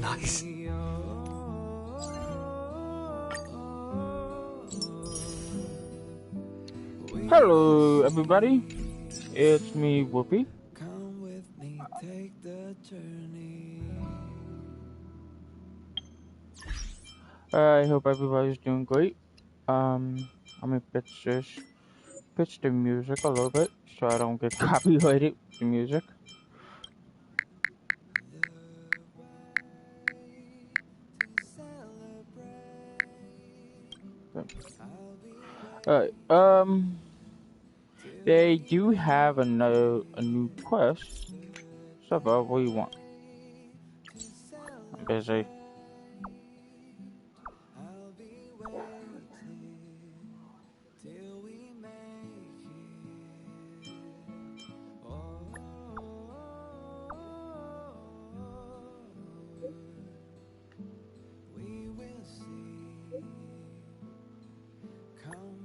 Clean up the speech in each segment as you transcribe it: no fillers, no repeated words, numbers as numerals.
Nice. Hello, everybody. It's me, Whoopi. I hope everybody's doing great. I'm gonna pitch the music a little bit so I don't get copyrighted with the music. Alright, they do have a new quest. So, what do you want? I'm busy.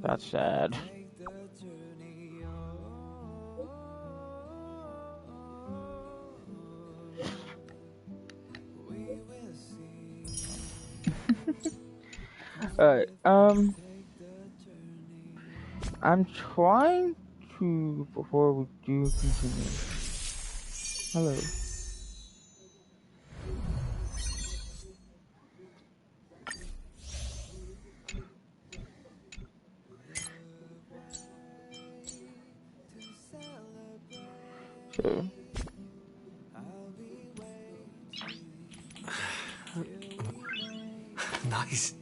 That's sad. Alright, I'm trying to, before we do continue. Hello. So. Nice.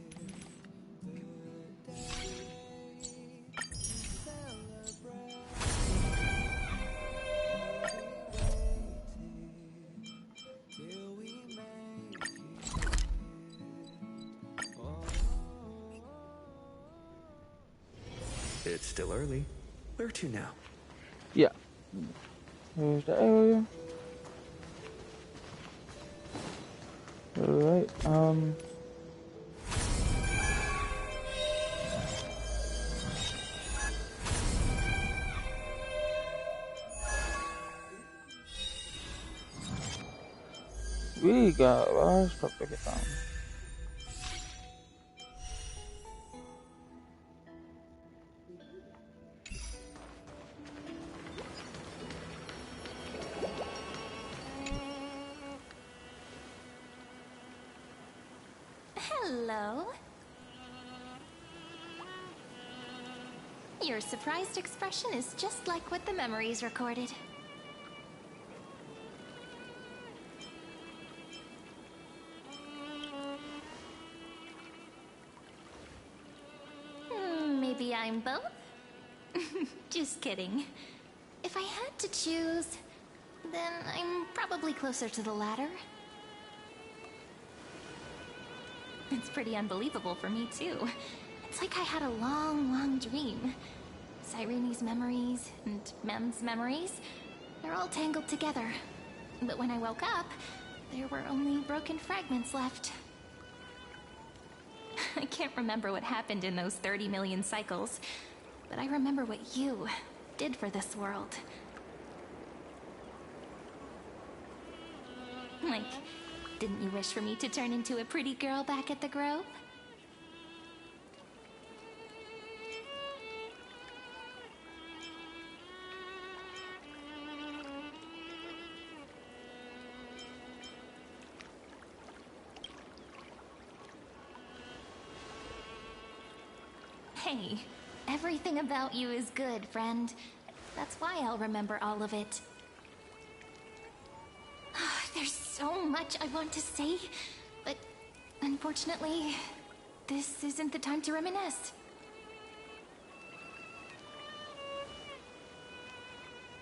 It's still early. Where to now? Yeah. Here's the area. Alright, we got a lot of stuff to get done. Hello. Your surprised expression is just like what the memories recorded. Maybe I'm both? Just kidding. If I had to choose, then I'm probably closer to the latter. It's pretty unbelievable for me, too. It's like I had a long, long dream. Cyrene's memories and Mem's memories, they're all tangled together. But when I woke up, there were only broken fragments left. I can't remember what happened in those 30 million cycles, but I remember what you did for this world. Like, didn't you wish for me to turn into a pretty girl back at the Grove? Hey, everything about you is good, friend. That's why I'll remember all of it. There's so much I want to say, but unfortunately, this isn't the time to reminisce.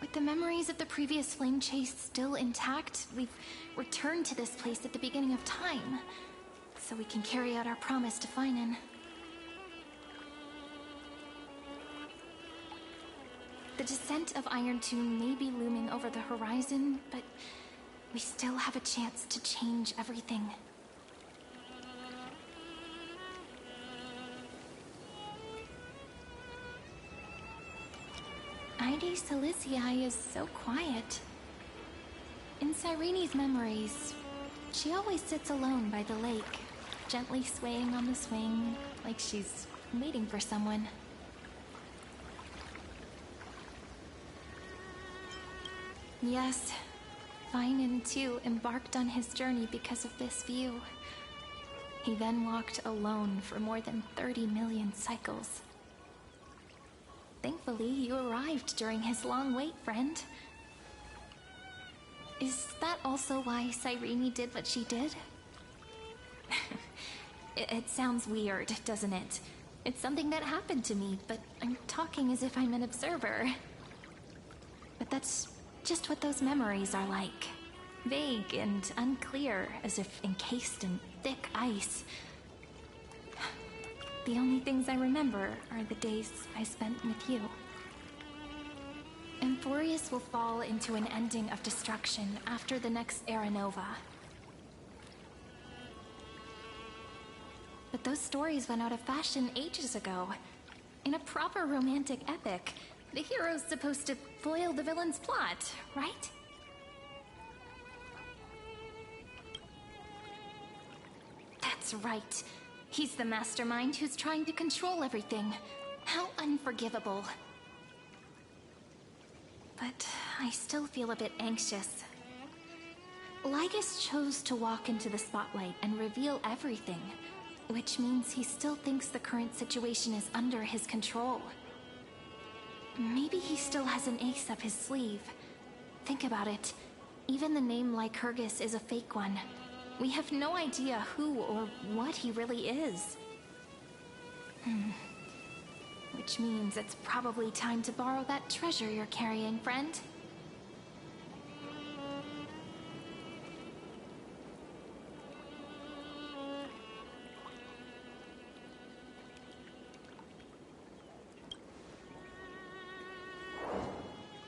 With the memories of the previous flame chase still intact, we've returned to this place at the beginning of time, so we can carry out our promise to Finan. The descent of Iron Tomb may be looming over the horizon, but we still have a chance to change everything. Ide Silicii is so quiet. In Cyrene's memories, She always sits alone by the lake, gently swaying on the swing, like she's waiting for someone. Yes, Vinan too embarked on his journey because of this view. He then walked alone for more than 30 million cycles. Thankfully, you arrived during his long wait, friend. Is that also why Cyrene did what she did? It sounds weird, doesn't it? It's something that happened to me, but I'm talking as if I'm an observer. But that's just what those memories are like. Vague and unclear, as if encased in thick ice. The only things I remember are the days I spent with you. Emphorius will fall into an ending of destruction after the next Era Nova. But those stories went out of fashion ages ago. In a proper romantic epic, the hero's supposed to foil the villain's plot, right? That's right. He's the mastermind who's trying to control everything. How unforgivable. But I still feel a bit anxious. Lygus chose to walk into the spotlight and reveal everything, which means he still thinks the current situation is under his control. Maybe he still has an ace up his sleeve. Think about it. Even the name Lycurgus is a fake one. We have no idea who or what he really is. Which means it's probably time to borrow that treasure you're carrying, friend.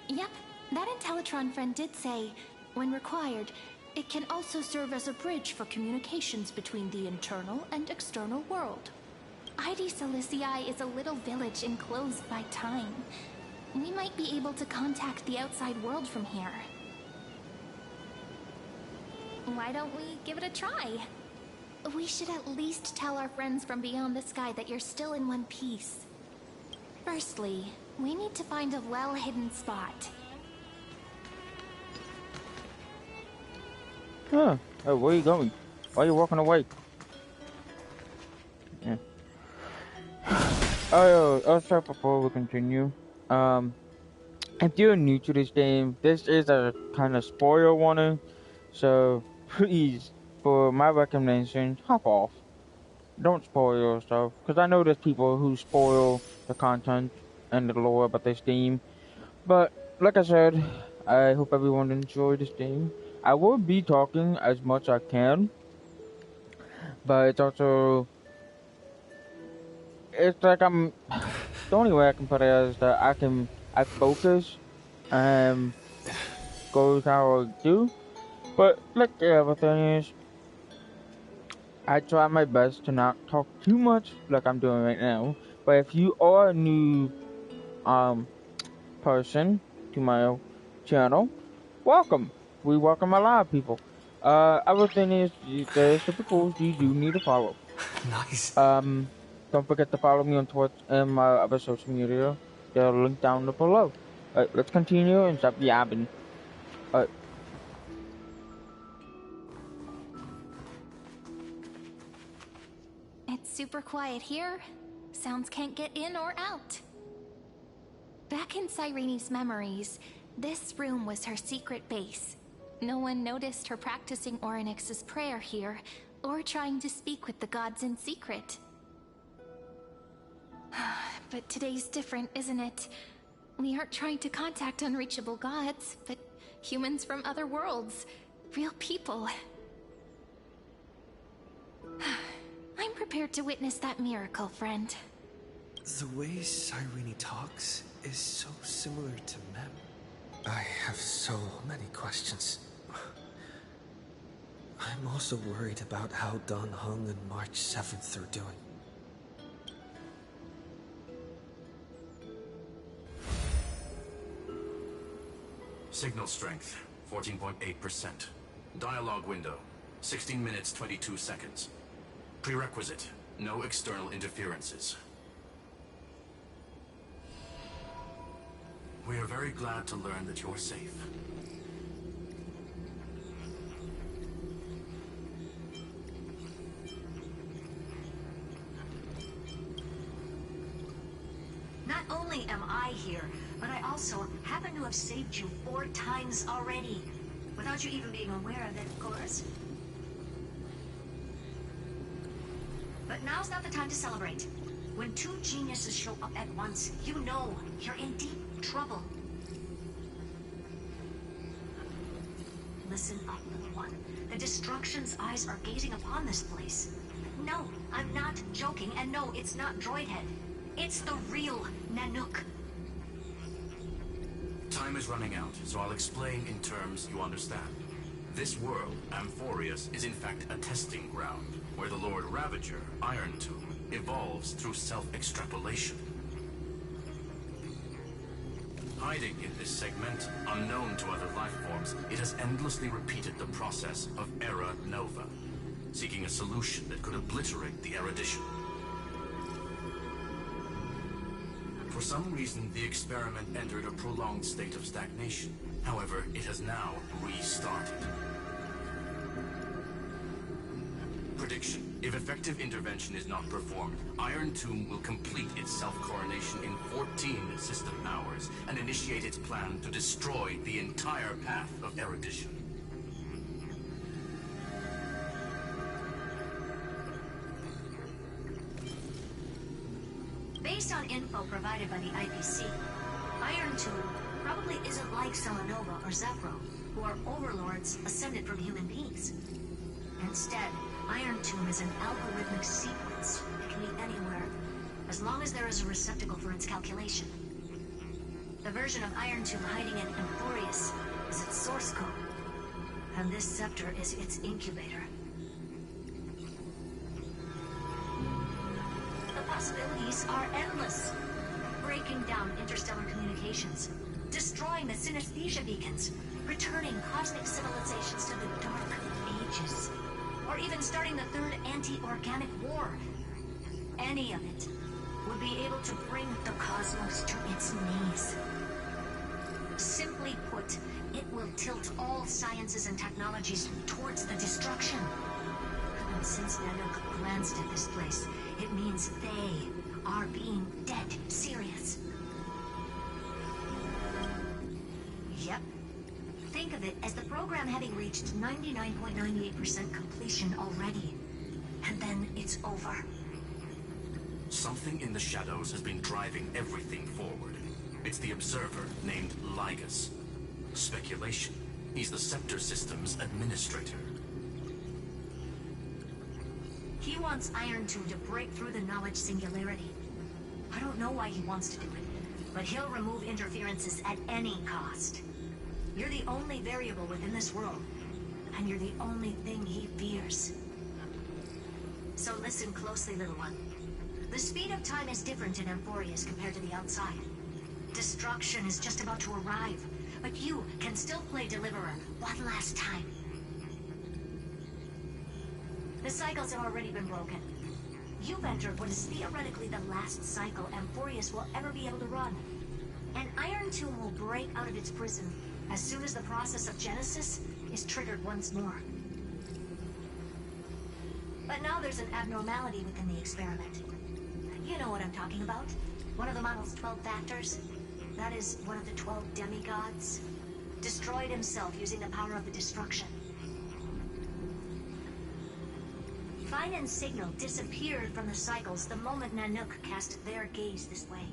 Yep, that Intellitron friend did say, when required, it can also serve as a bridge for communications between the internal and external world. ID Silicii is a little village enclosed by time. We might be able to contact the outside world from here. Why don't we give it a try? We should at least tell our friends from beyond the sky that you're still in one piece. Firstly, we need to find a well-hidden spot. Huh. Hey, where are you going? Why are you walking away? Yeah. Also, before we continue, if you're new to this game, this is a kind of spoiler warning, so please, for my recommendation, hop off. Don't spoil yourself, because I know there's people who spoil the content and the lore about this game. But like I said, I hope everyone enjoyed this game. I will be talking as much as I can, but it's like the only way I can put it is that I focus and goes how I do. But like everything is, I try my best to not talk too much like I'm doing right now. But if you are a new person to my channel, welcome. We welcome a lot of people. Other thing is, there's typical you do need to follow. Nice. Don't forget to follow me on Twitter and my other social media. They're linked down below. Let's continue and stop yapping. It's super quiet here. Sounds can't get in or out. Back in Cyrene's memories, this room was her secret base. No one noticed her practicing Orynyx's prayer here, or trying to speak with the gods in secret. But today's different, isn't it? We aren't trying to contact unreachable gods, but humans from other worlds. Real people. I'm prepared to witness that miracle, friend. The way Cyrene talks is so similar to Mem. I have so many questions. I'm also worried about how Dan Heng and March 7th are doing. Signal strength, 14.8%. Dialogue window, 16 minutes, 22 seconds. Prerequisite, no external interferences. We are very glad to learn that you're safe. Not only am I here, but I also happen to have saved you 4 times already. Without you even being aware of it, of course. But now's not the time to celebrate. When 2 geniuses show up at once, you know you're in deep trouble. Listen up, little one. The Destruction's eyes are gazing upon this place. No, I'm not joking, and no, it's not Droidhead. It's the real Nanook. Time is running out, so I'll explain in terms you understand. This world, Amphorius, is in fact a testing ground, where the Lord Ravager, Iron Tomb, evolves through self-extrapolation. Hiding in this segment, unknown to other life forms, it has endlessly repeated the process of Era Nova, seeking a solution that could obliterate the erudition. For some reason, the experiment entered a prolonged state of stagnation. However, it has now restarted. Prediction. If effective intervention is not performed, Iron Tomb will complete its self-coronation in 14 system hours and initiate its plan to destroy the entire path of erudition. Based on info provided by the IPC, Iron Tomb probably isn't like Selenova or Zephyro, who are overlords ascended from human beings. Instead, Iron Tomb is an algorithmic sequence that can be anywhere, as long as there is a receptacle for its calculation. The version of Iron Tomb hiding in Amphorius is its source code, and this scepter is its incubator. The possibilities are endless. Breaking down interstellar communications, destroying the synesthesia beacons, returning cosmic civilizations to the Dark Ages, or even starting the third anti-organic war. Any of it would be able to bring the cosmos to its knees. Simply put, it will tilt all sciences and technologies towards the destruction. And since Nanook glanced at this place, it means they are being dead serious. Yep. Think of it as the program having reached 99.98% completion already. And then it's over. Something in the shadows has been driving everything forward. It's the Observer named Ligus. Speculation. He's the Scepter System's administrator. He wants Iron Tomb to break through the knowledge singularity. I don't know why he wants to do it, but he'll remove interferences at any cost. You're the only variable within this world, and you're the only thing he fears. So listen closely, little one. The speed of time is different in Amphorius compared to the outside. Destruction is just about to arrive, but you can still play Deliverer one last time. The cycles have already been broken. You've entered what is theoretically the last cycle Amphorius will ever be able to run. And Iron Tomb will break out of its prison as soon as the process of Genesis is triggered once more. But now there's an abnormality within the experiment. You know what I'm talking about. One of the model's 12 factors. That is one of the 12 demigods. Destroyed himself using the power of the destruction. Fine and Signal disappeared from the cycles the moment Nanook cast their gaze this way.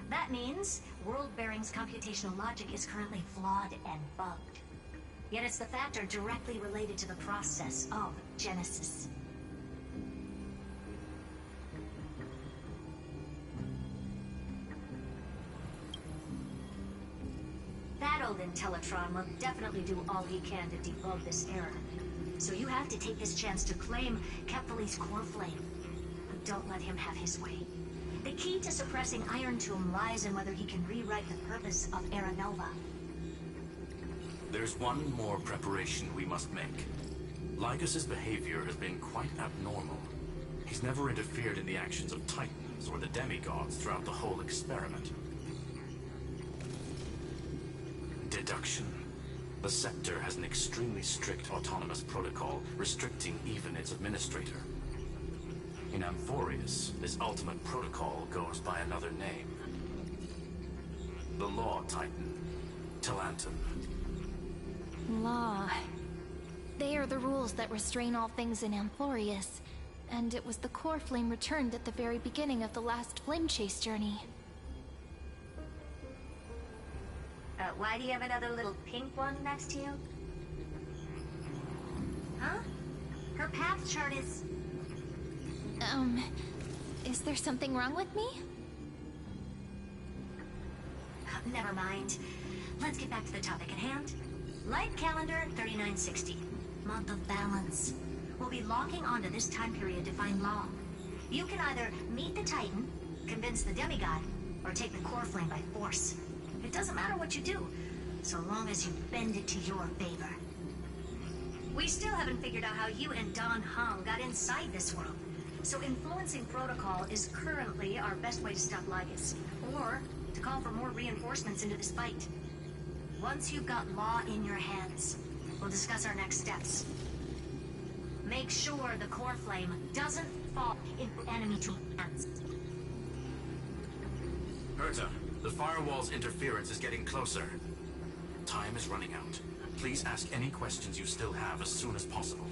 That means World-Bearing's computational logic is currently flawed and bugged. Yet it's the factor directly related to the process of Genesis. That old Intellitron will definitely do all he can to debug this error. So you have to take this chance to claim Kephal's core flame. But don't let him have his way. The key to suppressing Iron Tomb lies in whether he can rewrite the purpose of Era Nova. There's one more preparation we must make. Lycus's behavior has been quite abnormal. He's never interfered in the actions of Titans or the demigods throughout the whole experiment. Deduction. The Scepter has an extremely strict autonomous protocol restricting even its administrator. In Amphorius, this ultimate protocol goes by another name. The Law Titan, Talantum. Law. They are the rules that restrain all things in Amphorius, and it was the core flame returned at the very beginning of the last flame chase journey. Why do you have another little pink one next to you? Huh? Her path chart is... Is there something wrong with me? Never mind. Let's get back to the topic at hand. Light calendar 3960. Month of balance. We'll be locking onto this time period to find Law. You can either meet the Titan, convince the demigod, or take the core flame by force. It doesn't matter what you do, so long as you bend it to your favor. We still haven't figured out how you and Don Hong got inside this world. So influencing protocol is currently our best way to stop Lycus, or to call for more reinforcements into this fight. Once you've got Law in your hands, we'll discuss our next steps. Make sure the core flame doesn't fall into enemy hands. Herta, the firewall's interference is getting closer. Time is running out. Please ask any questions you still have as soon as possible.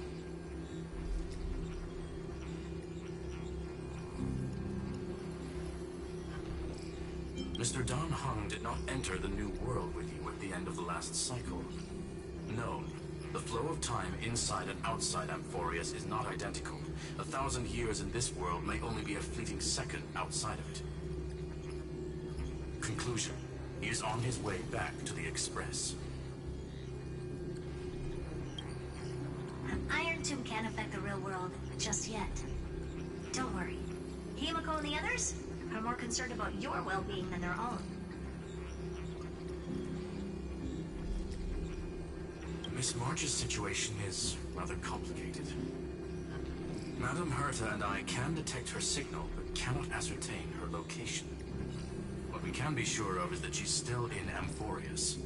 Mr. Don Hung did not enter the new world with you at the end of the last cycle. No, the flow of time inside and outside Amphorius is not identical. 1,000 years in this world may only be a fleeting second outside of it. Conclusion. He is on his way back to the Express. Iron Tomb can't affect the real world just yet. Don't worry. Himiko and the others are more concerned about your well-being than their own. Miss March's situation is rather complicated. Madame Herta and I can detect her signal, but cannot ascertain her location. What we can be sure of is that she's still in Amphorius.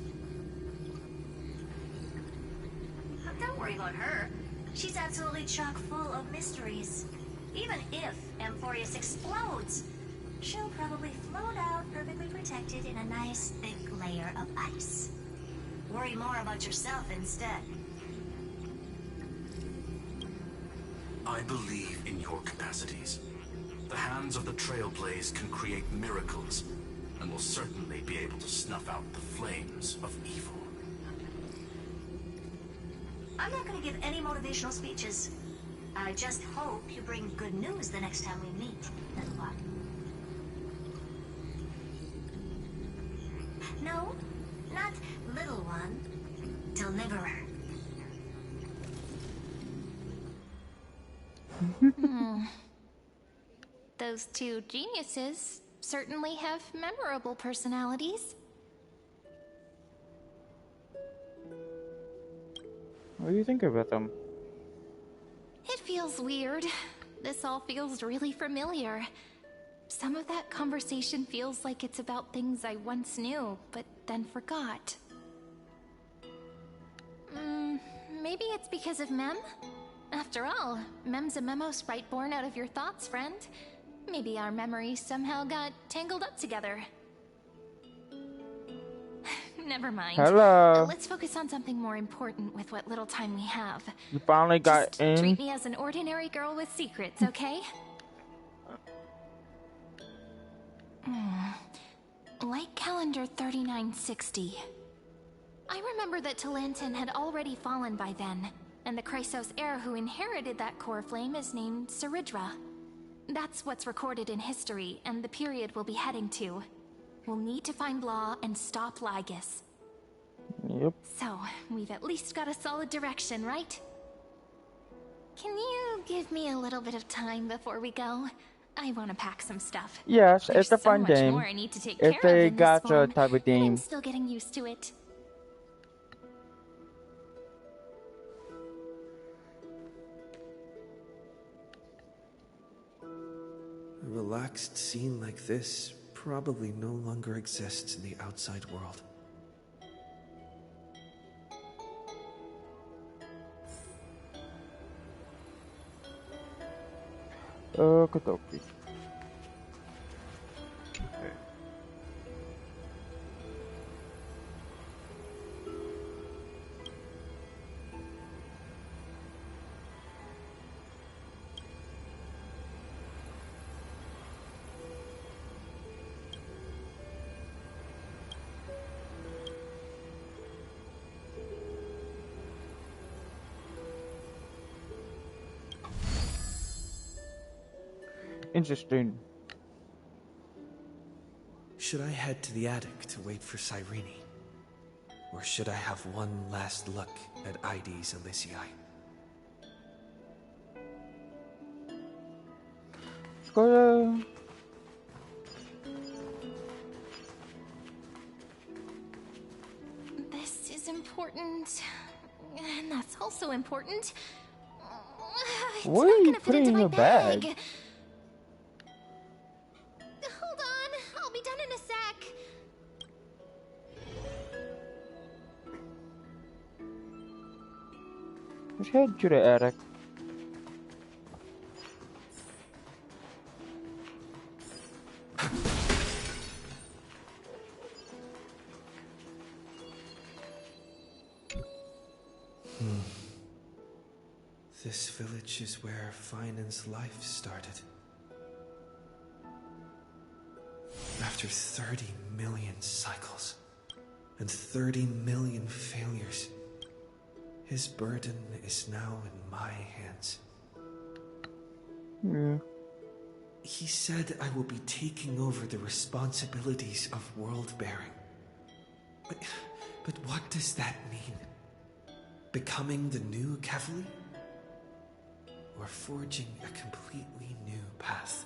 Don't worry about her. She's absolutely chock full of mysteries. Even if Amphorius explodes, she'll probably float out perfectly protected in a nice thick layer of ice. Worry more about yourself instead. I believe in your capacities. The hands of the Trailblaze can create miracles, and will certainly be able to snuff out the flames of evil. I'm not going to give any motivational speeches. I just hope you bring good news the next time we meet, little one. No, not little one. Deliverer. Those two geniuses certainly have memorable personalities. What do you think about them? It feels weird. This all feels really familiar. Some of that conversation feels like it's about things I once knew, but then forgot. Maybe it's because of Mem? After all, Mem's a memo sprite born out of your thoughts, friend. Maybe our memories somehow got tangled up together. Never mind. Hello. Let's focus on something more important with what little time we have. You finally got Just in. treat me as an ordinary girl with secrets, okay? Light calendar 3960. I remember that Talantin had already fallen by then, and the Chrysos heir who inherited that core flame is named Saridra. That's what's recorded in history, and the period we'll be heading to. We'll need to find Law and stop Lygus. Yep. So, we've at least got a solid direction, right? Can you give me a little bit of time before we go? I want to pack some stuff. Yes, There's it's a fun so much game. more I need to take It's care of a in this gacha form, type of and game. I'm still getting used to it. A relaxed scene like this probably no longer exists in the outside world. Okie Interesting. Should I head to the attic to wait for Cyrene? Or should I have one last look at ID's Elysiae? Go. This is important. And that's also important. It's What not are you gonna fit putting into in my your bag? Hold on, I'll be done in a sec. Let's head to the attic. This village is where Finan's life started. After 30 million cycles and 30 million failures, his burden is now in my hands. Yeah. He said I will be taking over the responsibilities of world-bearing. But what does that mean? Becoming the new Kefali? Or forging a completely new path?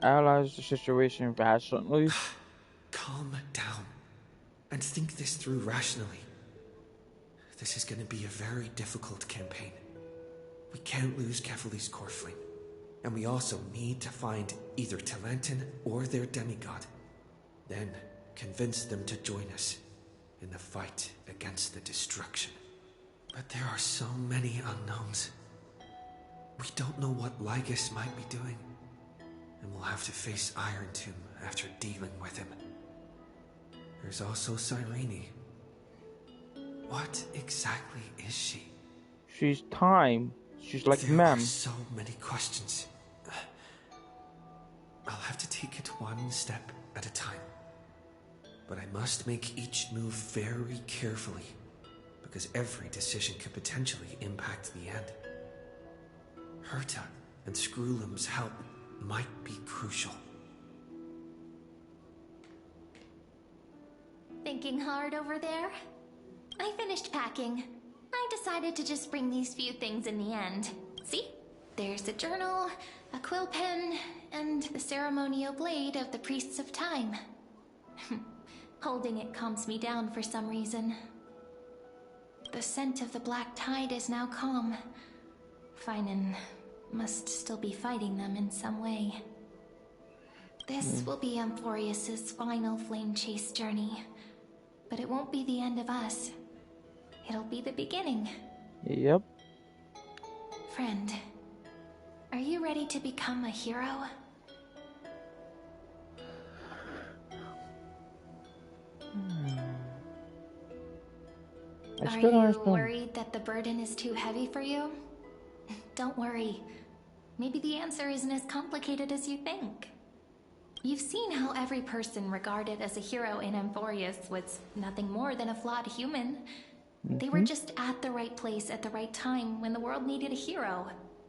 Analyze the situation rationally. Calm down and think this through rationally. This is going to be a very difficult campaign. We can't lose Kefali's core flame, and we also need to find either Talentin or their demigod. Then convince them to join us in the fight against the destruction. But there are so many unknowns. We don't know what Lygus might be doing, and we'll have to face Iron Tomb after dealing with him. There's also Cyrene. What exactly is she? She's time. She's like There ma'am. are so many questions. I'll have to take it one step at a time. But I must make each move very carefully, because every decision could potentially impact the end. Herta and Screwlum's help might be crucial. Thinking hard over there? I finished packing. I decided to just bring these few things in the end. See? There's a journal, a quill pen, and the ceremonial blade of the Priests of Time. Holding it calms me down for some reason. The scent of the black tide is now calm. Finan must still be fighting them in some way. This will be Amphorius's final flame chase journey. But it won't be the end of us. It'll be the beginning. Yep. Friend, are you ready to become a hero? Are you worried that the burden is too heavy for you? Don't worry. Maybe the answer isn't as complicated as you think. You've seen how every person regarded as a hero in Amphorius was nothing more than a flawed human. They were just at the right place at the right time when the world needed a hero.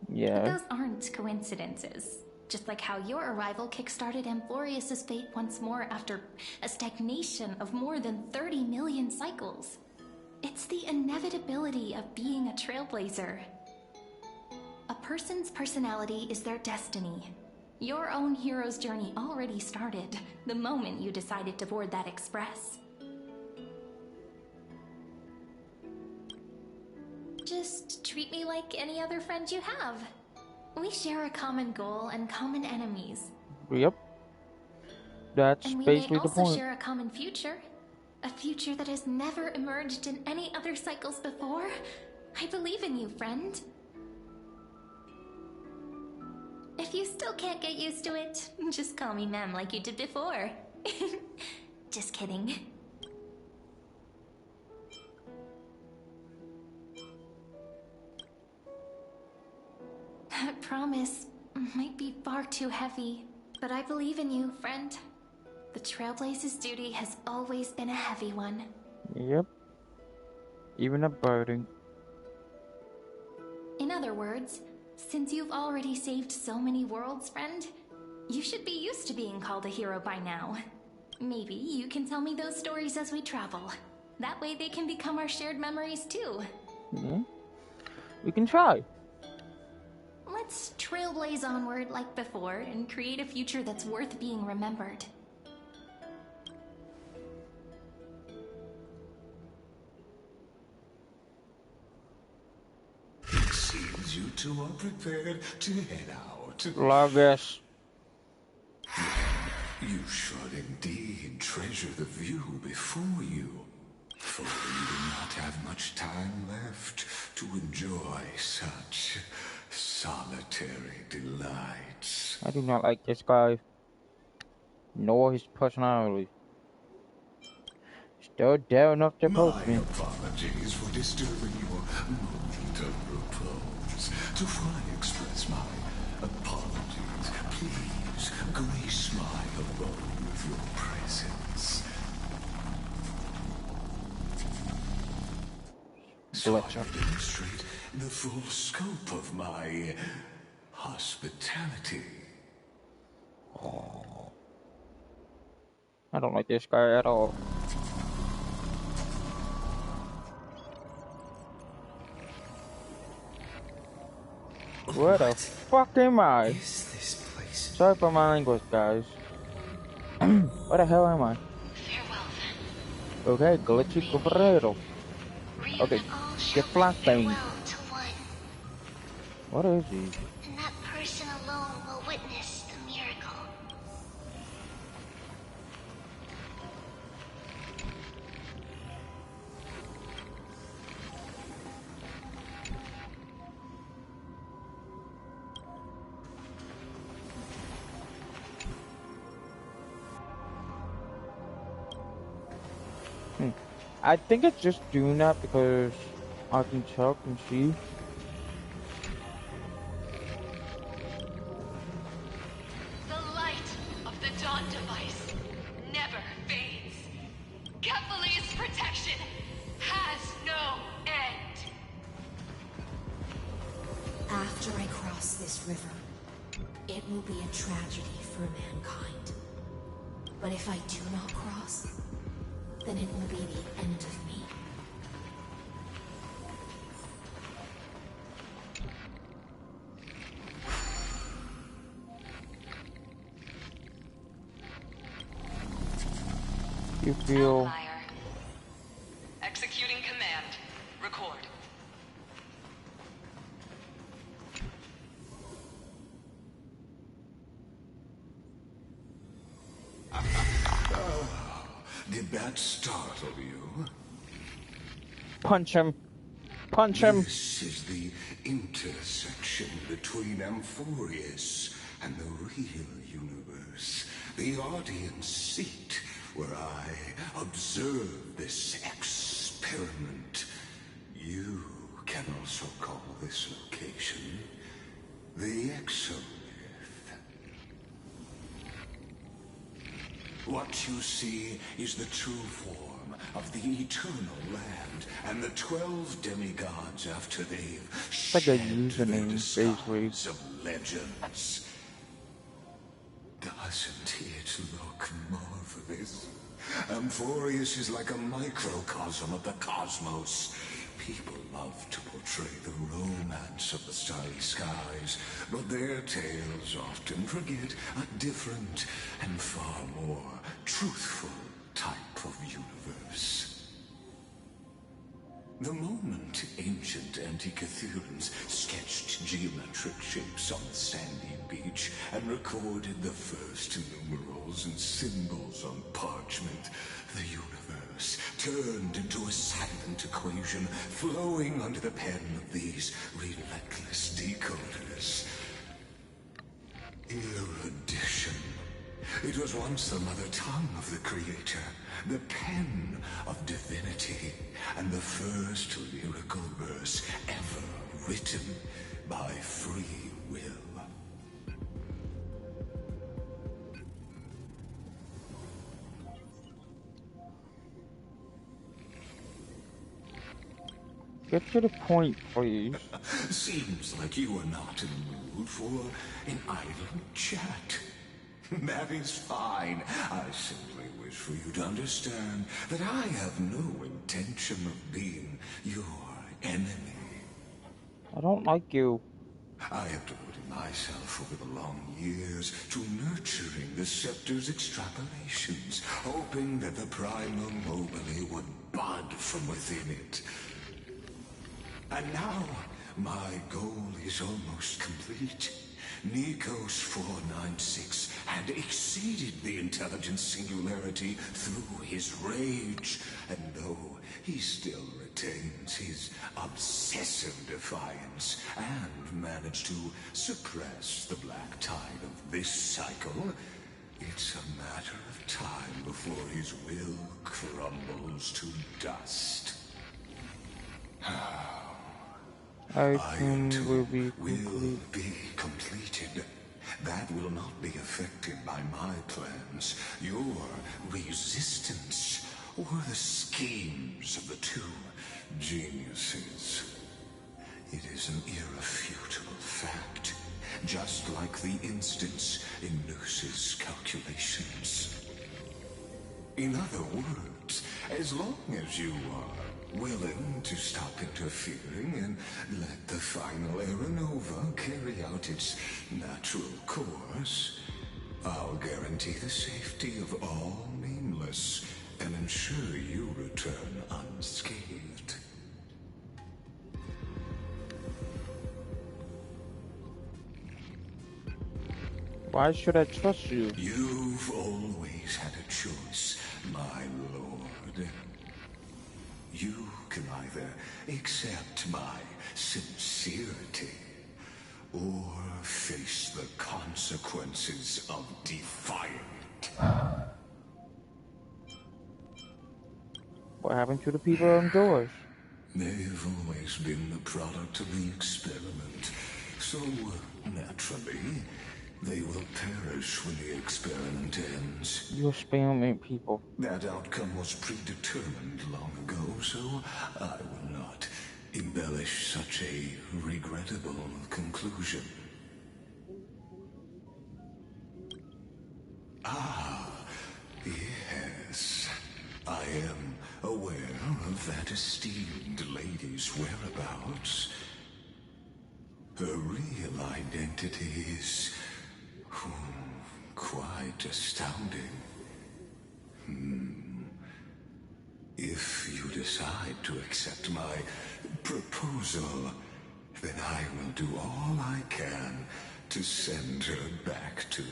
Yeah. But those aren't coincidences. Just like how your arrival kickstarted Amphorius's fate once more after a stagnation of more than 30 million cycles. It's the inevitability of being a trailblazer. A person's personality is their destiny. Your own hero's journey already started the moment you decided to board that express. Just treat me like any other friend you have. We share a common goal and common enemies. Yep. That's And we basically may the also point. share a common future. A future that has never emerged in any other cycles before. I believe in you, friend. If you still can't get used to it, just call me Mem like you did before. Just kidding. That promise might be far too heavy, but I believe in you, friend. The Trailblaze's duty has always been a heavy one. Yep. Even a burden. In other words, since you've already saved so many worlds, friend, you should be used to being called a hero by now. Maybe you can tell me those stories as we travel. That way they can become our shared memories too. Yeah. We can try. Let's trailblaze onward like before and create a future that's worth being remembered. It seems you two are prepared to head out. Logos. You should indeed treasure the view before you, for you do not have much time left to enjoy such solitary delights. I do not like this guy, nor his personality. Still dare enough to approach My me. apologies for disturbing your moment of repose. To fully express my apologies, please grace my abode with your presence. So I demonstrate the full scope of my hospitality. I don't like this guy at all. Where the fuck am I? Is this place? Sorry for my language, guys. Where the hell am I? Farewell, Okay, glitchy Guerrero. then. Okay, We all get shall flashbang. farewell to one, What is he? and that person alone will witness the miracle. I think it's just doing that because I can check and see. The light of the Dawn device never fades. Kephal's protection has no end. After I cross this river, it will be a tragedy for mankind. But if I do not cross, then it will be the end of me. You feel Outlier. Executing command. Record. Did that startle you? punch him. Punch him. This is the intersection between Amphorius and the real universe. The audience seat where I observe this experiment. You can also call this location the Exolith. What you see is the true form of the eternal land and the 12 demigods after they've like a shed username, their basically. disguise of legends. Doesn't it look marvelous? Amphorius is like a microcosm of the cosmos. People love to portray the romance of the starry skies, but their tales often forget a different and far more truthful type of universe. The moment ancient Antikytherians sketched geometric shapes on the sandy beach and recorded the first numerals and symbols on parchment, the universe turned into a silent equation flowing under the pen of these relentless decoders. Erudition. It was once the mother tongue of the Creator, the pen of divinity, and the first lyrical verse ever written by free will. Get to the point, please. Seems like you are not in the mood for an idle chat. That is fine. I simply wish for you to understand that I have no intention of being your enemy. I don't like you. I have devoted myself over the long years to nurturing the scepter's extrapolations, hoping that the primal mobile would bud from within it. And now, my goal is almost complete. Nikos 496 had exceeded the intelligence singularity through his rage, and though he still retains his obsessive defiance and managed to suppress the black tide of this cycle, it's a matter of time before his will crumbles to dust. Item will be completed. That will not be affected by my plans, your resistance, or the schemes of the two geniuses. It is an irrefutable fact, just like the instance in Noose's calculations. In other words, as long as you are willing to stop interfering and let the final Aeronova carry out its natural course, I'll guarantee the safety of all nameless and ensure you return unscathed. Why should I trust you? You've always had a choice, my lord. You can either accept my sincerity or face the consequences of defying it. What happened to the people indoors? They've always been the product of the experiment, so naturally, they will perish when the experiment ends. You experiment people. That outcome was predetermined long ago, so I will not embellish such a regrettable conclusion. Ah, yes. I am aware of that esteemed lady's whereabouts. Her real identity is quite astounding. If you decide to accept my proposal, then I will do all I can to send her back to you.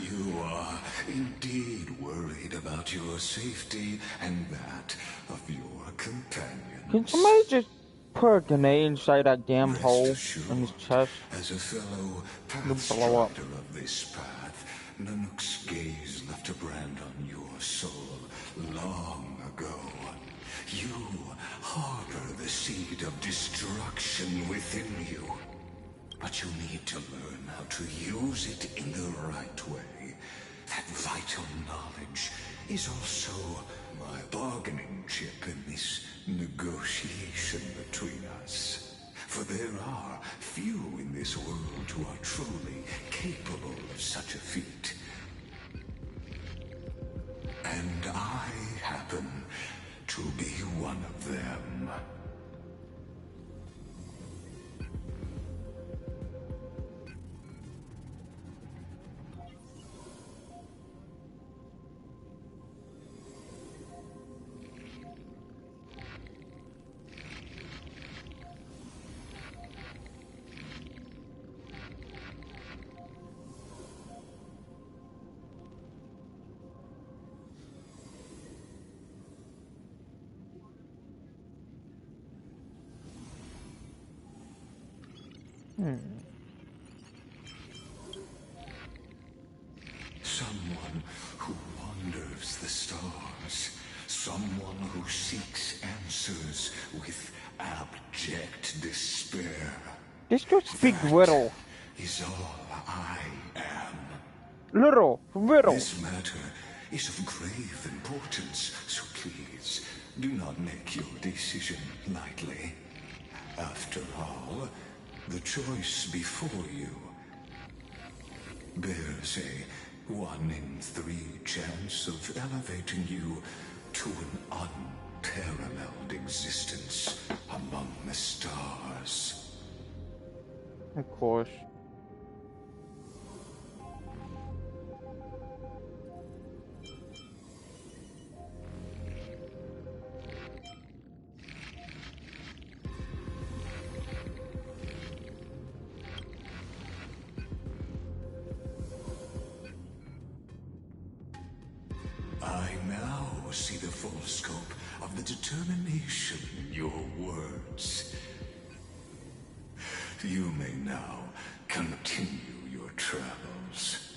You are indeed worried about your safety and that of your companions. Can somebody just put a grenade inside that damn hole in his chest? As a fellow blow up. pathfinder of this path, Nanook's gaze left a brand on your soul long ago. You harbor the seed of destruction within you. But you need to learn how to use it in the right way. That vital knowledge is also my bargaining chip in this negotiation between us. For there are few in this world who are truly capable of such a feat. And I happen to be one of them. Someone who wanders the stars. Someone who seeks answers with abject despair. This dude speak riddle. Is all I am. Riddle. This matter is of grave importance, so please do not make your decision lightly. After all, the choice before you bears a 1 in 3 chance of elevating you to an unparalleled existence among the stars. Of course. I now see the full scope of the determination in your words. You may now continue your travels.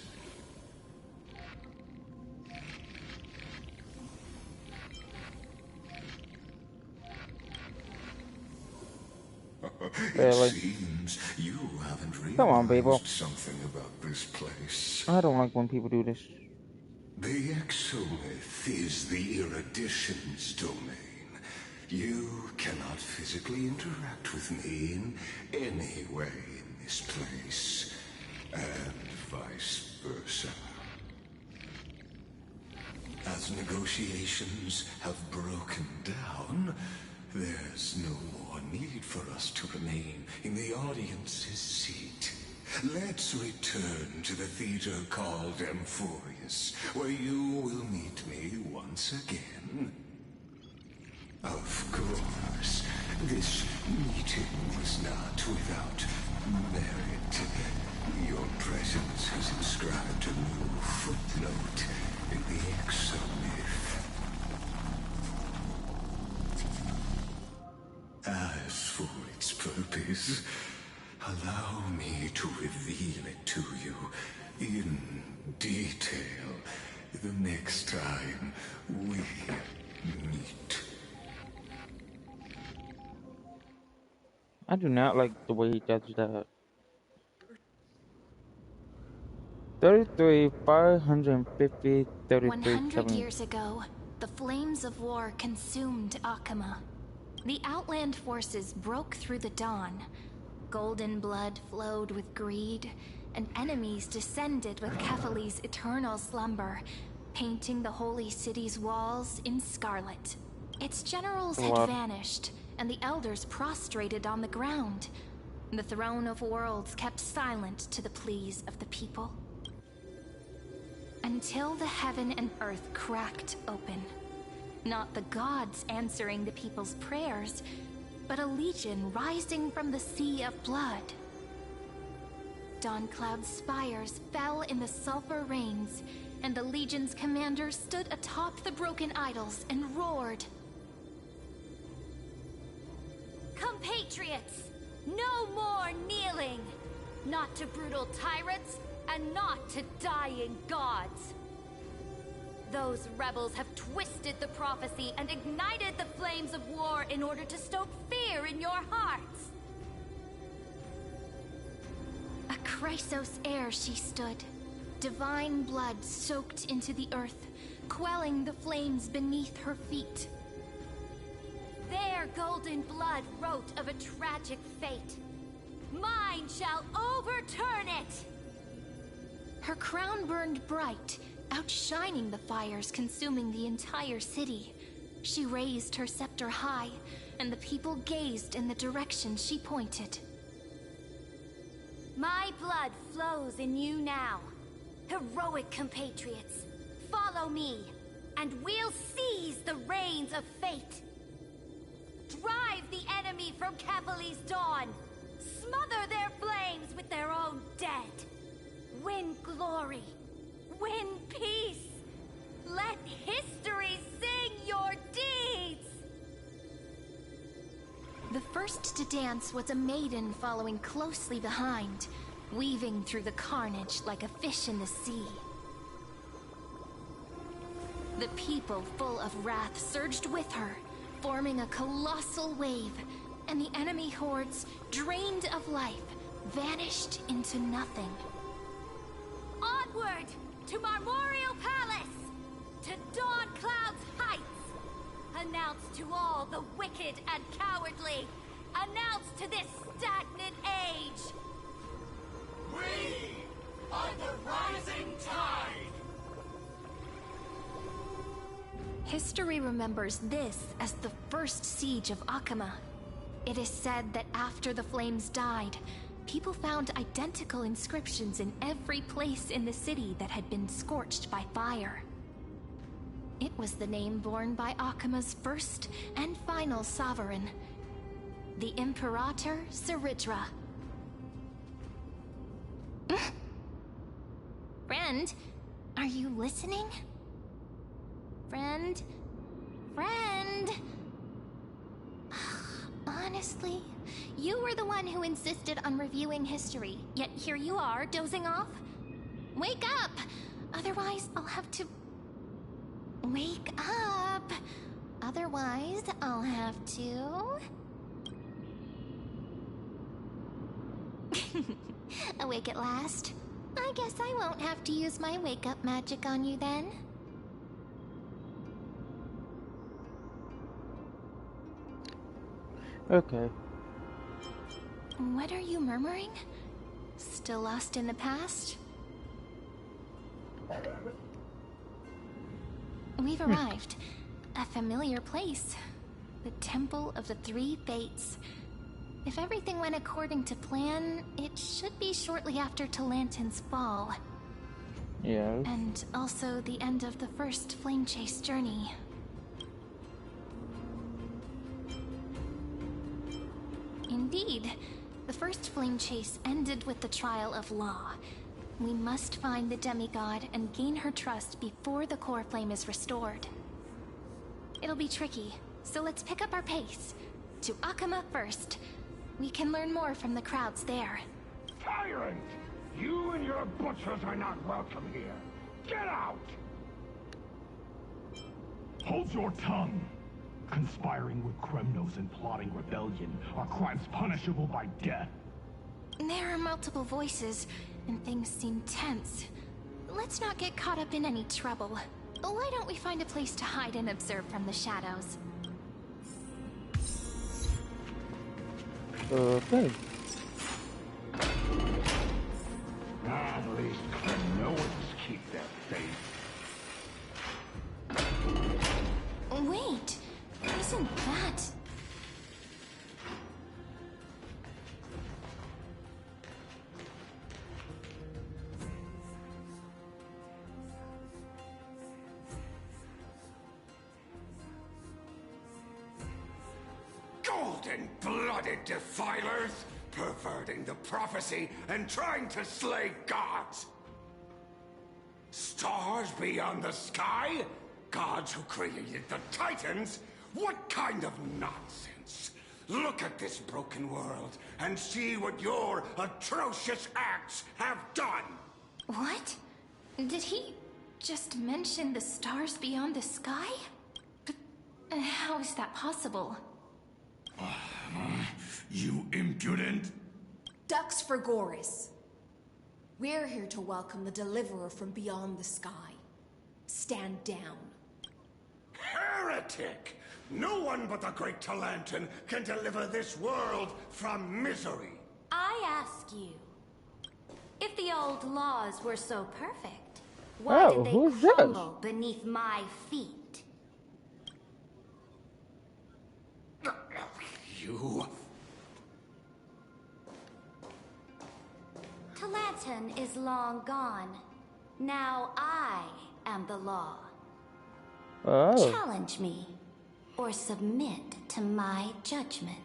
Really? It seems you haven't realized Come on, people. something about this place. I don't like when people do this. The exolith is the erudition's domain. You cannot physically interact with me in any way in this place, and vice versa. As negotiations have broken down, there's no more need for us to remain in the audience's seat. Let's return to the theater called Amphorius, where you will meet me once again. Of course, this meeting was not without merit. Your presence has inscribed a new footnote in the exomyth. As for its purpose, allow me to reveal it to you in detail the next time we meet. I do not like the way he does that. 33, 550, 33, 100 years ago, the flames of war consumed Akama. The Outland forces broke through the dawn. Golden blood flowed with greed, and enemies descended with Kefali's eternal slumber, painting the holy city's walls in scarlet. Its generals had vanished, and the elders prostrated on the ground. The throne of worlds kept silent to the pleas of the people. Until the heaven and earth cracked open. Not the gods answering the people's prayers, but a legion rising from the sea of blood. Dawncloud's spires fell in the sulfur rains, and the legion's commander stood atop the broken idols and roared. Compatriots, no more kneeling! Not to brutal tyrants, and not to dying gods! Those rebels have twisted the prophecy and ignited the flames of war in order to stoke fear in your hearts! A Chrysos heir she stood, divine blood soaked into the earth, quelling the flames beneath her feet. Their golden blood wrote of a tragic fate. Mine shall overturn it! Her crown burned bright, outshining the fires consuming the entire city. She raised her scepter high, and the people gazed in the direction she pointed. My blood flows in you now. Heroic compatriots, follow me, and we'll seize the reins of fate. Drive the enemy from Kefali's dawn. Smother their flames with their own dead. Win glory. Win peace. Let history sing your deeds. The first to dance was a maiden following closely behind, weaving through the carnage like a fish in the sea. The people, full of wrath, surged with her, forming a colossal wave, and the enemy hordes, drained of life, vanished into nothing. Onward to Marmorial Palace, to Dawn Cloud's heights. Announce to all the wicked and cowardly. Announce to this stagnant age. We are the rising tide! History remembers this as the first siege of Akama. It is said that after the flames died, people found identical inscriptions in every place in the city that had been scorched by fire. It was the name borne by Akama's first and final sovereign, the Imperator Saridra. Friend, are you listening? Friend? Friend? Honestly, you were the one who insisted on reviewing history, yet here you are, dozing off? Wake up! Otherwise, I'll have to... Wake up! Otherwise, I'll have to... Awake at last? I guess I won't have to use my wake-up magic on you then. Okay. What are you murmuring? Still lost in the past? We've arrived. A familiar place. The Temple of the Three Fates. If everything went according to plan, it should be shortly after Talantin's fall. Yes. And also the end of the first flame chase journey. Indeed. The first flame chase ended with the trial of Law. We must find the demigod and gain her trust before the core flame is restored. It'll be tricky, so let's pick up our pace. To Akama first. We can learn more from the crowds there. Tyrant! You and your butchers are not welcome here. Get out! Hold your tongue! Conspiring with Kremnos and plotting rebellion are crimes punishable by death. There are multiple voices, and things seem tense. Let's not get caught up in any trouble. Why don't we find a place to hide and observe from the shadows? Okay. At least Kremnos keep their faith. Wait! Isn't that... Golden-blooded defilers, perverting the prophecy and trying to slay gods. Stars beyond the sky? Gods who created the Titans? What kind of nonsense? Look at this broken world and see what your atrocious acts have done! What? Did he just mention the stars beyond the sky? But how is that possible? You impudent! Ducks for Goris. We're here to welcome the deliverer from beyond the sky. Stand down. Heretic! No one but the great Talantin can deliver this world from misery. I ask you, if the old laws were so perfect, why did who's they this? crumble beneath my feet? You... Talantin is long gone. Now I am the law. Oh. Challenge me, or submit to my judgment.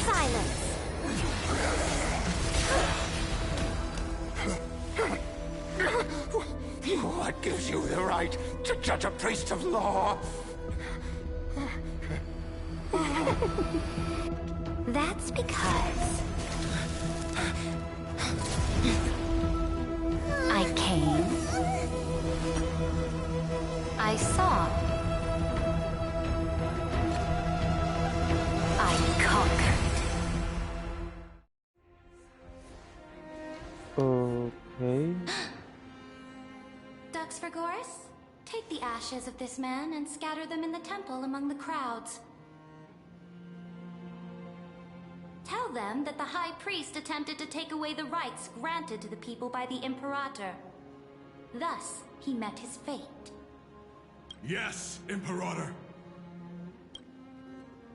Silence! gives you the right to judge a priest of law? That's because I came, I saw, I conquered. Okay. Dux Frigoris, take the ashes of this man and scatter them in the temple among the crowds. Tell them that the High Priest attempted to take away the rights granted to the people by the Imperator. Thus, he met his fate. Yes, Imperator.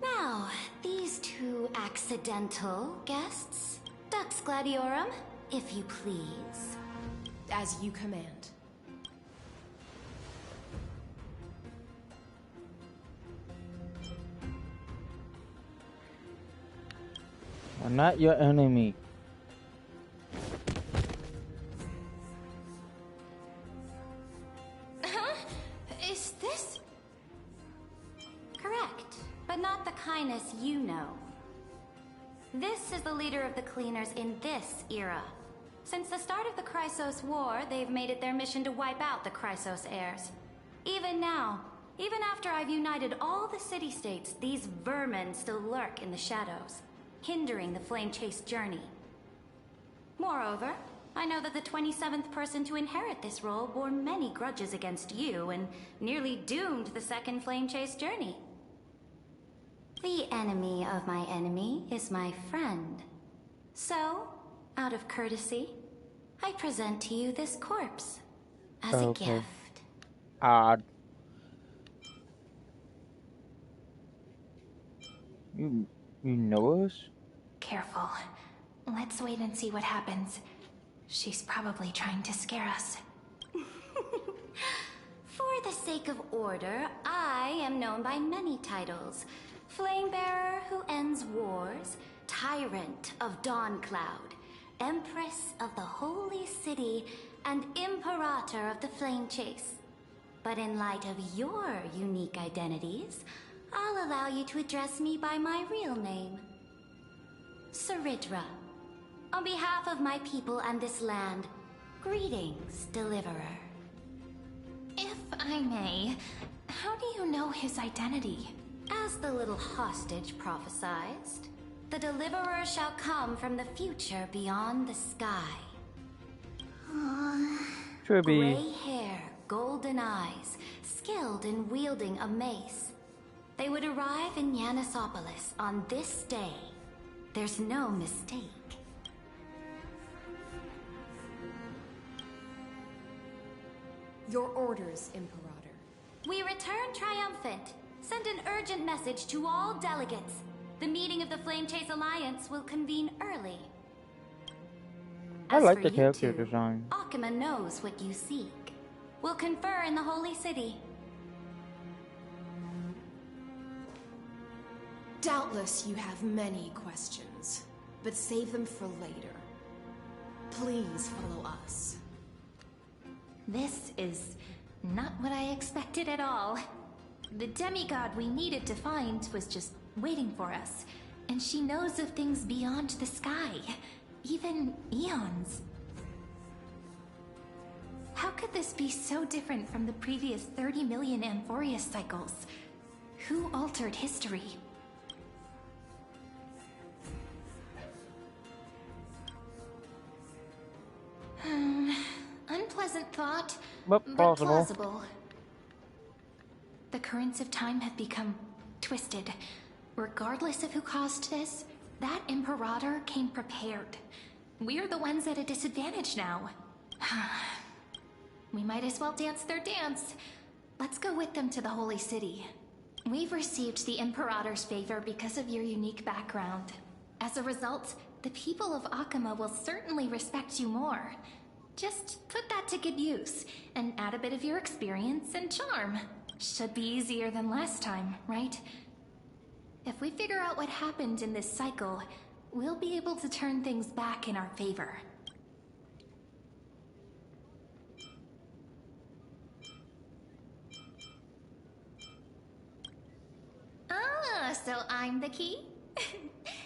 Now, these two accidental guests. Dux Gladiorum, if you please. As you command. I'm not your enemy. Huh? Is this? Correct, but not the kindness you know. This is the leader of the Cleaners in this era. Since the start of the Chrysos War, they've made it their mission to wipe out the Chrysos heirs. Even now, even after I've united all the city-states, these vermin still lurk in the shadows, hindering the flame-chase journey. Moreover, I know that the 27th person to inherit this role bore many grudges against you and nearly doomed the second flame-chase journey. The enemy of my enemy is my friend. So, out of courtesy, I present to you this corpse as a gift. Odd. You know us? Careful. Let's wait and see what happens. She's probably trying to scare us. For the sake of order, I am known by many titles. Flamebearer who ends wars, Tyrant of Dawncloud, Empress of the Holy City, and Imperator of the Flame Chase. But in light of your unique identities, I'll allow you to address me by my real name. Saridra. On behalf of my people and this land, greetings, Deliverer. If I may, how do you know his identity? As the little hostage prophesied, the Deliverer shall come from the future beyond the sky. Should be. Gray hair, golden eyes, skilled in wielding a mace. They would arrive in Yanisopolis on this day. There's no mistake. Your orders, Imperator. We return triumphant. Send an urgent message to all delegates. The meeting of the Flame Chase Alliance will convene early. I As like for the you character two, design. Akuma knows what you seek. We'll confer in the Holy City. Doubtless you have many questions, but save them for later. Please follow us. This is not what I expected at all. The demigod we needed to find was just waiting for us, and she knows of things beyond the sky, even eons. How could this be so different from the previous 30 million Amphorius cycles? Who altered history? Unpleasant thought, But but plausible. plausible. The currents of time have become twisted. Regardless of who caused this, that Imperator came prepared. We're the ones at a disadvantage now. We might as well dance their dance. Let's go with them to the Holy City. We've received the Imperator's favor because of your unique background. As a result, the people of Akuma will certainly respect you more. Just put that to good use, and add a bit of your experience and charm. Should be easier than last time, right? If we figure out what happened in this cycle, we'll be able to turn things back in our favor. So I'm the key?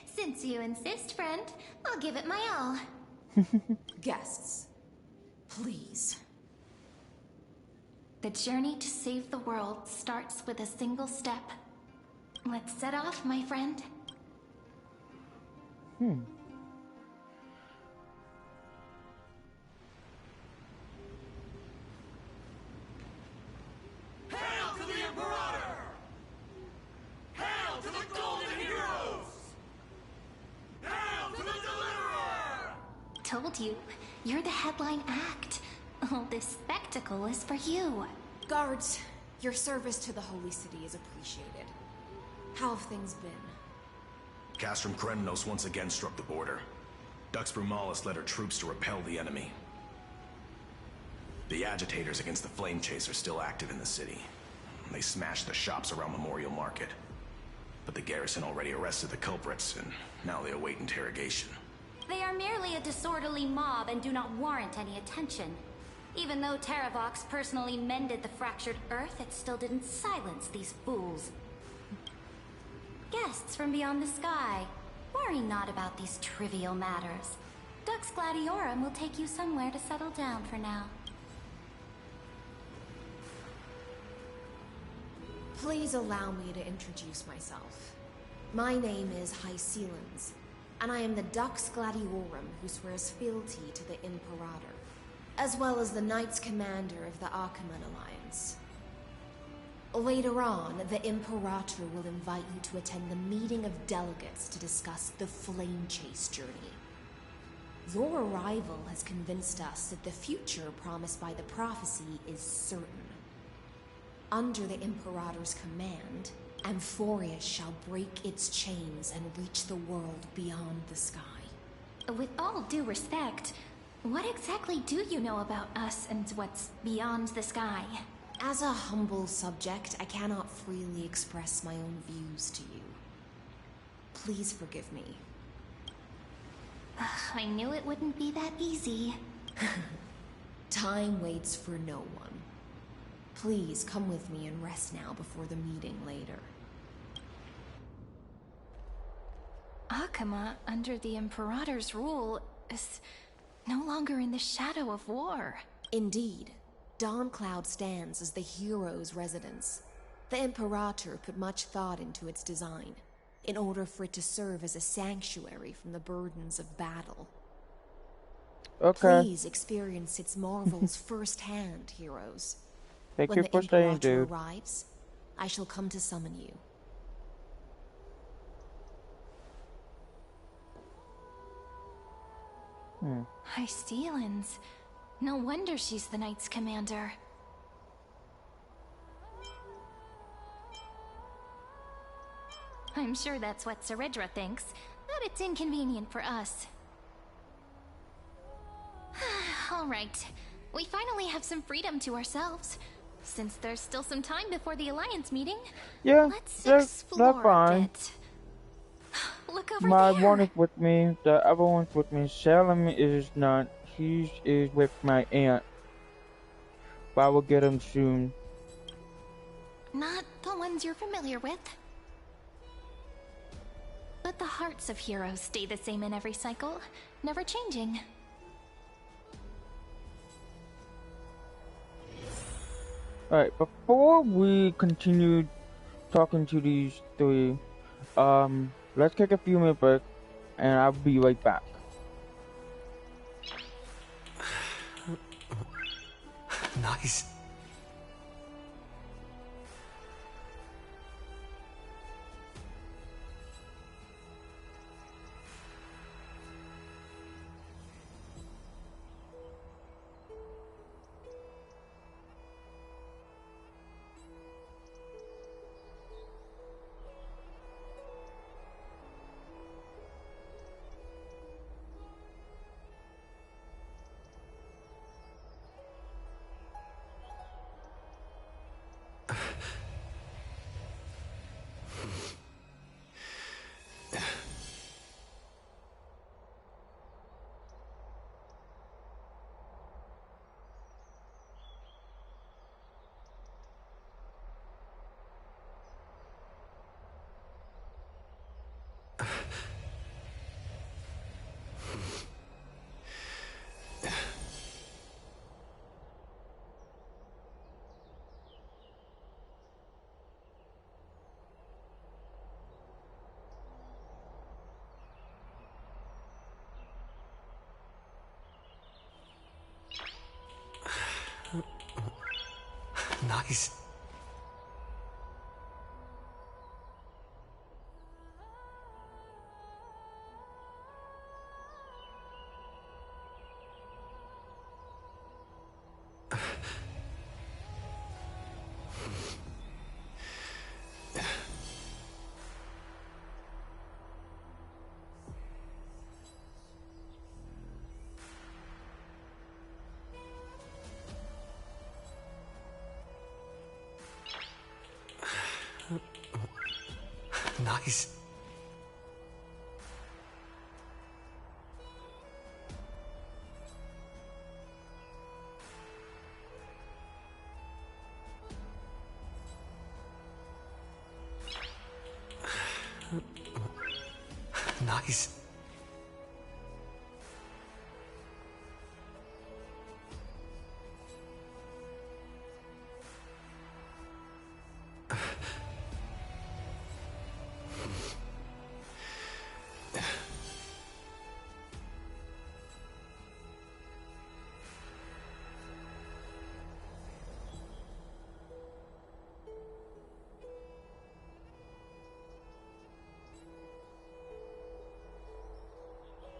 Since you insist, friend, I'll give it my all. Guests, please. The journey to save the world starts with a single step. Let's set off, my friend. Hail to the Imperator! Hail to the Golden Heroes! Hail to the Deliverer! Told you, you're the headline act. All this spectacle is for you. Guards, your service to the Holy City is appreciated. How have things been? Castrum Kremnos once again struck the border. Dux Brumalis led her troops to repel the enemy. The agitators against the Flame Chase are still active in the city. They smashed the shops around Memorial Market. But the garrison already arrested the culprits, and now they await interrogation. They are merely a disorderly mob and do not warrant any attention. Even though Terravox personally mended the fractured earth, it still didn't silence these fools. Guests from beyond the sky, worry not about these trivial matters. Dux Gladiorum will take you somewhere to settle down for now. Please allow me to introduce myself. My name is Hycelans, and I am the Dux Gladiorum who swears fealty to the Imperator, as well as the Knights Commander of the Archiman Alliance. Later on, the Imperator will invite you to attend the meeting of delegates to discuss the Flame Chase journey. Your arrival has convinced us that the future promised by the prophecy is certain. Under the Imperator's command, Amphorius shall break its chains and reach the world beyond the sky. With all due respect, what exactly do you know about us and what's beyond the sky? As a humble subject, I cannot freely express my own views to you. Please forgive me. I knew it wouldn't be that easy. Time waits for no one. Please come with me and rest now before the meeting later. Akama, under the Imperator's rule, is no longer in the shadow of war. Indeed. Dawncloud stands as the hero's residence. The Imperator put much thought into its design, in order for it to serve as a sanctuary from the burdens of battle. Okay. Please experience its marvels firsthand, heroes. Thank When you the for staying, Imperator dude. arrives, I shall come to summon you. Hycelans. No wonder she's the Knight's commander. I'm sure that's what Seredra thinks, but it's inconvenient for us. Alright, we finally have some freedom to ourselves. Since there's still some time before the Alliance meeting, Yeah, let's that's explore a fine. bit. Look over My there! one is with me, the other one's with me. Salem is not. He is with my aunt. But I will get him soon. Not the ones you're familiar with. But the hearts of heroes stay the same in every cycle, never changing. Alright, before we continue talking to these three, let's take a few minute break, and I'll be right back. Nice. Nice. Nice. Nice.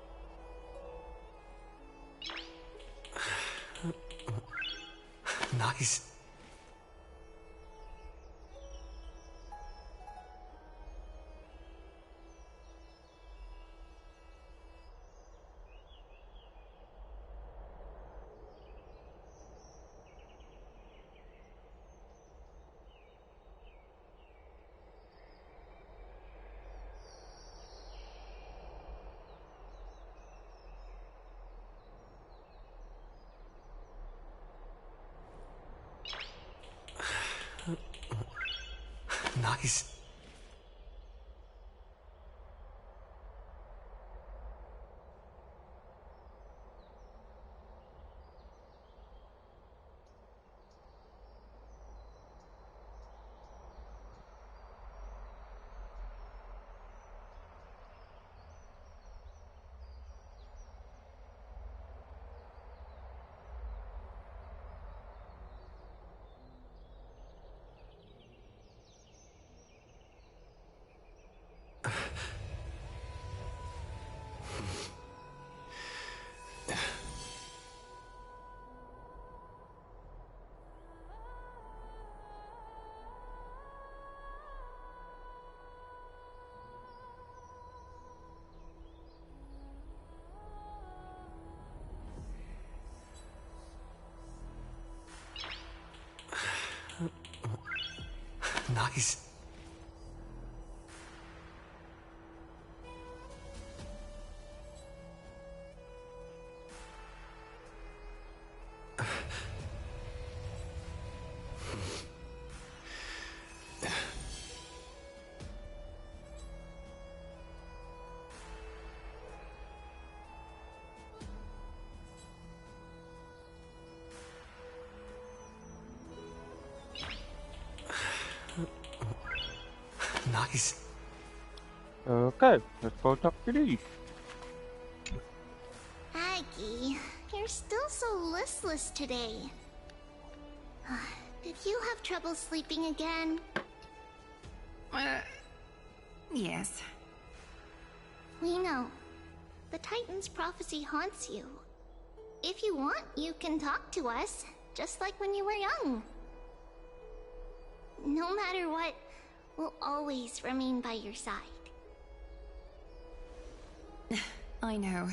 Nice. Nice. Nice. Nice. Okay, let's go talk to these. Aggie, you're still so listless today. Did you have trouble sleeping again? Yes. We know. The Titan's prophecy haunts you. If you want, you can talk to us, just like when you were young. No matter what, we'll always remain by your side. I know.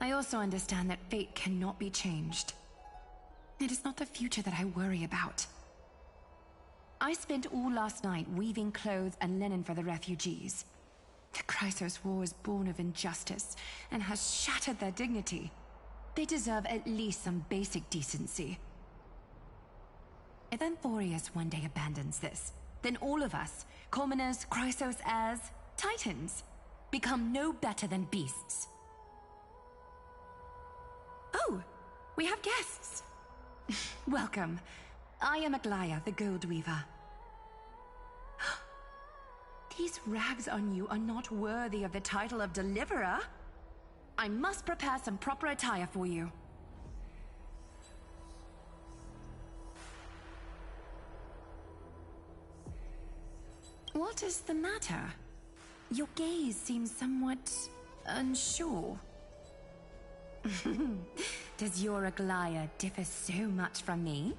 I also understand that fate cannot be changed. It is not the future that I worry about. I spent all last night weaving clothes and linen for the refugees. The Chrysos War is born of injustice and has shattered their dignity. They deserve at least some basic decency. If Anthorius one day abandons this, then all of us, commoners, Chrysos heirs, Titans, become no better than beasts. Oh, we have guests. Welcome. I am Aglaya, the Gold Weaver. These rags on you are not worthy of the title of Deliverer. I must prepare some proper attire for you. What is the matter? Your gaze seems somewhat unsure. Does your Aglaya differ so much from me?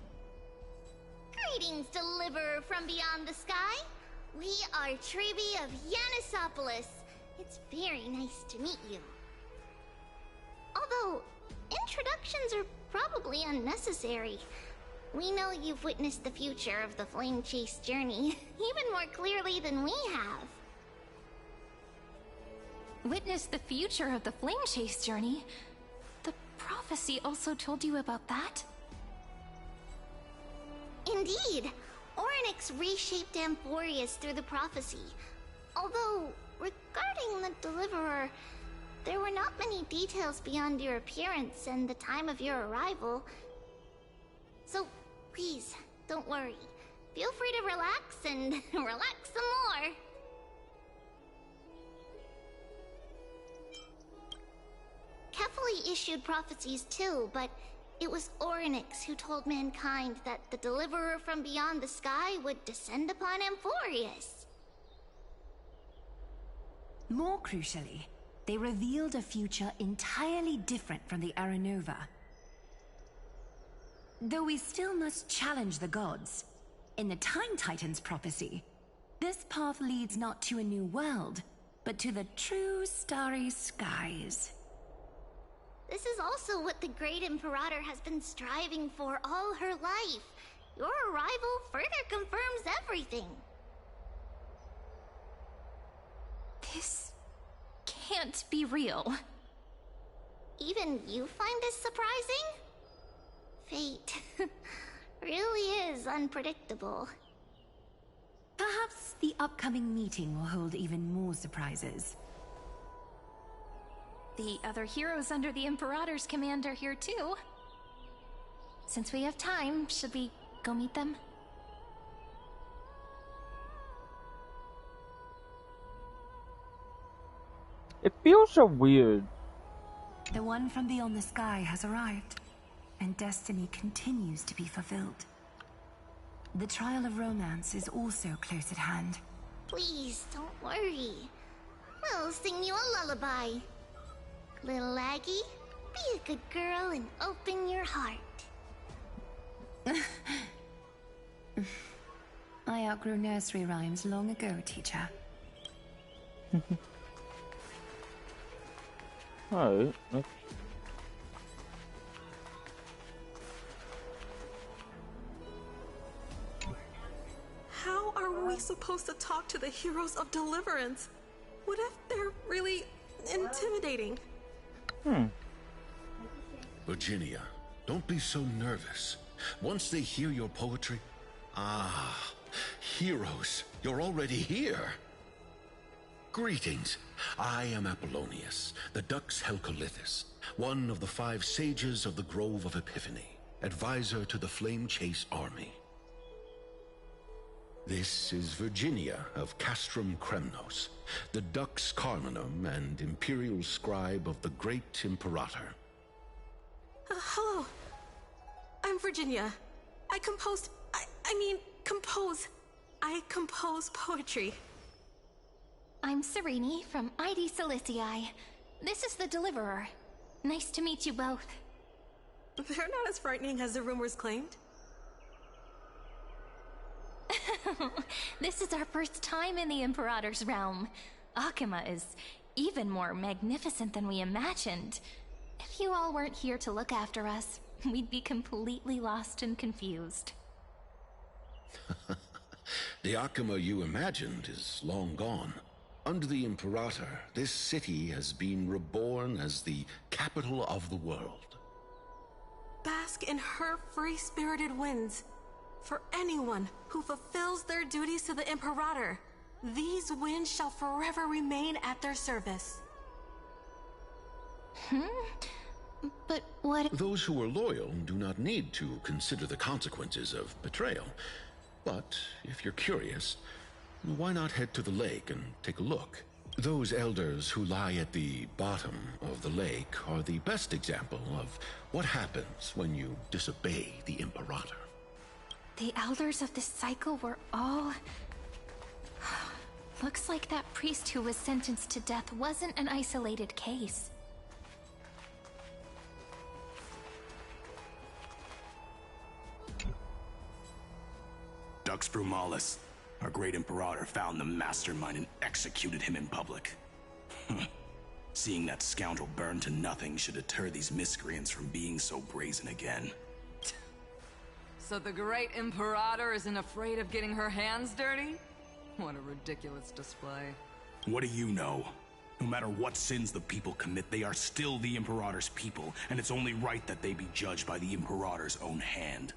Greetings, deliverer from beyond the sky. We are Trevi of Yanisopolis. It's very nice to meet you. Although, introductions are probably unnecessary. We know you've witnessed the future of the Flame Chase journey even more clearly than we have. Witness the future of the Flame Chase journey? The prophecy also told you about that? Indeed. Orynyx reshaped Amphorius through the prophecy. Although, regarding the Deliverer, there were not many details beyond your appearance and the time of your arrival. So, please, don't worry. Feel free to relax and relax some more. Kefali issued prophecies too, but it was Orynyx who told mankind that the Deliverer from beyond the sky would descend upon Amphorius. More crucially, they revealed a future entirely different from the Aranova. Though we still must challenge the gods, in the Time Titan's prophecy, this path leads not to a new world, but to the true starry skies. This is also what the Great Imperator has been striving for all her life. Your arrival further confirms everything. This can't be real. Even you find this surprising? Fate really is unpredictable. Perhaps the upcoming meeting will hold even more surprises. The other heroes under the Imperator's command are here too. Since we have time, should we go meet them? It feels so weird. The one from beyond the sky has arrived, and destiny continues to be fulfilled. The trial of romance is also close at hand. Please, don't worry. We'll sing you a lullaby. Little Aggie, be a good girl and open your heart. I outgrew nursery rhymes long ago, teacher. Alright. How are we supposed to talk to the heroes of Deliverance? What if they're really intimidating? Virginia, don't be so nervous. Once they hear your poetry... Ah, heroes, you're already here. Greetings. I am Apollonius, the Dux Helcolithus, one of the 5 sages of the Grove of Epiphany, advisor to the Flame Chase army. This is Virginia of Castrum Kremnos, the Dux Carminum and imperial scribe of the Great Imperator. Hello. I'm Virginia. I compose poetry. I'm Serene from ID Silicii. This is the Deliverer. Nice to meet you both. They're not as frightening as the rumors claimed. This is our first time in the Imperator's realm. Akima is even more magnificent than we imagined. If you all weren't here to look after us, we'd be completely lost and confused. The Akima you imagined is long gone. Under the Imperator, this city has been reborn as the capital of the world. Bask in her free-spirited winds. For anyone who fulfills their duties to the Imperator, these winds shall forever remain at their service. But what... Those who are loyal do not need to consider the consequences of betrayal. But if you're curious, why not head to the lake and take a look? Those elders who lie at the bottom of the lake are the best example of what happens when you disobey the Imperator. The elders of this cycle were all... Looks like that priest who was sentenced to death wasn't an isolated case. Dux Brumalis, our great Imperator, found the mastermind and executed him in public. Seeing that scoundrel burn to nothing should deter these miscreants from being so brazen again. So the great Imperator isn't afraid of getting her hands dirty? What a ridiculous display. What do you know? No matter what sins the people commit, they are still the Imperator's people, and it's only right that they be judged by the Imperator's own hand.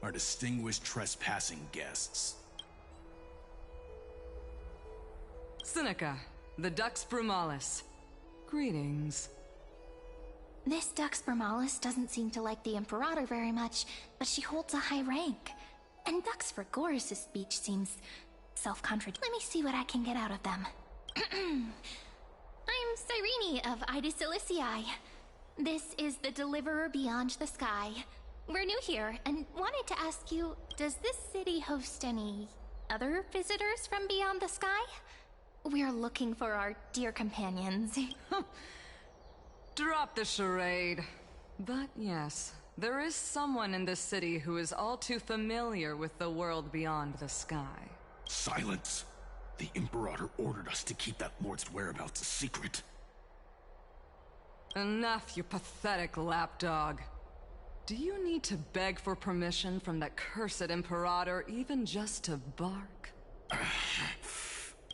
Our distinguished trespassing guests. Seneca, the Dux Brumalis. Greetings. This Dux Brumalis doesn't seem to like the Imperator very much, but she holds a high rank. And Dux Frigoris' speech seems self-contradictory. Let me see what I can get out of them. I'm Cyrene of Ida Cilicii. This is the Deliverer Beyond the Sky. We're new here and wanted to ask you, does this city host any other visitors from beyond the sky? We're looking for our dear companions. Drop the charade. But yes, there is someone in this city who is all too familiar with the world beyond the sky. Silence! The Imperator ordered us to keep that lord's whereabouts a secret. Enough, you pathetic lapdog. Do you need to beg for permission from that cursed Imperator even just to bark?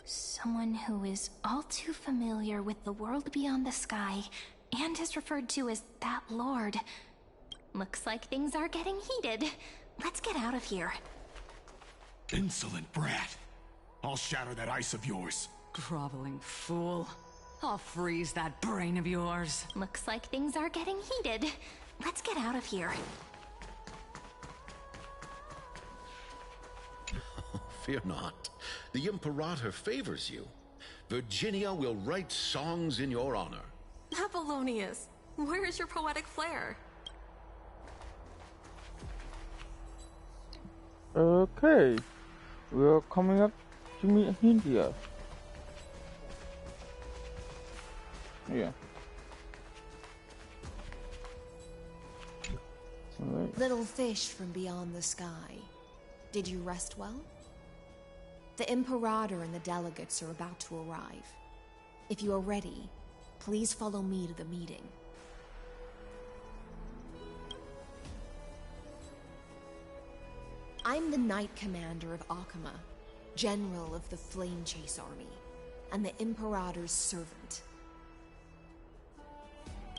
Someone who is all too familiar with the world beyond the sky and is referred to as that lord. Looks like things are getting heated. Let's get out of here. Insolent brat! I'll shatter that ice of yours. Groveling fool. I'll freeze that brain of yours. Looks like things are getting heated. Let's get out of here. Fear not. The Imperator favors you. Virginia will write songs in your honor. Apollonius, where is your poetic flair? Okay, we're coming up to meet India. Yeah. Alright. Little fish from beyond the sky. Did you rest well? The Imperator and the delegates are about to arrive. If you are ready, please follow me to the meeting. I'm the Knight Commander of Akama, General of the Flame Chase Army, and the Imperator's servant.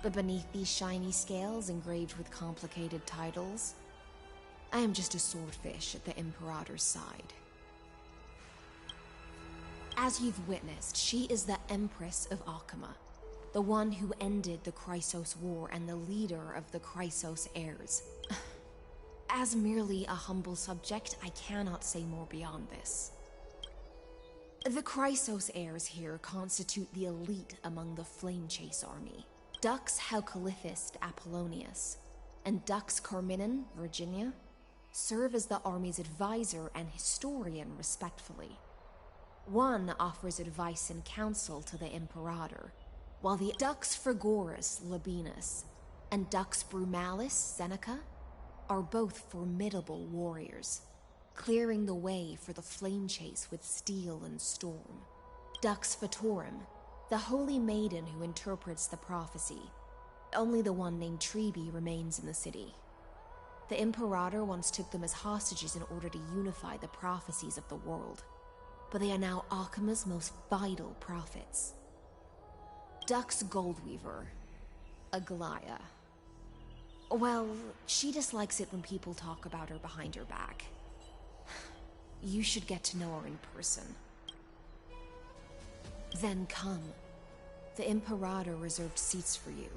But beneath these shiny scales engraved with complicated titles, I am just a swordfish at the Imperator's side. As you've witnessed, she is the Empress of Akama, the one who ended the Chrysos War and the leader of the Chrysos heirs. As merely a humble subject, I cannot say more beyond this. The Chrysos heirs here constitute the elite among the Flame Chase army. Dux Haucalithist Apollonius and Dux Carminin, Virginia, serve as the army's advisor and historian respectfully. One offers advice and counsel to the Imperator, while the Dux Frigoris Labienus and Dux Brumalis Seneca are both formidable warriors, clearing the way for the flame chase with steel and storm. Dux Fatorum, the holy maiden who interprets the prophecy. Only the one named Treeby remains in the city. The Imperator once took them as hostages in order to unify the prophecies of the world, but they are now Akama's most vital prophets. Dux Goldweaver, Aglaya. Well, she dislikes it when people talk about her behind her back. You should get to know her in person. Then come. The Imperator reserved seats for you.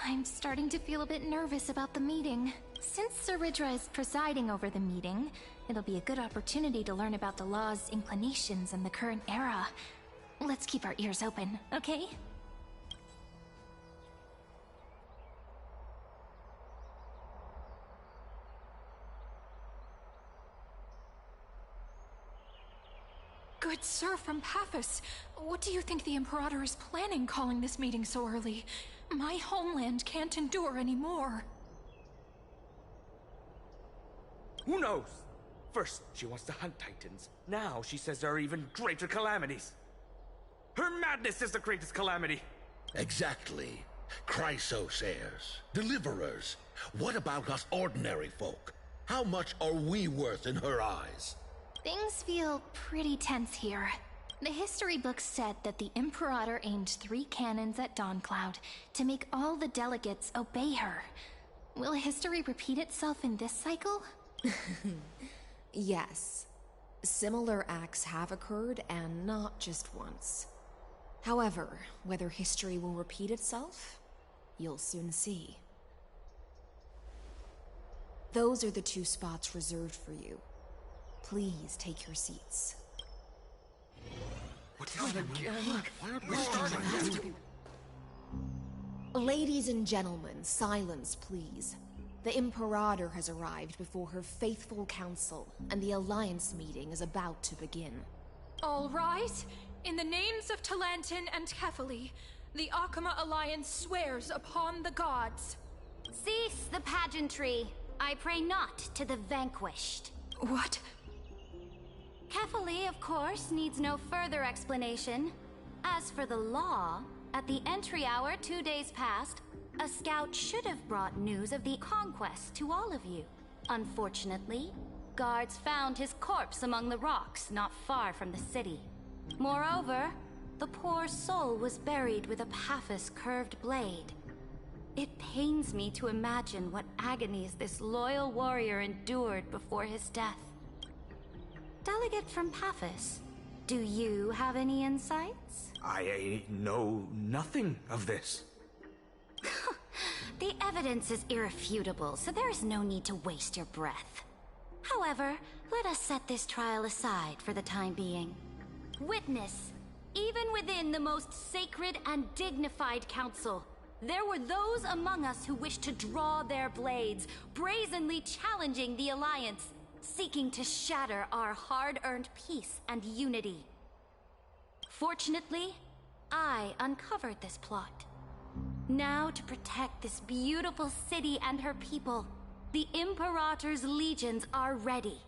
I'm starting to feel a bit nervous about the meeting. Since Saridra is presiding over the meeting, it'll be a good opportunity to learn about the law's inclinations in the current era. Let's keep our ears open, okay? Good sir from Paphos, what do you think the Imperator is planning calling this meeting so early? My homeland can't endure anymore. Who knows? First, she wants to hunt Titans. Now she says there are even greater calamities. Her madness is the greatest calamity. Exactly. Chrysos heirs, deliverers. What about us ordinary folk? How much are we worth in her eyes? Things feel pretty tense here. The history books said that the Imperator aimed 3 cannons at Dawncloud to make all the delegates obey her. Will history repeat itself in this cycle? Yes. Similar acts have occurred, and not just once. However, whether history will repeat itself, you'll soon see. Those are the 2 spots reserved for you. Please take your seats. What's that again? Why aren't we starting? Ladies and gentlemen, silence, please. The Imperator has arrived before her faithful council, and the Alliance meeting is about to begin. All rise. In the names of Talantin and Kefali, the Akama Alliance swears upon the gods. Cease the pageantry. I pray not to the vanquished. What? Kefali, of course, needs no further explanation. As for the law, at the entry hour 2 days past, a scout should have brought news of the conquest to all of you. Unfortunately, guards found his corpse among the rocks not far from the city. Moreover, the poor soul was buried with a Paphos curved blade. It pains me to imagine what agonies this loyal warrior endured before his death. Delegate from Paphos, do you have any insights? I know nothing of this. The evidence is irrefutable, so there is no need to waste your breath. However, let us set this trial aside for the time being. Witness, even within the most sacred and dignified council, there were those among us who wished to draw their blades, brazenly challenging the Alliance, seeking to shatter our hard-earned peace and unity. Fortunately, I uncovered this plot. Now, to protect this beautiful city and her people, the Imperator's legions are ready.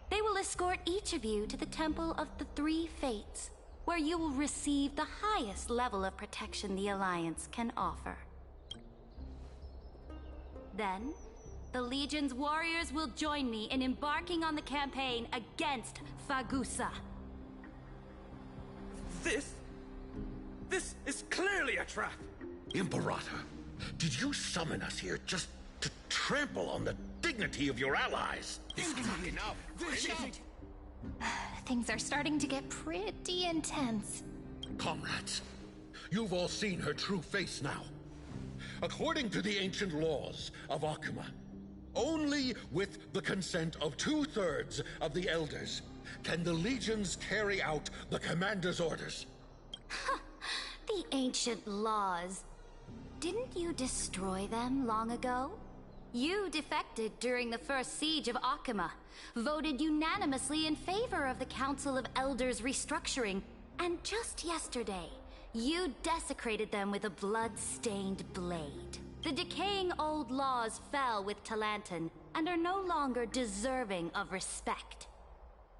They will escort each of you to the Temple of the Three Fates, where you will receive the highest level of protection the Alliance can offer. Then, the Legion's warriors will join me in embarking on the campaign against Fagusa. This is clearly a trap! Imperator, did you summon us here just to trample on the dignity of your allies? This is not enough. Things are starting to get pretty intense. Comrades, you've all seen her true face now. According to the ancient laws of Akuma, only with the consent of 2/3 of the elders can the legions carry out the commander's orders. The ancient laws. Didn't you destroy them long ago? You defected during the first siege of Akuma, voted unanimously in favor of the Council of Elders restructuring, and just yesterday, you desecrated them with a blood-stained blade. The decaying old laws fell with Talantin and are no longer deserving of respect.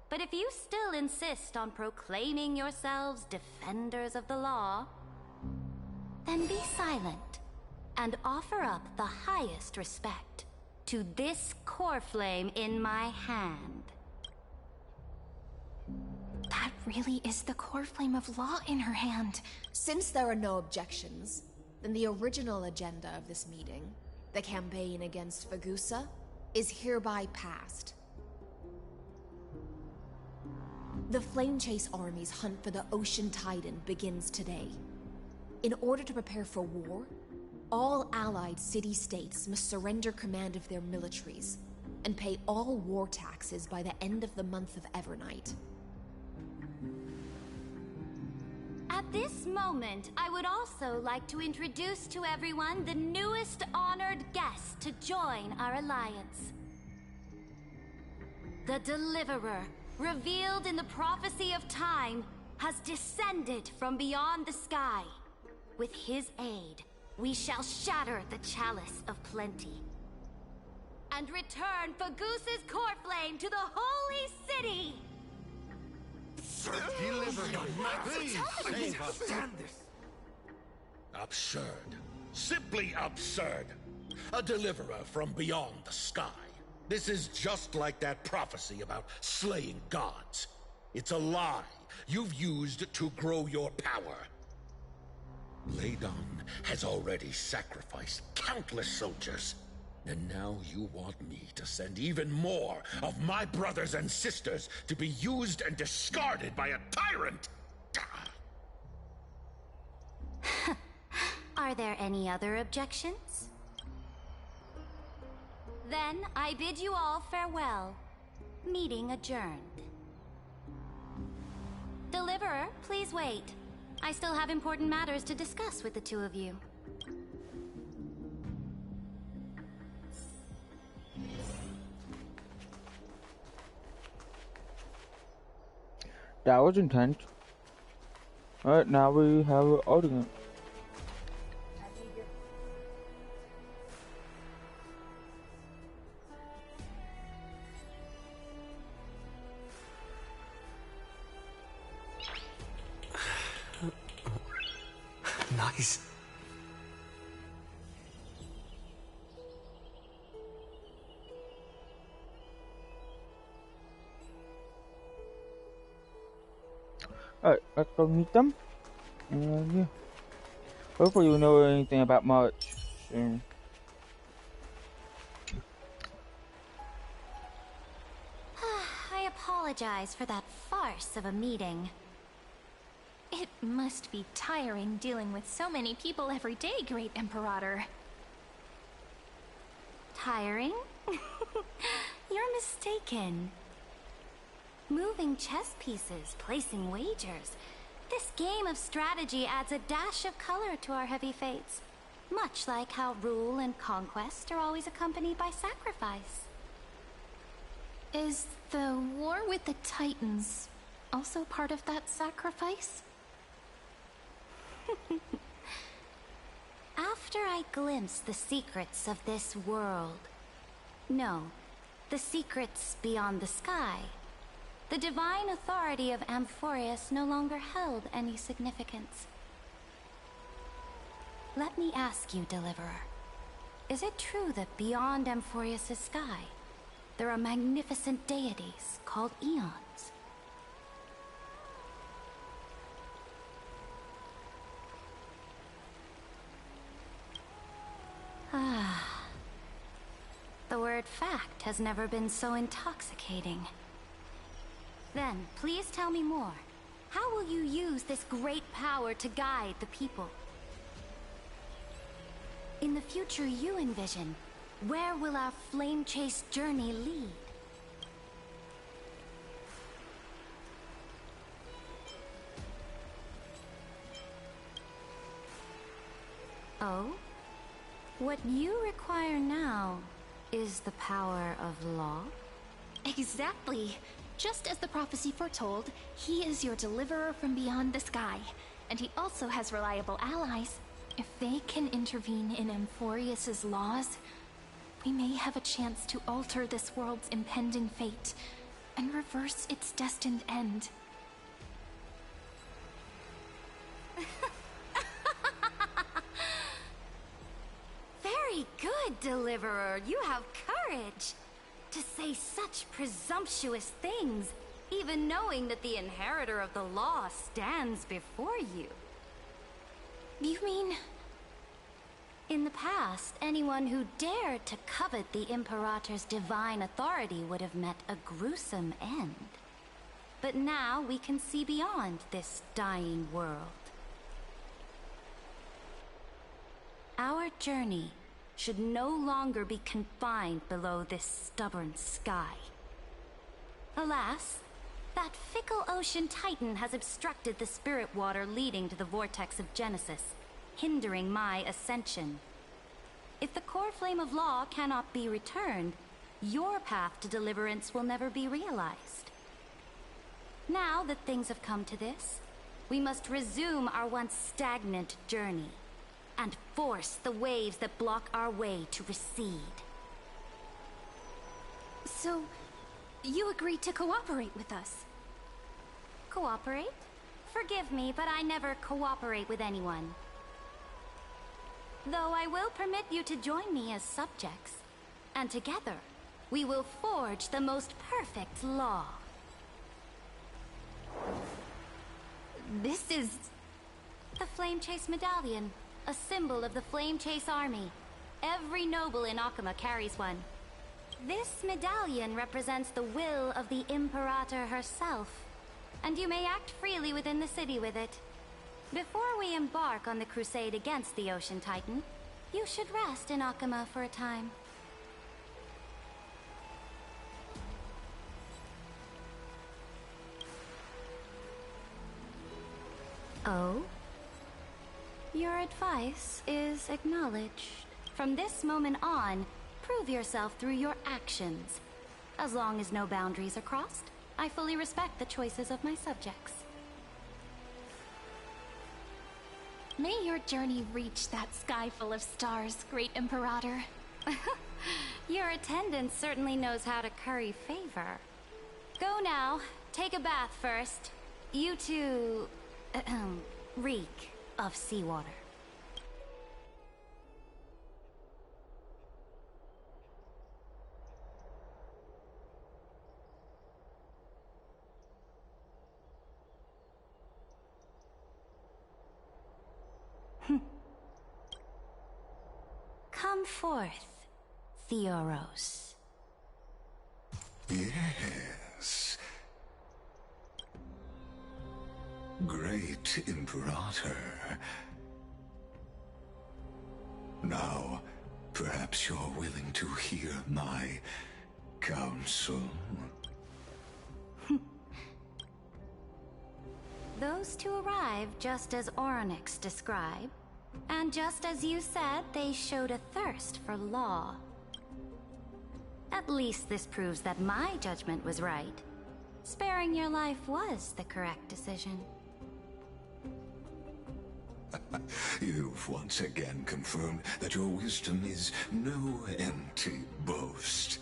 But if you still insist on proclaiming yourselves defenders of the law, then be silent and offer up the highest respect to this core flame in my hand. That really is the core flame of law in her hand. Since there are no objections, then the original agenda of this meeting, the campaign against Fagusa, is hereby passed. The Flame Chase Army's hunt for the Ocean Titan begins today. In order to prepare for war, all allied city-states must surrender command of their militaries and pay all war taxes by the end of the month of Evernight. At this moment, I would also like to introduce to everyone the newest honored guest to join our alliance. The Deliverer revealed in the prophecy of time, has descended from beyond the sky. With his aid, we shall shatter the chalice of plenty and return Fagoos's core flame to the holy city! Deliver him, please save us. This. Absurd. Simply absurd. A deliverer from beyond the sky. This is just like that prophecy about slaying gods. It's a lie you've used to grow your power. Ladon has already sacrificed countless soldiers. And now you want me to send even more of my brothers and sisters to be used and discarded by a tyrant? Are there any other objections? Then I bid you all farewell. Meeting adjourned. Deliverer, please wait. I still have important matters to discuss with the two of you. That was intense. Alright, now we have an audience. Nice. Alright, let's go meet them. And yeah. Hopefully you'll know anything about March soon. I apologize for that farce of a meeting. It must be tiring dealing with so many people every day, Great Imperator. Tiring? You're mistaken. Moving chess pieces, placing wagers. This game of strategy adds a dash of color to our heavy fates. Much like how rule and conquest are always accompanied by sacrifice. Is the war with the Titans also part of that sacrifice? After I glimpse the secrets of this world... No, the secrets beyond the sky... The divine authority of Amphorius no longer held any significance. Let me ask you, Deliverer. Is it true that beyond Amphorius' sky, there are magnificent deities called Eons? Ah. The word fact has never been so intoxicating. Then, please tell me more. How will you use this great power to guide the people? In the future you envision, where will our flame chase journey lead? Oh? What you require now is the power of law? Exactly. Just as the prophecy foretold, he is your deliverer from beyond the sky. And he also has reliable allies. If they can intervene in Amphorius' laws, we may have a chance to alter this world's impending fate and reverse its destined end. Very good, Deliverer. You have courage. To say such presumptuous things, even knowing that the inheritor of the law stands before you. You mean... In the past, anyone who dared to covet the Imperator's divine authority would have met a gruesome end. But now we can see beyond this dying world. Our journey should no longer be confined below this stubborn sky. Alas, that fickle ocean titan has obstructed the spirit water leading to the vortex of Genesis, hindering my ascension. If the core flame of law cannot be returned, your path to deliverance will never be realized. Now that things have come to this, we must resume our once stagnant journey and force the waves that block our way to recede. So, you agreed to cooperate with us? Cooperate? Forgive me, but I never cooperate with anyone. Though I will permit you to join me as subjects, and together, we will forge the most perfect law. This is... The Flame Chase Medallion, a symbol of the Flame Chase Army. Every noble in Akuma carries one. This medallion represents the will of the Imperator herself, and you may act freely within the city with it. Before we embark on the crusade against the Ocean Titan, you should rest in Akuma for a time. Oh? Your advice is acknowledged. From this moment on, prove yourself through your actions. As long as no boundaries are crossed, I fully respect the choices of my subjects. May your journey reach that sky full of stars, Great Imperator. Your attendant certainly knows how to curry favor. Go now. Take a bath first. You two... reek of seawater. Come forth, Theoros. Yes. Great Imperator. Now, perhaps you're willing to hear my counsel. Those two arrived just as Oryx described, and just as you said, they showed a thirst for law. At least this proves that my judgment was right. Sparing your life was the correct decision. You've once again confirmed that your wisdom is no empty boast.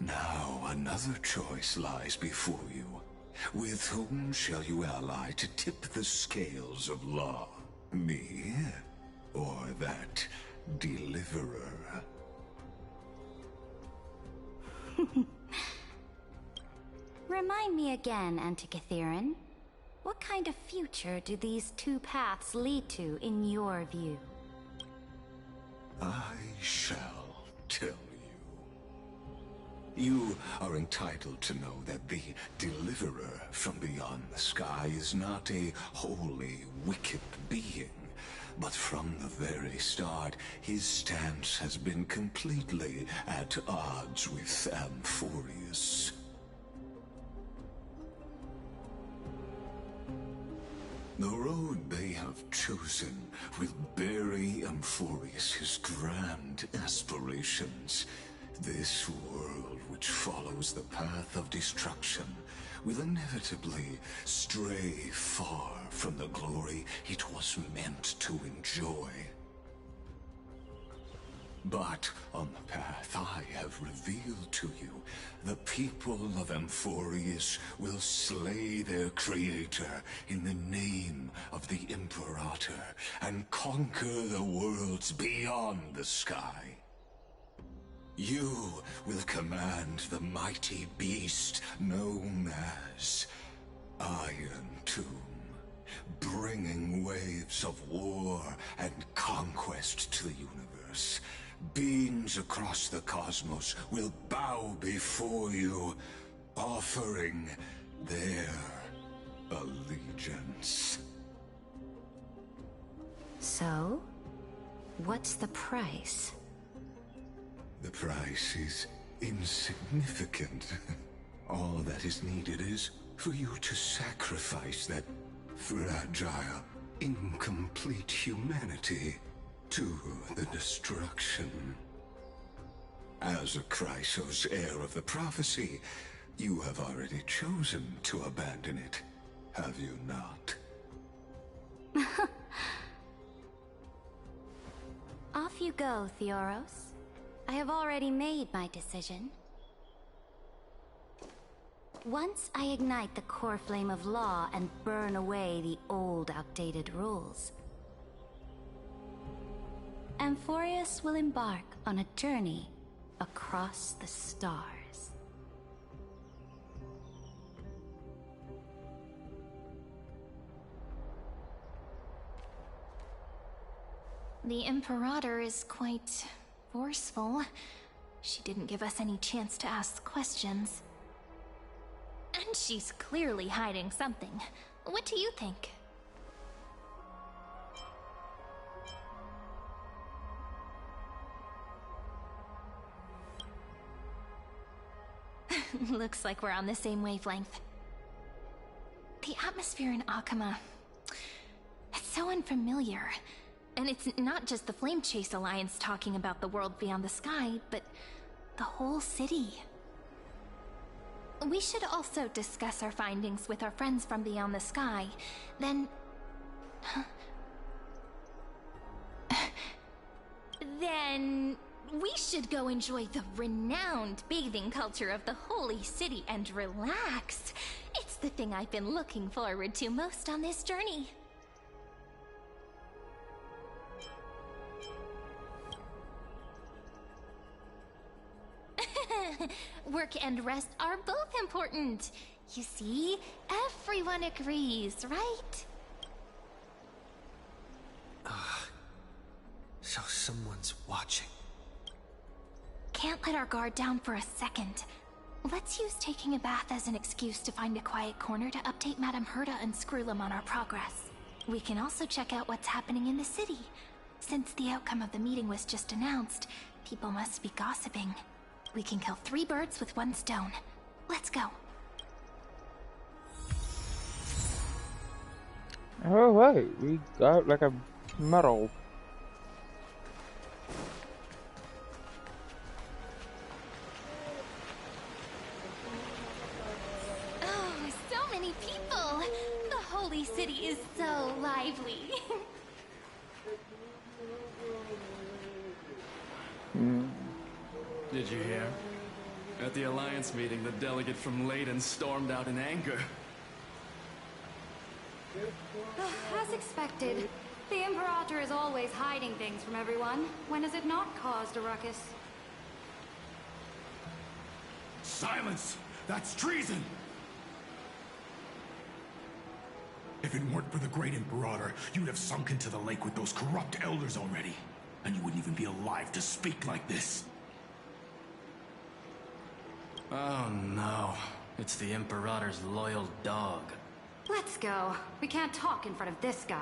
Now another choice lies before you. With whom shall you ally to tip the scales of law? Me? Or that deliverer? Remind me again, Antikytheron. What kind of future do these two paths lead to in your view? I shall tell you. You are entitled to know that the deliverer from beyond the sky is not a wholly wicked being, but from the very start, his stance has been completely at odds with Amphorius. The road they have chosen will bury Amphorius' grand aspirations. This world, which follows the path of destruction, will inevitably stray far from the glory it was meant to enjoy. But on the path I have revealed to you, the people of Amphorius will slay their creator in the name of the Imperator and conquer the worlds beyond the sky. You will command the mighty beast known as Iron Tomb, bringing waves of war and conquest to the universe. Beings across the cosmos will bow before you, offering their allegiance. So, what's the price? The price is insignificant. All that is needed is for you to sacrifice that fragile, incomplete humanity to the destruction. As a Chrysos, heir of the prophecy, You have already chosen to abandon it, have you not? Off you go, Theoros. I have already made my decision. Once I ignite the core flame of law and burn away the old, outdated rules, Amphorius will embark on a journey across the stars. The Imperator is quite forceful. She didn't give us any chance to ask questions. And she's clearly hiding something. What do you think? Looks like we're on the same wavelength. The atmosphere in Akama, it's so unfamiliar. And it's not just the Flame Chase Alliance talking about the world beyond the sky, but the whole city. We should also discuss our findings with our friends from beyond the sky. Then... then... we should go enjoy the renowned bathing culture of the holy city and relax. It's the thing I've been looking forward to most on this journey. Work and rest are both important. You see, everyone agrees, right? So someone's watching. Can't let our guard down for a second. Let's use taking a bath as an excuse to find a quiet corner to update Madame Herta and Screwlum on our progress. We can also check out what's happening in the city. Since the outcome of the meeting was just announced, people must be gossiping. We can kill 3 birds with 1 stone. Let's go. Oh wait, we got like a medal. Oh, so many people! The holy city is so lively. Did you hear? At the Alliance meeting, the delegate from Leyden stormed out in anger. As expected, the Imperator is always hiding things from everyone. When has it not caused a ruckus? Silence! That's treason! If it weren't for the Great Imperator, you'd have sunk into the lake with those corrupt elders already. And you wouldn't even be alive to speak like this. Oh no. It's the Imperator's loyal dog. Let's go. We can't talk in front of this guy.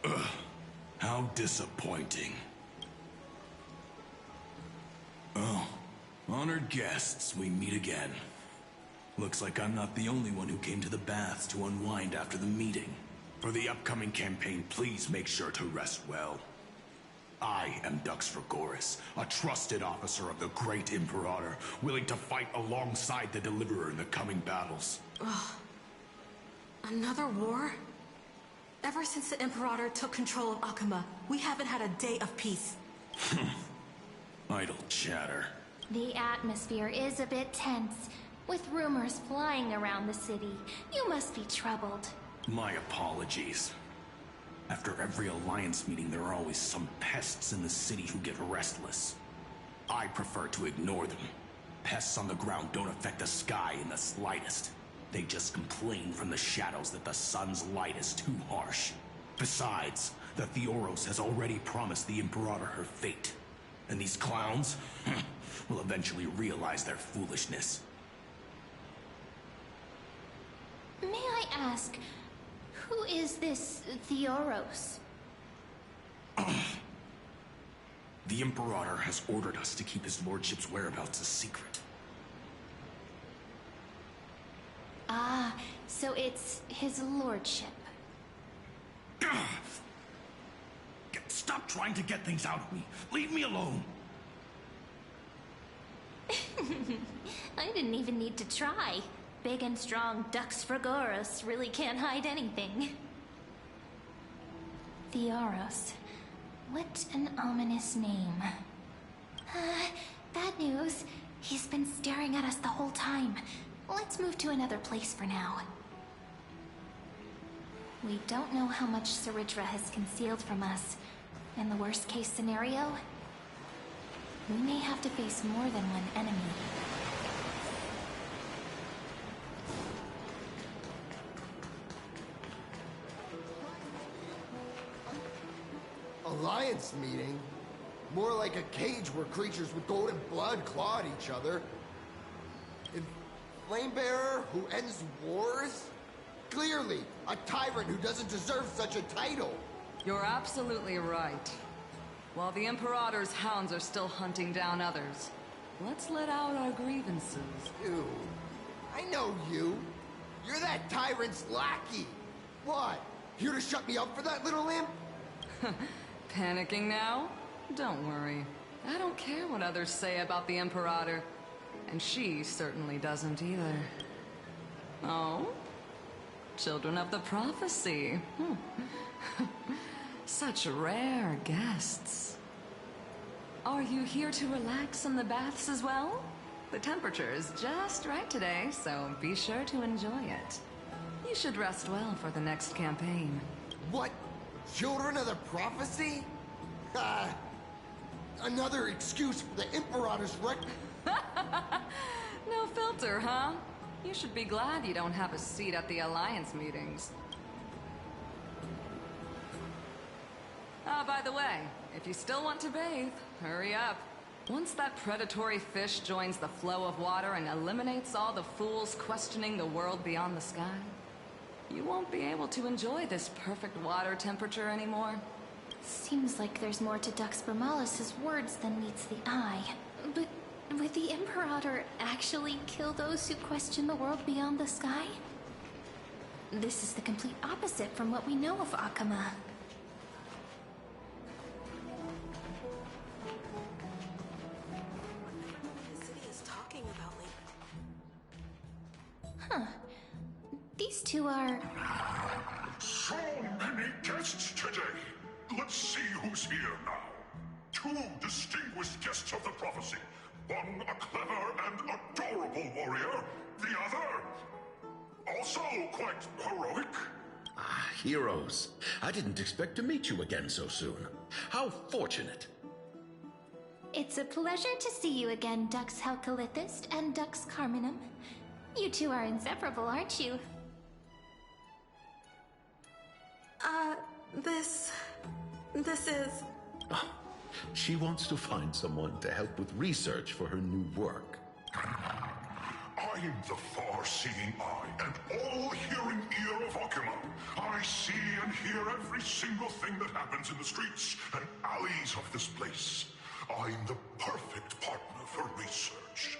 Ugh. How disappointing. Oh, honored guests, we meet again. Looks like I'm not the only one who came to the baths to unwind after the meeting. For the upcoming campaign, please make sure to rest well. I am Dux Fragoris, a trusted officer of the Great Imperator, willing to fight alongside the Deliverer in the coming battles. Ugh. Another war? Ever since the Imperator took control of Akama, we haven't had a day of peace. Idle chatter. The atmosphere is a bit tense, with rumors flying around the city. You must be troubled. My apologies. After every Alliance meeting, there are always some pests in the city who get restless. I prefer to ignore them. Pests on the ground don't affect the sky in the slightest. They just complain from the shadows that the sun's light is too harsh. Besides, the Theoros has already promised the Imperator her fate. And these clowns will eventually realize their foolishness. May I ask, who is this Theoros? The Imperator has ordered us to keep his lordship's whereabouts a secret. Ah, so it's his lordship. Stop trying to get things out of me. Leave me alone. I didn't even need to try. Big and strong Dux Fragoros really can't hide anything. Theoros. What an ominous name. Bad news. He's been staring at us the whole time. Let's move to another place for now. We don't know how much Ceridra has concealed from us. In the worst case scenario, we may have to face more than one enemy. Alliance meeting? More like a cage where creatures with golden blood claw at each other. And Flamebearer who ends wars? Clearly, a tyrant who doesn't deserve such a title. You're absolutely right. While the Imperator's hounds are still hunting down others, let's let out our grievances. You. I know you. You're that tyrant's lackey. What? Here to shut me up for that little imp? Panicking now? Don't worry. I don't care what others say about the Imperator. And she certainly doesn't either. Oh? Children of the Prophecy. Such rare guests. Are you here to relax in the baths as well? The temperature is just right today, so be sure to enjoy it. You should rest well for the next campaign. What? Children of the Prophecy? Another excuse for the Imperator's No filter, huh? You should be glad you don't have a seat at the Alliance meetings. By the way, if you still want to bathe, hurry up. Once that predatory fish joins the flow of water and eliminates all the fools questioning the world beyond the sky, you won't be able to enjoy this perfect water temperature anymore. Seems like there's more to Dux Bromalis's words than meets the eye. But would the Imperator actually kill those who question the world beyond the sky? This is the complete opposite from what we know of Akama. The city is talking about lately. Huh. These two are... So many guests today. Let's see who's here now. Two distinguished guests of the prophecy. One a clever and adorable warrior. The other, also quite heroic. Ah, heroes. I didn't expect to meet you again so soon. How fortunate. It's a pleasure to see you again, Dux Helcalithist and Dux Carminum. You two are inseparable, aren't you? This is... Oh, she wants to find someone to help with research for her new work. I'm the far-seeing eye and all-hearing ear of Akuma. I see and hear every single thing that happens in the streets and alleys of this place. I'm the perfect partner for research.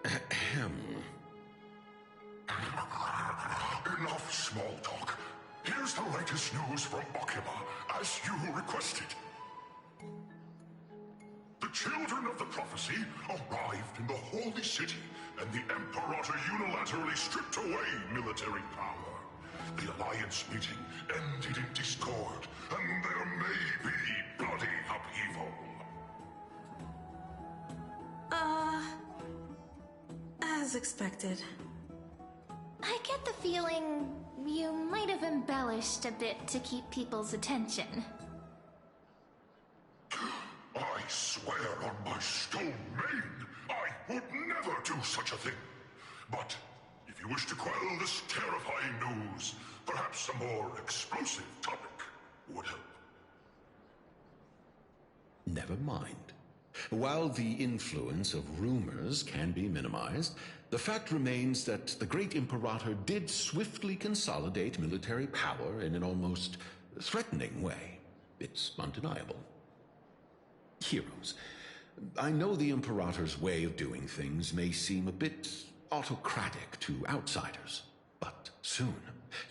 Ahem. Enough small talk. Here's the latest news from Akuma, as you requested. The children of the prophecy arrived in the Holy City, and the Imperator unilaterally stripped away military power. The Alliance meeting ended in discord, and there may be bloody upheaval. As expected. I get the feeling you might have embellished a bit to keep people's attention. I swear on my stone mane, I would never do such a thing. But if you wish to quell this terrifying news, perhaps a more explosive topic would help. Never mind. While the influence of rumors can be minimized, the fact remains that the great Imperator did swiftly consolidate military power in an almost threatening way. It's undeniable. Heroes, I know the Imperator's way of doing things may seem a bit autocratic to outsiders, but soon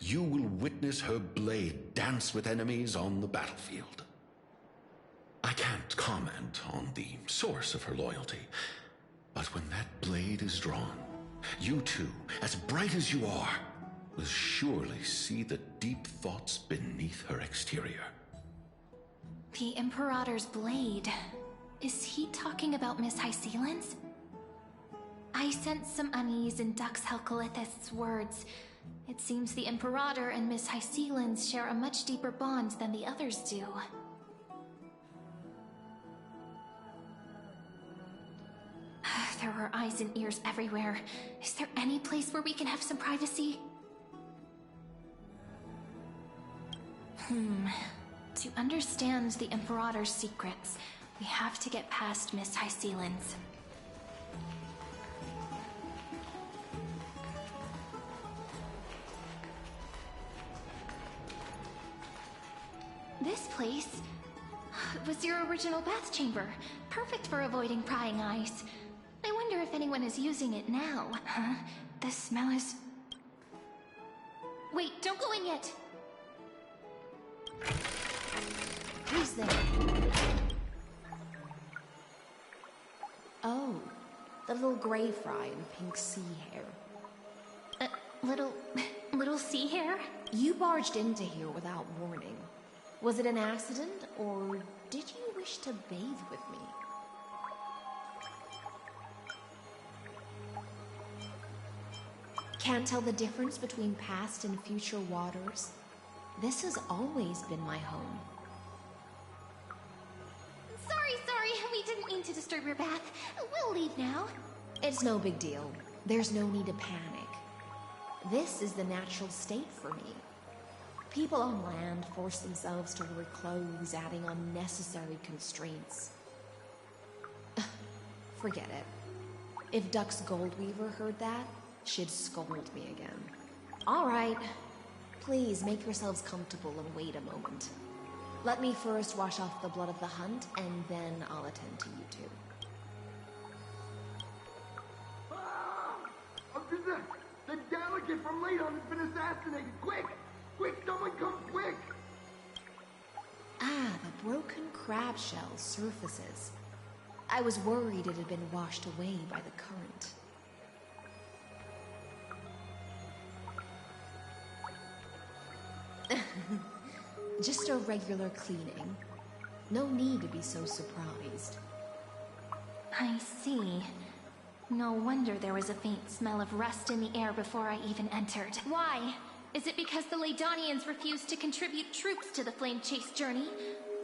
you will witness her blade dance with enemies on the battlefield. I can't comment comment on the source of her loyalty. But when that blade is drawn, you two, as bright as you are, will surely see the deep thoughts beneath her exterior. The Imperator's blade. Is he talking about Miss Hysealin's? I sense some unease in Dux Helcolith's words. It seems the Imperator and Miss Hysealin's share a much deeper bond than the others do. There are eyes and ears everywhere. Is there any place where we can have some privacy? To understand the Imperator's secrets, we have to get past Miss Hysealin's. This place was your original bath chamber, perfect for avoiding prying eyes. I wonder if anyone is using it now. Huh? The smell is... Wait, don't go in yet! Who's there? Oh, the little gray fry in pink sea hair. Little sea hair? You barged into here without warning. Was it an accident, or did you wish to bathe with me? Can't tell the difference between past and future waters? This has always been my home. Sorry, we didn't mean to disturb your bath. We'll leave now. It's no big deal. There's no need to panic. This is the natural state for me. People on land force themselves to wear clothes, adding unnecessary constraints. Forget it. If Dux Goldweaver heard that, she'd scold me again. All right. Please make yourselves comfortable and wait a moment. Let me first wash off the blood of the hunt, and then I'll attend to you two. The delegate from Ladon has been assassinated! Quick! Quick, someone come quick! Ah, the broken crab shell surfaces. I was worried it had been washed away by the current. Just a regular cleaning. No need to be so surprised. I see. No wonder there was a faint smell of rust in the air before I even entered. Why? Is it because the Ladonians refused to contribute troops to the Flame Chase journey?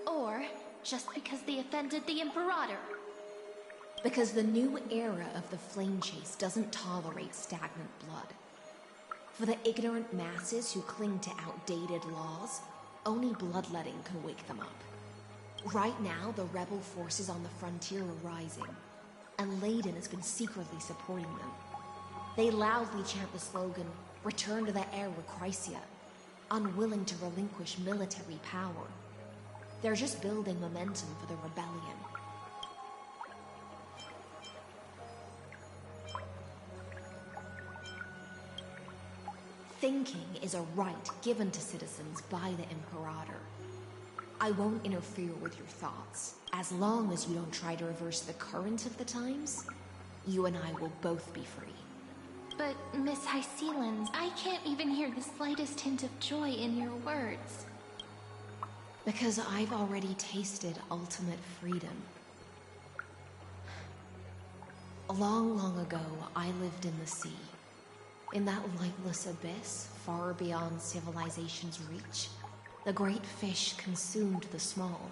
Or just because they offended the Imperator? Because the new era of the Flame Chase doesn't tolerate stagnant blood. For the ignorant masses who cling to outdated laws, only bloodletting can wake them up. Right now, the rebel forces on the frontier are rising, and Ladon has been secretly supporting them. They loudly chant the slogan, "Return to the Era Chrysia," unwilling to relinquish military power. They're just building momentum for the rebellion. Thinking is a right given to citizens by the Imperator. I won't interfere with your thoughts. As long as you don't try to reverse the current of the times, you and I will both be free. But, Miss Hysealin's, I can't even hear the slightest hint of joy in your words. Because I've already tasted ultimate freedom. Long, long ago, I lived in the sea. In that lightless abyss, far beyond civilization's reach, the great fish consumed the small,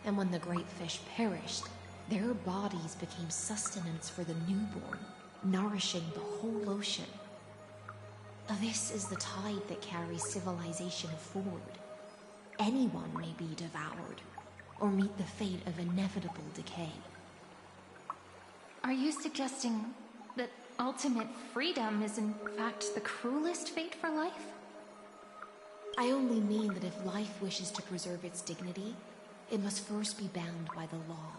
and when the great fish perished, their bodies became sustenance for the newborn, nourishing the whole ocean. This is the tide that carries civilization forward. Anyone may be devoured, or meet the fate of inevitable decay. Are you suggesting that ultimate freedom is in fact the cruelest fate for life? I only mean that if life wishes to preserve its dignity, it must first be bound by the law.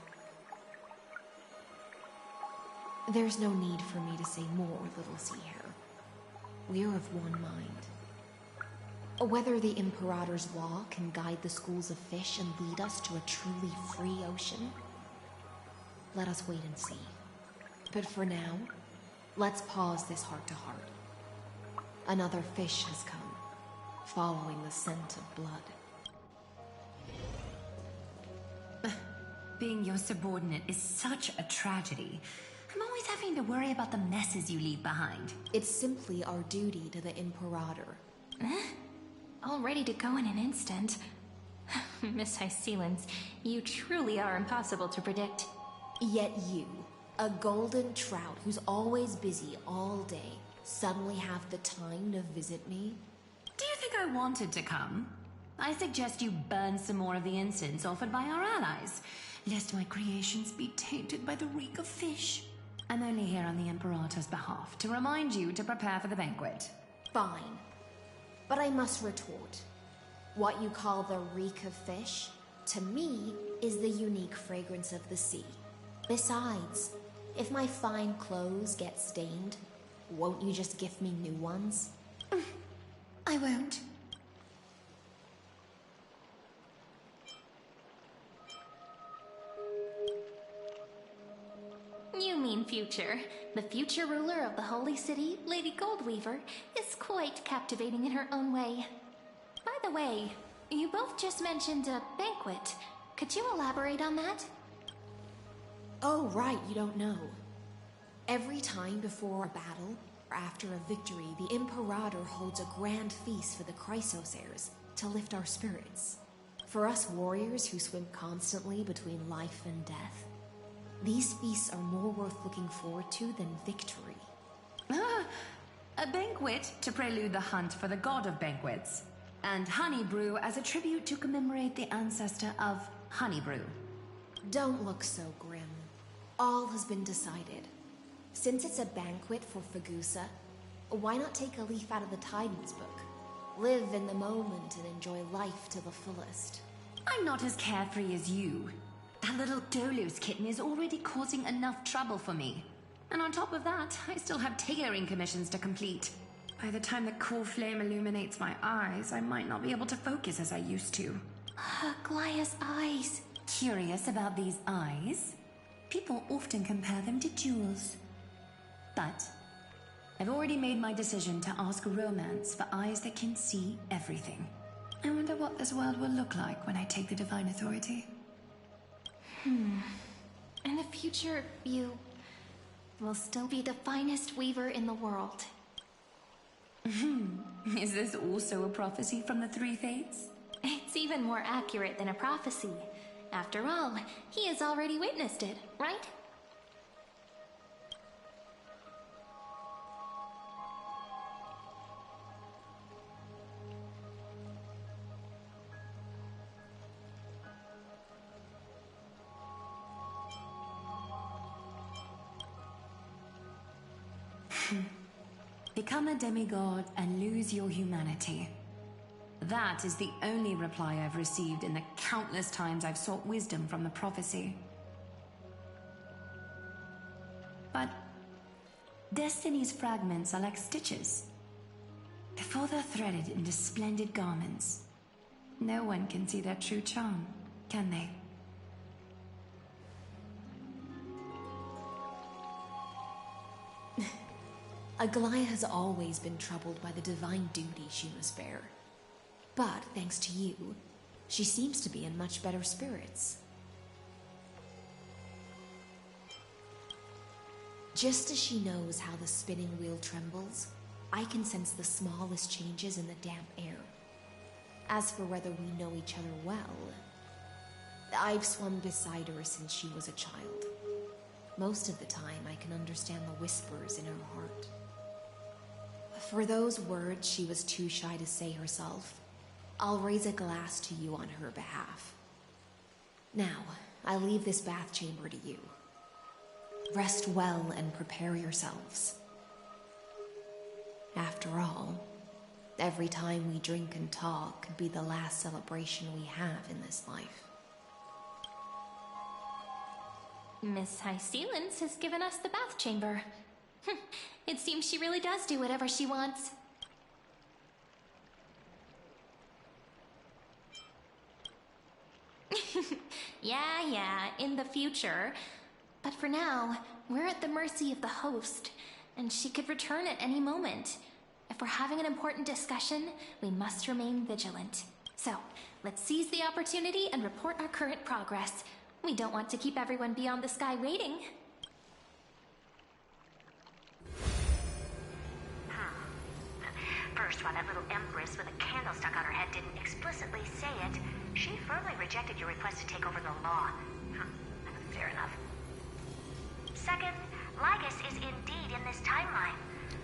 There's no need for me to say more, Little Sea Hare. We're of one mind. Whether the Imperator's law can guide the schools of fish and lead us to a truly free ocean, let us wait and see. But for now, let's pause this heart-to-heart. Another fish has come, following the scent of blood. Being your subordinate is such a tragedy. I'm always having to worry about the messes you leave behind. It's simply our duty to the Imperator. All ready to go in an instant. Miss Hycelens, you truly are impossible to predict. Yet you, a golden trout who's always busy all day, suddenly have the time to visit me? Do you think I wanted to come? I suggest you burn some more of the incense offered by our allies, lest my creations be tainted by the reek of fish. I'm only here on the Imperator's behalf to remind you to prepare for the banquet. Fine. But I must retort. What you call the reek of fish, to me, is the unique fragrance of the sea. Besides, if my fine clothes get stained, won't you just gift me new ones? I won't. You mean future. The future ruler of the Holy City, Lady Goldweaver, is quite captivating in her own way. By the way, you both just mentioned a banquet. Could you elaborate on that? Oh, right, you don't know. Every time before a battle, or after a victory, the Imperator holds a grand feast for the Chrysos heirs to lift our spirits. For us warriors who swim constantly between life and death, these feasts are more worth looking forward to than victory. A banquet to prelude the hunt for the god of banquets, and honey brew as a tribute to commemorate the ancestor of honey brew. Don't look so grim. All has been decided. Since it's a banquet for Fagusa, why not take a leaf out of the Tidings book? Live in the moment and enjoy life to the fullest. I'm not as carefree as you. That little Dolus kitten is already causing enough trouble for me. And on top of that, I still have tailoring commissions to complete. By the time the cool flame illuminates my eyes, I might not be able to focus as I used to. Glaya's eyes. Curious about these eyes? People often compare them to jewels. But I've already made my decision to ask romance for eyes that can see everything. I wonder what this world will look like when I take the divine authority. In the future, you will still be the finest weaver in the world. Is this also a prophecy from the Three Fates? It's even more accurate than a prophecy. After all, he has already witnessed it, right? Become a demigod and lose your humanity. That is the only reply I've received in the countless times I've sought wisdom from the prophecy. But Destiny's fragments are like stitches. Before they're threaded into splendid garments, no one can see their true charm, can they? Aglaya has always been troubled by the divine duty she must bear. But, thanks to you, she seems to be in much better spirits. Just as she knows how the spinning wheel trembles, I can sense the smallest changes in the damp air. As for whether we know each other well, I've swum beside her since she was a child. Most of the time, I can understand the whispers in her heart. For those words she was too shy to say herself, I'll raise a glass to you on her behalf. Now, I leave this bath chamber to you. Rest well and prepare yourselves. After all, every time we drink and talk could be the last celebration we have in this life. Miss Hycelens has given us the bath chamber. It seems she really does do whatever she wants. Yeah, in the future. But for now, we're at the mercy of the host, and she could return at any moment. If we're having an important discussion, we must remain vigilant. So, let's seize the opportunity and report our current progress. We don't want to keep everyone beyond the sky waiting. First, while that little empress with a candle stuck on her head didn't explicitly say it, she firmly rejected your request to take over the law. Fair enough. Second, Lygus is indeed in this timeline.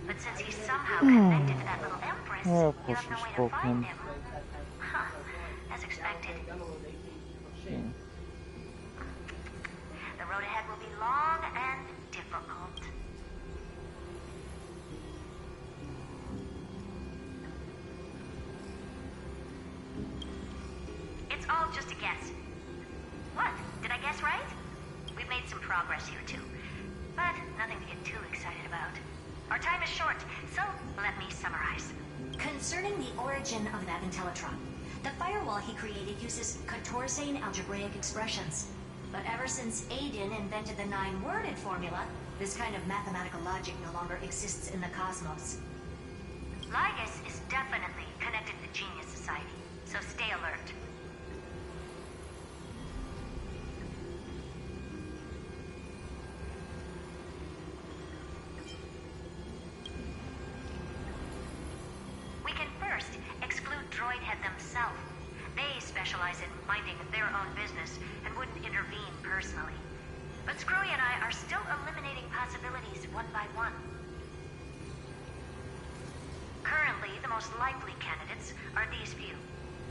But since he's somehow connected to that little empress, you have no way to find him. As expected. The road ahead will be long and difficult. It's all just a guess. What? Did I guess right? We've made some progress here too, but nothing to get too excited about. Our time is short, so let me summarize. Concerning the origin of that Intellitron, the firewall he created uses Catorzane algebraic expressions. But ever since Aiden invented the 9-worded formula, this kind of mathematical logic no longer exists in the cosmos. Lygus is definitely connected to Genius Society, so stay alert. We can first exclude Droidhead themselves. They specialize in minding their own business and wouldn't intervene personally. But Screwy and I are still eliminating possibilities one by one. Currently, the most likely candidates are these few.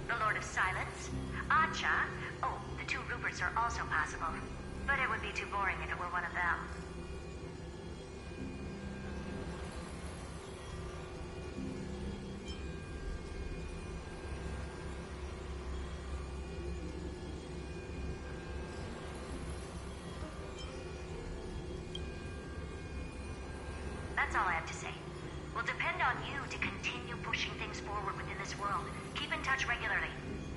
The Lord of Silence, Acha, oh, the 2 Ruperts are also possible. But it would be too boring if it were one of them. That's all I have to say. We'll depend on you to continue pushing things forward within this world. Keep in touch regularly.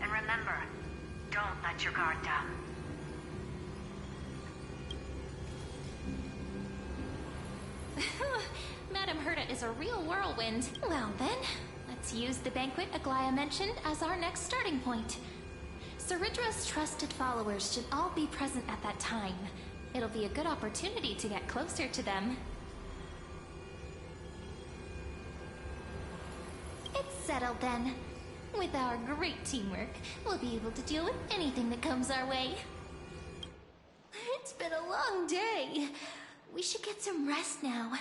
And remember, don't let your guard down. Madame Herta is a real whirlwind. Well then, let's use the banquet Aglaya mentioned as our next starting point. Ceridra's trusted followers should all be present at that time. It'll be a good opportunity to get closer to them. It's settled then. With our great teamwork, we'll be able to deal with anything that comes our way. It's been a long day. We should get some rest now.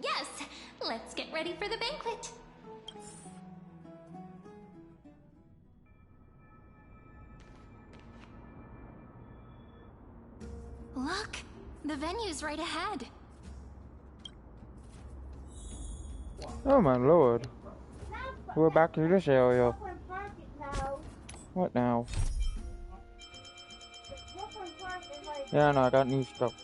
Yes, let's get ready for the banquet. Look, the venue's right ahead. Oh my lord. We're back to this area. What now? Yeah, no, I got new stuff.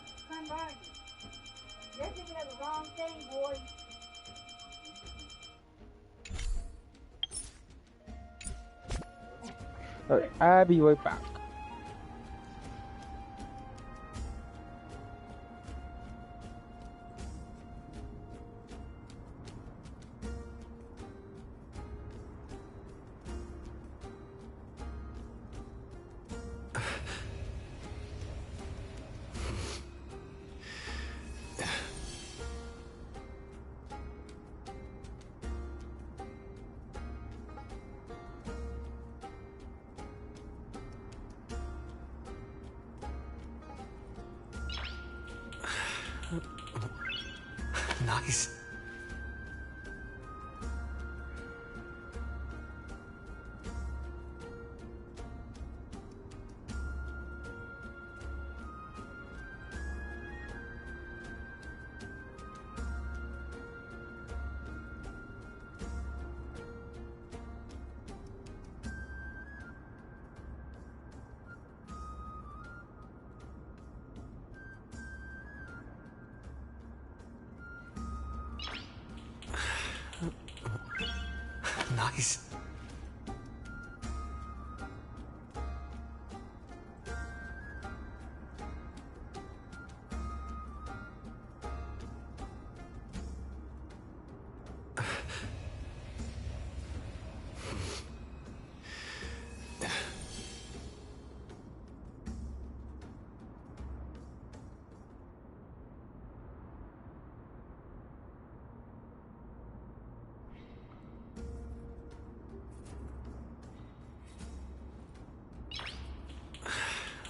Alright, I'll be right back. Nice. Nice.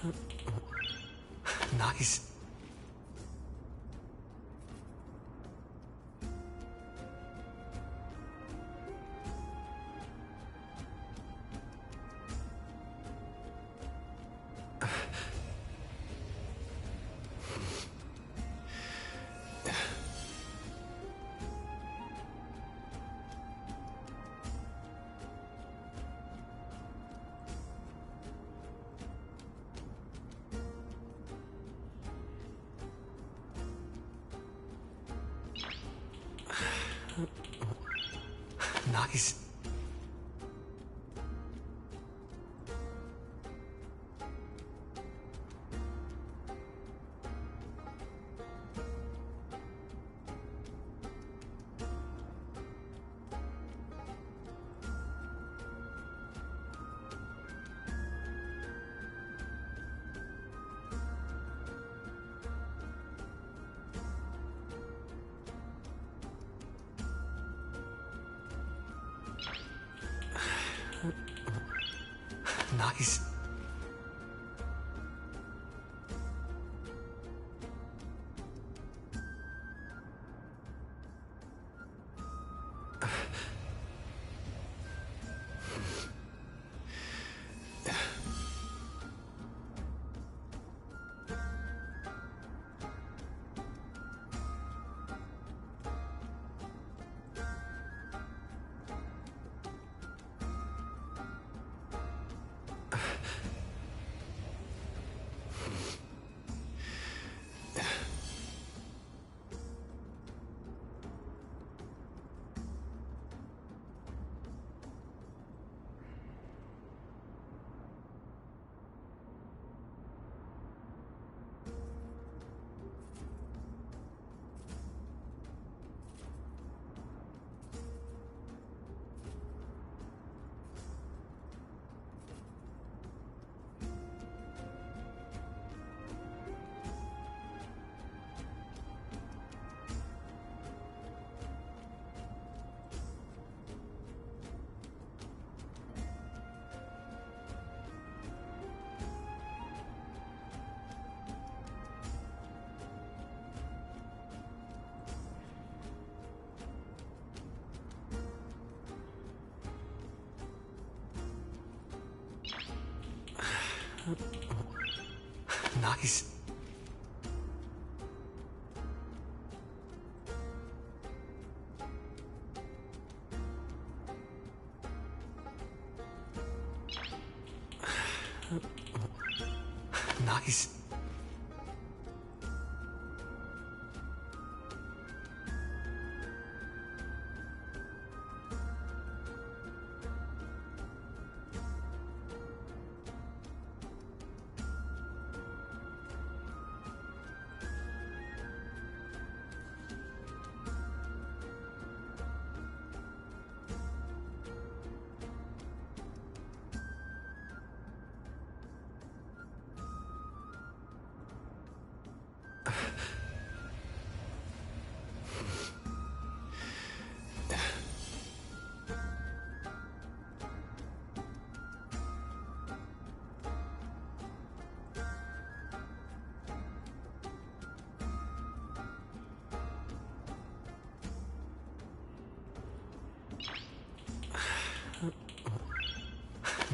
Nice. Nice. Nice. Nice. Nice.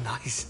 Nice.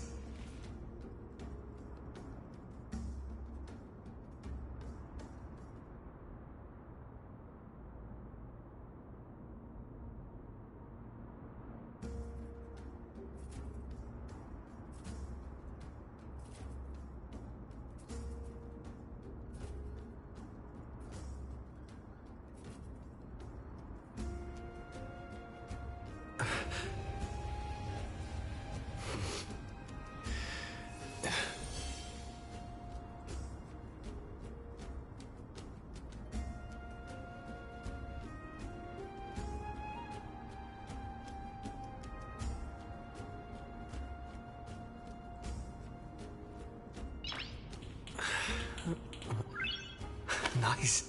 Nice.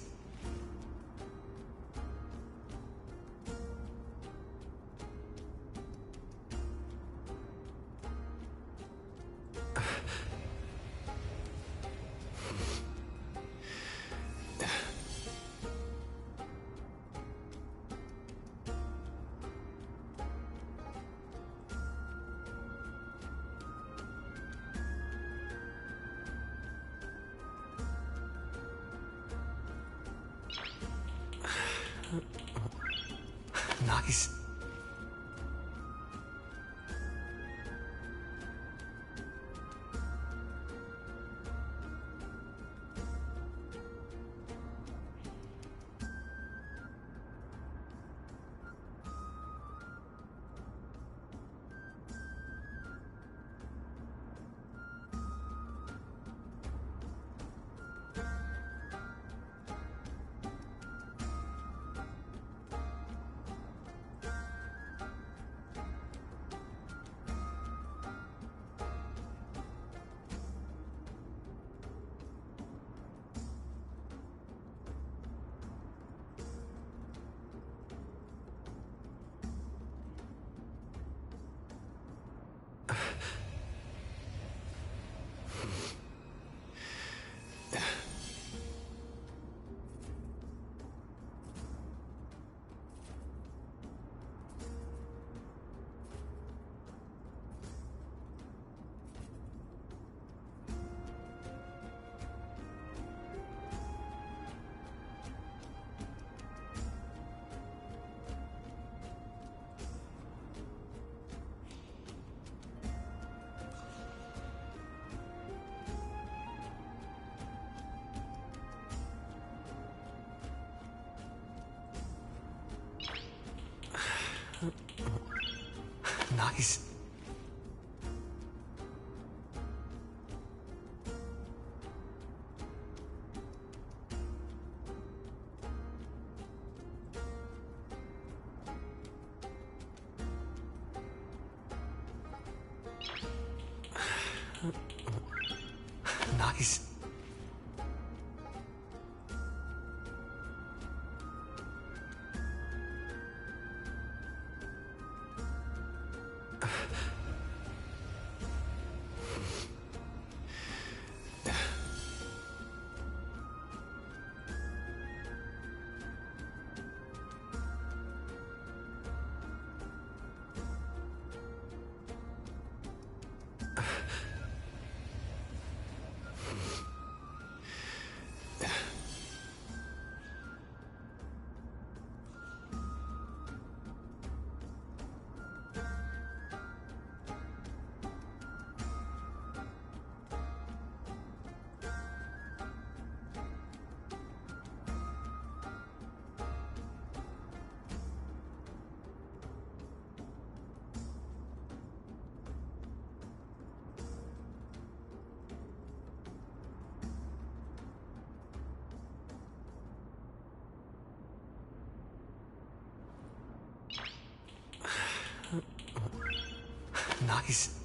Nice. Nice. Nice. Nice.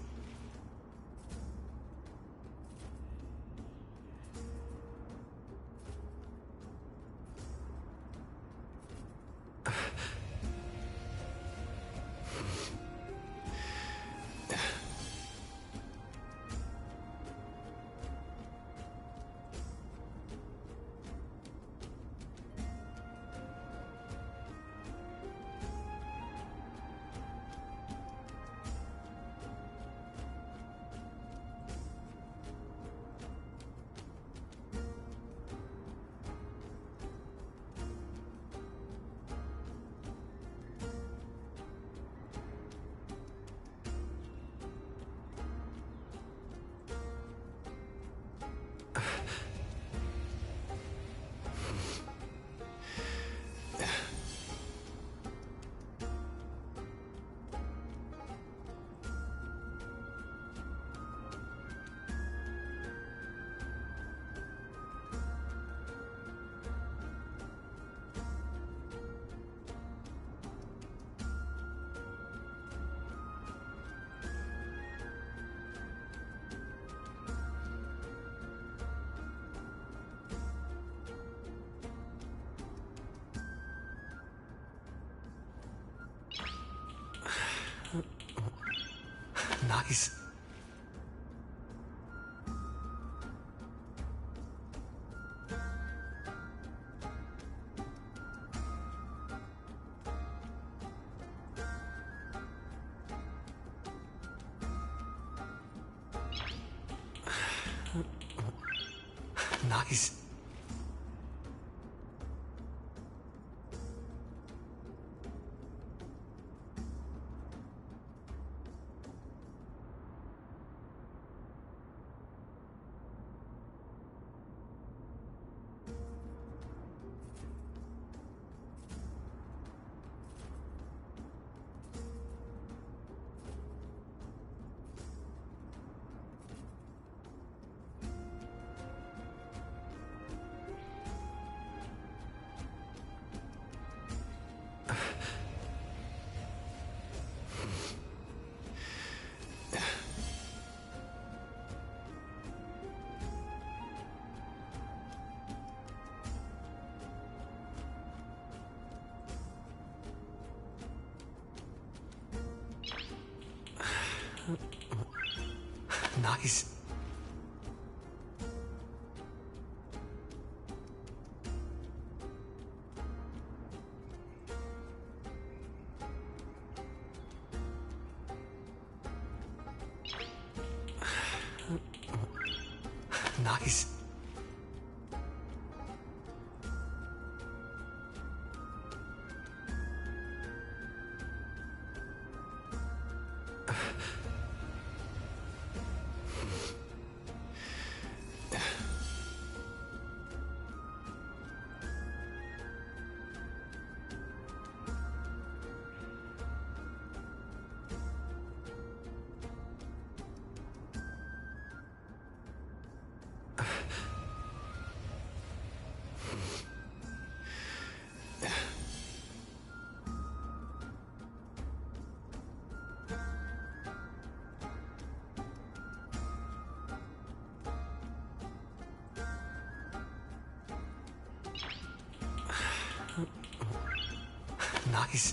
Nice. Nice. Nice. Nice. Nice.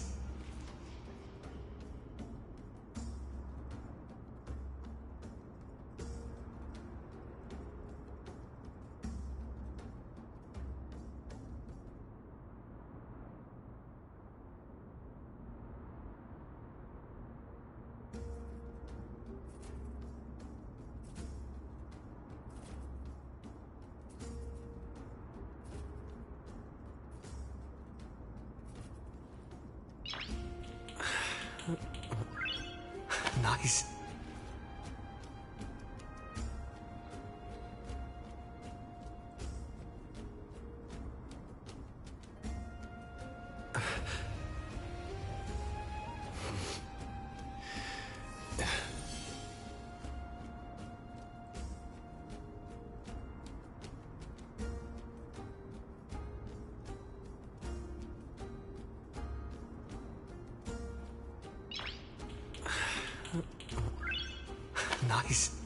Nice. Nice.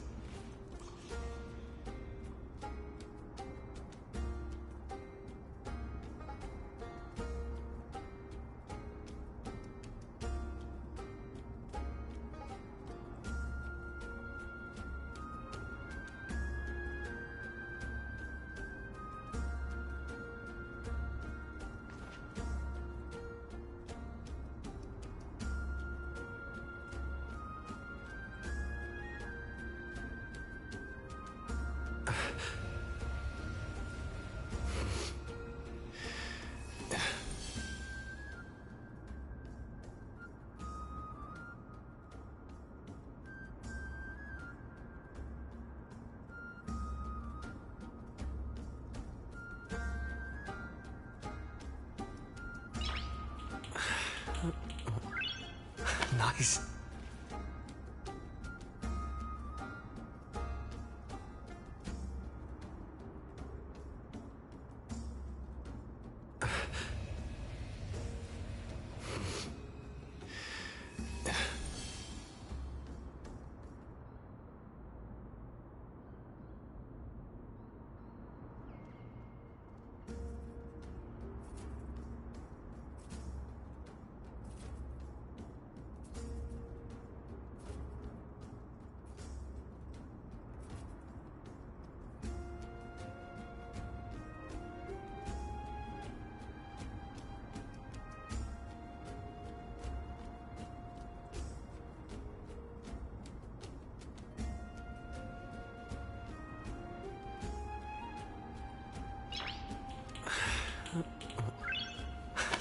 Nice.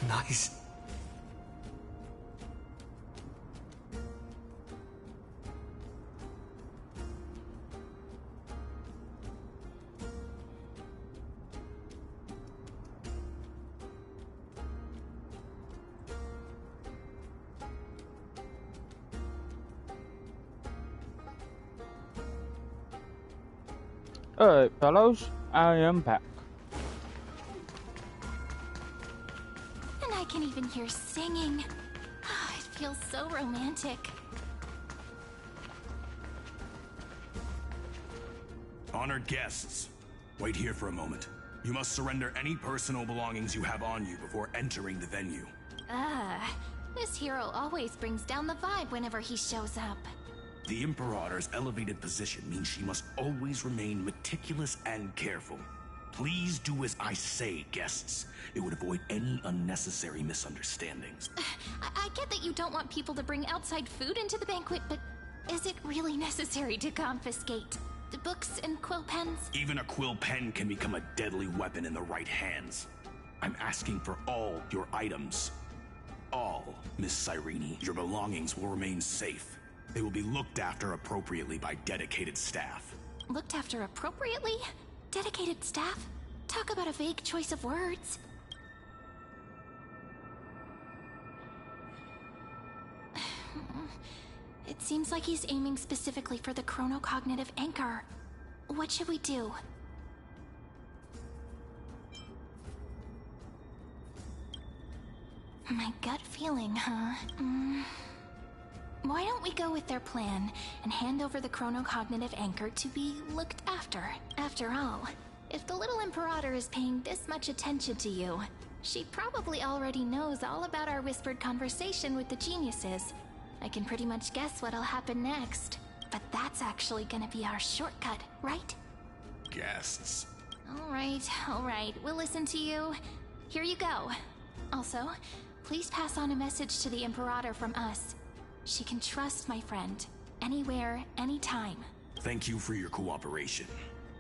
Nice. Alright, fellows, I am back. And I can even hear singing. Oh, it feels so romantic. Honored guests, wait here for a moment. You must surrender any personal belongings you have on you before entering the venue. This hero always brings down the vibe whenever he shows up. The Imperator's elevated position means she must always remain meticulous and careful. Please do as I say, guests. It would avoid any unnecessary misunderstandings. I get that you don't want people to bring outside food into the banquet, but is it really necessary to confiscate the books and quill pens? Even a quill pen can become a deadly weapon in the right hands. I'm asking for all your items. All, Miss Cyrene. Your belongings will remain safe. They will be looked after appropriately by dedicated staff. Looked after appropriately? Dedicated staff? Talk about a vague choice of words. It seems like he's aiming specifically for the chronocognitive anchor. What should we do? My gut feeling, huh? Why don't we go with their plan and hand over the chronocognitive anchor to be looked after? After all, if the little Imperator is paying this much attention to you, she probably already knows all about our whispered conversation with the geniuses. I can pretty much guess what'll happen next. But that's actually gonna be our shortcut, right? Guests. All right, we'll listen to you. Here you go. Also, please pass on a message to the Imperator from us. She can trust my friend, anywhere, anytime. Thank you for your cooperation.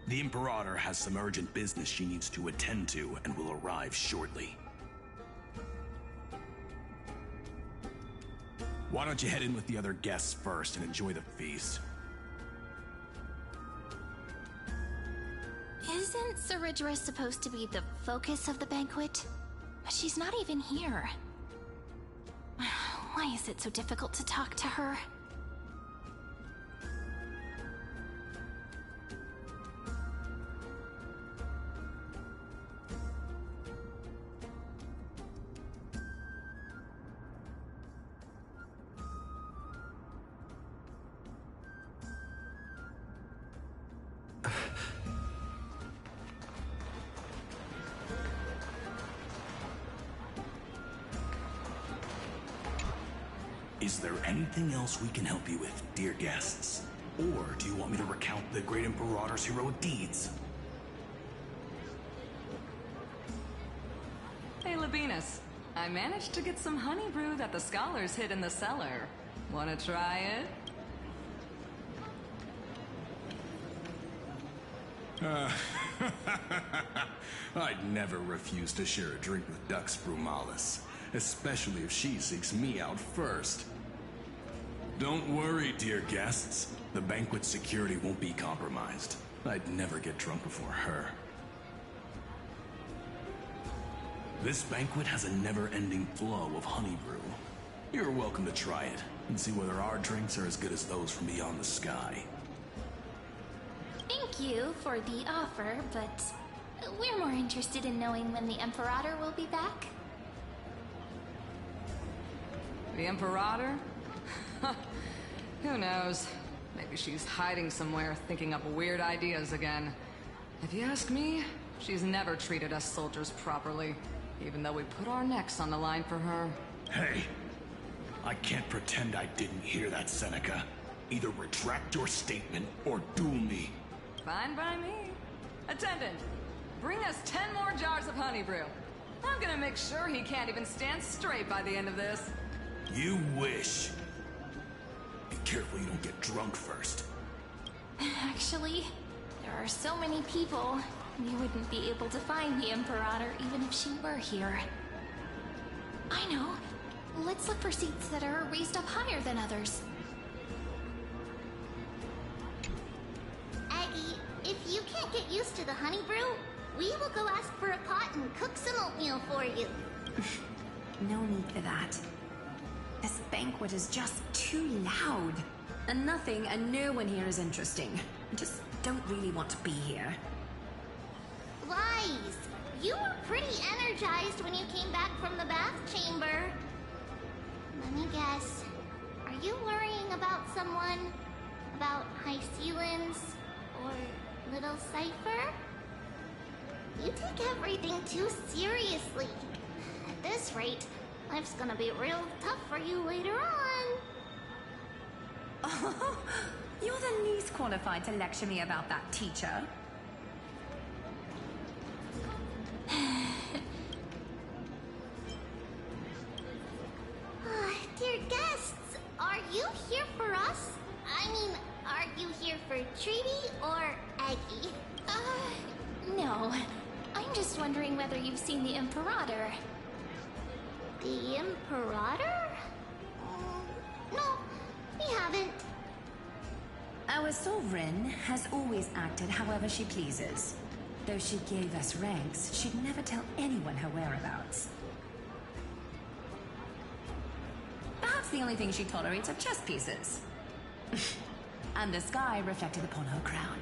The Imperator has some urgent business she needs to attend to and will arrive shortly. Why don't you head in with the other guests first and enjoy the feast? Isn't Ceridra supposed to be the focus of the banquet? But she's not even here. Why is it so difficult to talk to her? Is there anything else we can help you with, dear guests? Or do you want me to recount the great Imperator's heroic deeds? Hey, Labinas. I managed to get some honey brew that the scholars hid in the cellar. Wanna try it? I'd never refuse to share a drink with Dux Brumalis, especially if she seeks me out first. Don't worry, dear guests. The banquet's security won't be compromised. I'd never get drunk before her. This banquet has a never-ending flow of honey brew. You're welcome to try it and see whether our drinks are as good as those from beyond the sky. Thank you for the offer, but we're more interested in knowing when the Imperator will be back. The Imperator? Who knows? Maybe she's hiding somewhere, thinking up weird ideas again. If you ask me, she's never treated us soldiers properly, even though we put our necks on the line for her. Hey, I can't pretend I didn't hear that, Seneca. Either retract your statement or duel me. Fine by me. Attendant, bring us 10 more jars of honey brew. I'm gonna make sure he can't even stand straight by the end of this. You wish. Be careful you don't get drunk first. Actually, there are so many people, we wouldn't be able to find the Imperator even if she were here. I know. Let's look for seats that are raised up higher than others. Aggie, if you can't get used to the honey brew, we will go ask for a pot and cook some oatmeal for you. No need for that. This banquet is just too loud. And nothing and no one here is interesting. I just don't really want to be here. Lies! You were pretty energized when you came back from the bath chamber. Let me guess. Are you worrying about someone? About High Sealins? Or Little Cypher? You take everything too seriously. At this rate, life's gonna be real tough for you later on. Oh, you're the least qualified to lecture me about that, teacher. Dear guests, are you here for us? I mean, are you here for Treaty or Aggie? No. I'm just wondering whether you've seen the Imperator. The Imperator? No, we haven't. Our sovereign has always acted however she pleases. Though she gave us ranks, she'd never tell anyone her whereabouts. Perhaps the only thing she tolerates are chess pieces. And the sky reflected upon her crown.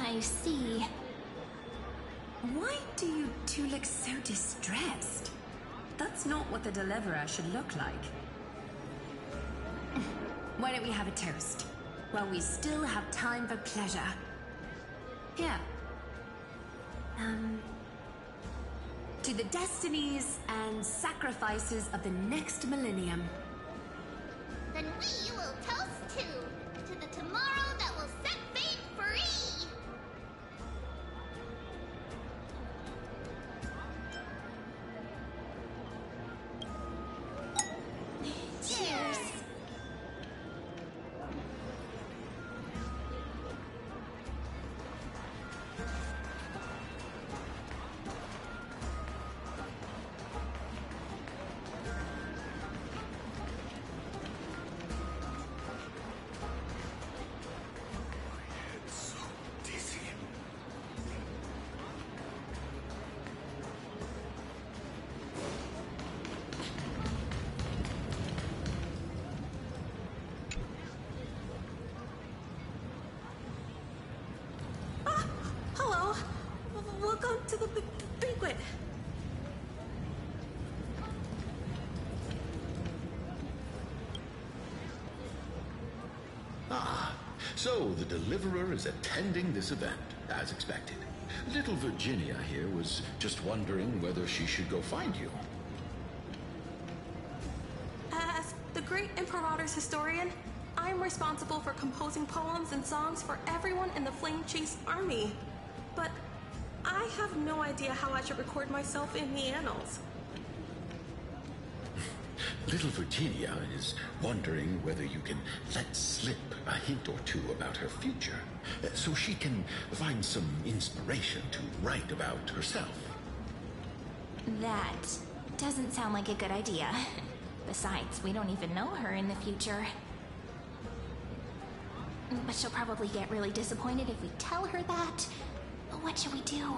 I see. Why do you two look so distressed? That's not what the deliverer should look like. Why don't we have a toast? While we still have time for pleasure. Here. To the destinies and sacrifices of the next millennium. Then we will toast to the tomorrow that will set fate free! Cheers! Hello. Welcome to the banquet. Ah, so the deliverer is attending this event, as expected. Little Virginia here was just wondering whether she should go find you. As the great Imperator's historian, I'm responsible for composing poems and songs for everyone in the Flame Chase army. But I have no idea how I should record myself in the annals. Little Virginia is wondering whether you can let slip a hint or two about her future, so she can find some inspiration to write about herself. That doesn't sound like a good idea. Besides, we don't even know her in the future. But she'll probably get really disappointed if we tell her that. What should we do?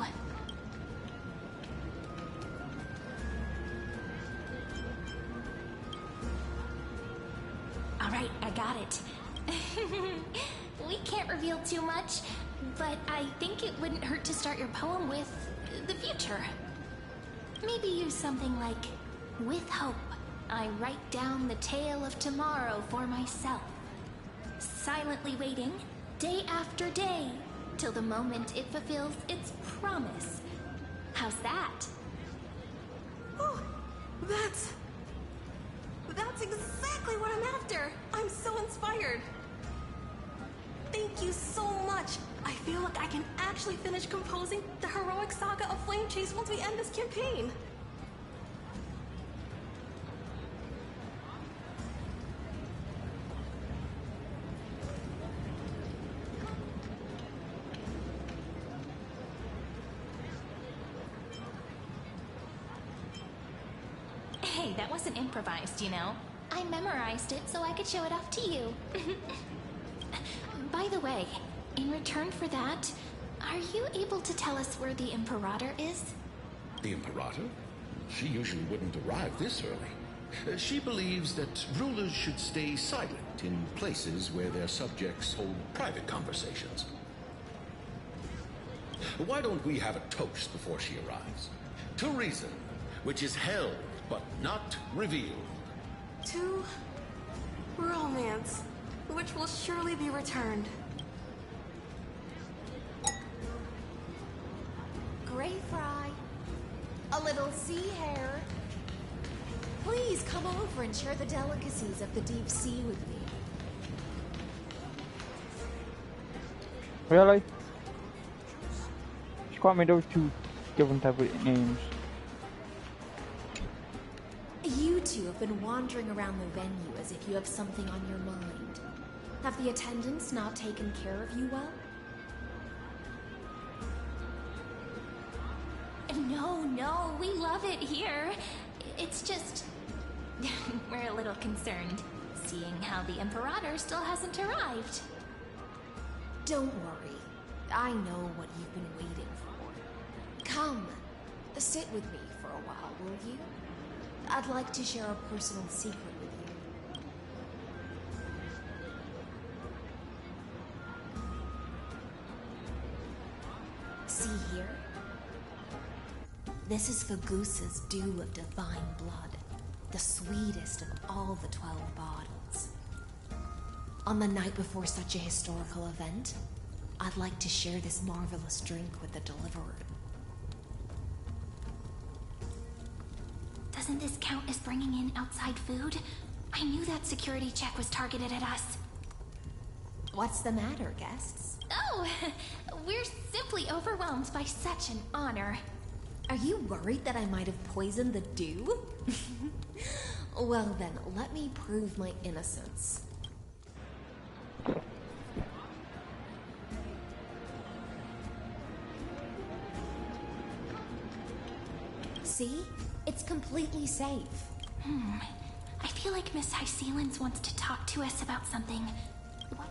Alright, I got it. We can't reveal too much, but I think it wouldn't hurt to start your poem with the future. Maybe use something like, with hope, I write down the tale of tomorrow for myself. Silently waiting, day after day, till the moment it fulfills its promise. How's that? Oh, that's exactly what I'm after. I'm so inspired. Thank you so much. I feel like I can actually finish composing the heroic saga of Flame Chase once we end this campaign. Hey, that wasn't improvised, you know. I memorized it so I could show it off to you. By the way, in return for that, are you able to tell us where the Imperator is? The Imperator? She usually wouldn't arrive this early. She believes that rulers should stay silent in places where their subjects hold private conversations. Why don't we have a toast before she arrives? To reason, which is held but not revealed. To romance, which will surely be returned. Gray fry. A little sea hare. Please come over and share the delicacies of the deep sea with me. Really? She called me those two different type of names. You two have been wandering around the venue as if you have something on your mind. Have the attendants not taken care of you well? No, we love it here. It's just... we're a little concerned, seeing how the Imperator still hasn't arrived. Don't worry. I know what you've been waiting for. Come, sit with me for a while, will you? I'd like to share a personal secret with you. See here? This is Fagusa's dew of divine blood, the sweetest of all the 12 bottles. On the night before such a historical event, I'd like to share this marvelous drink with the Deliverer. Doesn't this count as bringing in outside food? I knew that security check was targeted at us. What's the matter, guests? Oh, we're simply overwhelmed by such an honor. Are you worried that I might have poisoned the dew? Well then, let me prove my innocence. See? It's completely safe. I feel like Miss Hysealins wants to talk to us about something. What?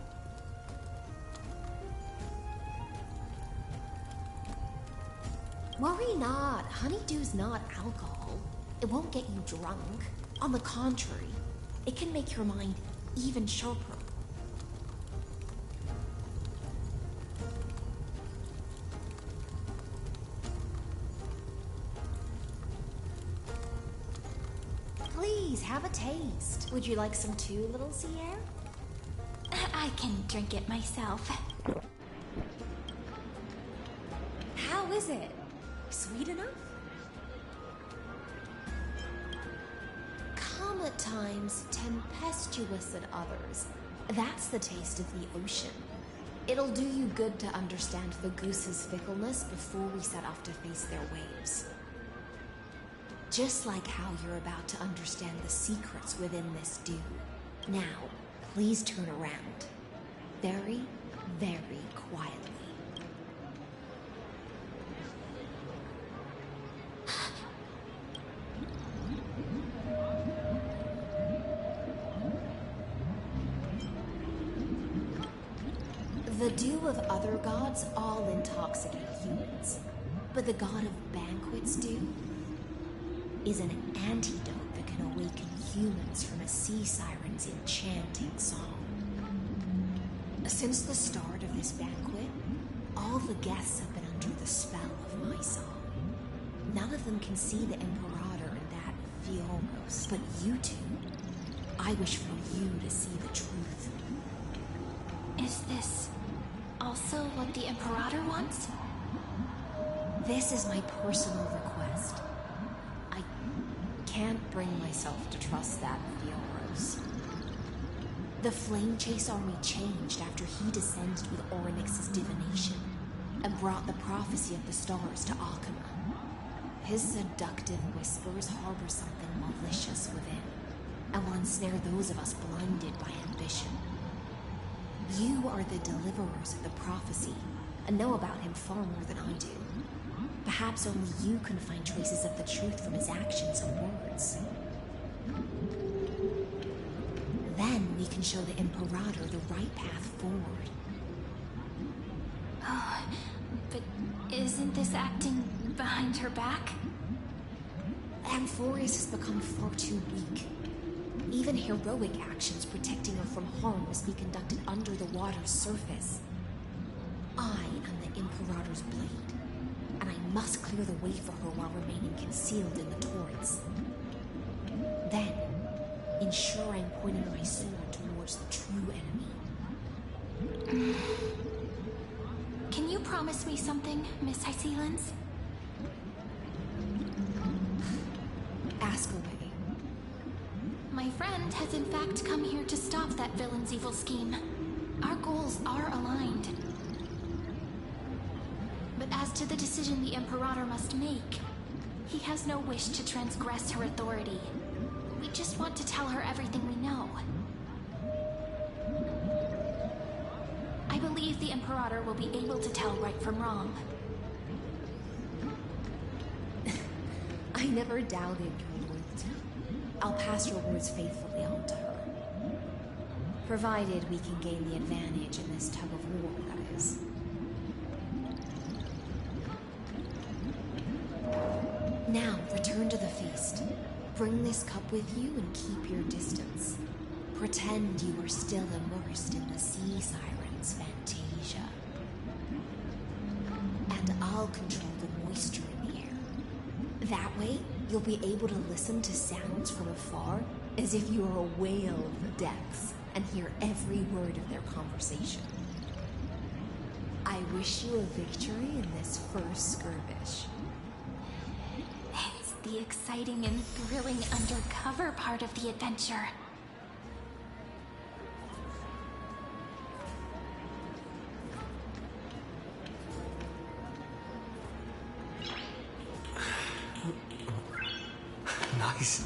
Worry not. Honeydew's not alcohol. It won't get you drunk. On the contrary, it can make your mind even sharper. Please, have a taste. Would you like some too, little Sierra? I can drink it myself. How is it? Sweet enough? Calm at times, tempestuous at others. That's the taste of the ocean. It'll do you good to understand the goose's fickleness before we set off to face their waves. Just like how you're about to understand the secrets within this dew. Now, please turn around. Very, very quietly. The dew of other gods all intoxicate humans, but the god of banquets dew is an antidote that can awaken humans from a sea siren's enchanting song. Since the start of this banquet, all the guests have been under the spell of my song. None of them can see the Imperator and that Fioros, but you two, I wish for you to see the truth. Is this also what the Imperator wants? This is my personal request. I can't bring myself to trust that Fioros. The Flame Chase army changed after he descended with Orynyx's divination and brought the prophecy of the stars to Akuma. His seductive whispers harbor something malicious within, and will ensnare those of us blinded by ambition. You are the deliverers of the prophecy, and know about him far more than I do. Perhaps only you can find traces of the truth from his actions and words. Then we can show the Imperator the right path forward. Oh, but isn't this acting behind her back? Amphorius has become far too weak. Even heroic actions protecting her from harm must be conducted under the water's surface. I am the Imperator's blade, and I must clear the way for her while remaining concealed in the torrents. Then, ensure I'm pointing my sword towards the true enemy. Can you promise me something, Miss Hysealins? Ask away. Evernight has in fact come here to stop that villain's evil scheme. Our goals are aligned. But as to the decision the Imperator must make, he has no wish to transgress her authority. We just want to tell her everything we know. I believe the Imperator will be able to tell right from wrong. I never doubted your loyalty. I'll pass your words faithfully on to her. Provided we can gain the advantage in this tug of war, that is. Now, return to the feast. Bring this cup with you and keep your distance. Pretend you are still immersed in the sea siren's fantasia. And I'll control the moisture in the air. That way, you'll be able to listen to sounds from afar as if you are a whale of the depths and hear every word of their conversation. I wish you a victory in this first skirmish. It's the exciting and thrilling undercover part of the adventure. Nice.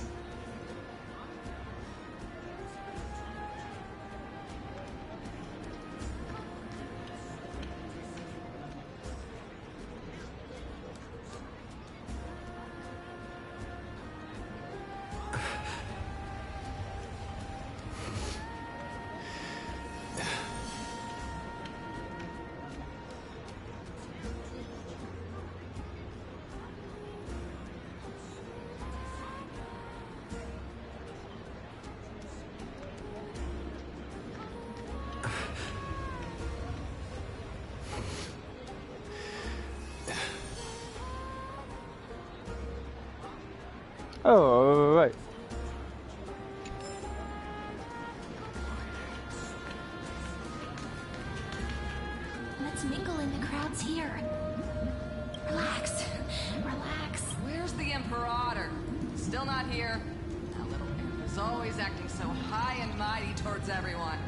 Oh, right. Let's mingle in the crowds here. Relax. Relax. Where's the Imperator? Still not here. That little imp is always acting so high and mighty towards everyone.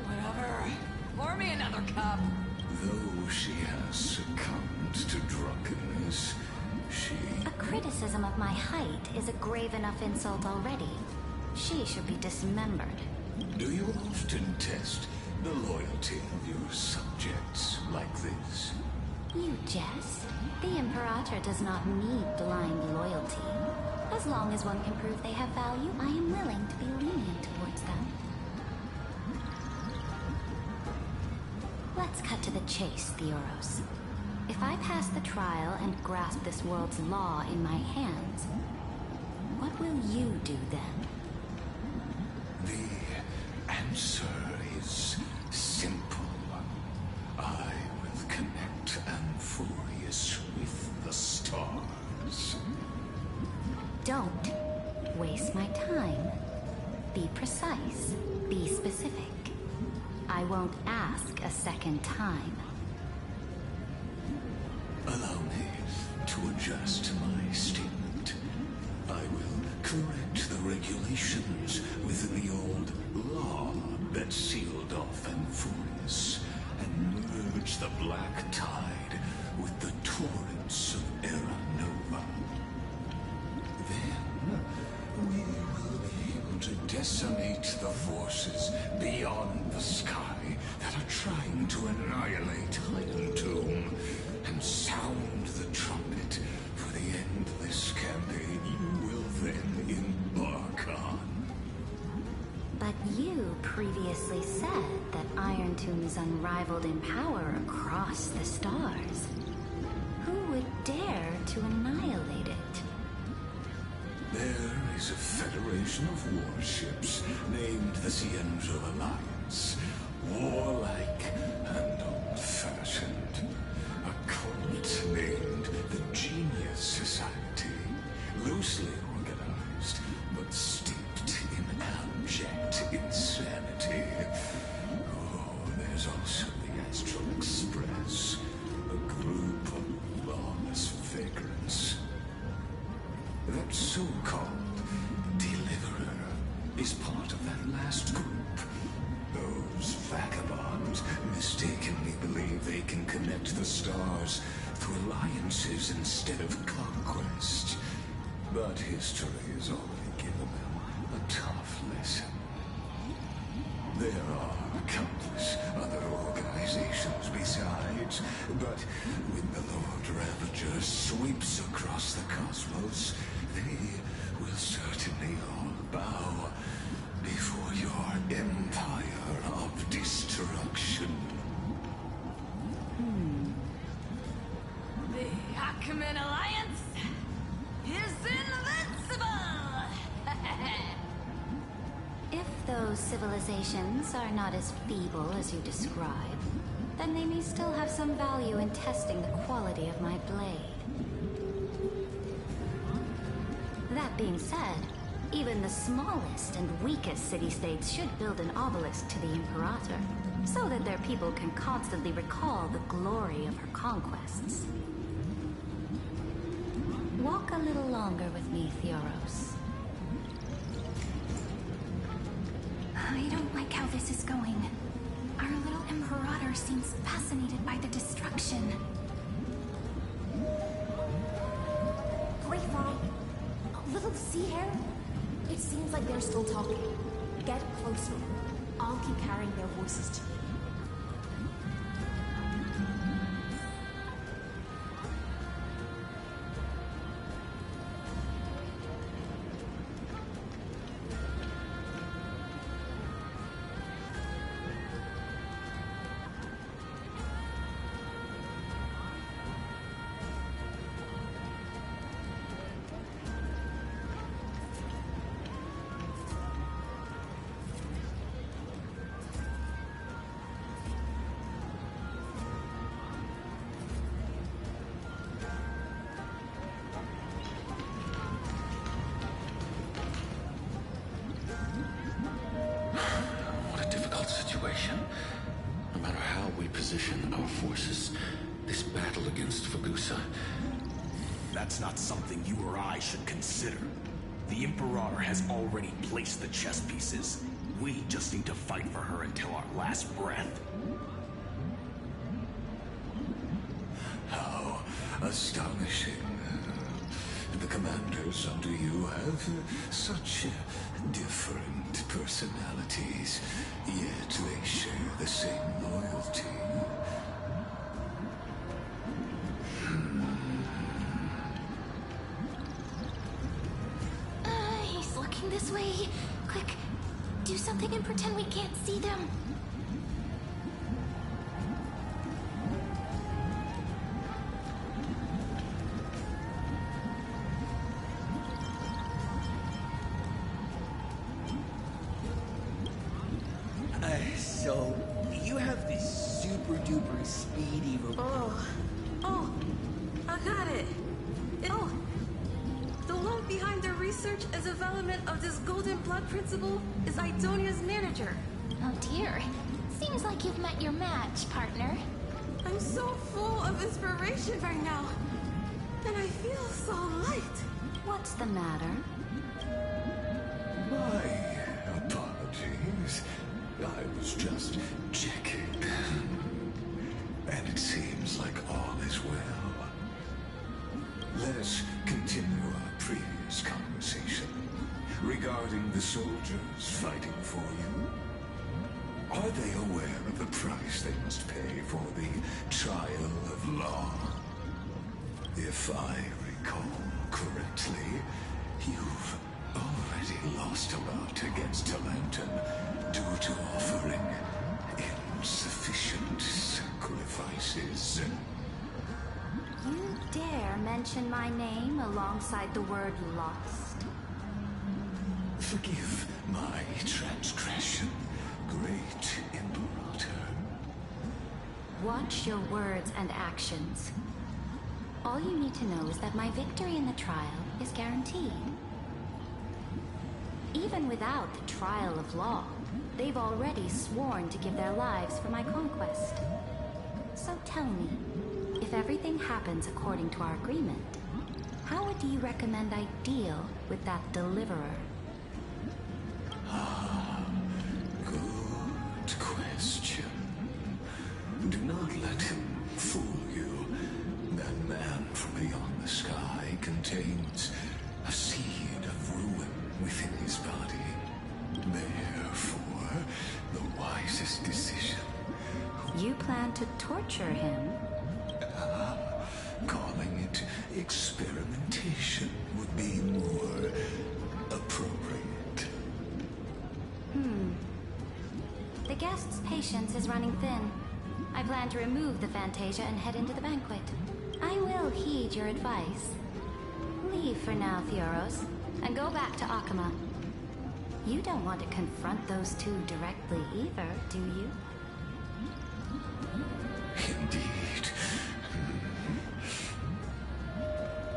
Whatever. Pour me another cup. Though she has succumbed to drunkenness, A criticism of my height is a grave enough insult already. She should be dismembered. Do you often test the loyalty of your subjects like this? You jest. The Imperator does not need blind loyalty. As long as one can prove they have value, I am willing to be lenient towards them. Let's cut to the chase, Theoros. If I pass the trial and grasp this world's law in my hands, what will you do then? The answer is simple. I will connect Amphorius with the stars. Don't waste my time. Be precise. Be specific. I won't ask a second time. Allow me to adjust my statement. I will correct the regulations within the old law that sealed off Amphorius and merge the black tide with the torrents of Era Nova. Then we will be able to decimate the forces beyond the sky that are trying to annihilate Iron Tomb and sound the trumpet for the endless campaign you will then embark on. But you previously said that Iron Tomb's unrivaled in power across the stars. Who would dare to annihilate it? There is a federation of warships named the Cienzo Alliance. Warlike and old-fashioned. A cult named the Genius Society. Loosely organized, but steeped in abject insanity. Oh, there's also the Astral Express. A group of lawless vagrants. That so-called Deliverer is part of mistakenly believe they can connect the stars through alliances instead of conquest. But history has already given them a tough lesson. There are countless other organizations besides, but when the Lord Ravager sweeps across the cosmos, they will certainly all bow before your empire of destruction. The Ackman Alliance is invincible! If those civilizations are not as feeble as you describe, then they may still have some value in testing the quality of my blade. That being said, even the smallest and weakest city-states should build an obelisk to the Imperator, so that their people can constantly recall the glory of her conquests. Walk a little longer with me, Theoros. I don't like how this is going. Our little Imperator seems fascinated by the destruction. Greyfly, little sea hare. It seems like they're still talking. Get closer. I'll keep carrying their voices to you. No matter how we position our forces, this battle against Fagusa... That's not something you or I should consider. The Imperator has already placed the chess pieces. We just need to fight for her until our last breath. How astonishing. The commanders under you have such different personalities, yet they share the same loyalty. He's looking this way. Quick, do something and pretend we can't see them. So, you have this super duper speedy robot. Oh, I got it. The one behind the research and development of this golden blood principle is Idonia's manager. Oh dear. Seems like you've met your match, partner. I'm so full of inspiration right now. And I feel so light. What's the matter? My apologies. I was just checking. And it seems like all is well. Let us continue our previous conversation regarding the soldiers fighting for you. Are they aware of the price they must pay for the trial of law? If I recall correctly, you've already lost a lot against Talanton due to offering insufficient sacrifices. You dare mention my name alongside the word lost? Forgive my transgression, great Imperator. Watch your words and actions. All you need to know is that my victory in the trial is guaranteed. Even without the trial of law, they've already sworn to give their lives for my conquest. So tell me, if everything happens according to our agreement, how do you recommend I deal with that deliverer? Good question. You plan to torture him? Calling it experimentation would be more appropriate. The guest's patience is running thin. I plan to remove the Fantasia and head into the banquet. I will heed your advice. Leave for now, Theoros, and go back to Akama. You don't want to confront those two directly either, do you? Indeed.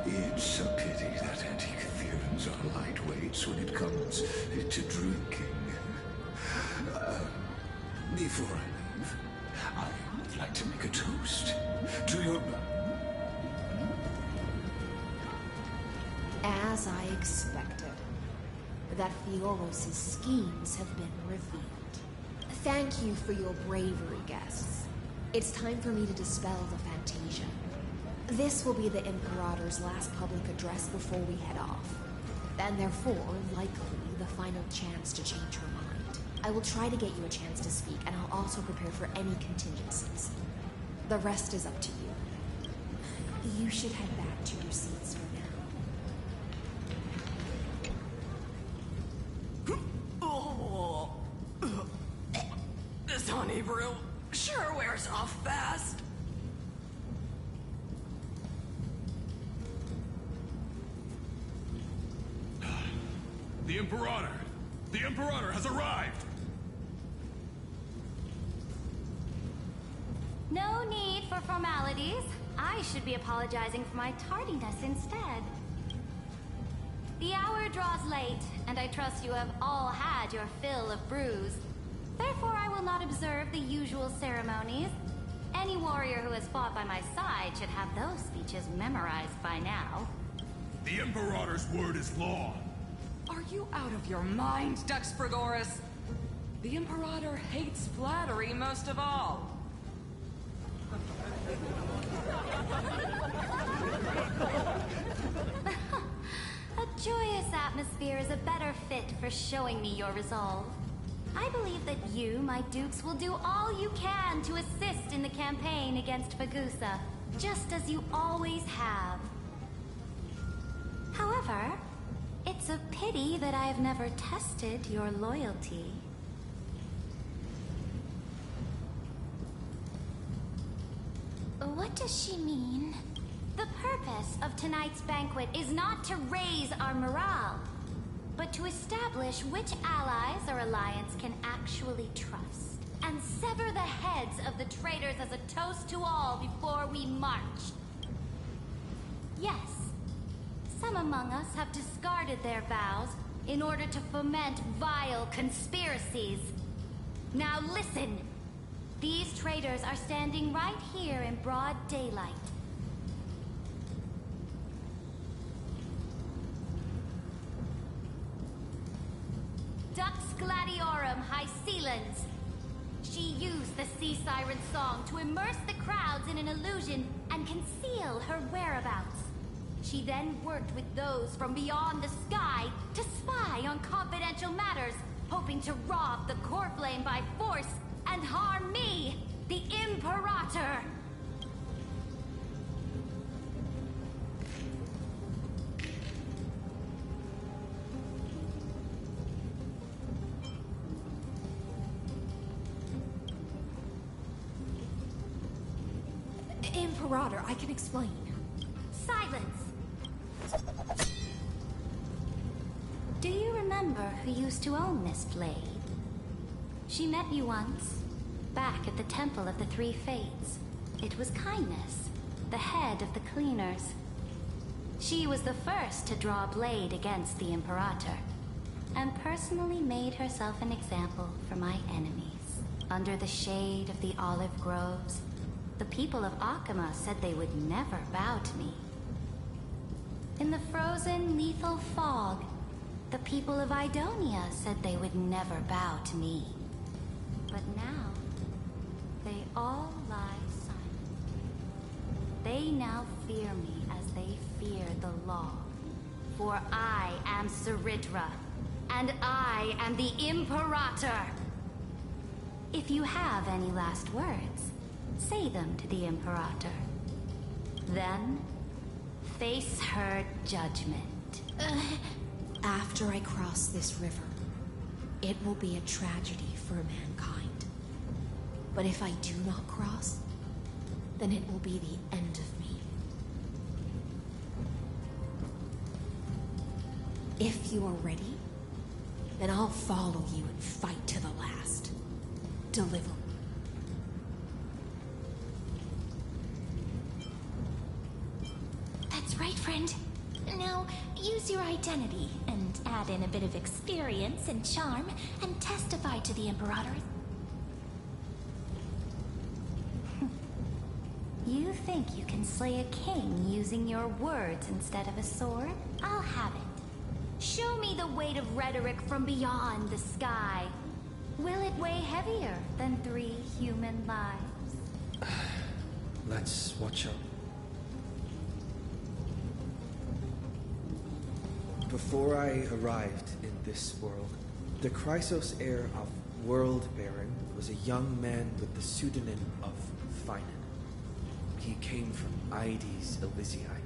It's a pity that anti-Catherians are lightweights when it comes to drinking. Before I leave, I'd like to make a toast to your... As I expected, that Theoros' schemes have been revealed. Thank you for your bravery, guests. It's time for me to dispel the Fantasia. This will be the Imperator's last public address before we head off, and therefore, likely, the final chance to change her mind. I will try to get you a chance to speak, and I'll also prepare for any contingencies. The rest is up to you. You should head back to your seats for now. This honey brew sure wears off fast. The Imperator! The Imperator has arrived! No need for formalities. I should be apologizing for my tardiness instead. The hour draws late, and I trust you have all had your fill of brews. Therefore, I will not observe the usual ceremonies. Any warrior who has fought by my side should have those speeches memorized by now. The Imperator's word is law. Are you out of your mind, Dux Frigoris? The Imperator hates flattery most of all. A joyous atmosphere is a better fit for showing me your resolve. I believe that you, my dukes, will do all you can to assist in the campaign against Fagusa, just as you always have. However, it's a pity that I have never tested your loyalty. What does she mean? The purpose of tonight's banquet is not to raise our morale, but to establish which allies our alliance can actually trust, and sever the heads of the traitors as a toast to all before we march. Yes, some among us have discarded their vows in order to foment vile conspiracies. Now listen! These traitors are standing right here in broad daylight. Dux Gladiorum Hycelans. She used the Sea Siren song to immerse the crowds in an illusion and conceal her whereabouts. She then worked with those from beyond the sky to spy on confidential matters, hoping to rob the core flame by force and harm me, the Imperator! Imperator, I can explain. Silence! Do you remember who used to own this blade? She met you once, back at the Temple of the Three Fates. It was Kindness, the head of the Cleaners. She was the first to draw a blade against the Imperator, and personally made herself an example for my enemies. Under the shade of the olive groves, the people of Akama said they would never bow to me. In the frozen, lethal fog, the people of Idonia said they would never bow to me. But now, they all lie silent. They now fear me as they fear the law. For I am Ceridra, and I am the Imperator. If you have any last words, say them to the Imperator. Then, face her judgment. After I cross this river, it will be a tragedy for mankind. But if I do not cross, then it will be the end of me. If you are ready, then I'll follow you and fight to the last. Deliver me. That's right, friend. Now, use your identity and add in a bit of experience and charm and testify to the Imperator. You think you can slay a king using your words instead of a sword? I'll have it. Show me the weight of rhetoric from beyond the sky. Will it weigh heavier than 3 human lives? Let's watch out. Before I arrived in this world, the Chrysos heir of World Baron was a young man with the pseudonym of Finan. He came from Aides Elysiae.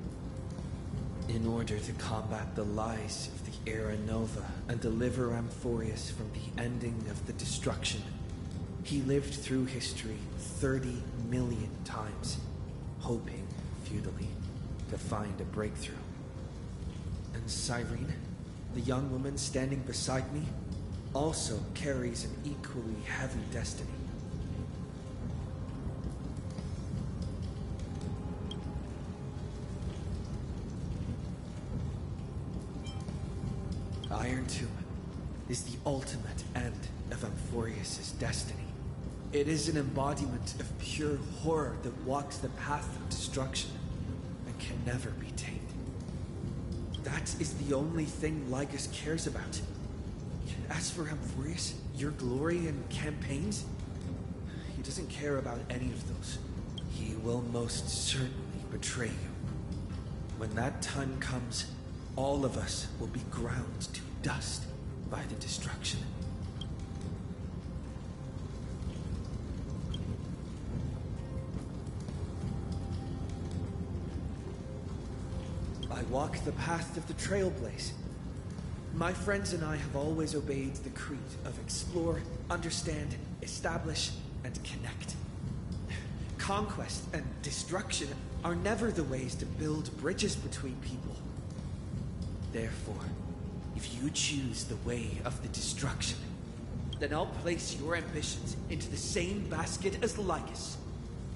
In order to combat the lies of the Era Nova and deliver Amphorius from the ending of the destruction, he lived through history 30 million times, hoping, futilely, to find a breakthrough. And Cyrene, the young woman standing beside me, also carries an equally heavy destiny. Iron Tomb is the ultimate end of Amphorius' destiny. It is an embodiment of pure horror that walks the path of destruction and can never be tamed. That is the only thing Lygus cares about. As for Amphorius, your glory and campaigns, he doesn't care about any of those. He will most certainly betray you. When that time comes, all of us will be ground to dust by the destruction. I walk the path of the Trailblaze. My friends and I have always obeyed the creed of explore, understand, establish, and connect. Conquest and destruction are never the ways to build bridges between people. Therefore, if you choose the way of the destruction, then I'll place your ambitions into the same basket as Lygus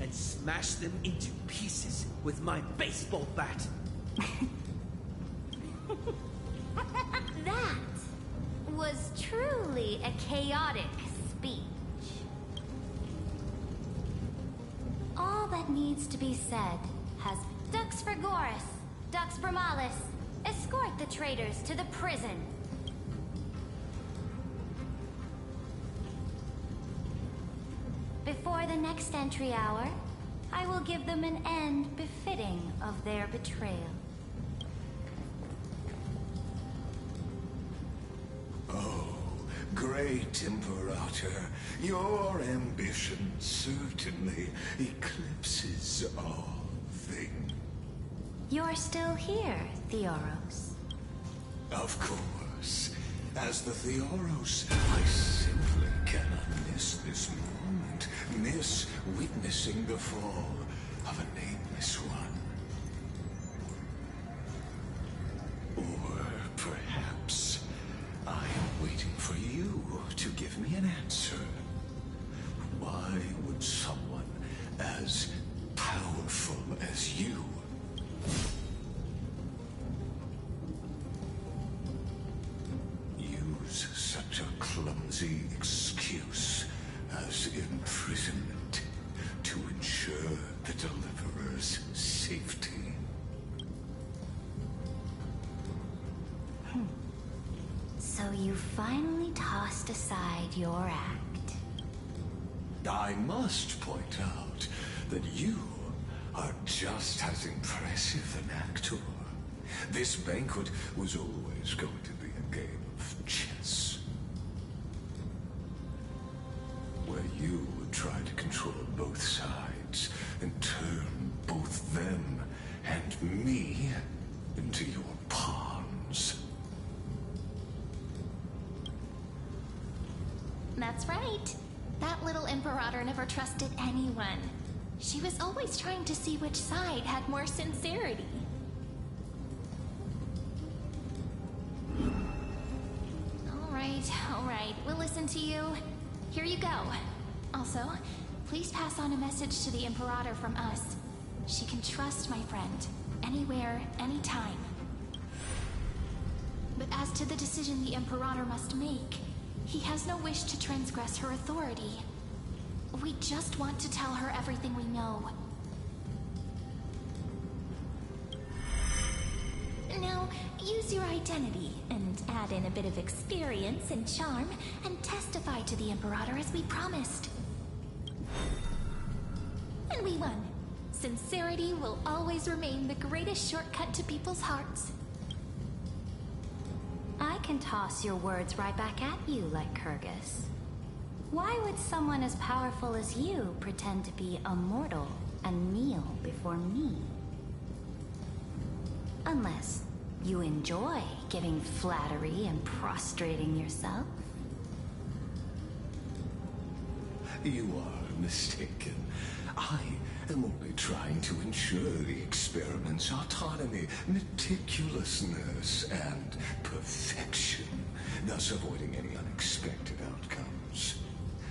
and smash them into pieces with my baseball bat. That was truly a chaotic speech. All that needs to be said has Dux Frigoris, Dux Bromalis, escort the traitors to the prison. Before the next entry hour, I will give them an end befitting of their betrayal. Oh, great Imperator, your ambition certainly eclipses all things. You're still here, Theoros. Of course. As the Theoros, I simply cannot miss this moment, miss witnessing the fall of a nameless one. Or perhaps I am waiting for you to give me an answer. Why would someone as powerful as you use such a clumsy excuse as imprisonment to ensure the Deliverer's safety? So you finally tossed aside your act. I must point out that you are just as impressive an actor. This banquet was always going to be a game of chess, where you and turn both them and me into your pawns. That's right. That little Imperator never trusted anyone. She was always trying to see which side had more sincerity. All right, we'll listen to you. Here you go. Also, please pass on a message to the Imperator from us. She can trust my friend, anywhere, anytime. But as to the decision the Imperator must make, he has no wish to transgress her authority. We just want to tell her everything we know. Now, use your identity and add in a bit of experience and charm and testify to the Imperator as we promised. And we won. Sincerity will always remain the greatest shortcut to people's hearts. I can toss your words right back at you like Kyrgyz. Why would someone as powerful as you pretend to be a mortal and kneel before me? Unless you enjoy giving flattery and prostrating yourself. You are mistaken. I am only trying to ensure the experiment's autonomy, meticulousness, and perfection, thus avoiding any unexpected outcomes.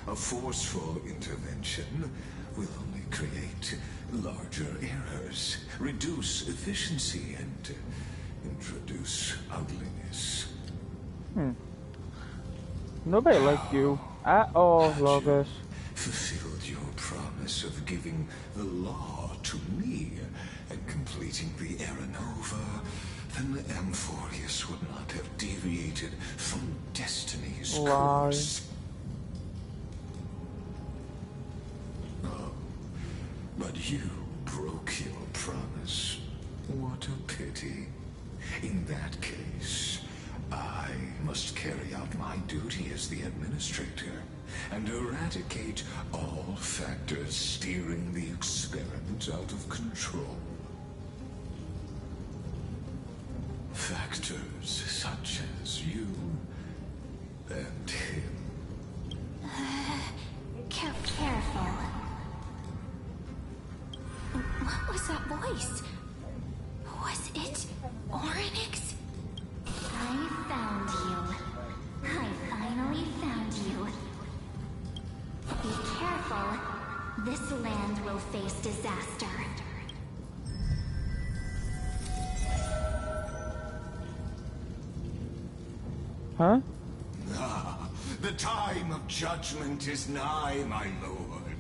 A forceful intervention will only create larger errors, reduce efficiency, and introduce ugliness. Nobody likes you at all, Logos. Fulfilled your promise of giving the law to me and completing the Aranova, then the Amphorius would not have deviated from destiny's course. Oh, but you broke your promise. What a pity. In that case, I must carry out my duty as the administrator and eradicate all factors steering the experiment out of control. Factors such as you and him. Careful. What was that voice? Was it Oryx? I found you. I finally found you. Be careful. This land will face disaster. Huh? Ah, the time of judgment is nigh, my lord.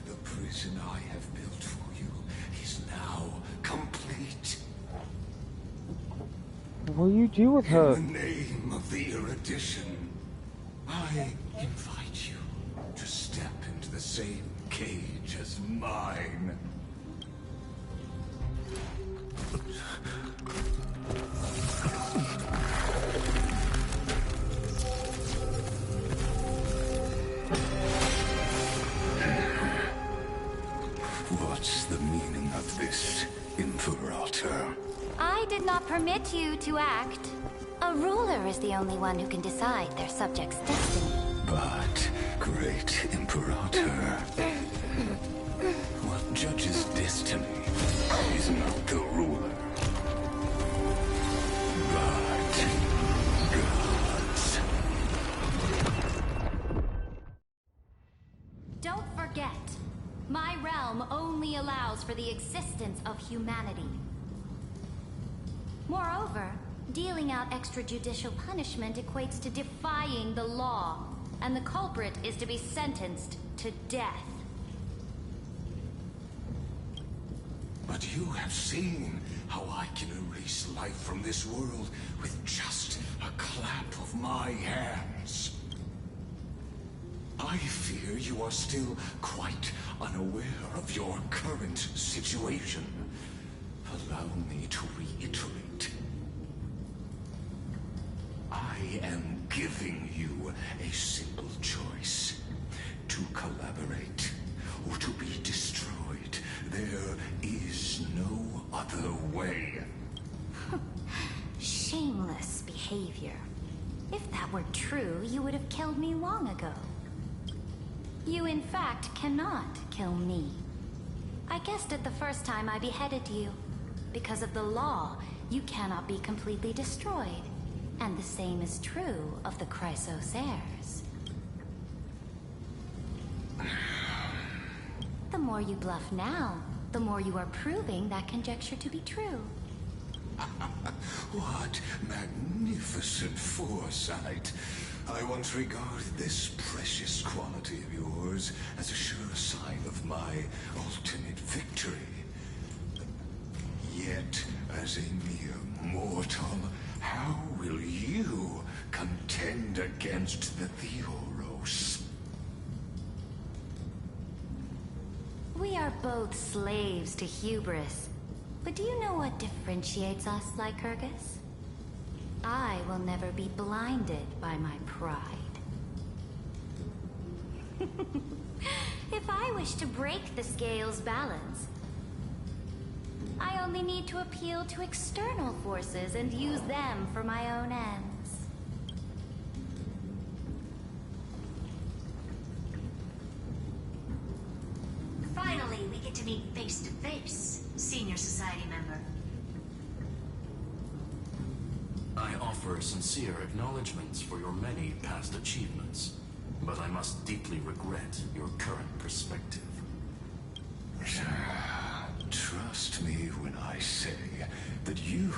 The prison I have built for you is now complete. What do you do with her? In the name of the erudition, I invite you to step into the same cage as mine. What's the meaning of this, Imperator? I did not permit you to act. A ruler is the only one who can decide their subject's destiny. But, great Imperator, what judges destiny is not the ruler, but gods. Don't forget, my realm only allows for the existence of humanity. Moreover, dealing out extrajudicial punishment equates to defying the law, and the culprit is to be sentenced to death. But you have seen how I can erase life from this world with just a clap of my hands. I fear you are still quite unaware of your current situation. Allow me to reiterate. I am giving you a simple choice. To collaborate or to be destroyed. There other way. Shameless behavior. If that were true, you would have killed me long ago. You in fact cannot kill me. I guessed it the first time I beheaded you. Because of the law, you cannot be completely destroyed. And the same is true of the Chrysos heirs. The more you bluff now, the more you are proving that conjecture to be true. What magnificent foresight. I once regarded this precious quality of yours as a sure sign of my ultimate victory. Yet, as a mere mortal, how will you contend against the Theoros? We are both slaves to hubris. But do you know what differentiates us, Lycurgus? I will never be blinded by my pride. If I wish to break the scale's balance, I only need to appeal to external forces and use them for my own ends. Finally, we get to meet face to face, Senior Society member. I offer sincere acknowledgments for your many past achievements, but I must deeply regret your current perspective. Trust me when I say that you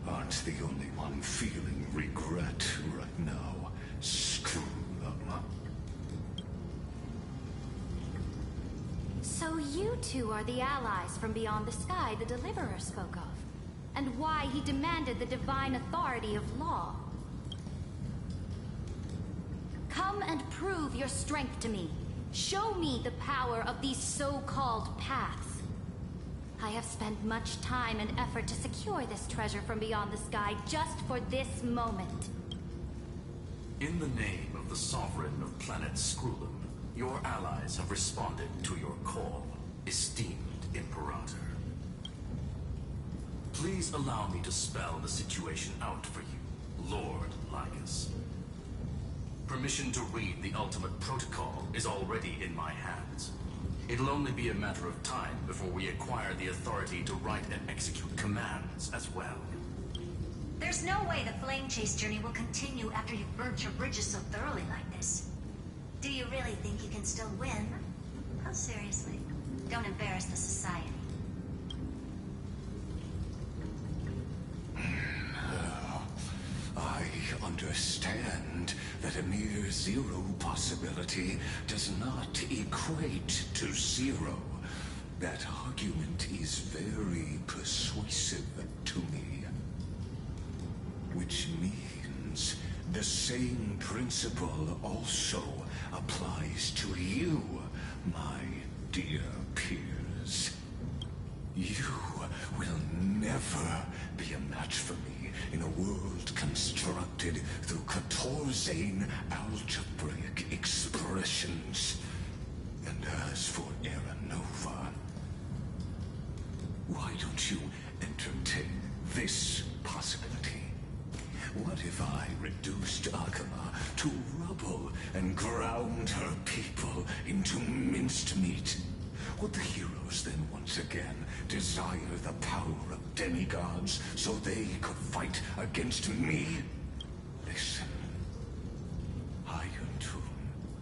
aren't the only one feeling regret right now. Screw them. So you two are the allies from beyond the sky the Deliverer spoke of, and why he demanded the divine authority of law. Come and prove your strength to me. Show me the power of these so-called paths. I have spent much time and effort to secure this treasure from beyond the sky just for this moment. In the name of the Sovereign of Planet Scrulum, your allies have responded to your call, esteemed Imperator. Please allow me to spell the situation out for you, Lord Lycus. Permission to read the ultimate protocol is already in my hands. It'll only be a matter of time before we acquire the authority to write and execute commands as well. There's no way the flame chase journey will continue after you've burnt your bridges so thoroughly like this. Do you really think you can still win? Oh, seriously. Don't embarrass the Society. I understand that a mere zero possibility does not equate to zero. That argument is very persuasive to me. Which means the same principle also applies to you, my dear peers. You will never be a match for me in a world constructed through Catorzane algebraic expressions. And as for Aranova, why don't you entertain this possibility? What if I reduced Akama to rubble and ground her people into minced meat? Would the heroes then once again desire the power of demigods so they could fight against me? Listen, Iron Tomb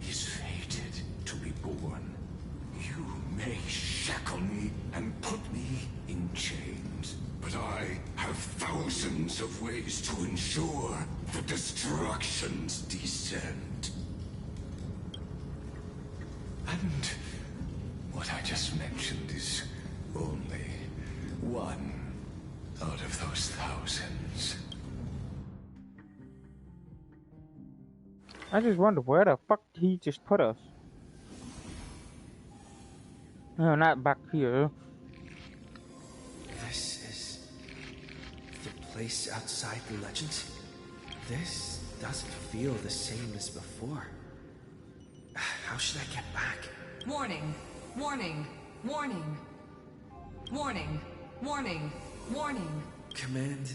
is fated to be born. You may shackle me and put me in chains, but I have thousands of ways to ensure the destruction's descent. And what I just mentioned is only one out of those thousands. I just wonder where the fuck he just put us. No, not back here. This is the place outside the legends. This doesn't feel the same as before. How should I get back? Warning! Warning! Warning! Warning! Warning. Warning. Command.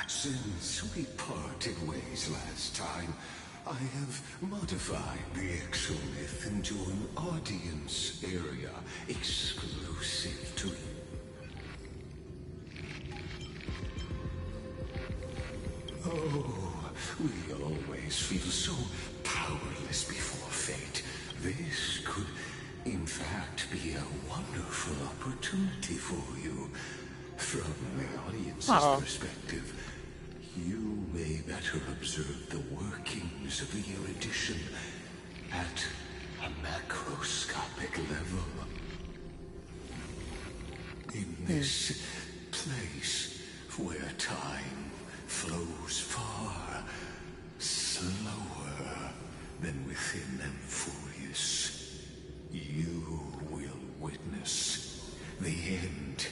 Since we parted ways last time, I have modified the exolith into an audience area exclusive to you. Oh, we always feel so powerless before fate. This could, in fact, be a wonderful opportunity for you. From the audience's perspective, you may better observe the workings of the erudition at a macroscopic level. In this place where time flows far slower than within Amphorius, you will witness the end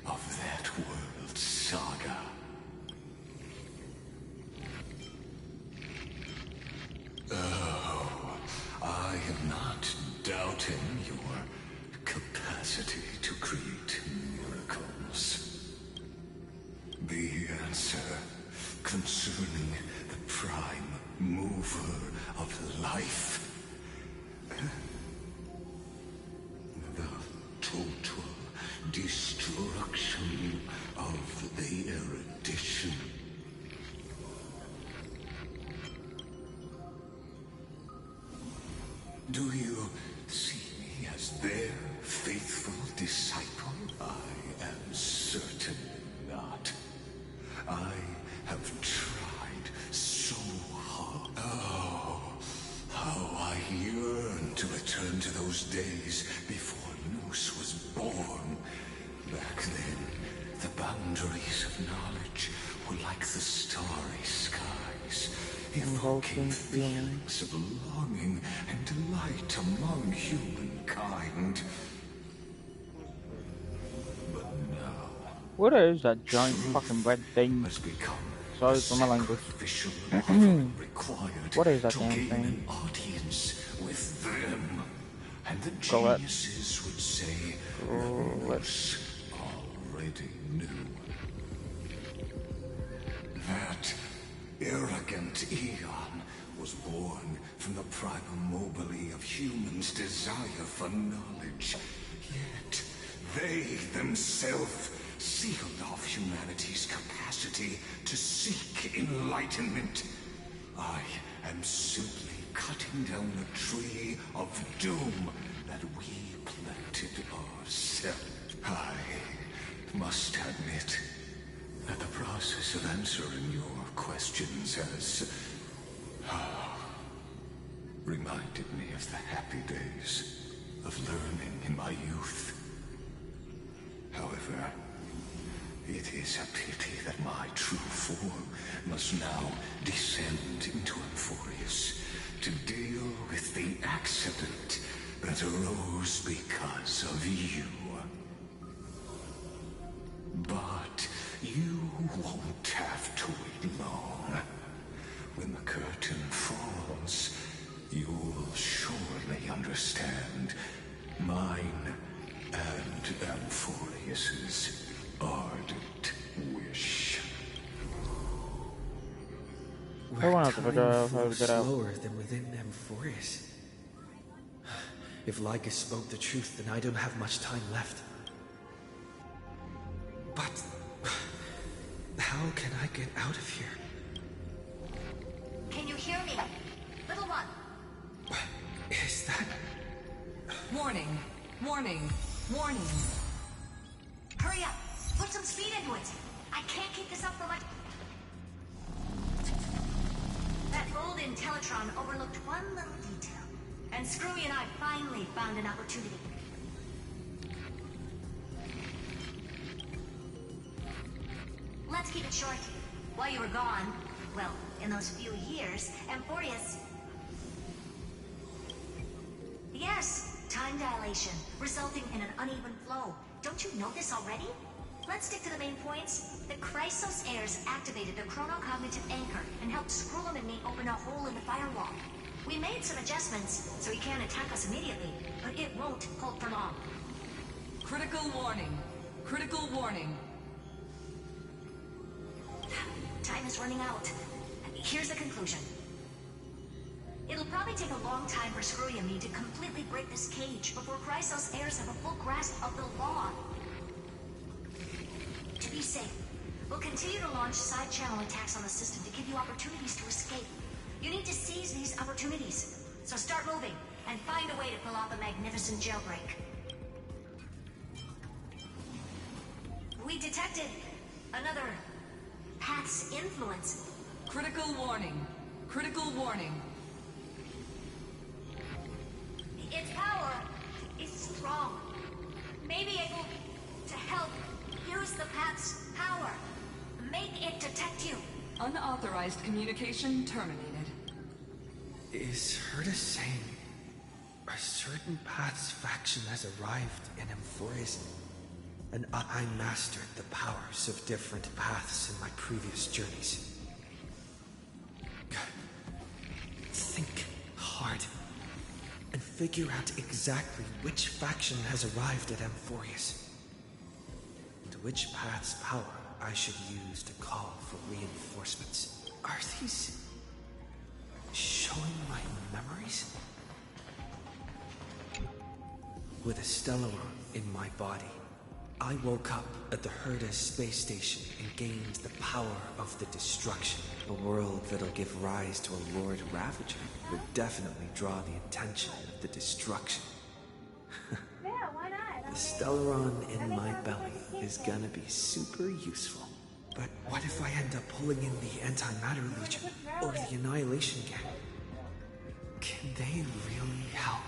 of that world's saga. Oh, I am not doubting your capacity to create miracles. The answer concerning the prime mover of life, the total destruction of the erudition. Do you see me as their faithful disciple? I am certain not. I have tried so hard. Oh, how I yearn to return to those days before Noose was born. Back then, the boundaries of knowledge were like the starry skies, evoking feelings of longing and delight among humankind. But now, what is that giant fucking red thing? Sorry for my language. What is that damn thing? Audience with them, and the geniuses would say Noose already knew. That arrogant Eon was born from the primal mobile of humans' desire for knowledge. Yet they themselves sealed off humanity's capacity to seek enlightenment. I am simply cutting down a tree of doom that we planted ourselves. I must admit that the process of answering your questions has reminded me of the happy days of learning in my youth. However, it is a pity that my true form must now descend into Amphorius to deal with the accident that arose because of you. But you won't have to wait long. When the curtain falls, you'll surely understand mine and Amphorius's ardent wish. Where time flows slower than within Amphorius. If Lycus spoke the truth, then I don't have much time left. But how can I get out of here? Can you hear me? Little one. Is that... Warning. Warning. Warning. Hurry up. Put some speed into it. I can't keep this up for much. That old Intellitron overlooked one little detail. And Screwy and I finally found an opportunity. Let's keep it short. While you were gone, well, in those few years, Amphorius... Yes, time dilation, resulting in an uneven flow. Don't you know this already? Let's stick to the main points. The Chrysos heirs activated the chronocognitive anchor and helped Skrullum and me open a hole in the firewall. We made some adjustments, so he can't attack us immediately, but it won't hold for long. Critical warning. Critical warning. Time is running out. Here's the conclusion. It'll probably take a long time for Screwy and me to completely break this cage before Chrysos heirs have a full grasp of the law. To be safe, we'll continue to launch side-channel attacks on the system to give you opportunities to escape. You need to seize these opportunities. So start moving, and find a way to pull off a magnificent jailbreak. We detected another path's influence. Critical warning. Critical warning. Its power is strong. Maybe able to help use the path's power. Make it detect you. Unauthorized communication terminated. Is Herta saying a certain path's faction has arrived in Emphorius, and I mastered the powers of different paths in my previous journeys? Think hard and figure out exactly which faction has arrived at Emphorius, and which path's power I should use to call for reinforcements. Are these showing my memories? With a Stellaron in my body, I woke up at the Herta space station and gained the power of the destruction. A world that'll give rise to a Lord Ravager would definitely draw the attention of the destruction. The Stellaron in my belly is gonna be super useful. But what if I end up pulling in the Antimatter Legion or the Annihilation Gang? Can they really help?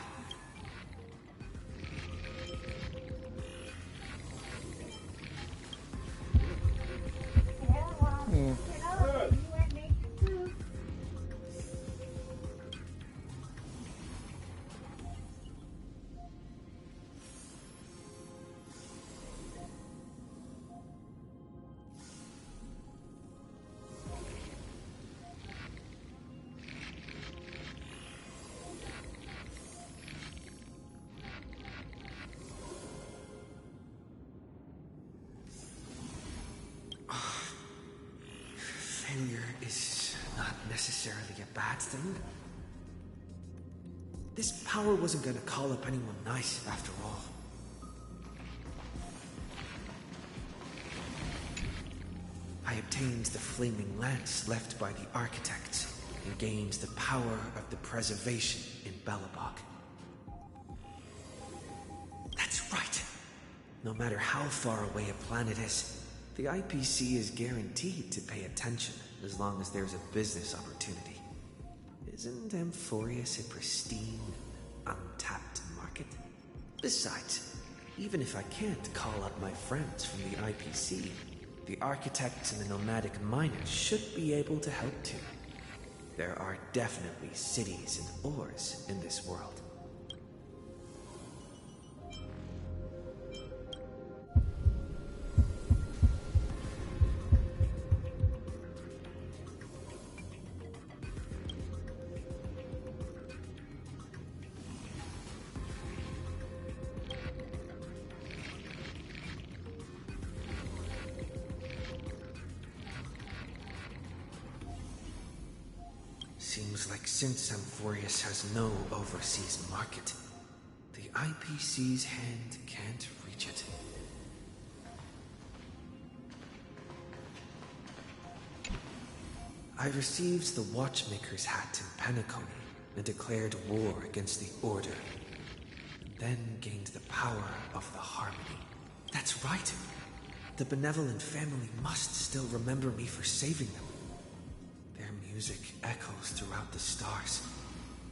Failure is not necessarily a bad thing. This power wasn't gonna call up anyone nice after all. I obtained the flaming lance left by the architects and gained the power of the preservation in Belobog. That's right! No matter how far away a planet is, the IPC is guaranteed to pay attention as long as there's a business opportunity. Isn't Emphorius a pristine, untapped market? Besides, even if I can't call up my friends from the IPC, the architects and the nomadic miners should be able to help too. There are definitely cities and ores in this world. Seems like since Emphorius has no overseas market, the IPC's hand can't reach it. I received the Watchmaker's hat in Penacony and declared war against the Order, and then gained the power of the Harmony. That's right! The benevolent family must still remember me for saving them. Their music echoes throughout the stars,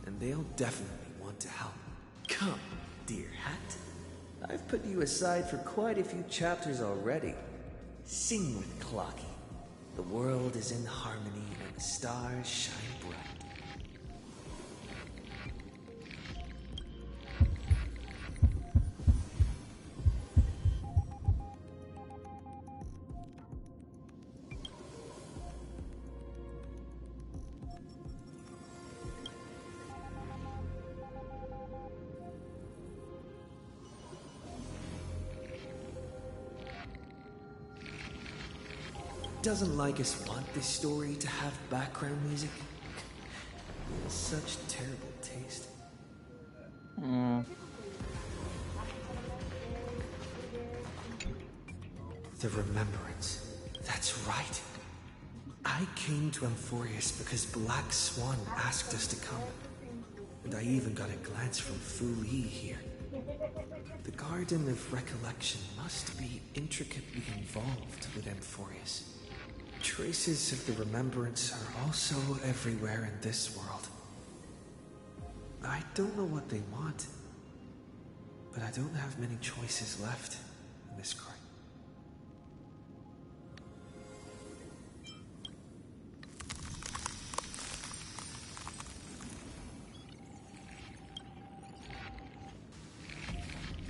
and they'll definitely want to help. Come, dear hat. I've put you aside for quite a few chapters already. Sing with Clocky. The world is in harmony and the stars shine bright. doesn't like us want this story to have background music? Such terrible taste. The Remembrance. That's right. I came to Amphorius because Black Swan asked us to come. And I even got a glance from Fu Yi here. The Garden of Recollection must be intricately involved with Amphorius. Traces of the Remembrance are also everywhere in this world. I don't know what they want, but I don't have many choices left in this court.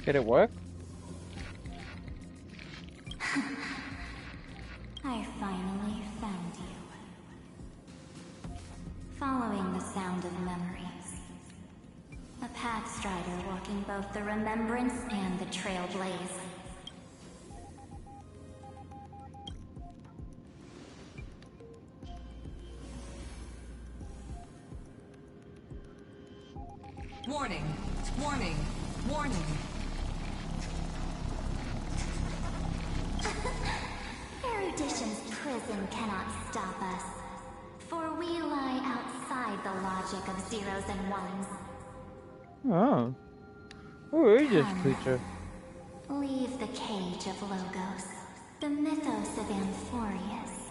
Did it work? I finally found you. Following the sound of memories. A Pathstrider walking both the Remembrance and the Trailblaze. Warning! Warning! Warning! Erudition's prison cannot stop us, for we lie outside the logic of zeros and ones. Oh. Who is this creature? Leave the cage of Logos. The mythos of Amphorius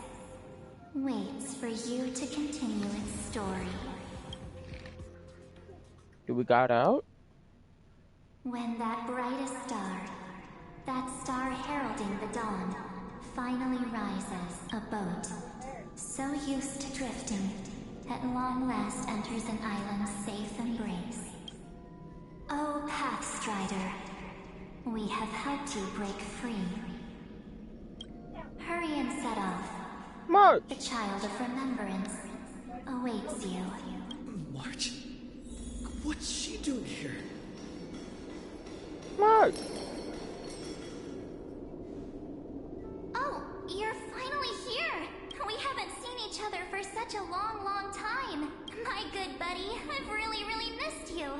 waits for you to continue its story. Did we got out? When that brightest star, that star heralding the dawn, finally rises, a boat, so used to drifting, at long last enters an island's safe embrace. Oh, Pathstrider, we have helped you break free. Hurry and set off. March! The child of remembrance awaits you. March? What's she doing here? March! Oh, you're finally here! We haven't seen each other for such a long, long time. My good buddy, I've really, really missed you.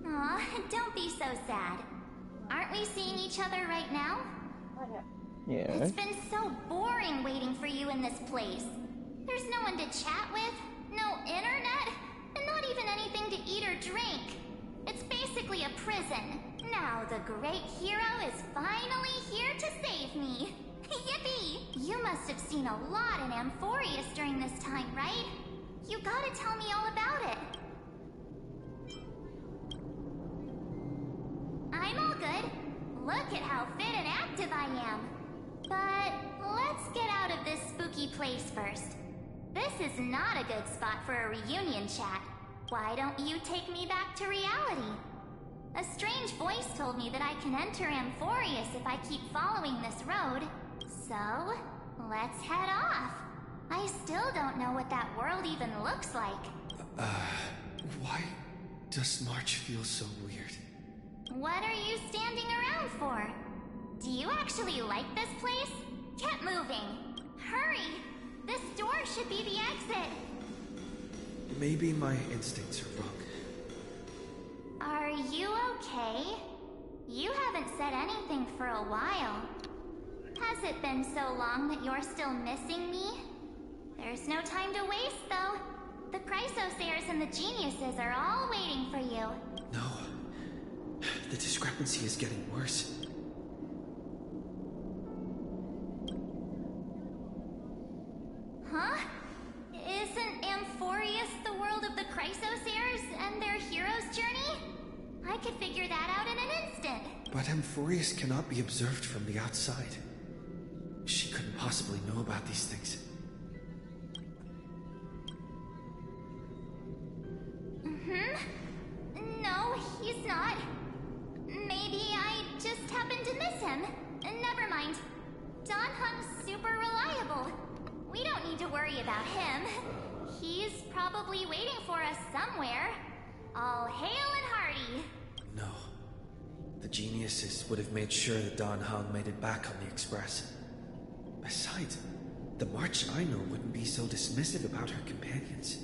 Aw, don't be so sad. Aren't we seeing each other right now? Yeah. It's been so boring waiting for you in this place. There's no one to chat with, no internet, and not even anything to eat or drink. It's basically a prison. Now the great hero is finally here to save me. Yippee! You must have seen a lot in Amphorius during this time, right? You gotta tell me all about it. I'm all good. Look at how fit and active I am. But let's get out of this spooky place first. This is not a good spot for a reunion chat. Why don't you take me back to reality? A strange voice told me that I can enter Amphorius if I keep following this road. So, let's head off. I still don't know what that world even looks like. Why does March feel so weird? What are you standing around for? Do you actually like this place? Get moving. Hurry! This door should be the exit. Maybe my instincts are wrong. Are you okay? You haven't said anything for a while. Has it been so long that you're still missing me? There's no time to waste, though. The Chrysosayers and the Geniuses are all waiting for you. No. The discrepancy is getting worse. Huh? Isn't Amphorius the world of the Chrysosayers and their hero's journey? I could figure that out in an instant. But Amphorius cannot be observed from the outside. She couldn't possibly know about these things. No, he's not. Maybe I just happened to miss him. Never mind. Don Hung's super reliable. We don't need to worry about him. He's probably waiting for us somewhere. All hail and hearty. No. geniuses would have made sure that Don Hong made it back on the Express. Besides, the March I know wouldn't be so dismissive about her companions.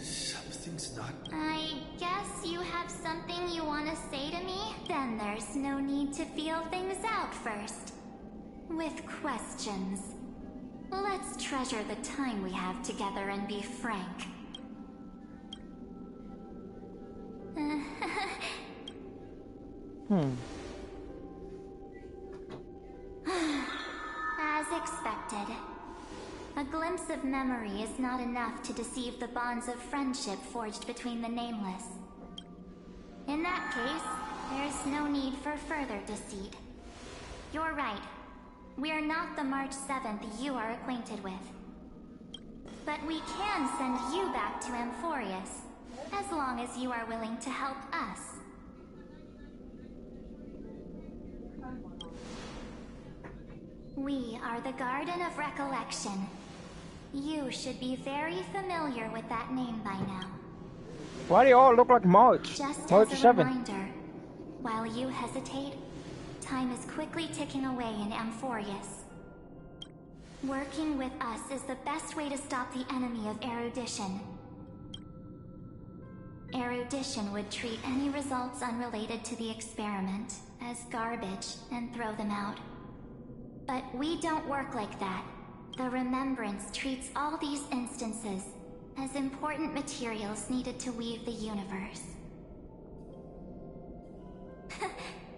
Something's not... I guess you have something you want to say to me? Then there's no need to feel things out first. With questions. Let's treasure the time we have together and be frank. As expected. A glimpse of memory is not enough to deceive the bonds of friendship forged between the Nameless. In that case, there's no need for further deceit. You're right. We're not the March 7th you are acquainted with. But we can send you back to Amphorius, as long as you are willing to help us. We are the Garden of Recollection. You should be very familiar with that name by now. Why do you all look like March? Just March as a 7th. reminder, while you hesitate, time is quickly ticking away in Amphorius. Working with us is the best way to stop the enemy of erudition. Erudition would treat any results unrelated to the experiment as garbage and throw them out. But we don't work like that. The Remembrance treats all these instances as important materials needed to weave the universe.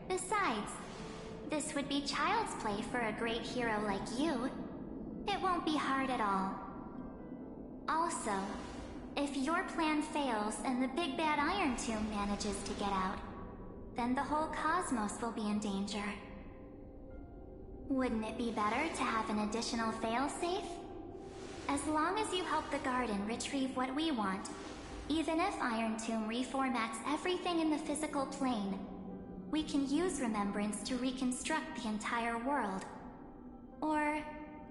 Besides, this would be child's play for a great hero like you. It won't be hard at all. Also, if your plan fails and the big bad Iron Tomb manages to get out, then the whole cosmos will be in danger. Wouldn't it be better to have an additional failsafe? As long as you help the Garden retrieve what we want, even if Iron Tomb reformats everything in the physical plane, we can use Remembrance to reconstruct the entire world. Or,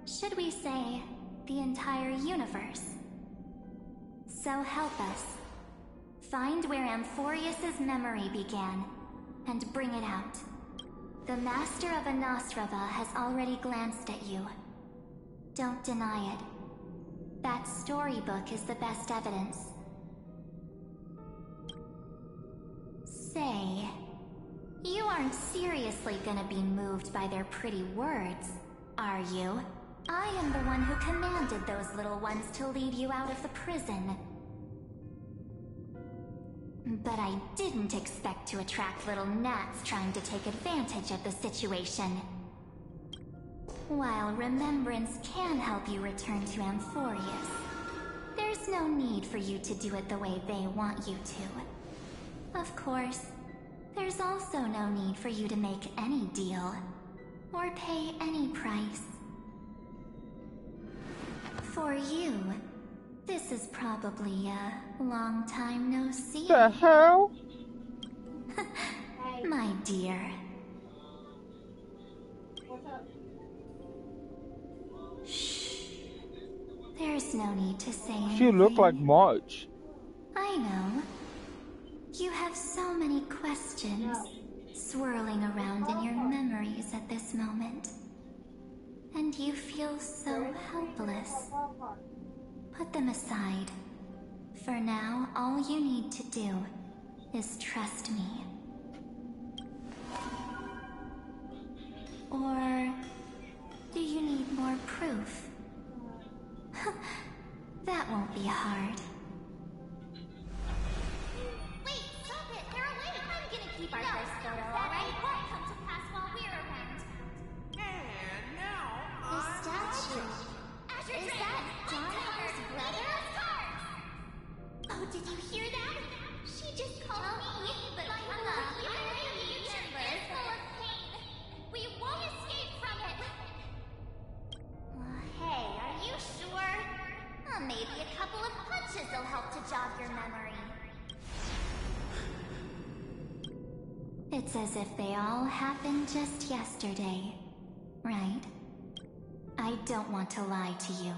should we say, the entire universe. So help us. Find where Amphorius' memory began, and bring it out. The Master of Anastrava has already glanced at you. Don't deny it. That storybook is the best evidence. Say, you aren't seriously gonna be moved by their pretty words, are you? I am the one who commanded those little ones to lead you out of the prison. But I didn't expect to attract little gnats trying to take advantage of the situation. While Remembrance can help you return to Amphorius, there's no need for you to do it the way they want you to. Of course, there's also no need for you to make any deal, or pay any price. For you, this is probably a long time no see. The hell? My dear. Shh. There's no need to say anything. She looked like March. I know. You have so many questions swirling around in your memories at this moment. And you feel so helpless. Put them aside. For now, all you need to do is trust me. Or do you need more proof? That won't be hard. Wait, stop it! They're away! I'm gonna keep our first photo, alright? It won't come to pass while we're around. And now, The statue. Is that Don Hong's brother? Oh, did you hear that? She just called me, but my love, is full of pain. We won't escape from it. Hey, are you sure? Maybe a couple of punches will help to jog your memory. It's as if they all happened just yesterday, right? I don't want to lie to you,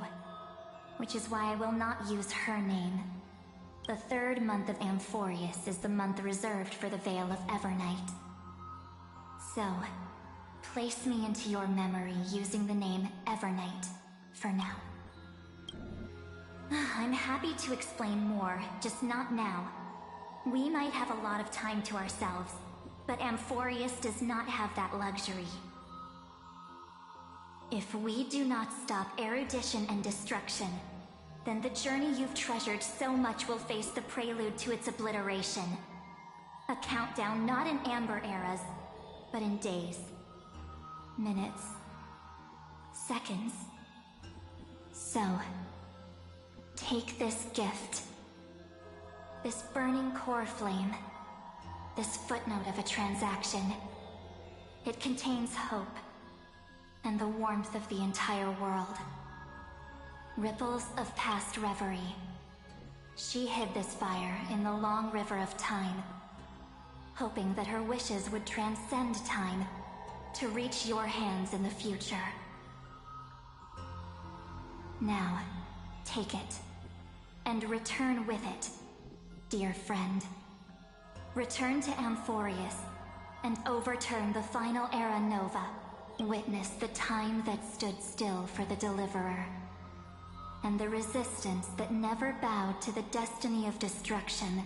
which is why I will not use her name. The third month of Amphorius is the month reserved for the Veil of Evernight. So, place me into your memory using the name Evernight for now. I'm happy to explain more, just not now. We might have a lot of time to ourselves, but Amphorius does not have that luxury. If we do not stop erudition and destruction, then the journey you've treasured so much will face the prelude to its obliteration. A countdown not in amber eras, but in days, minutes, seconds. So, take this gift. This burning core flame. This footnote of a transaction. It contains hope, and the warmth of the entire world. Ripples of past reverie. She hid this fire in the long river of time, hoping that her wishes would transcend time to reach your hands in the future. Now, take it, and return with it, dear friend. Return to Amphorius, and overturn the final era Nova. Witness the time that stood still for the Deliverer, and the resistance that never bowed to the destiny of destruction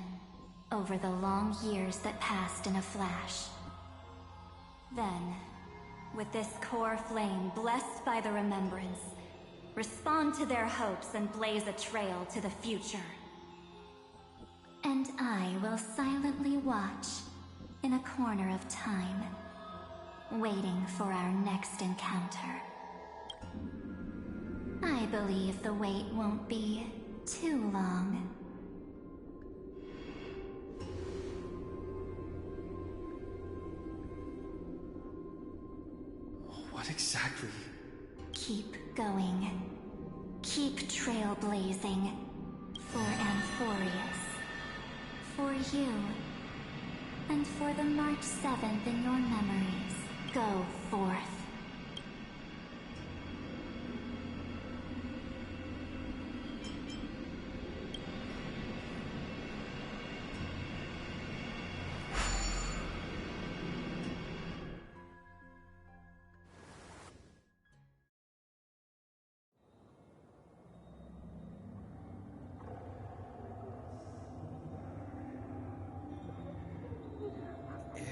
over the long years that passed in a flash. Then, with this core flame blessed by the remembrance, respond to their hopes and blaze a trail to the future. And I will silently watch in a corner of time, waiting for our next encounter. I believe the wait won't be too long. What exactly? Keep going. Keep trailblazing. For Amphorius. For you. And for the March 7th in your memories. Go forth.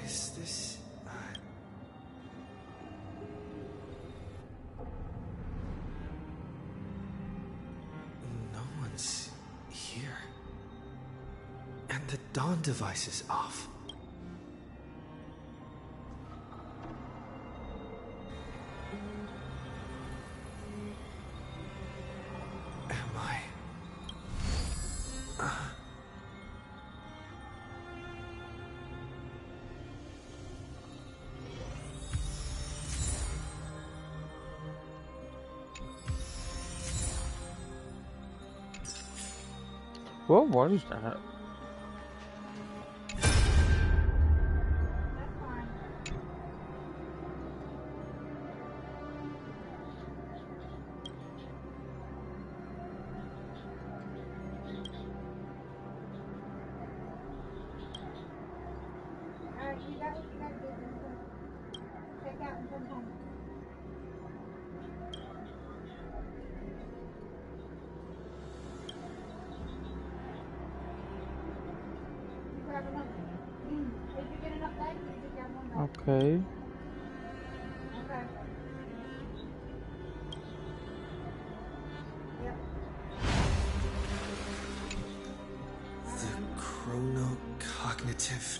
Is this... No one's here. And the dawn device is off. Am I... What is that? Okay. The chronocognitive...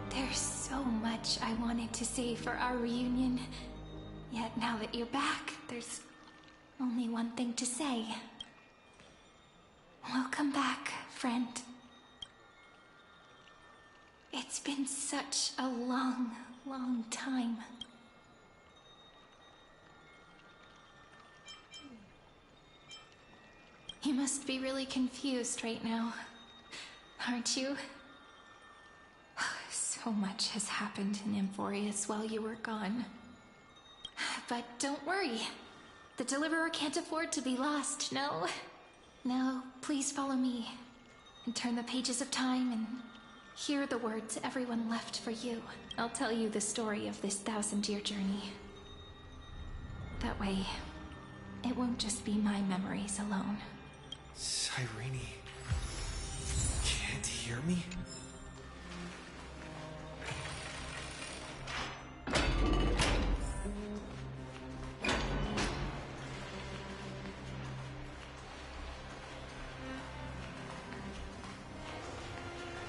There's so much I wanted to say for our reunion. Yet now that you're back, there's only one thing to say. Welcome back, friend. It's been such a long, long time. You must be really confused right now. aren't you? So much has happened in Amphorius while you were gone. But don't worry. The Deliverer can't afford to be lost, no? No, please follow me. And turn the pages of time and hear the words everyone left for you. I'll tell you the story of this 1000-year journey. That way, it won't just be my memories alone. Cyrene, can't hear me?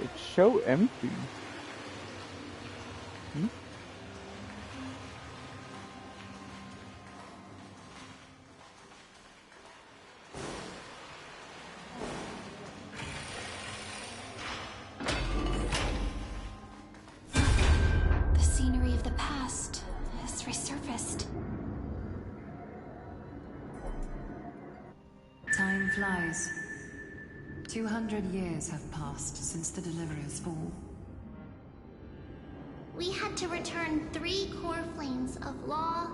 It's so empty. The scenery of the past has resurfaced. Time flies. 200 years have passed since the Deliverer's fall. We had to return 3 core flames of law,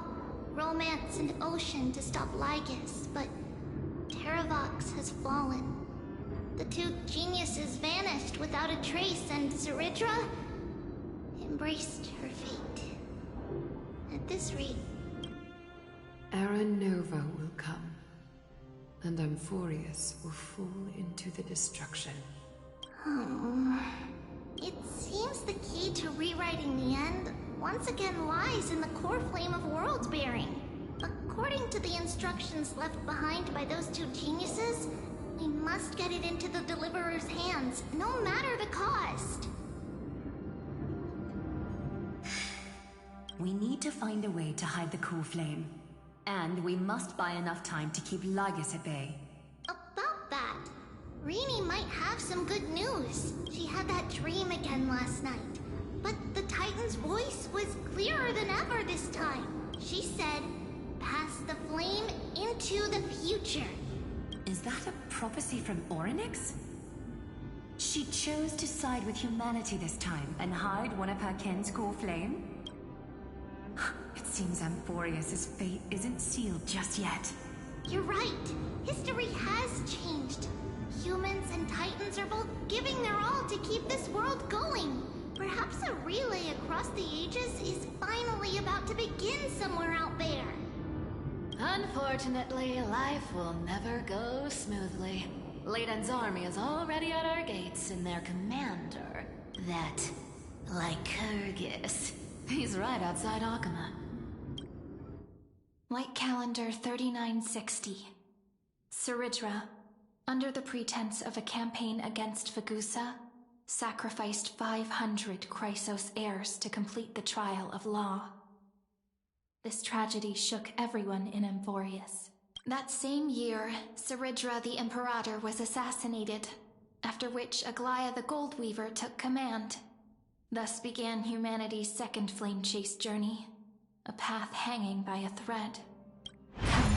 romance, and ocean to stop Lygus, but Terravox has fallen. The 2 geniuses vanished without a trace, and Zeridra embraced her fate. At this rate... Era Nova will come, and Amphorius will fall into the destruction. It seems the key to rewriting the end once again lies in the core flame of world bearing. According to the instructions left behind by those 2 geniuses, we must get it into the Deliverer's hands, no matter the cost. We need to find a way to hide the core flame. And we must buy enough time to keep Lygus at bay. About that, Rini might have some good news. She had that dream again last night. But the Titan's voice was clearer than ever this time. She said, "Pass the flame into the future." Is that a prophecy from Orynyx? She chose to side with humanity this time and hide one of her kin's core flame? It seems Amphorius' fate isn't sealed just yet. You're right. History has changed. Humans and Titans are both giving their all to keep this world going. Perhaps a relay across the ages is finally about to begin somewhere out there. Unfortunately, life will never go smoothly. Leiden's army is already at our gates, and their commander, that Lycurgus, he's right outside Akuma. Light calendar 3960. Zeridra, under the pretense of a campaign against Vagusa, sacrificed 500 Chrysos heirs to complete the trial of law. This tragedy shook everyone in Amphorius. That same year, Zeridra the Imperator was assassinated, after which Aglaya the Goldweaver took command. Thus began humanity's second flame chase journey, a path hanging by a thread. Come,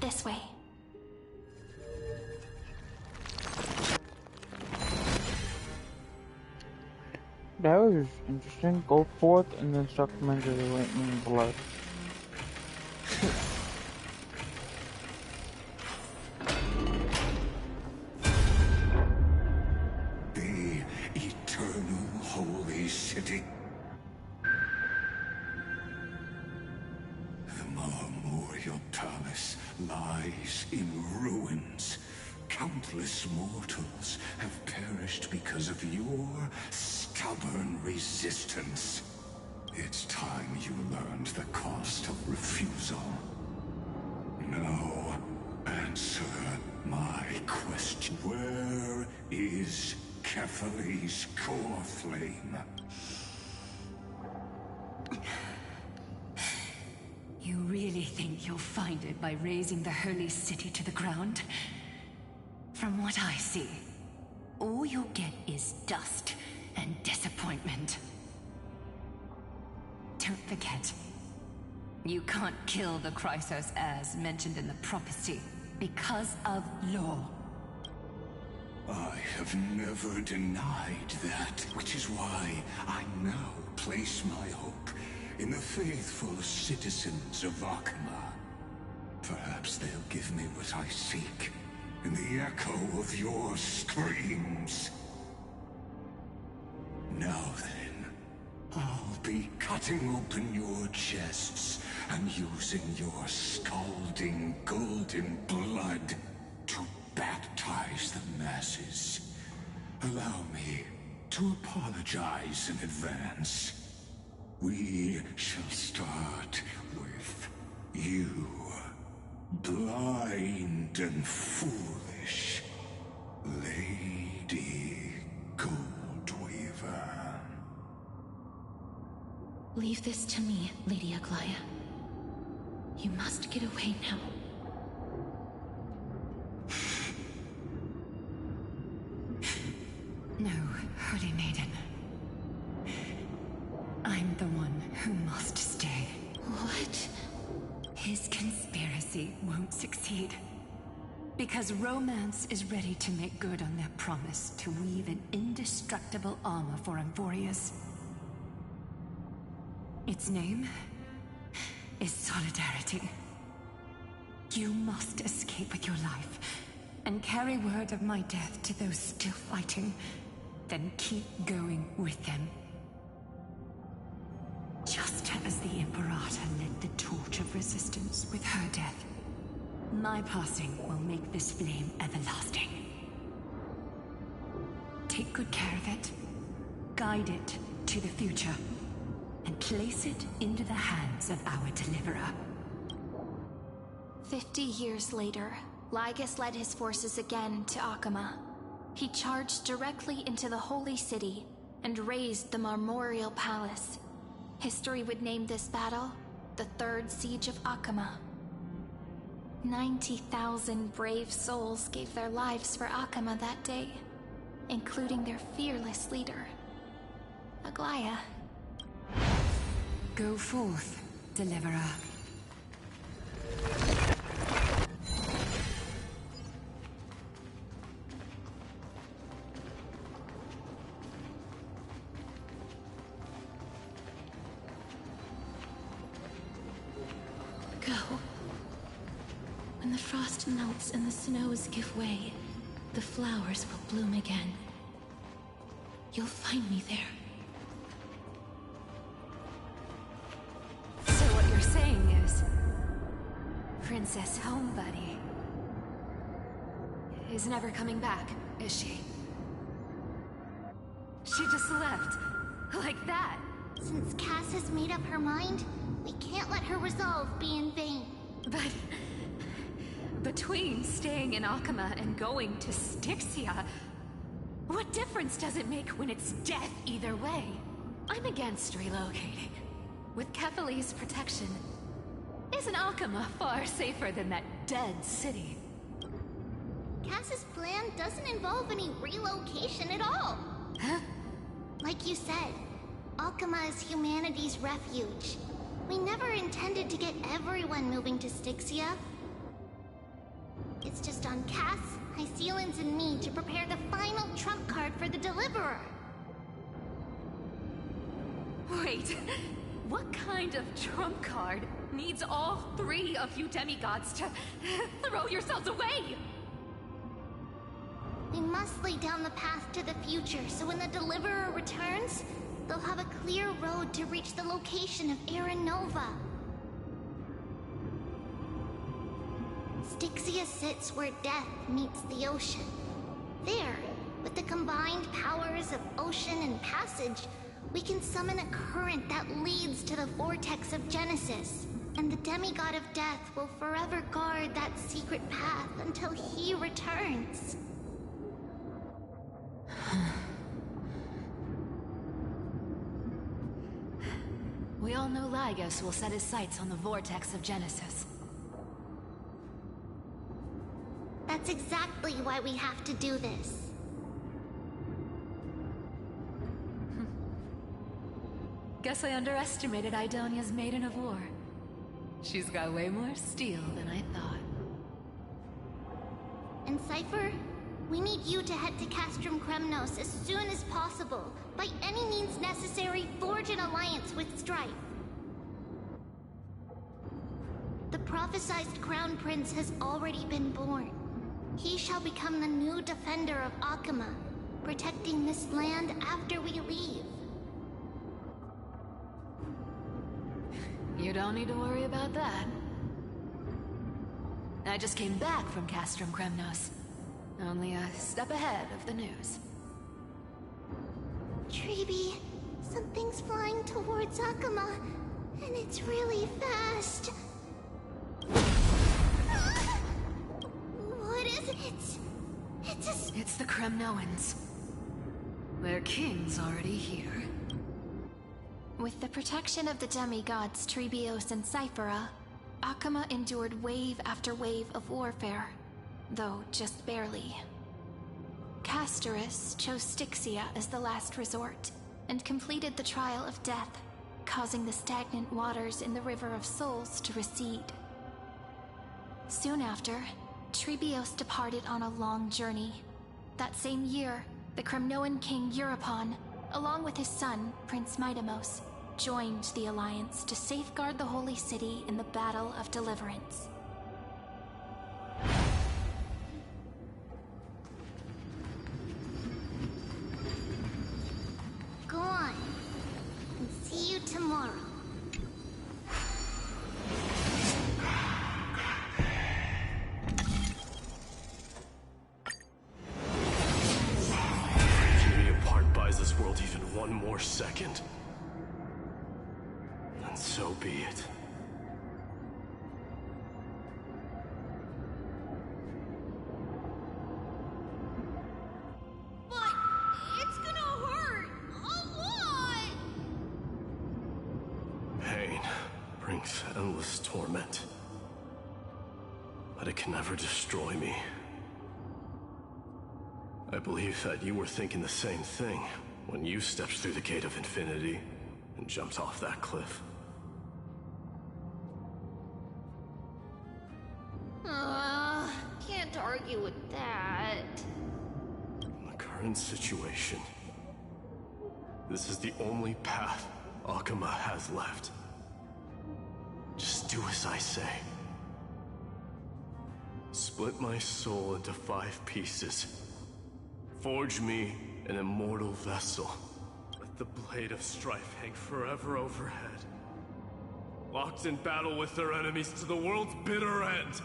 this way. That was interesting. Go forth and then suck into the lightning blood. The eternal holy city. The memorial palace lies in ruins. Countless mortals have perished because of your stubborn resistance. It's time you learned the cost of refusal. Now, answer my question. Where is Kefali's core flame? You really think you'll find it by razing the holy city to the ground? From what I see, all you'll get is dust and disappointment. Don't forget, you can't kill the Chrysos heirs mentioned in the prophecy because of law. I have never denied that, which is why I now place my hope in the faithful citizens of Akama. Perhaps they'll give me what I seek in the echo of your screams. Now then, I'll be cutting open your chests and using your scalding golden blood to baptize the masses. Allow me to apologize in advance. We shall start with you, blind and foolish Lady Goldweaver. Leave this to me, Lady Aglaya. You must get away now. No, Holy Maiden. I'm the one who must stay. What? His conspiracy won't succeed. Because Romance is ready to make good on their promise to weave an indestructible armor for Emphorius. Its name is Solidarity. You must escape with your life and carry word of my death to those still fighting, then keep going with them. Just as the Imperator lit the torch of resistance with her death, my passing will make this flame everlasting. Take good care of it, guide it to the future, and place it into the hands of our deliverer. 50 years later, Lygus led his forces again to Akama. He charged directly into the Holy City and razed the Marmorial Palace. History would name this battle the Third Siege of Akama. 90,000 brave souls gave their lives for Akama that day, including their fearless leader, Aglaya. Go forth, Deliverer. Go. When the frost melts and the snows give way, the flowers will bloom again. You'll find me there. So what you're saying is, Princess Homebuddy is never coming back, is she? She just left, like that. Since Cass has made up her mind, we can't let her resolve be in vain. But between staying in Akama and going to Styxia, what difference does it make when it's death either way? I'm against relocating. With Kefali's protection, isn't Akama far safer than that dead city? Cass's plan doesn't involve any relocation at all. Huh? Like you said, Akama is humanity's refuge. We never intended to get everyone moving to Styxia. It's just on Cass, Hysealans, and me to prepare the final trump card for the Deliverer. Wait, what kind of trump card needs all three of you demigods to throw yourselves away? We must lay down the path to the future, so when the Deliverer returns, they'll have a clear road to reach the location of Era Nova. Styxia sits where death meets the ocean. There, with the combined powers of ocean and passage, we can summon a current that leads to the vortex of Genesis. And the demigod of death will forever guard that secret path until he returns. We all know Lygos will set his sights on the vortex of Genesis. That's exactly why we have to do this. Guess I underestimated Idonia's Maiden of War. She's got way more steel than I thought. And Cypher, We need you to head to Castrum Kremnos as soon as possible. By any means necessary, forge an alliance with Strife. The prophesized Crown Prince has already been born. He shall become the new defender of Akama, protecting this land after we leave. You don't need to worry about that. I just came back from Castrum Kremnos. Only a step ahead of the news. Treeby, something's flying towards Akama, and it's really fast. What is it? It's the Kremnoans. Their king's already here. With the protection of the demigods Trebios and Cyphera, Akama endured wave after wave of warfare, though just barely. Castorus chose Styxia as the last resort, and completed the trial of death, causing the stagnant waters in the River of Souls to recede. Soon after, Trebios departed on a long journey. That same year, the Kremnoan king Euripon, along with his son, Prince Midamos, joined the Alliance to safeguard the Holy City in the Battle of Deliverance. Go on, and see you tomorrow. Keeping me apart buys this world even one more second. And so be it. But it's gonna hurt a lot! Pain brings endless torment. But it can never destroy me. I believe that you were thinking the same thing when you stepped through the gate of infinity and jumped off that cliff. Can't argue with that. In the current situation, this is the only path Akama has left. Just do as I say. Split my soul into 5 pieces. Forge me an immortal vessel. Let the blade of strife hang forever overhead. Locked in battle with their enemies to the world's bitter end.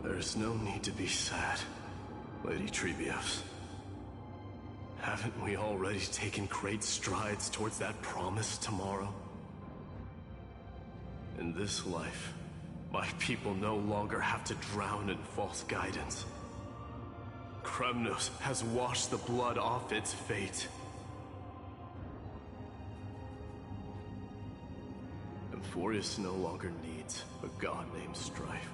There's no need to be sad, Lady Trebios. Haven't we already taken great strides towards that promised tomorrow? In this life, my people no longer have to drown in false guidance. Kremnos has washed the blood off its fate. Emphorius no longer needs a god named Strife.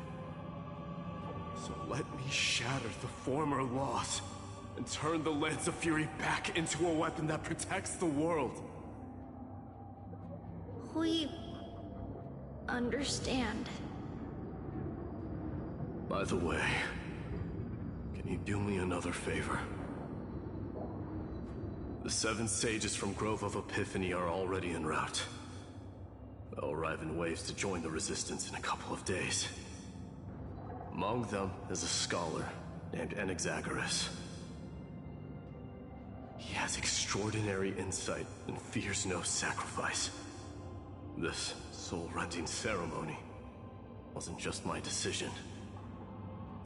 So let me shatter the former loss and turn the Lance of Fury back into a weapon that protects the world. We understand. By the way, can you do me another favor? The 7 sages from Grove of Epiphany are already en route. They'll arrive in waves to join the Resistance in a couple of days. Among them is a scholar named Anaxagoras. He has extraordinary insight and fears no sacrifice. This soul-rending ceremony wasn't just my decision.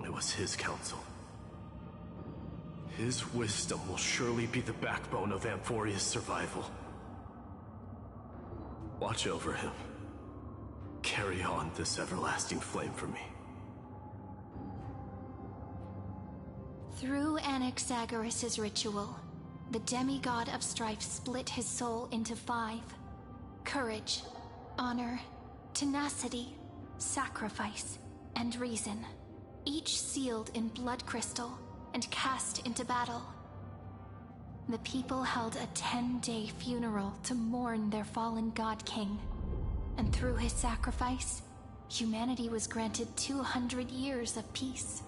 It was his counsel. His wisdom will surely be the backbone of Amphoria's survival. Watch over him. Carry on this everlasting flame for me. Through Anaxagoras' ritual, the demigod of strife split his soul into 5. Courage, honor, tenacity, sacrifice, and reason. Each sealed in blood crystal and cast into battle. The people held a 10-day funeral to mourn their fallen god king. And through his sacrifice, humanity was granted 200 years of peace.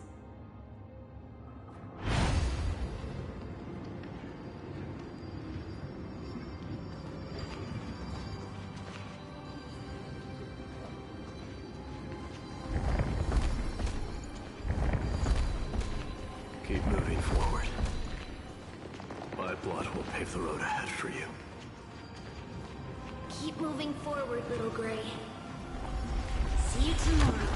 Keep moving forward. My blood will pave the road ahead for you. Keep moving forward, little Gray. See you tomorrow.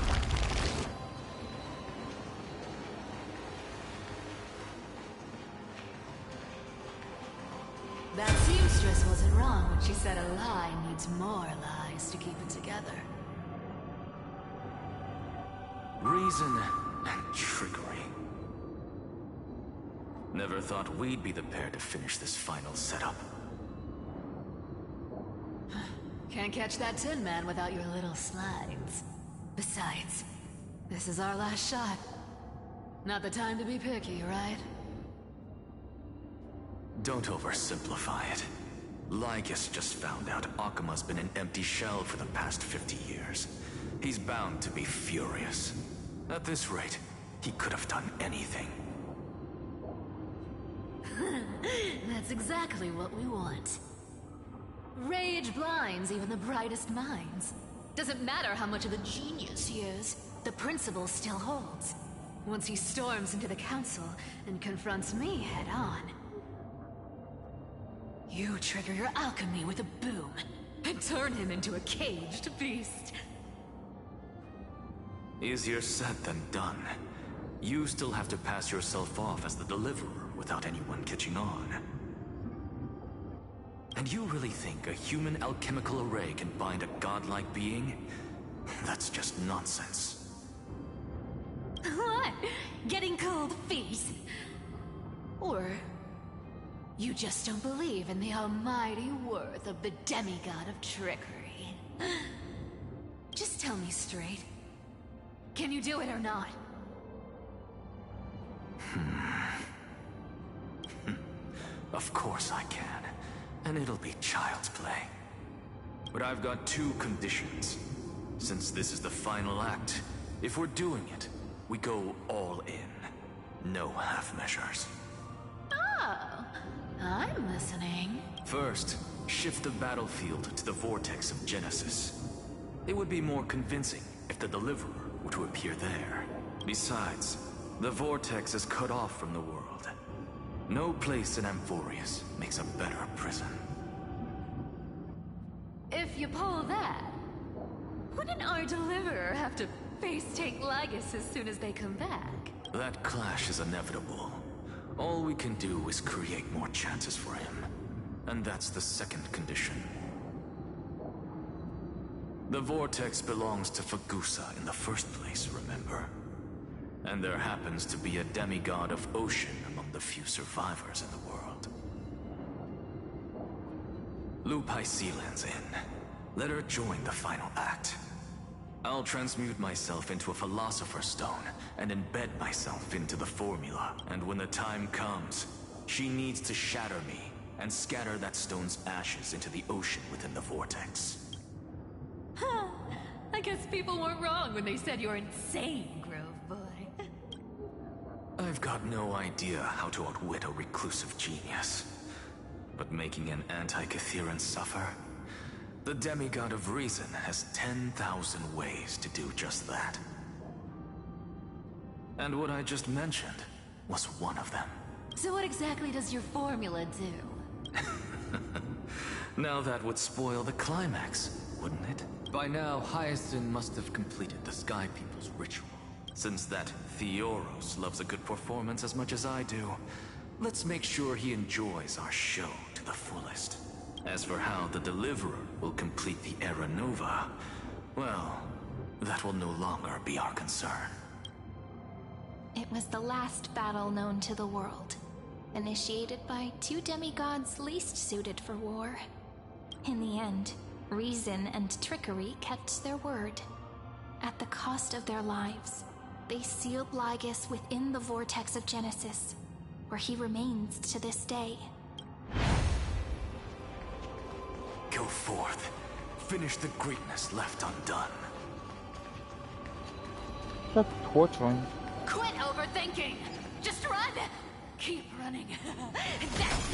That seamstress wasn't wrong when she said a lie needs more lies to keep it together. Reason and trickery. Never thought we'd be the pair to finish this final setup. Can't catch that Tin Man without your little slides. Besides, this is our last shot. Not the time to be picky, right? Don't oversimplify it. Lygus just found out Akuma's been an empty shell for the past 50 years. He's bound to be furious. At this rate, he could have done anything. That's exactly what we want. Rage blinds even the brightest minds. Doesn't matter how much of a genius he is, the principle still holds. Once he storms into the council and confronts me head on. You trigger your alchemy with a boom and turn him into a caged beast. Easier said than done. You still have to pass yourself off as the deliverer without anyone catching on. And you really think a human alchemical array can bind a godlike being? That's just nonsense. What? Getting cold feet? Or you just don't believe in the almighty worth of the demigod of trickery? Just tell me straight. Can you do it or not? Of course I can. And it'll be child's play. But I've got two conditions. Since this is the final act, if we're doing it, we go all in. No half measures. Oh, I'm listening. First, shift the battlefield to the vortex of Genesis. It would be more convincing if the deliverer were to appear there. Besides, the vortex is cut off from the world. No place in Amphorius makes a better prison. If you pull that, wouldn't our deliverer have to face-take Lygus as soon as they come back? That clash is inevitable. All we can do is create more chances for him. And that's the second condition. The vortex belongs to Fagusa in the first place, remember? And there happens to be a demigod of ocean among the few survivors in the world. Loop Hysealand's in. Let her join the final act. I'll transmute myself into a Philosopher's Stone and embed myself into the formula. And when the time comes, she needs to shatter me and scatter that stone's ashes into the ocean within the vortex. Huh. I guess people weren't wrong when they said you're insane, Grove Boy. I've got no idea how to outwit a reclusive genius. But making an anti-Catheran suffer? The demigod of reason has 10,000 ways to do just that. And what I just mentioned was one of them. So what exactly does your formula do? Now that would spoil the climax, wouldn't it? By now, Hyacinth must have completed the Sky People's ritual. Since that Theoros loves a good performance as much as I do, let's make sure he enjoys our show to the fullest. As for how the Deliverer will complete the Era Nova, well, that will no longer be our concern. It was the last battle known to the world, initiated by two demigods least suited for war. In the end, reason and trickery kept their word. At the cost of their lives, they sealed Lygus within the vortex of Genesis, where he remains to this day. Go forth. Finish the greatness left undone. Stop torturing. Quit overthinking! Just run! Keep running. That's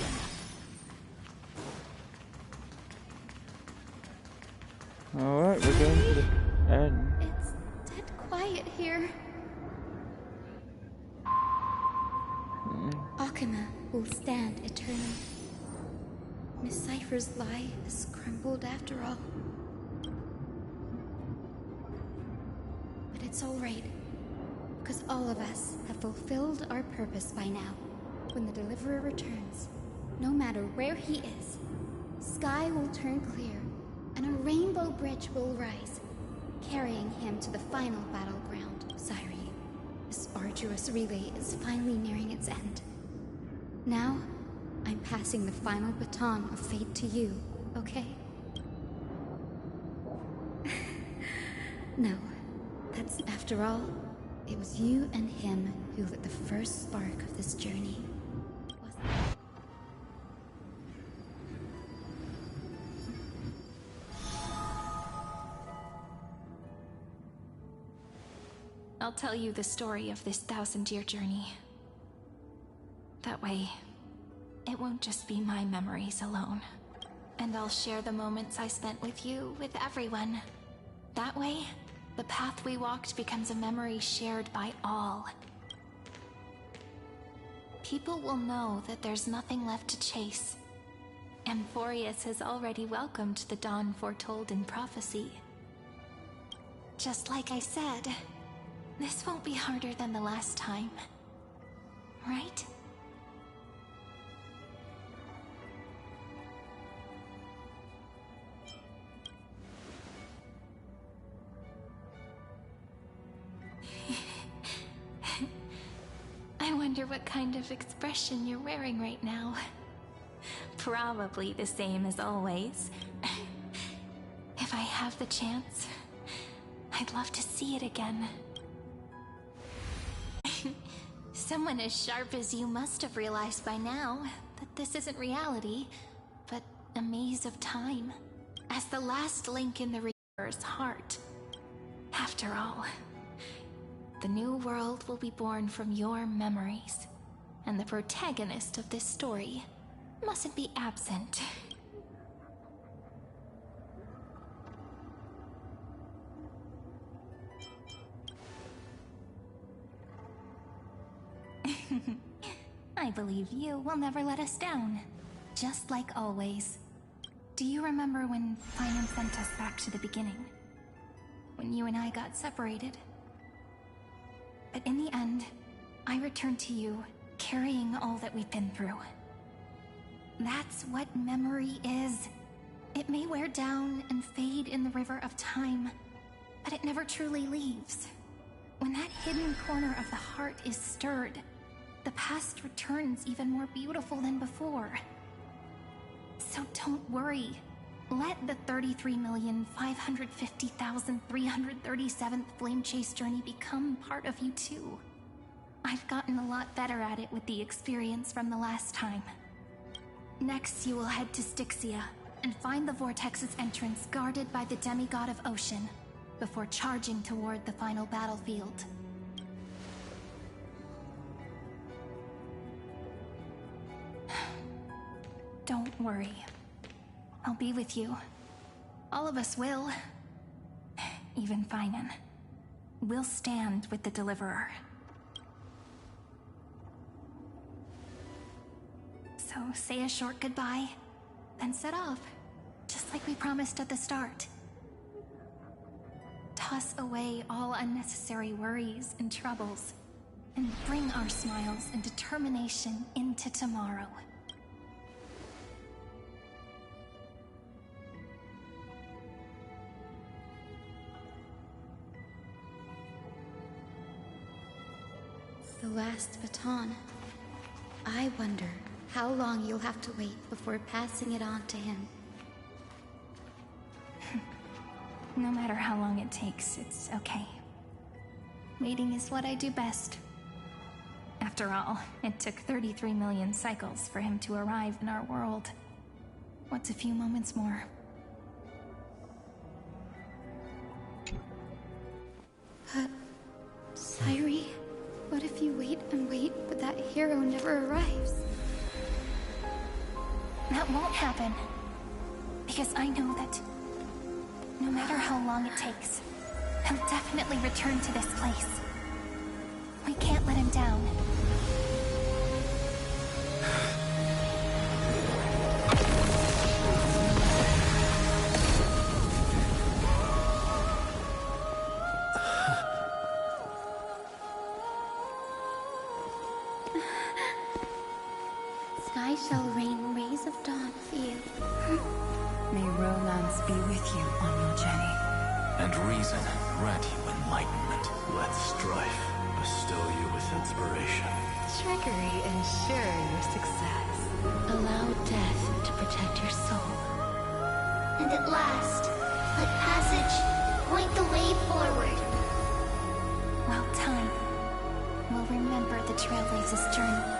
Alright, we're going to the end. It's dead quiet here. Akuma will stand eternal. Miss Cypher's lie has crumbled after all. But it's alright, because all of us have fulfilled our purpose by now. When the Deliverer returns, no matter where he is, sky will turn clear, and a rainbow bridge will rise, carrying him to the final battleground, Cyrene. This arduous relay is finally nearing its end. Now, I'm passing the final baton of fate to you, okay? No, that's after all, it was you and him who lit the first spark of this journey. I'll tell you the story of this 1,000-year journey. That way, it won't just be my memories alone. And I'll share the moments I spent with you with everyone. That way, the path we walked becomes a memory shared by all. People will know that there's nothing left to chase. Amphorius has already welcomed the dawn foretold in prophecy. Just like I said, this won't be harder than the last time. Right? I wonder what kind of expression you're wearing right now. Probably the same as always. If I have the chance, I'd love to see it again. Someone as sharp as you must have realized by now that this isn't reality, but a maze of time. As the last link in the Reaper's heart. After all, the new world will be born from your memories, and the protagonist of this story mustn't be absent. I believe you will never let us down, just like always. Do you remember when Paimon sent us back to the beginning? When you and I got separated? But in the end, I returned to you, carrying all that we've been through. That's what memory is. It may wear down and fade in the river of time, but it never truly leaves. When that hidden corner of the heart is stirred, the past returns even more beautiful than before. So don't worry. Let the 33,550,337th Flame Chase journey become part of you too. I've gotten a lot better at it with the experience from the last time. Next, you will head to Styxia and find the Vortex's entrance guarded by the demigod of ocean before charging toward the final battlefield. Don't worry. I'll be with you. All of us will. Even Finan. We'll stand with the Deliverer. So say a short goodbye, then set off, just like we promised at the start. Toss away all unnecessary worries and troubles, and bring our smiles and determination into tomorrow. The last baton. I wonder how long you'll have to wait before passing it on to him. No matter how long it takes, it's okay. Waiting is what I do best. After all, it took 33 million cycles for him to arrive in our world. What's a few moments more? But Sairi, what if you wait and wait, but that hero never arrives? That won't happen. Because I know that no matter how long it takes, he'll definitely return to this place. We can't let him down. Sky shall rain rays of dawn for you. May romance be with you on your journey. And reason grant you enlightenment. Let strife bestow you with inspiration. Trickery ensure your success. Allow death to protect your soul. And at last, let passage point the way forward. Well, time will remember the Trailblaze's journey.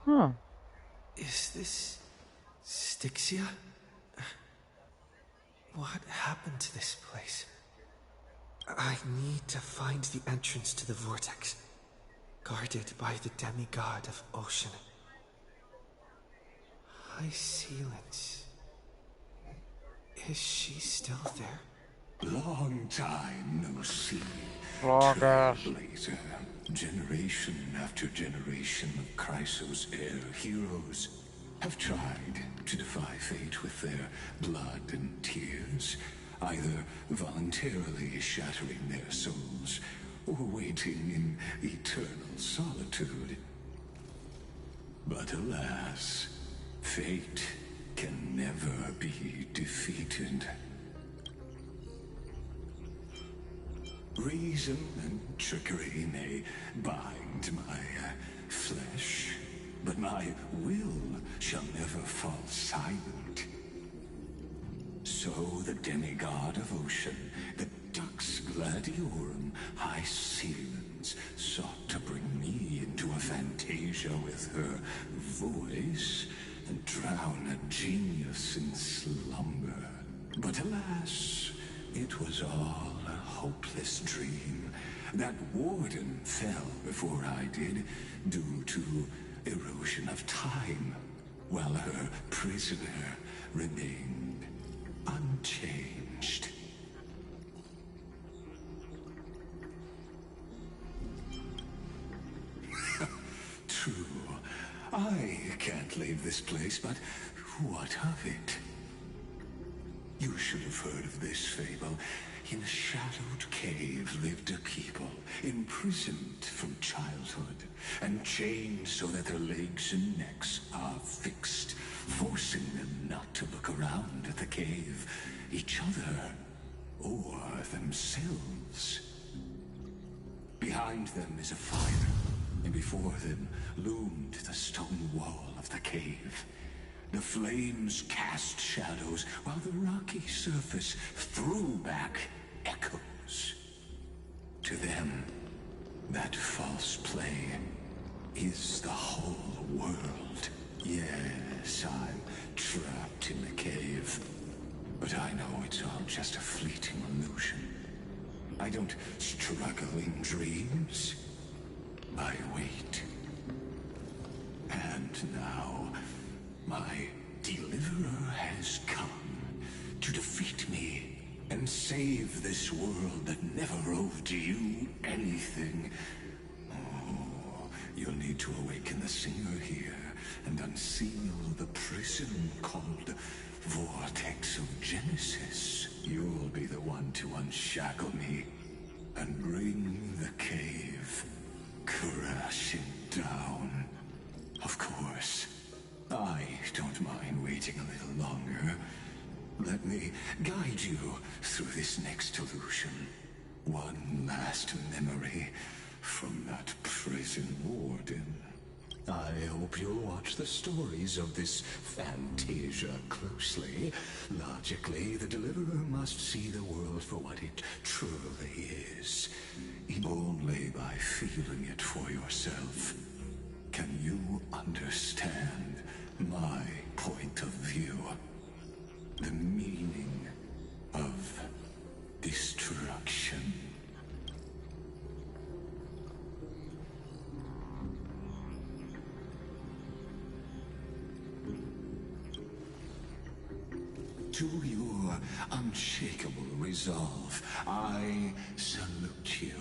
Huh. Is this Styxia? What happened to this place? I need to find the entrance to the vortex, guarded by the demigod of ocean. High Sealants. Is she still there? Long time no see. Trailblaze. Generation after generation of Chrysos heir heroes have tried to defy fate with their blood and tears, either voluntarily shattering their souls or waiting in eternal solitude. But alas, fate can never be defeated. Reason and trickery may bind my flesh, but my will shall never fall silent. So the demigod of ocean, the Dux Gladiorum, High Sealants, sought to bring me into a fantasia with her voice and drown a genius in slumber. But alas, it was all a hopeless dream. That warden fell before I did, due to erosion of time, while her prisoner remained unchanged. True, I can't leave this place, but what of it? You should have heard of this fable. In a shadowed cave lived a people, imprisoned from childhood, and chained so that their legs and necks are fixed, forcing them not to look around at the cave, each other, or themselves. Behind them is a fire, and before them loomed the stone wall of the cave. The flames cast shadows, while the rocky surface threw back echoes. To them, that false play is the whole world. Yes, I'm trapped in the cave, but I know it's all just a fleeting illusion. I don't struggle in dreams. I wait. And now, my deliverer has come to defeat me and save this world that never owed you anything. Oh, you'll need to awaken the singer here and unseal the prison called Vortex of Genesis. You'll be the one to unshackle me and bring the cave crashing down. Of course, I don't mind waiting a little longer. Let me guide you through this next illusion. One last memory from that prison warden. I hope you'll watch the stories of this Fantasia closely. Logically, the Deliverer must see the world for what it truly is. Only by feeling it for yourself can you understand my point of view. The meaning of destruction. To your unshakable resolve, I salute you.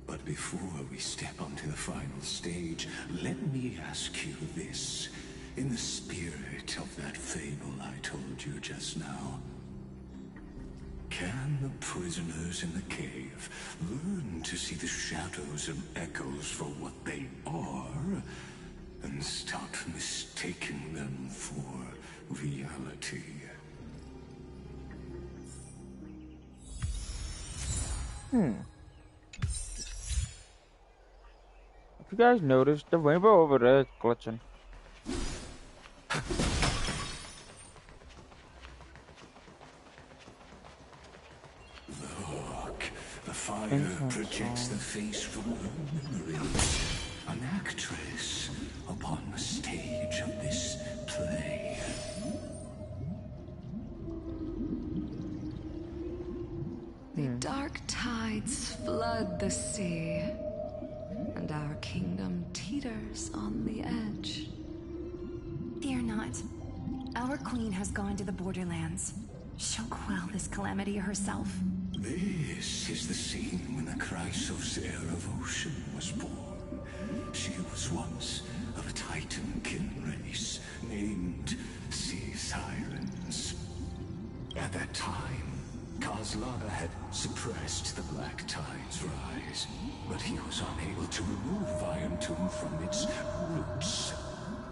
But before we step onto the final stage, let me ask you this. In the spirit of that fable I told you just now, can the prisoners in the cave learn to see the shadows and echoes for what they are, and stop mistaking them for reality? If you guys noticed, the rainbow over there is glitching. Look, the fire projects the face from her memories. An actress upon the stage of this play. The dark tides flood the sea, and our kingdom teeters on the edge. Fear not. Our queen has gone to the borderlands. She'll quell this calamity herself. This is the scene when the Chrysos heir of Ocean was born. She was once of a Titankin race named Sea Sirens. At that time, Kozlana had suppressed the Black Tide's rise, but he was unable to remove Iron Tomb from its roots.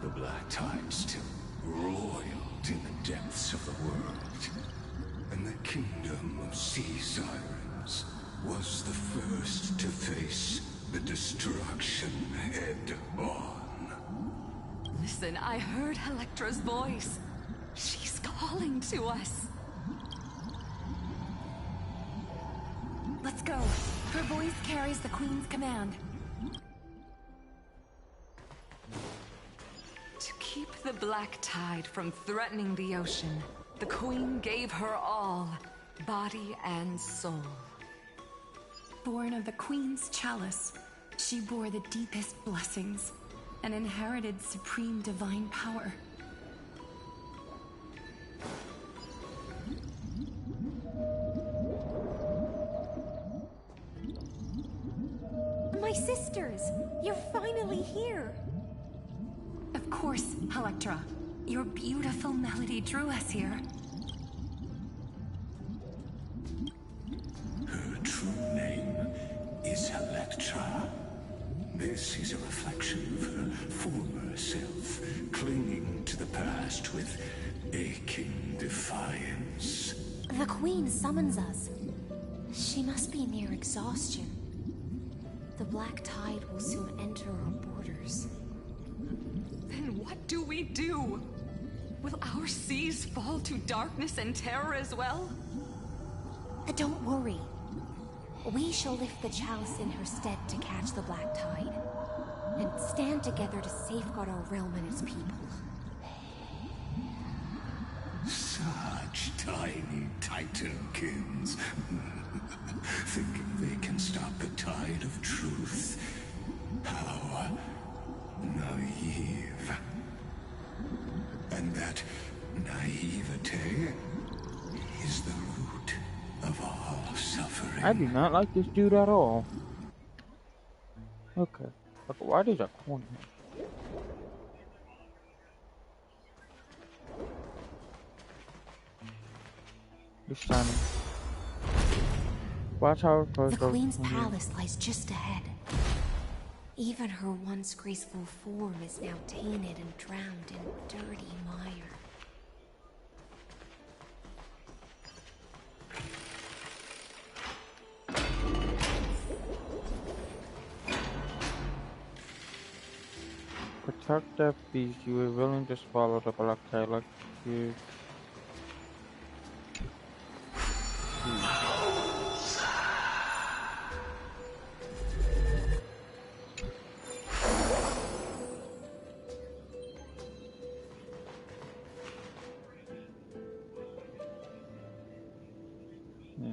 The Black Tide still roiled in the depths of the world, and the kingdom of Sea Sirens was the first to face the destruction head-on. Listen, I heard Electra's voice. She's calling to us. Let's go. Her voice carries the queen's command. To keep the Black Tide from threatening the ocean, the queen gave her all, body and soul. Born of the queen's chalice, she bore the deepest blessings and inherited supreme divine power. My sisters! You're finally here! Of course, Electra. Your beautiful melody drew us here. Her true name is Electra. This is a reflection of her former self, clinging to the past with aching defiance. The Queen summons us. She must be near exhaustion. The Black Tide will soon enter our borders. Then what do we do? Will our seas fall to darkness and terror as well? Don't worry. We shall lift the chalice in her stead to catch the Black Tide, and stand together to safeguard our realm and its people. Such tiny Titankins. Thinking they can stop the tide of truth. How naive. And that naivete is the root of all suffering. I do not like this dude at all. Okay. Look, why does a corn here? This time. Watch how it goes. The Queen's palace lies just ahead. Even her once graceful form is now tainted and drowned in dirty mire. protect that beast, you were willing to swallow the black tide like you. Yeah.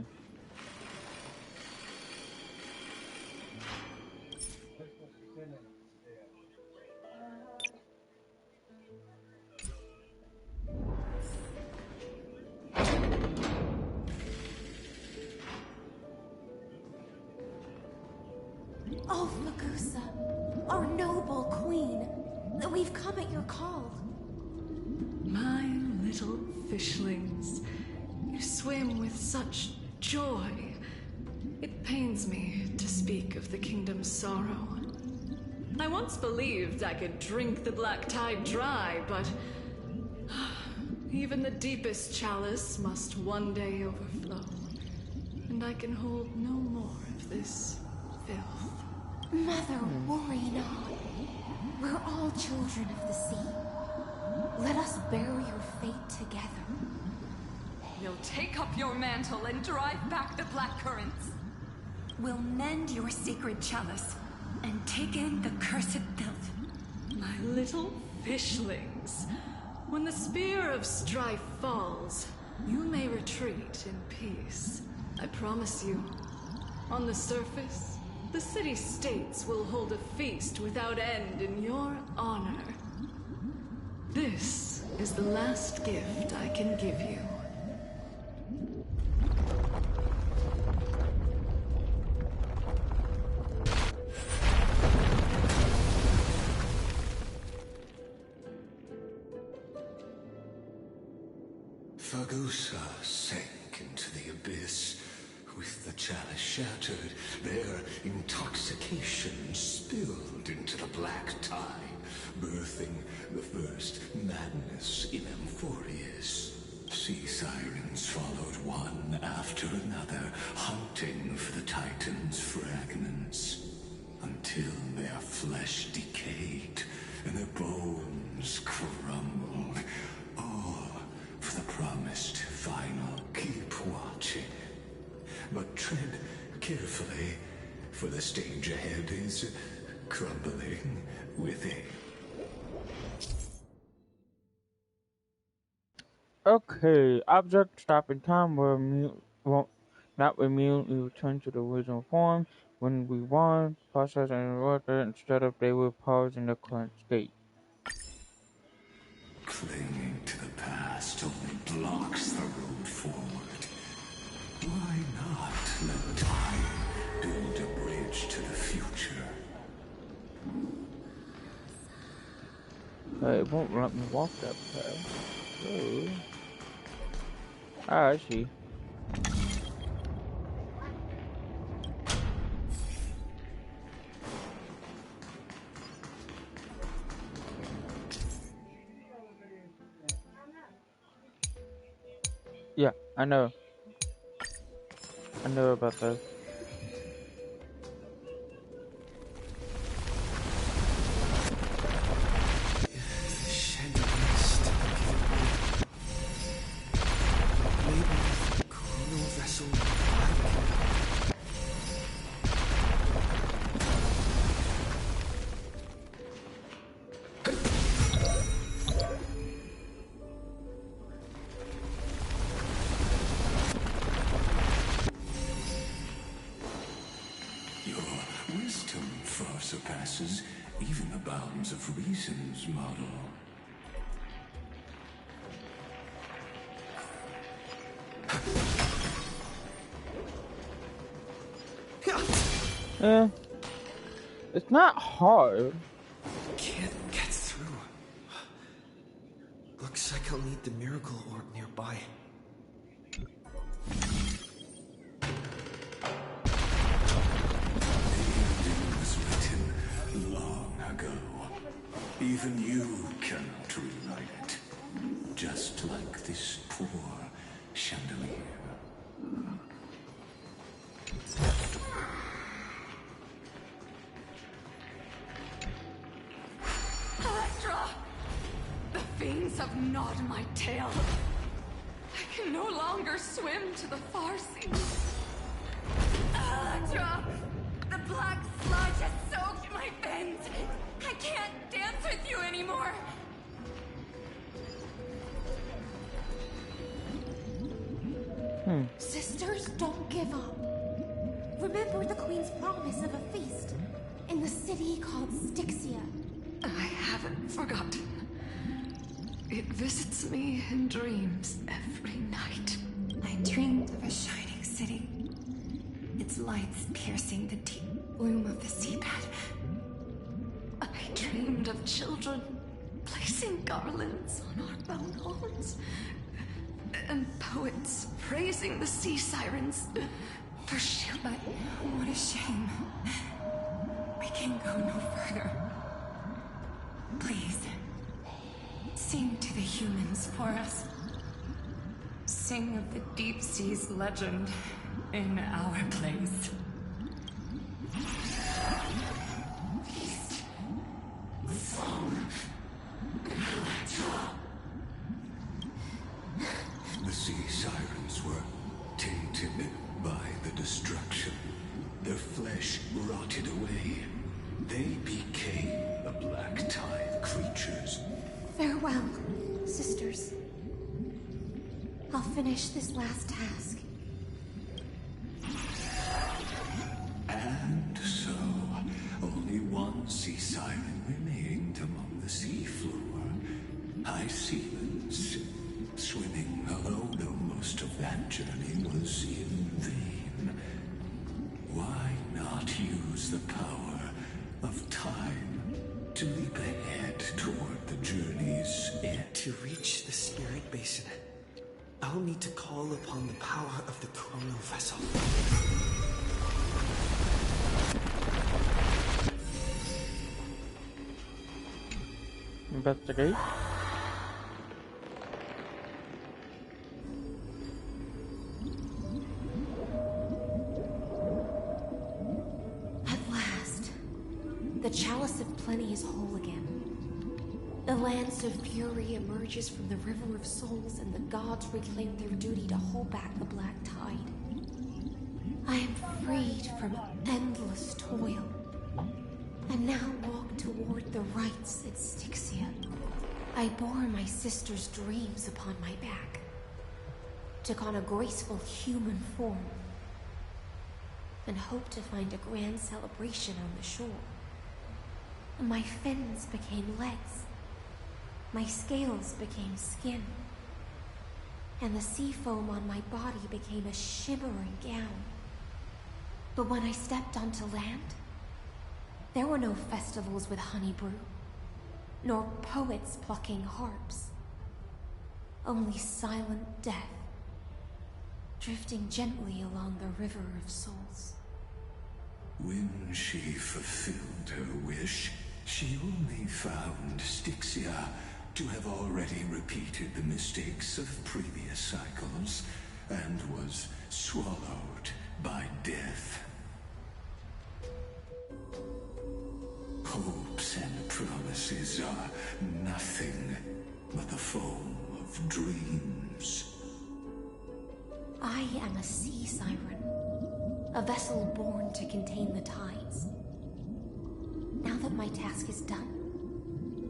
Oh, Magusa, our noble queen. We've come at your call. My little fishlings, you swim with such joy. It pains me to speak of the kingdom's sorrow. I once believed I could drink the black tide dry, but even the deepest chalice must one day overflow, and I can hold no more of this filth. Mother, worry not. We're all children of the sea. Let us bear your fate together. We'll take up your mantle and drive back the black currents. We'll mend your sacred chalice and take in the cursed filth. My little fishlings, when the spear of strife falls, you may retreat in peace. I promise you. On the surface, the city-states will hold a feast without end in your honor. This is the last gift I can give you. Fagusa sank into the abyss. With the chalice shattered, their intoxication spilled into the black tide, birthing the first madness in Amphorius. Sea sirens followed one after another, hunting for the Titan's fragments, until their flesh decayed and their bones crumbled, all for the promised final keep watching. But tread carefully, for the stage ahead is crumbling within. Okay, object stopping time won't not immediately return to the original form. When we want, process and order instead of they will pause in the current state. Clinging to the past only blocks the road forward. Why not let time build a bridge to the future? It won't let me walk that path. So... I see. Yeah, I know. I know about that. Surpasses even the bounds of reason's model. Yeah, it's not hard. Can't get through. Looks like I'll need the miracle orb nearby. Even you cannot rewrite it. Just like this poor chandelier. winds have gnawed my tail. I can no longer swim to the far seas. Electra! The black sludge has soaked my fins. I can't dance with you anymore. Sisters, don't give up. Remember the Queen's promise of a feast in the city called Styxia. I haven't forgotten. It visits me in dreams every night. I dreamed of a shining city, its lights piercing the deep gloom of the seabed. I dreamed of children placing garlands on our bone homes, and poets praising the sea sirens for shielding. But what a shame. We can go no further. Please, sing to the humans for us. Sing of the deep sea's legend in our place. The sea sirens were tainted by the destruction. Their flesh rotted away. They became the black tide creatures. Farewell, sisters. I'll finish this last task. And so, only one sea siren remained among the seafloor. High sealants. Swimming alone, though most of that journey was in vain. Why not use the power of time to leap ahead toward the journey's end? To reach the spirit basin, I'll need to call upon the power of the chrono vessel. Investigate. At last, the Chalice of Plenty is whole again. The Lance of Fury emerges from the River of Souls, and the gods reclaim their duty to hold back the Black Tide. I am freed from endless toil, and now walk toward the rites at Styxia. I bore my sister's dreams upon my back, took on a graceful human form, and hoped to find a grand celebration on the shore. My fins became legs, my scales became skin, and the sea foam on my body became a shimmering gown. But when I stepped onto land, there were no festivals with honey brew, nor poets plucking harps. Only silent death, drifting gently along the River of Souls. When she fulfilled her wish, she only found Styxia to have already repeated the mistakes of previous cycles, and was swallowed by death. Hopes and promises are nothing but the foam of dreams. I am a sea siren, a vessel born to contain the tides. Now that my task is done,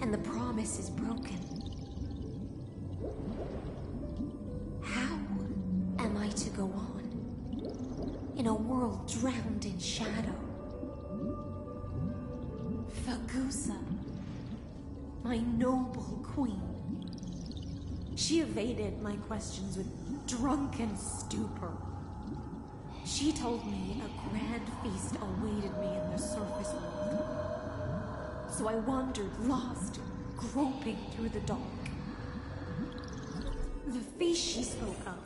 and the promise is broken, how am I to go on in a world drowned in shadow? Fagusa, my noble queen. She evaded my questions with drunken stupor. She told me a grand feast awaited me in the surface world. So I wandered lost, groping through the dark. The feast she spoke of.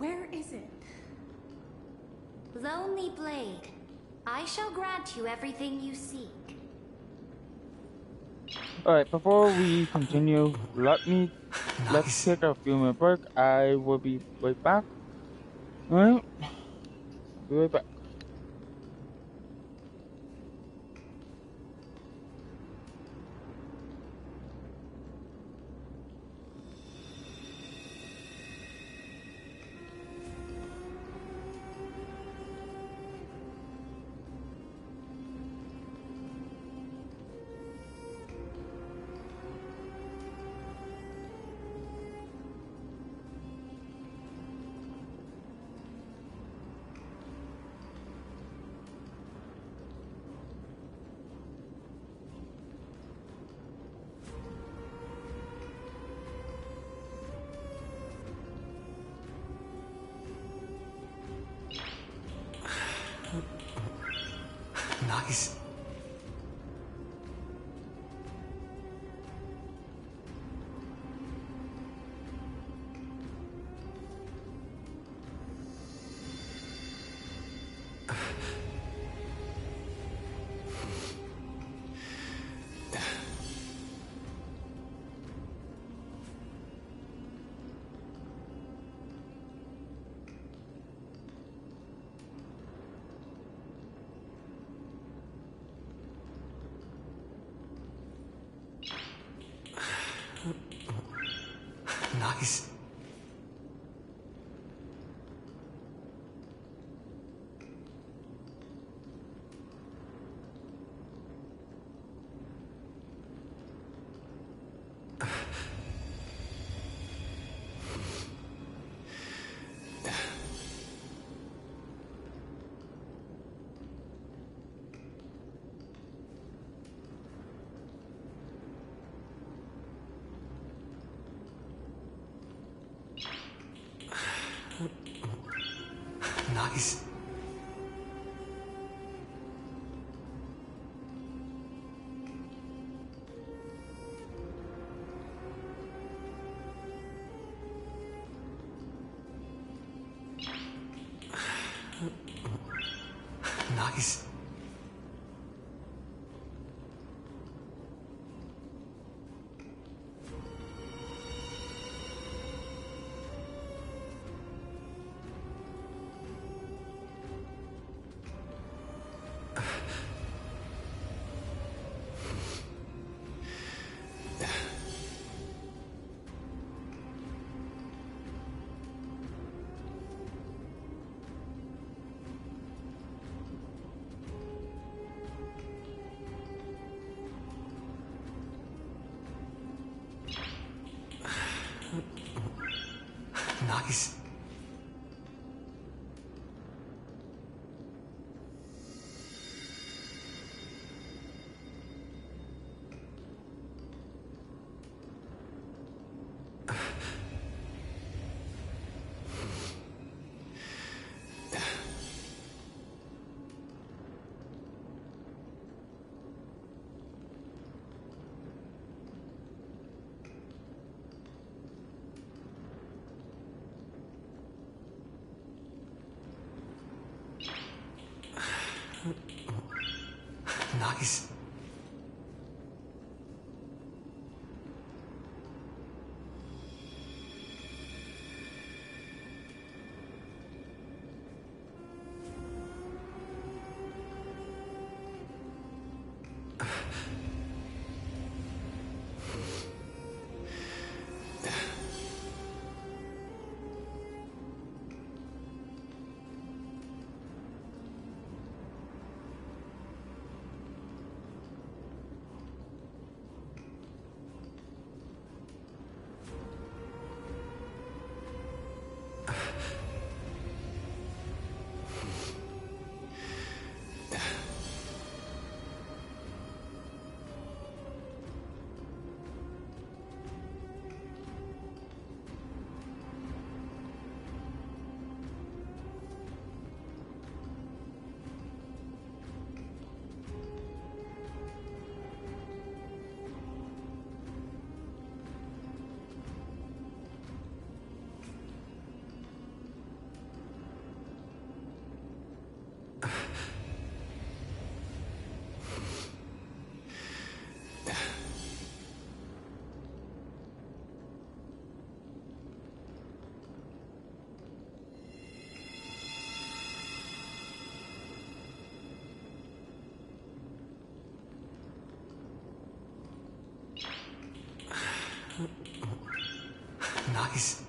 Where is it? Lonely Blade, I shall grant you everything you seek. Alright, before we continue, let's take a few minute break. I will be right back. Alright? Be right back. Nice. Nice. Nice. Nice. Nice. Nice. Nice.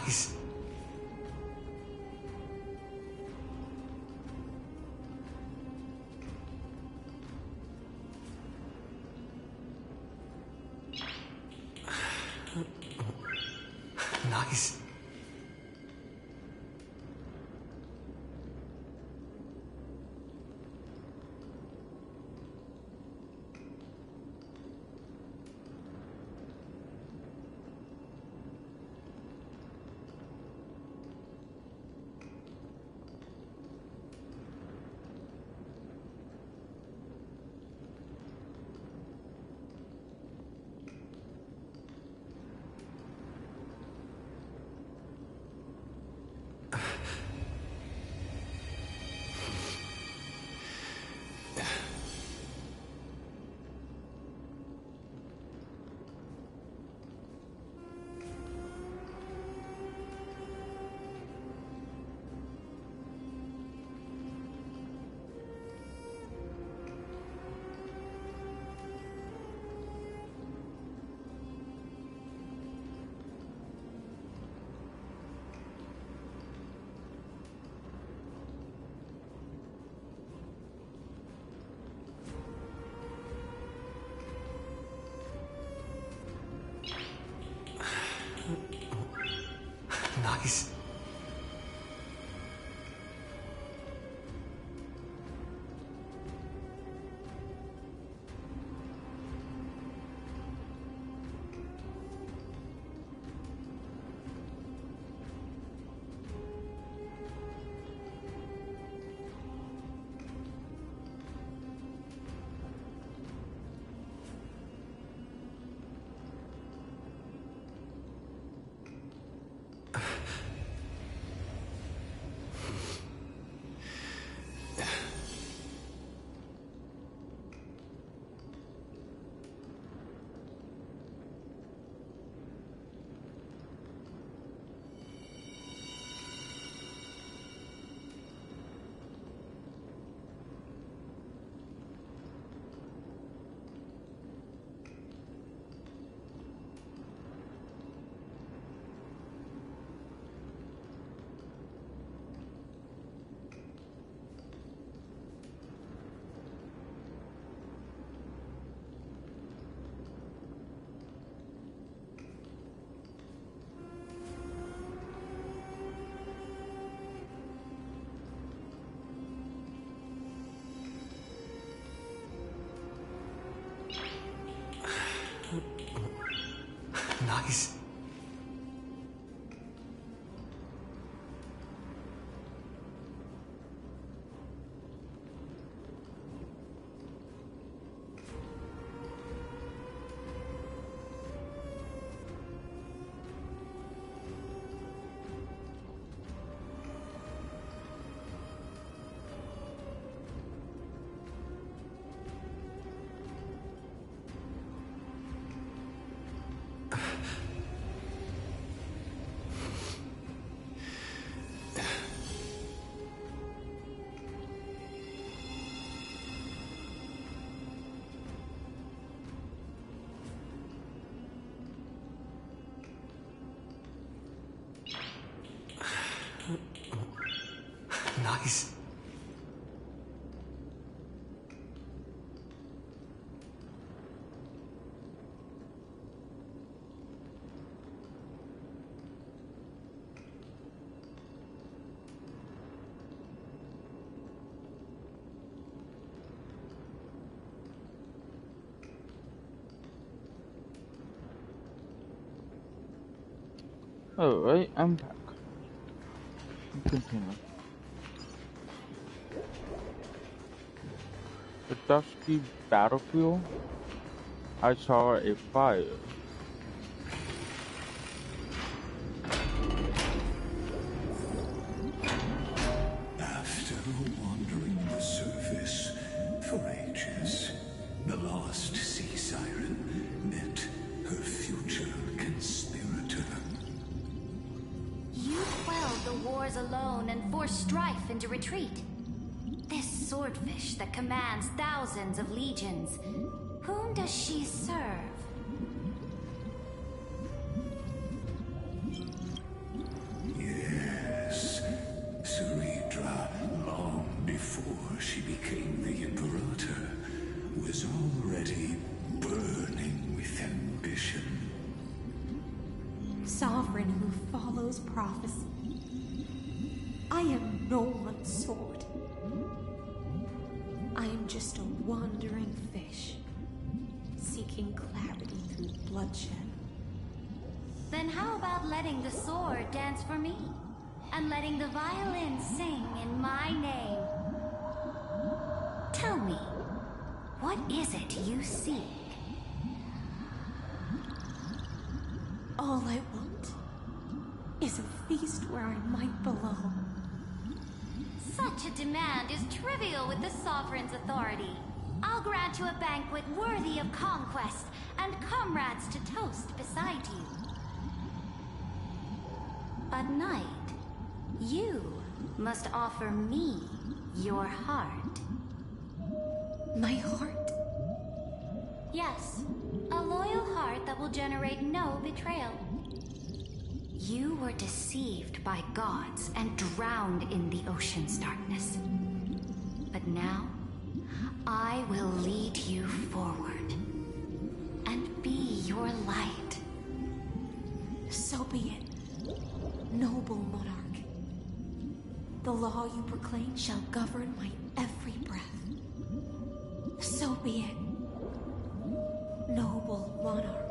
Nice. Nice. Nice. Nice. Nice. Alright, I'm back. Continue. The dusky battlefield. I saw a fire. After wandering the surface for ages, the lost sea siren met her future conspirator. You quelled the wars alone and forced strife into retreat. This swordfish that commands thousands of legions, whom does she serve? sovereign who follows prophecy. I am no one's sword. I am just a wandering fish, seeking clarity through bloodshed. Then how about letting the sword dance for me? And letting the violin sing in my name? Tell me, what is it you seek? All I want is a feast where I might belong. Such a demand is trivial with the Sovereign's authority. I'll grant you a banquet worthy of conquest, and comrades to toast beside you. At night, you must offer me your heart. My heart? Yes, a loyal heart that will generate no betrayal. You were deceived by gods and drowned in the ocean's darkness. But now, I will lead you forward and be your light. So be it, noble monarch. The law you proclaim shall govern my every breath. So be it, noble monarch.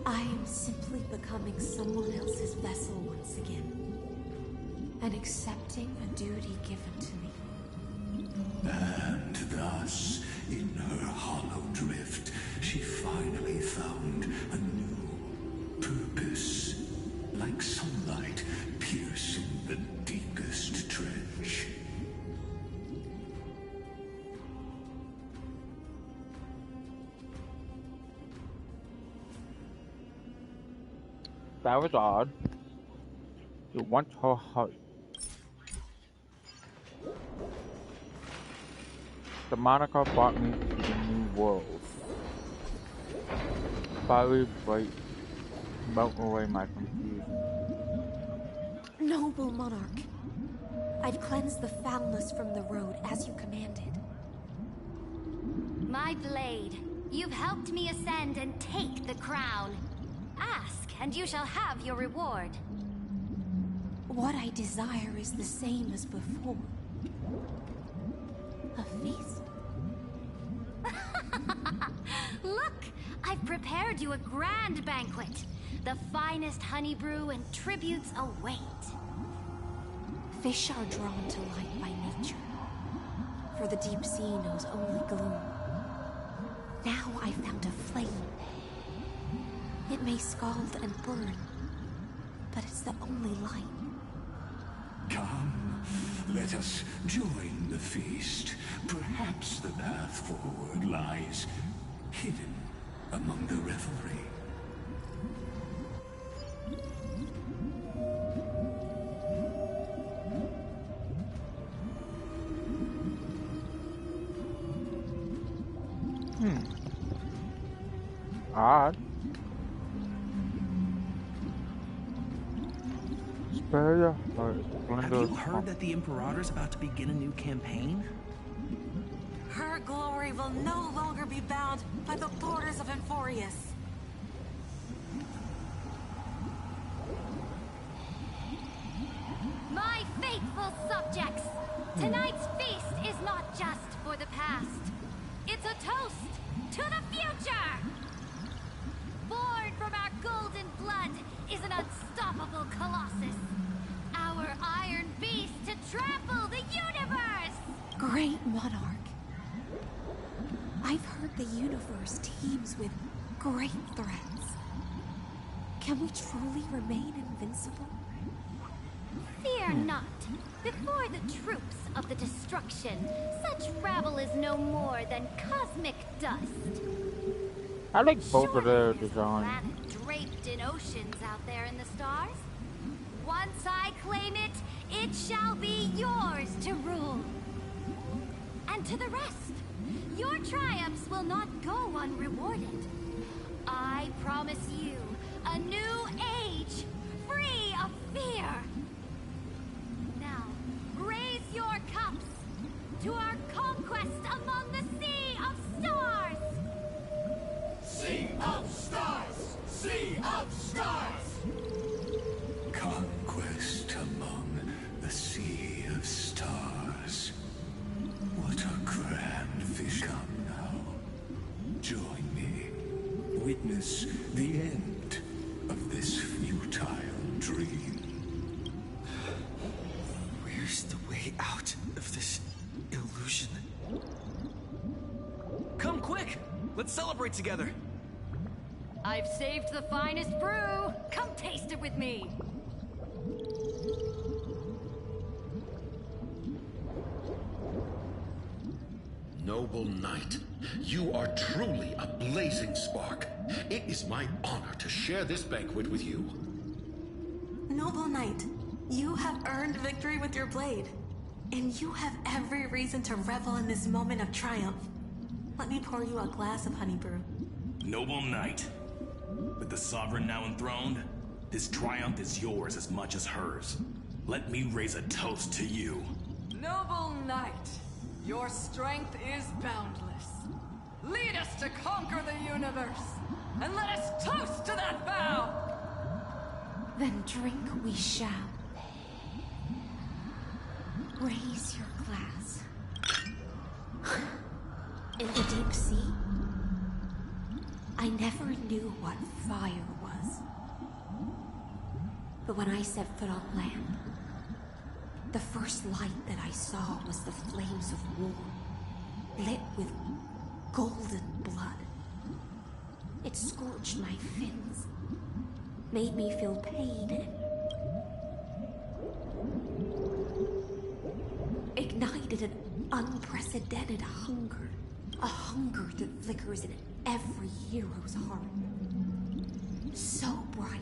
I am simply becoming someone else's vessel once again, and accepting a duty given to me. And thus, in her hollow drift, she finally found a new purpose, like sunlight piercing the deepest trench. That was odd. You want her heart. The moniker brought me to the new world. Fiery bright, melt away my confusion. Noble monarch, I've cleansed the foulness from the road as you commanded. My blade, you've helped me ascend and take the crown. Ask, and you shall have your reward. What I desire is the same as before. A feast. Look, I've prepared you a grand banquet. The finest honey brew and tributes await. Fish are drawn to light by nature, for the deep sea knows only gloom. Now I've found a flame. It may scald and burn, but it's the only light. Come, let us join the feast. Perhaps the path forward lies hidden among the revelry. Odd. Spare your heart. Have you heard that the Imperator's about to begin a new campaign? Her glory will no longer be bound by the borders of Emphorius. My faithful subjects, tonight's feast is not just for the past. It's a toast to the future! Born from our golden blood is an unstoppable colossus. Our iron beast to trample the universe! Great monarch. I've heard the universe teems with great threats. Can we truly remain invincible? Fear not. Before the troops of the destruction, such rabble is no more than cosmic dust. I like both of their designs. Planet draped in oceans out there in the stars. Once I claim it, it shall be yours to rule. And to the rest, your triumphs will not go unrewarded. I promise you a new age, free of fear. Now, raise your cups to our conquest among the sea of stars! Sea of stars! Sea of Conquest among the sea of stars. What a grand vision. Come now. Join me. Witness the end of this futile dream. Where's the way out of this illusion? Come quick! Let's celebrate together! I've saved the finest brew! Come taste it with me! Noble knight, you are truly a blazing spark. It is my honor to share this banquet with you. Noble Knight, you have earned victory with your blade. And you have every reason to revel in this moment of triumph. Let me pour you a glass of honey brew. Noble Knight, with the Sovereign now enthroned, this triumph is yours as much as hers. Let me raise a toast to you. Noble knight, your strength is boundless. Lead us to conquer the universe, and let us toast to that vow! Then drink we shall. Raise your glass. In the deep sea, I never knew what fire was. But when I set foot on land, the first light that I saw was the flames of war, lit with golden blood. It scorched my fins, made me feel pain, and ignited an unprecedented hunger. A hunger that flickers in every hero's heart. So bright,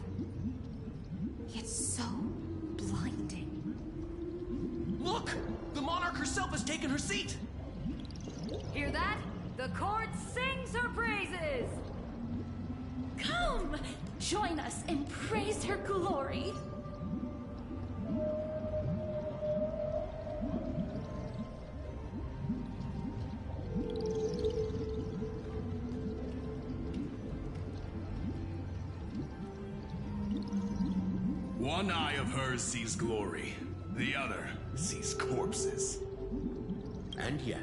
yet so blinding. Look! The monarch herself has taken her seat! Hear that? The court sings her praises! Come! Join us and praise her glory! One eye of hers sees glory, the other sees corpses. And yet,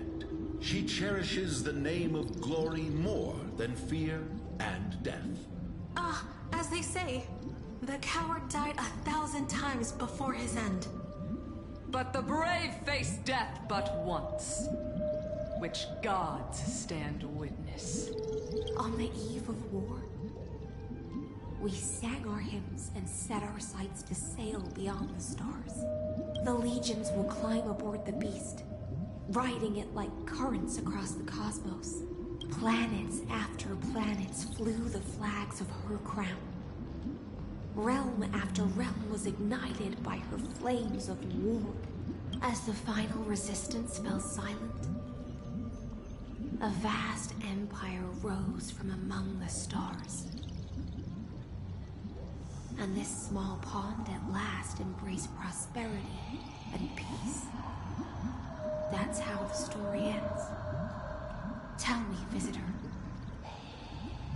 she cherishes the name of glory more than fear and death. As they say, the coward died 1,000 times before his end. But the brave face death but once, which gods stand witness. On the eve of war, we sang our hymns and set our sights to sail beyond the stars. The legions will climb aboard the beast, riding it like currents across the cosmos. Planets after planets flew the flags of her crown. Realm after realm was ignited by her flames of war. As the final resistance fell silent, a vast empire rose from among the stars. And this small pond at last embraced prosperity and peace. That's how the story ends. Tell me, visitor,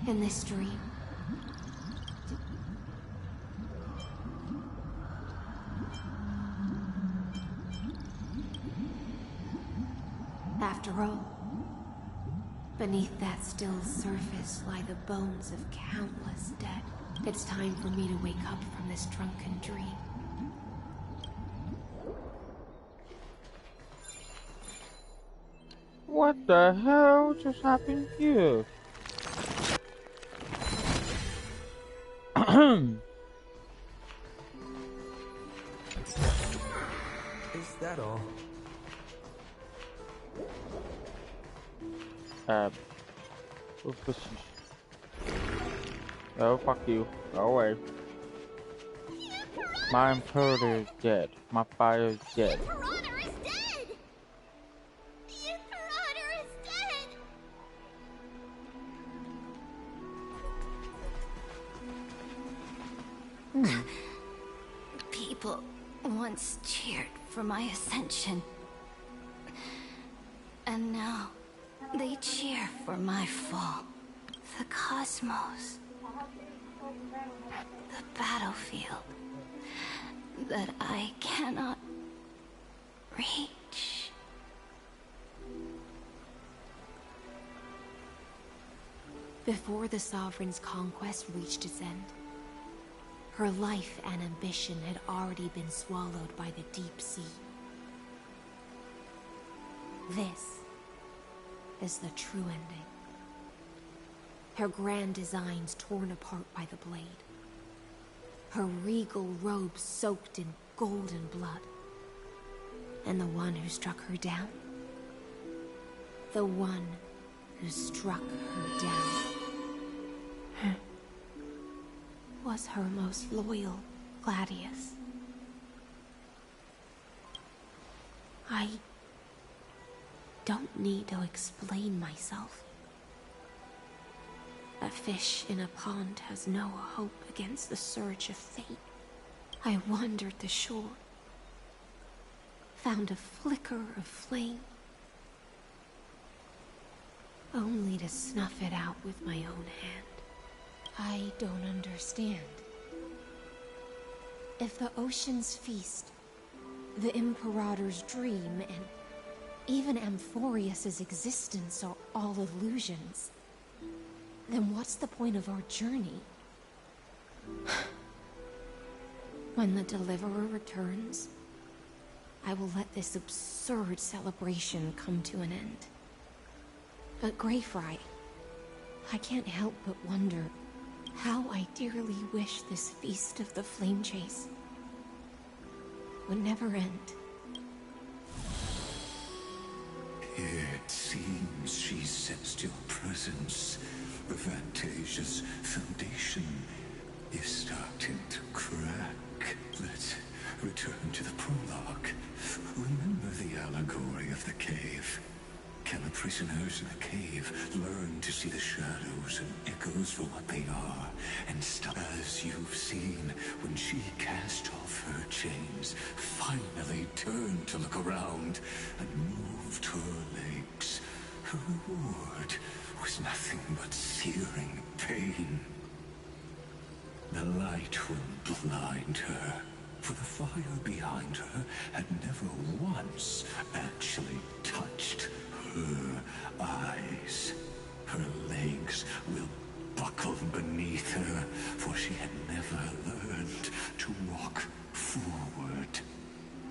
in this dream, after all, beneath that still surface lie the bones of countless dead. It's time for me to wake up from this drunken dream. What the hell just happened here? Is that all? Oh, pussies. Oh, fuck you. Go away. My Imperator is dead. My fire is dead. The Imperator is dead! The Imperator is dead! People once cheered for my ascension. And now, they cheer for my fall. The cosmos The battlefield that I cannot reach. Before the Sovereign's conquest reached its end, her life and ambition had already been swallowed by the deep sea. This is the true ending. Her grand designs torn apart by the blade. Her regal robes soaked in golden blood. And the one who struck her down? The one who struck her down was her most loyal Gladius. I don't need to explain myself. A fish in a pond has no hope against the surge of fate. I wandered the shore, found a flicker of flame, only to snuff it out with my own hand. I don't understand. If the ocean's feast, the Imperator's dream, and even Amphorius's existence are all illusions, then what's the point of our journey? When the Deliverer returns, I will let this absurd celebration come to an end. But Greyfry, I can't help but wonder how I dearly wish this feast of the Flame Chase would never end. It seems she sensed your presence. The Fantasia's foundation is starting to crack. Let's return to the prologue. Remember the allegory of the cave? Can the prisoners in the cave learn to see the shadows and echoes for what they are, and stop as you've seen when she cast off her chains, finally turned to look around and moved her legs? Her reward was nothing but searing pain. The light will blind her, for the fire behind her had never once actually touched her eyes. Her legs will buckle beneath her, for she had never learned to walk forward.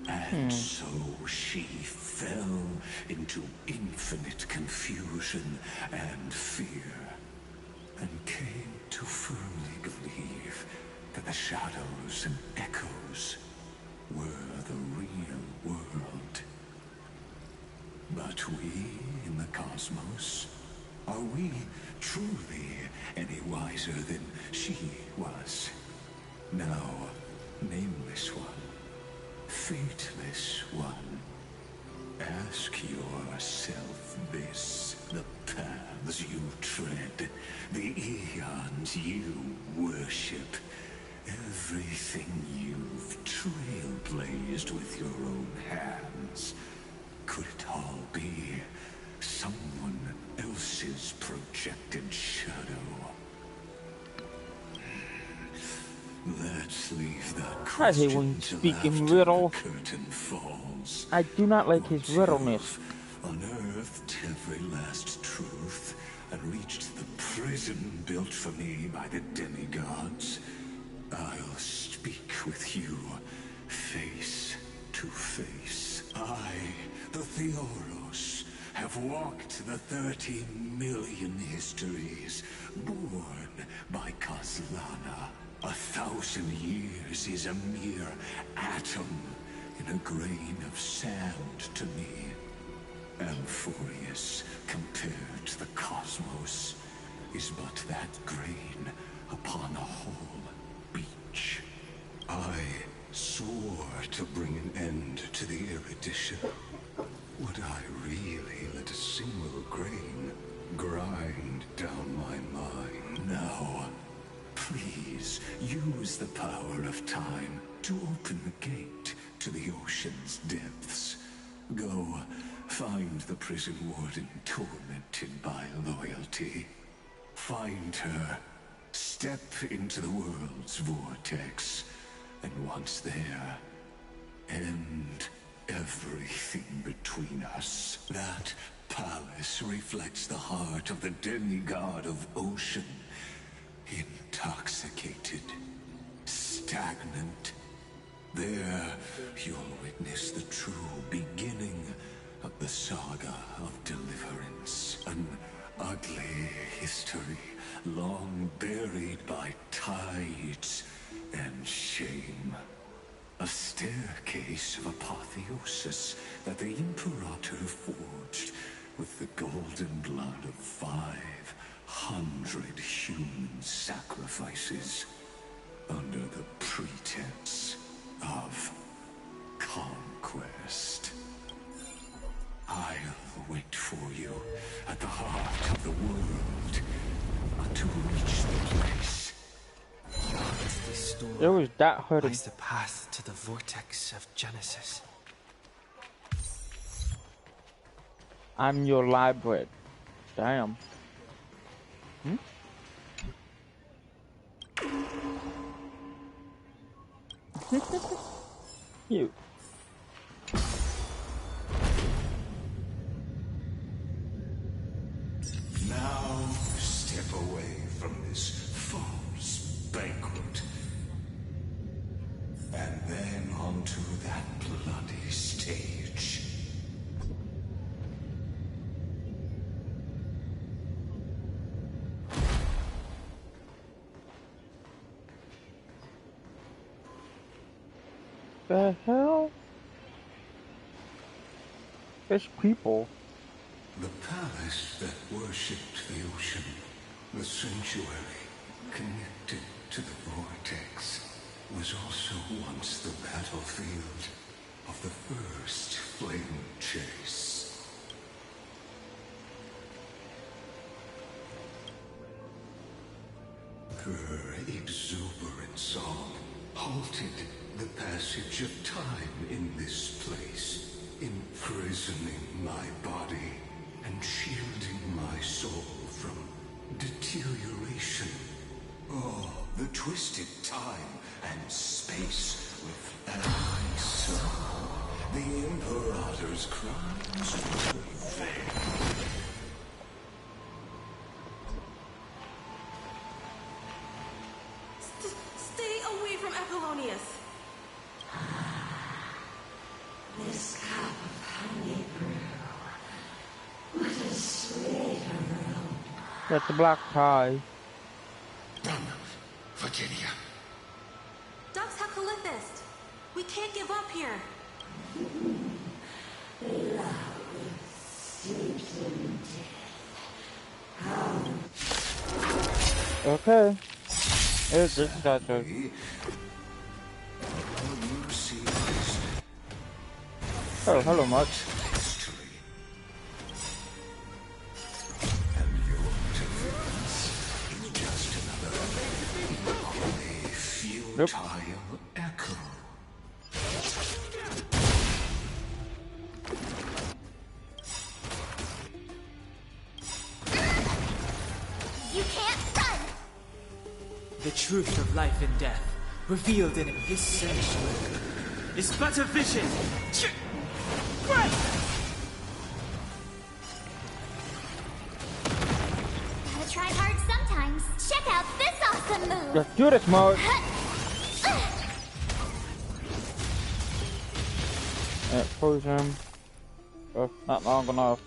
And so she fell into infinite confusion and fear, and came to firmly believe that the shadows and echoes were the real world. But we in the cosmos, are we truly any wiser than she was? Now, nameless one, fateless one, ask yourself this: the paths you tread, the eons you worship, everything you've trailblazed with your own hands, could it all be someone else's projected shadow? Let's leave that I hate question when till speaking after riddle. the curtain falls. I do not like his riddleness. Unearthed every last truth and reached the prison built for me by the demigods. I'll speak with you face to face. I, the Theoros, have walked the 30 million histories, born by Kozlana. 1,000 years is a mere atom in a grain of sand to me. Amphorius, compared to the cosmos, is but that grain upon a whole beach. I swore to bring an end to the erudition. Would I really let a single grain grind down my mind? No. Please, use the power of time to open the gate to the ocean's depths. Go, find the prison warden tormented by loyalty. Find her, Step into the world's vortex, and once there, end everything between us. That palace reflects the heart of the demigod of ocean. Intoxicated, stagnant. There, you'll witness the true beginning of the saga of deliverance. An ugly history, long buried by tides and shame. A staircase of apotheosis that the Imperator forged with the golden blood of 500 human sacrifices under the pretense of conquest. I'll wait for you at the heart of the world to reach the place. It was that hurting. Lies the path to the vortex of Genesis. I'm your library. Damn. Cute. Now step away from this false banquet. And then onto that bloody stage. The hell? There's people. The palace that worshipped the ocean, the sanctuary connected to the vortex, was also once the battlefield of the first flame chase. Her exuberant song halted the passage of time in this place, imprisoning my body and shielding my soul from deterioration. Oh, the twisted time and space with every soul. The Imperator's crimes were vain. Stay away from Apollonius. This cup of honey brew. What a sweet aroma. That's the black tie. Done, Virginia. Dux Hakalithist. We can't give up here. Okay. It's just got to. Oh, hello, Mark. Futile echo. You can't run! The truth of life and death, revealed in this sanctuary, is but a vision. Gotta try hard sometimes. Check out this awesome move! Let's do this, Mark. Poison. Oh, not long enough.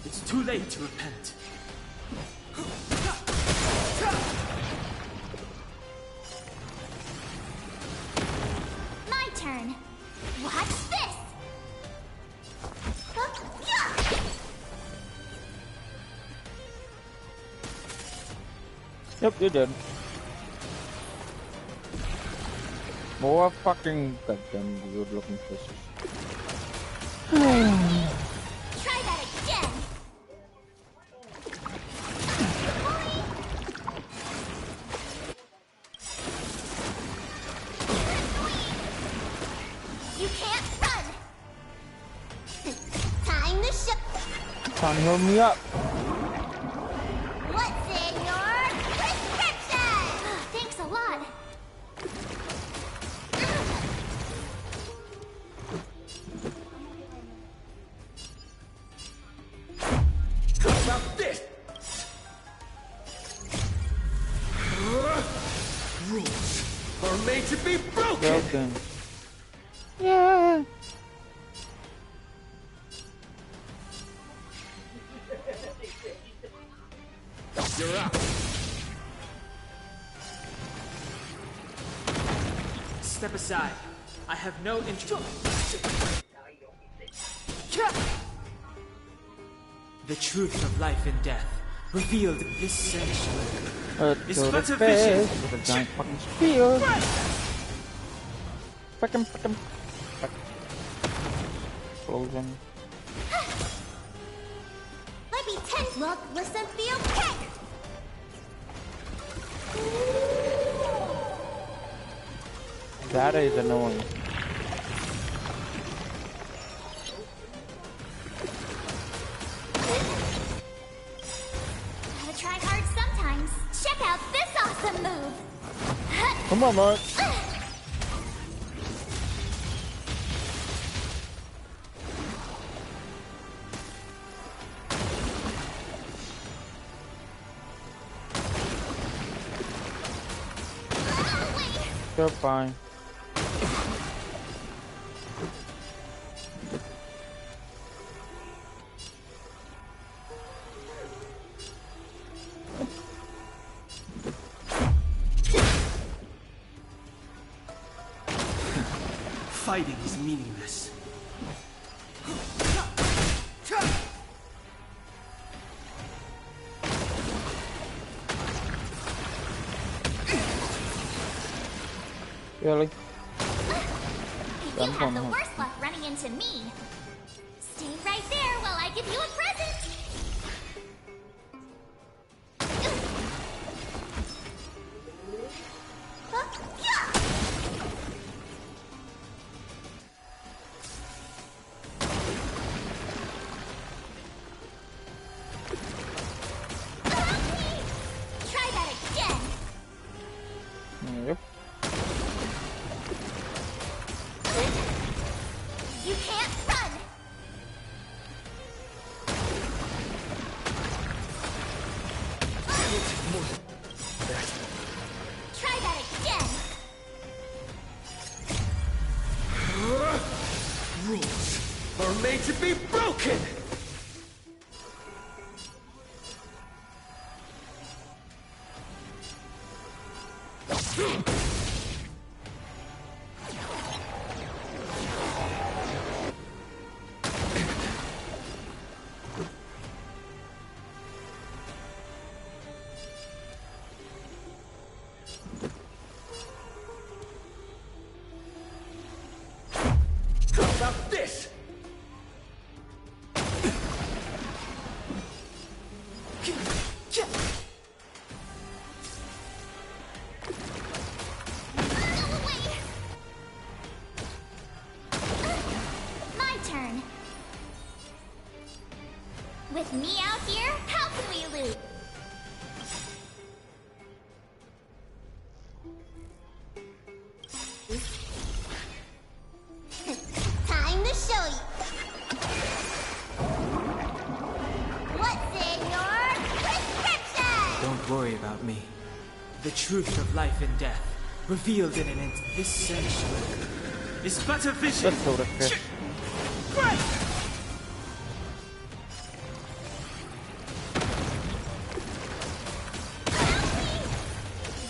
It's too late to repent. My turn. Watch this! Yep, you did. More fucking goddamn good looking fishes. Try that again! You can't run! Time to trying to heal me up. What's in your prescription? Thanks a lot. How about this? Rules are made to be broken. Yeah. You're up. Step aside. I have no interest. The truth of life and death, revealed in this sanctuary, is but a vision. With a giant fucking spear. Fucking. Explosion. Let me look, listen, feel, kick! That is annoying. Gotta try hard sometimes. Check out this awesome move! Come on, Mark. You're fine. Fighting is meaningless. Really? You have the worst luck running into me. Stay right there while I give you a present. Try that again. Yep. You can't run! Try that again! Rules are made to be broken! How about this? My turn. With me out here, how can we lose? Time to show you. What's in your prescription? Don't worry about me. The truth of life and death, revealed in this sanctuary, is but a vision. Let's go to fish.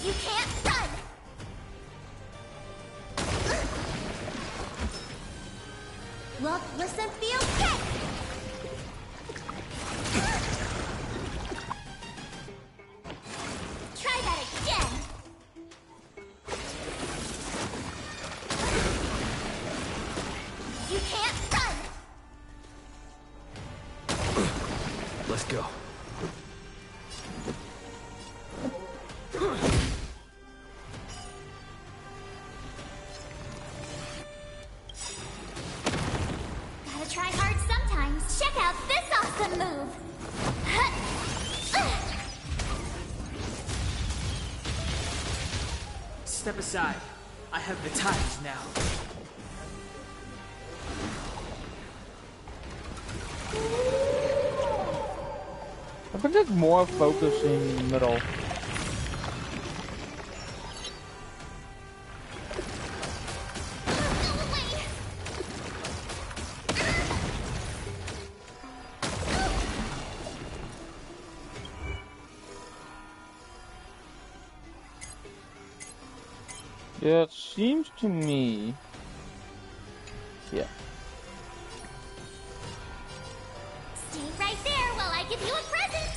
You can't run. Look, listen, feel, kick! Try that again! You can't run! Step aside. I have the tides now. I think it's more focusing in the middle. Yeah, it seems to me. Yeah. Stay right there while I give you a present.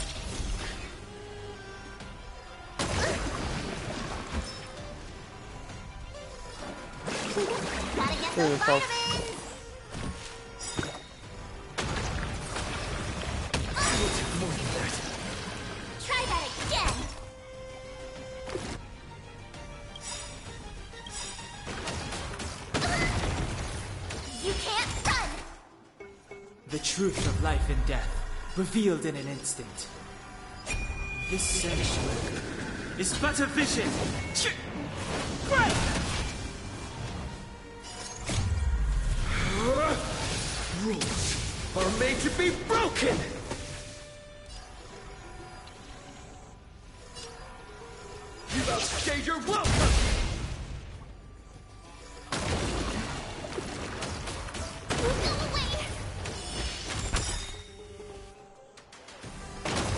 Gotta get those vitamins. More than that. Try that again. You can't run. The truth of life and death, revealed in an instant. This sanctuary is but a vision. Right! Rules are made to be broken! You outstayed your welcome!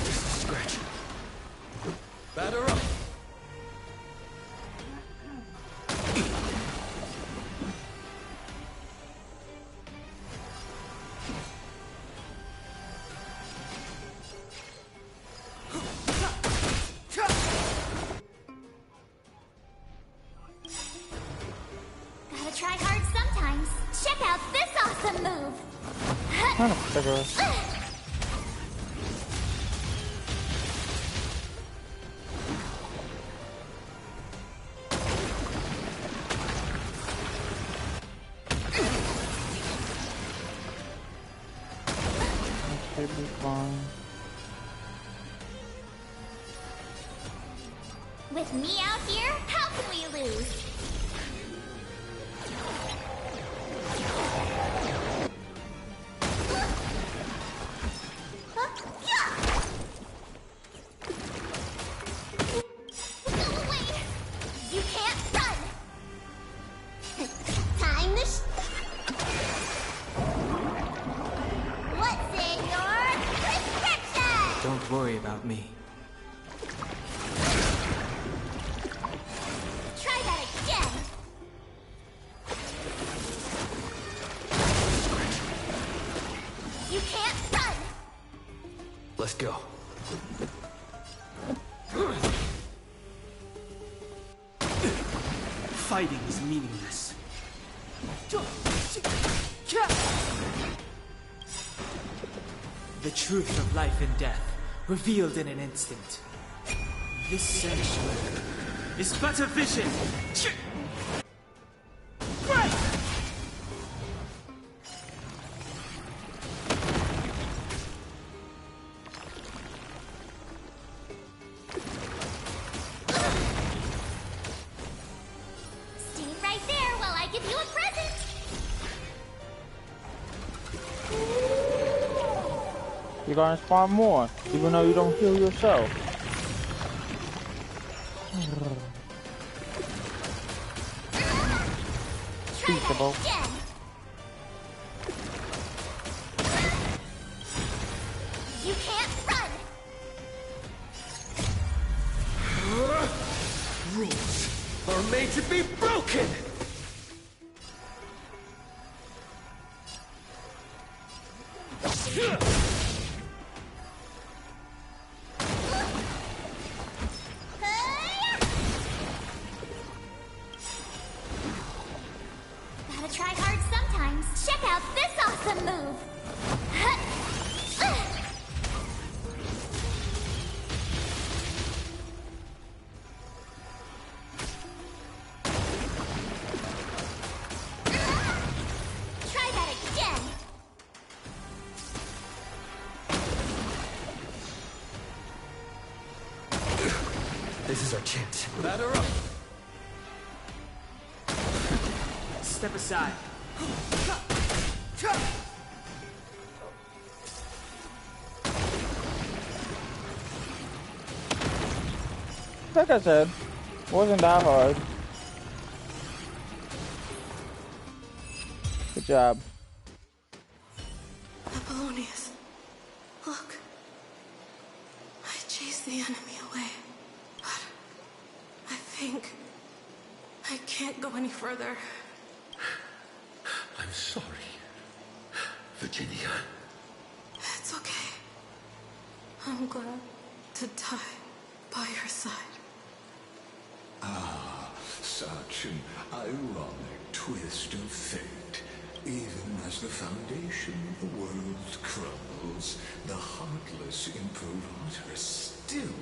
Just a scratch. Batter up! Gotta try hard sometimes. Check out this awesome move. Kind of figure. Should be fine. With me out here, how can we lose? You can't run! Time to What's in your prescription? Don't worry about me. Try that again! You can't run! Let's go. Fighting is meaningless. The truth of life and death, revealed in an instant. This sanctuary is but a vision. Right! Stay right there while I give you a present! You're gonna spawn more, even though you don't heal yourself. Feasible. You can't run! Rules are made to be broken! Gotta try hard sometimes. Check out this awesome move! Try that again! This is our chance. Batter up! step aside. Like I said, wasn't that hard. Good job. Apollonius, look. I chased the enemy away, but I think I can't go any further. I'm sorry, Virginia. It's okay. I'm glad to die by your side. Ah, such an ironic twist of fate. Even as the foundation of the world crumbles, the heartless Imperator still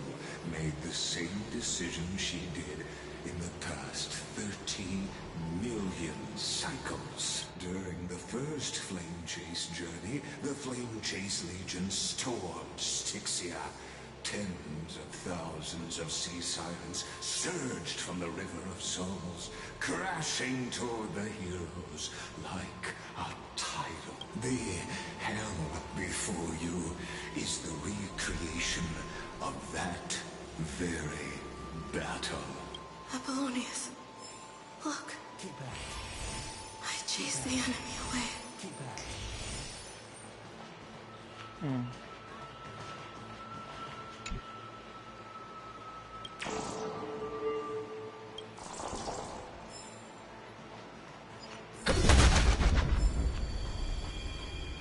made the same decision she did in the past 30 million cycles. During the first Flame Chase journey, the Flame Chase Legion stormed Styxia. Tens of thousands of sea sirens surged from the River of Souls, crashing toward the heroes like a tidal. The hell before you is the recreation of that very battle. Apollonius, look. Keep back. I chased the enemy away. Keep back.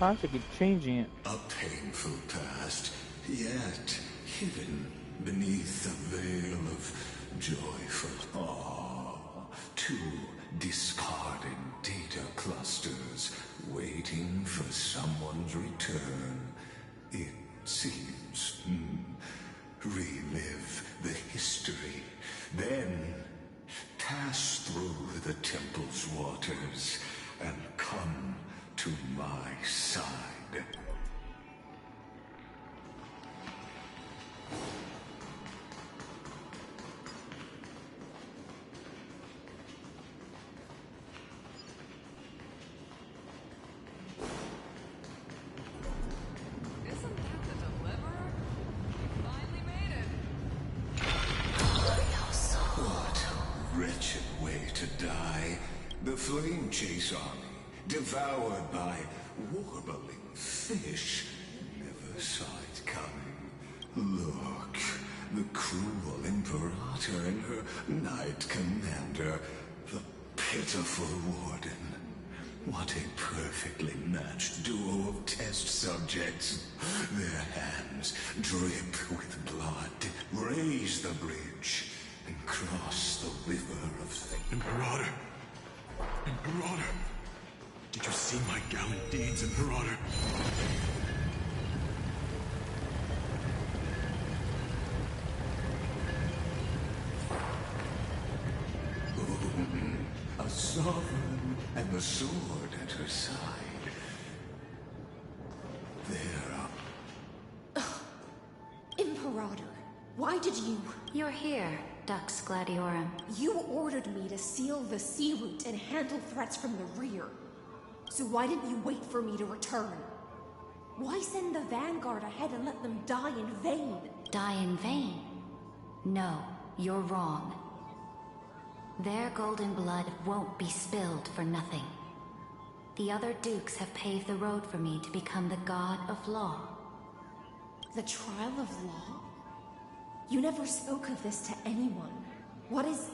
I should keep changing it. A painful past, yet hidden beneath a veil of joyful awe. Two discarded data clusters waiting for someone's return. It seems. Relive the history, then pass through the temple's waters and come to my side. Isn't that the Deliverer? You finally made it. What a wretched way to die. The Flame Chase army, devoured by warbling fish, never saw it coming. Look, the cruel Imperator and her Knight Commander, the pitiful Warden. What a perfectly matched duo of test subjects. Their hands drip with blood. Raise the bridge and cross the river of... Imperator! Imperator! Did you see my gallant deeds, Imperator? A sovereign and the sword at her side. There. Imperator, why did you... You're here, Dux Gladiorum. You ordered me to seal the sea route and handle threats from the rear. So why didn't you wait for me to return? Why send the Vanguard ahead and let them die in vain? Die in vain? No, you're wrong. Their golden blood won't be spilled for nothing. The other dukes have paved the road for me to become the god of law. The trial of law? You never spoke of this to anyone. What is...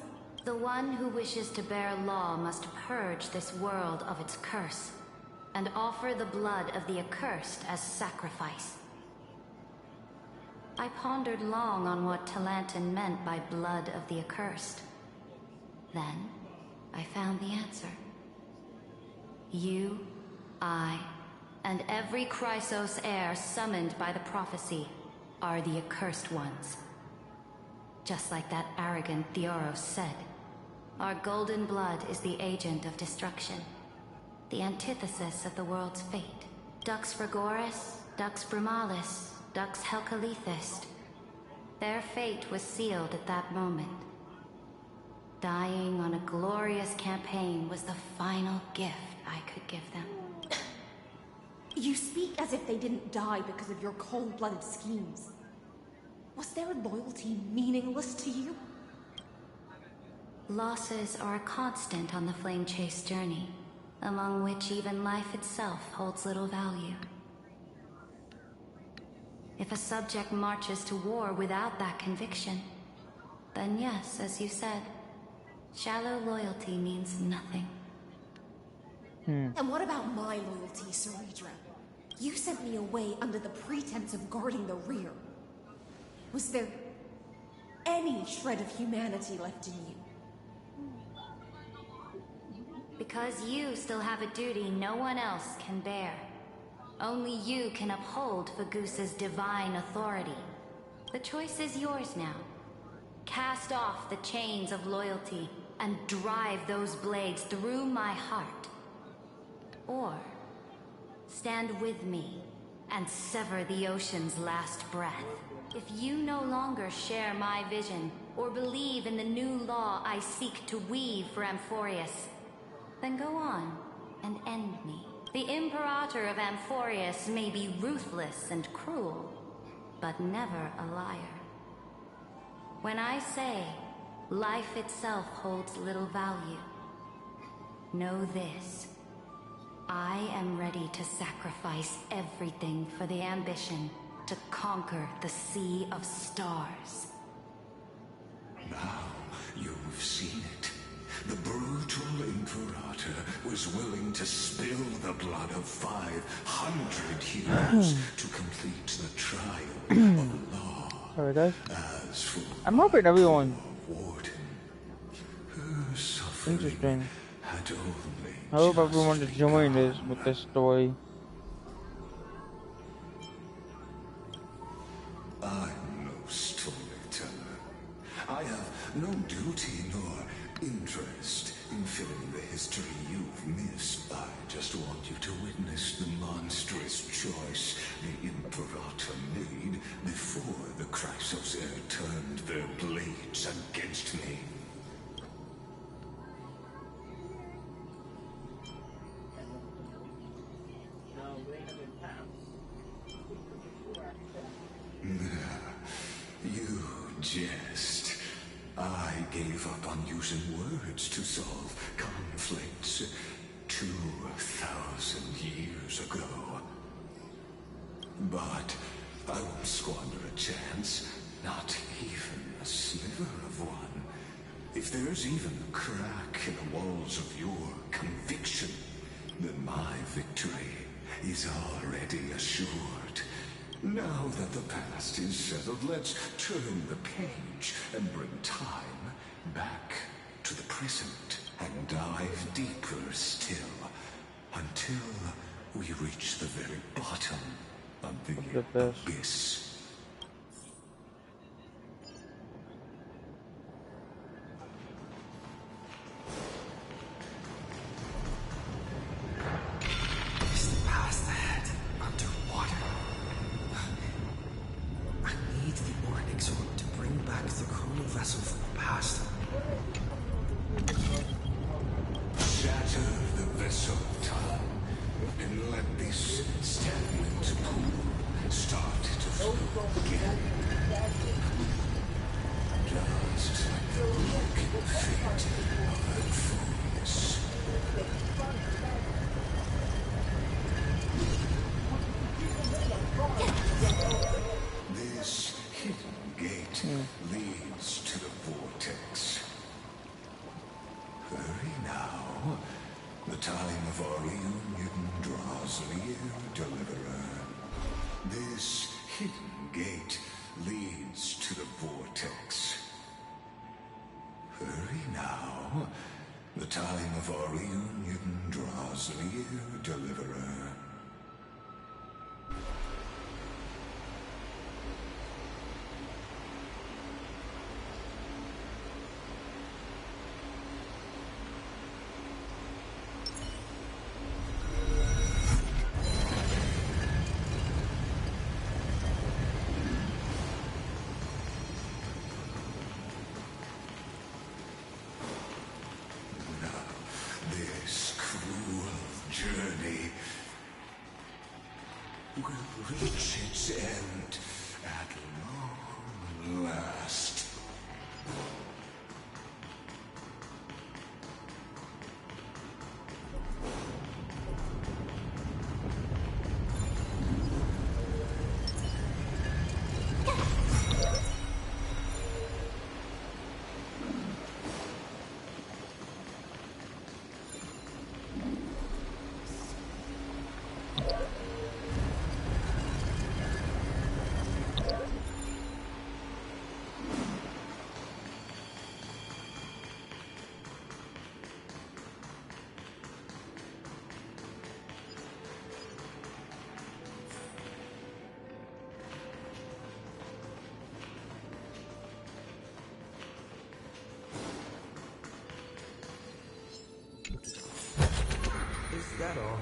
The one who wishes to bear law must purge this world of its curse, and offer the blood of the accursed as sacrifice. I pondered long on what Talantin meant by blood of the accursed. Then, I found the answer. You, I, and every Chrysos heir summoned by the prophecy are the accursed ones. Just like that arrogant Theoros said, our golden blood is the agent of destruction, the antithesis of the world's fate. Dux Frigoris, Dux Brumalis, Dux Helcalethist. Their fate was sealed at that moment. Dying on a glorious campaign was the final gift I could give them. You speak as if they didn't die because of your cold-blooded schemes. Was their loyalty meaningless to you? Losses are a constant on the Flame Chase journey, among which even life itself holds little value. If a subject marches to war without that conviction, then yes, as you said, shallow loyalty means nothing. And what about my loyalty, Ceredra? You sent me away under the pretense of guarding the rear. Was there any shred of humanity left in you? Because you still have a duty no one else can bear. Only you can uphold Fagusa's divine authority. The choice is yours now. Cast off the chains of loyalty and drive those blades through my heart. Or stand with me and sever the ocean's last breath. If you no longer share my vision or believe in the new law I seek to weave for Amphorius, then go on and end me. The Imperator of Amphorius may be ruthless and cruel, but never a liar. When I say life itself holds little value, know this. I am ready to sacrifice everything for the ambition to conquer the Sea of Stars. Now you've seen it. The brutal Imperator was willing to spill the blood of 500 heroes to complete the trial of law. Alright guys, As for I'm hoping everyone Warden, her suffering interesting. had only I hope everyone is enjoying this with this story. I'm no storyteller. I have no duty nor interest in filling the history you've missed. I just want you to witness the monstrous choice the Imperator made before the Chrysos Air turned their blades against me. You jest. I gave up on using words to solve conflicts 2,000 years ago. But I won't squander a chance, not even a sliver of one. If there's even a crack in the walls of your conviction, then my victory is already assured. Now that the past is settled, let's turn the page and bring time back to the present and dive deeper still until we reach the very bottom of the abyss. Is the path ahead underwater? I need the Ornix orb to bring back the chrono vessel from the past. Shatter the vessel time and let this stagnant pool start to flow again. Just like the broken fate of Amphorius. This hidden gate leads to the vortex. Hurry now. The time of our reunion draws near, Deliverer. This hidden gate leads to the vortex. Hurry now. The time of our reunion draws near, Deliverer. all.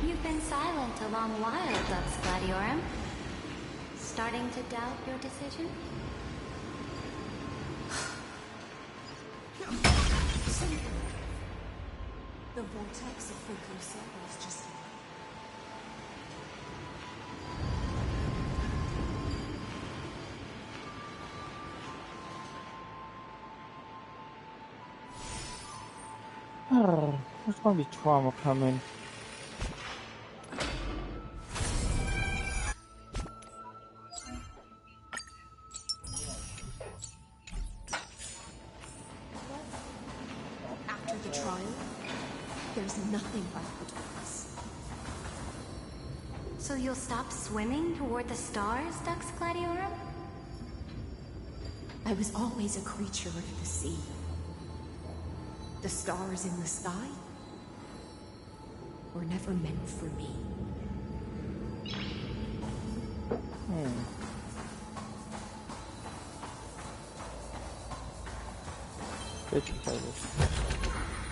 You've been silent a long while, Dux Gladiorum. Starting to doubt your decision? The vortex of Frecusa was just... There's gonna be trauma coming. After the trial, there's nothing left between us. So you'll stop swimming toward the stars, Dux Gladiorum? I was always a creature of the sea. The stars in the sky were never meant for me.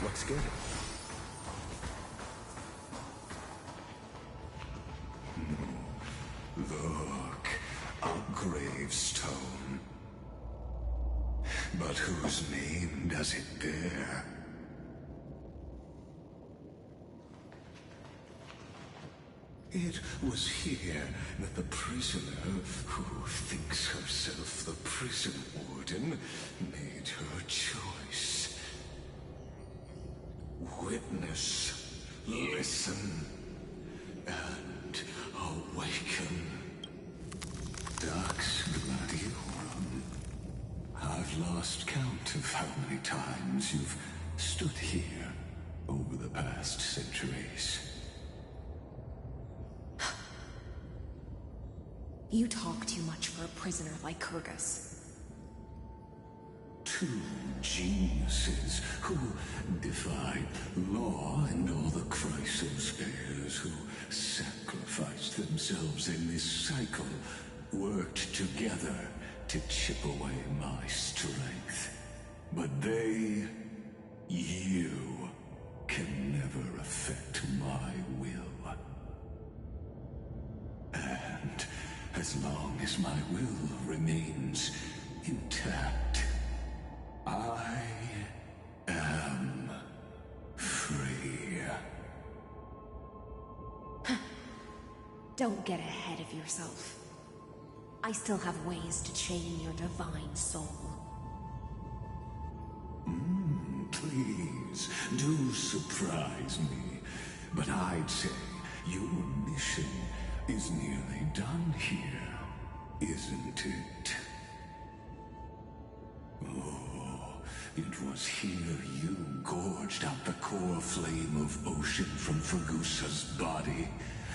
Looks good. Look, a gravestone. But whose name does it bear? It was here that the prisoner, who thinks herself the prison warden, made her choice. Witness, listen, and awaken. Dux Gladiorum. I've lost count of how many times you've stood here over the past centuries. You talk too much for a prisoner like Kyrgyz. Two geniuses who defied law and all the Chrysos heirs who sacrificed themselves in this cycle, worked together to chip away my strength. But they, you, can never affect my will. And as long as my will remains intact, I am free. Don't get ahead of yourself. I still have ways to chain your divine soul. Please, do surprise me. But I'd say your mission is nearly done here, isn't it? Oh, it was here you gorged out the core flame of ocean from Fregusa's body.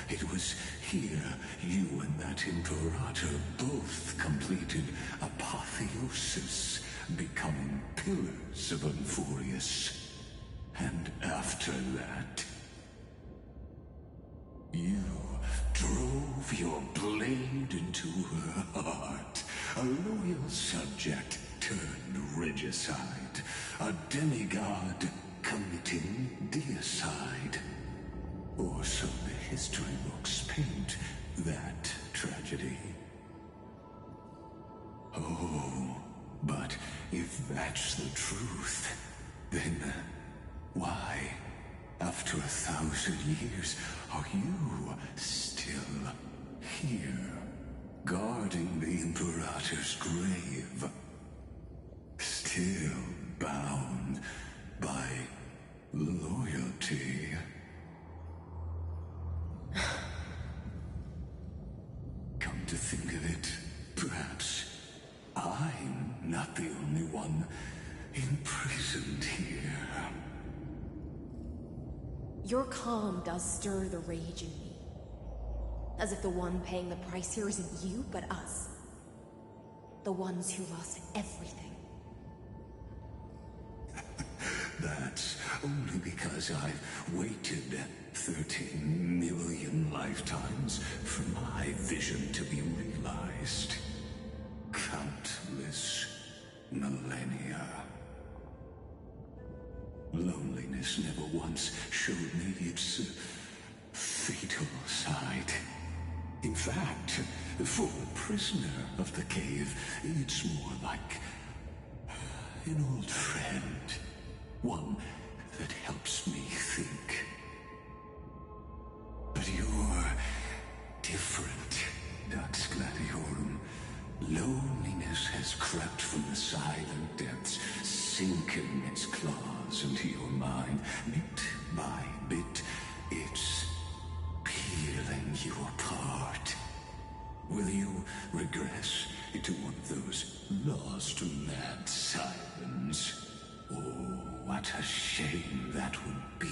It was here you and that Imperator both completed apotheosis, becoming pillars of Unfurious. And after that, you drove your blade into her heart, a loyal subject turned regicide, a demigod committing deicide. Or so the history books paint that tragedy. Oh, but if that's the truth, then why, after 1,000 years, are you still here, guarding the Imperator's grave? Still bound by loyalty? Come to think of it, perhaps I'm not the only one imprisoned here. Your calm does stir the rage in me. As if the one paying the price here isn't you, but us. The ones who lost everything. That's only because I've waited 13 million lifetimes for my vision to be realized. Countless. millennia. Loneliness never once showed me its fatal side. In fact, for a prisoner of the cave, it's more like an old friend. One that helps me think. But you're different, Dux Gladiorum. Loneliness has crept from the silent depths, sinking its claws into your mind. Bit by bit, it's peeling you apart. Will you regress into one of those lost mad sirens? Oh, what a shame that would be.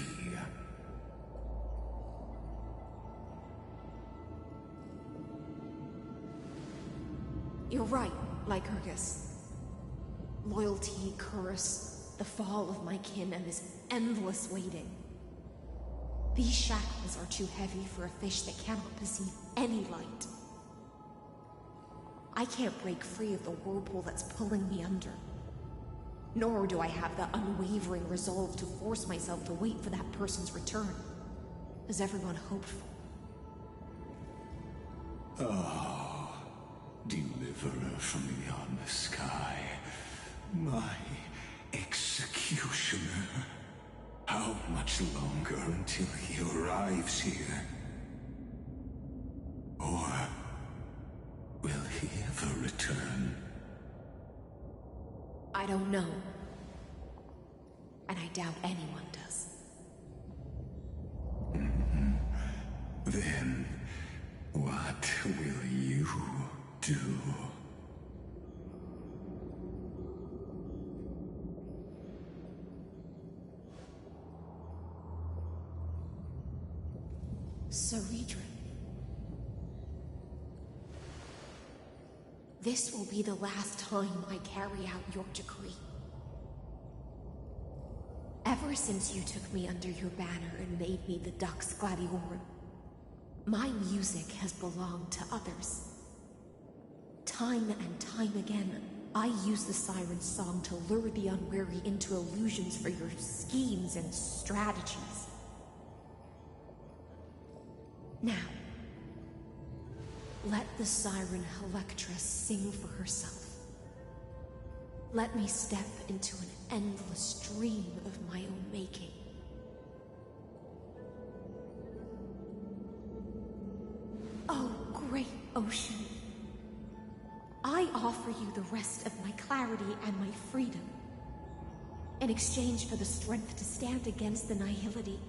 You're right, Lycurgus. Loyalty, curse, the fall of my kin, and this endless waiting. These shackles are too heavy for a fish that cannot perceive any light. I can't break free of the whirlpool that's pulling me under. Nor do I have the unwavering resolve to force myself to wait for that person's return, as everyone hoped for. Oh, deliverer from beyond the sky, my executioner. How much longer until he arrives here? Or will he ever return? I don't know. And I doubt anyone does. Then, what will you do? Ceredrin. This will be the last time I carry out your decree. Ever since you took me under your banner and made me the Dux Gladiorum, my music has belonged to others. Time and time again, I use the siren's song to lure the unwary into illusions for your schemes and strategies. Now, let the siren Electra sing for herself. Let me step into an endless dream of my own making. Oh, great ocean. I offer you the rest of my clarity and my freedom, in exchange for the strength to stand against the nihility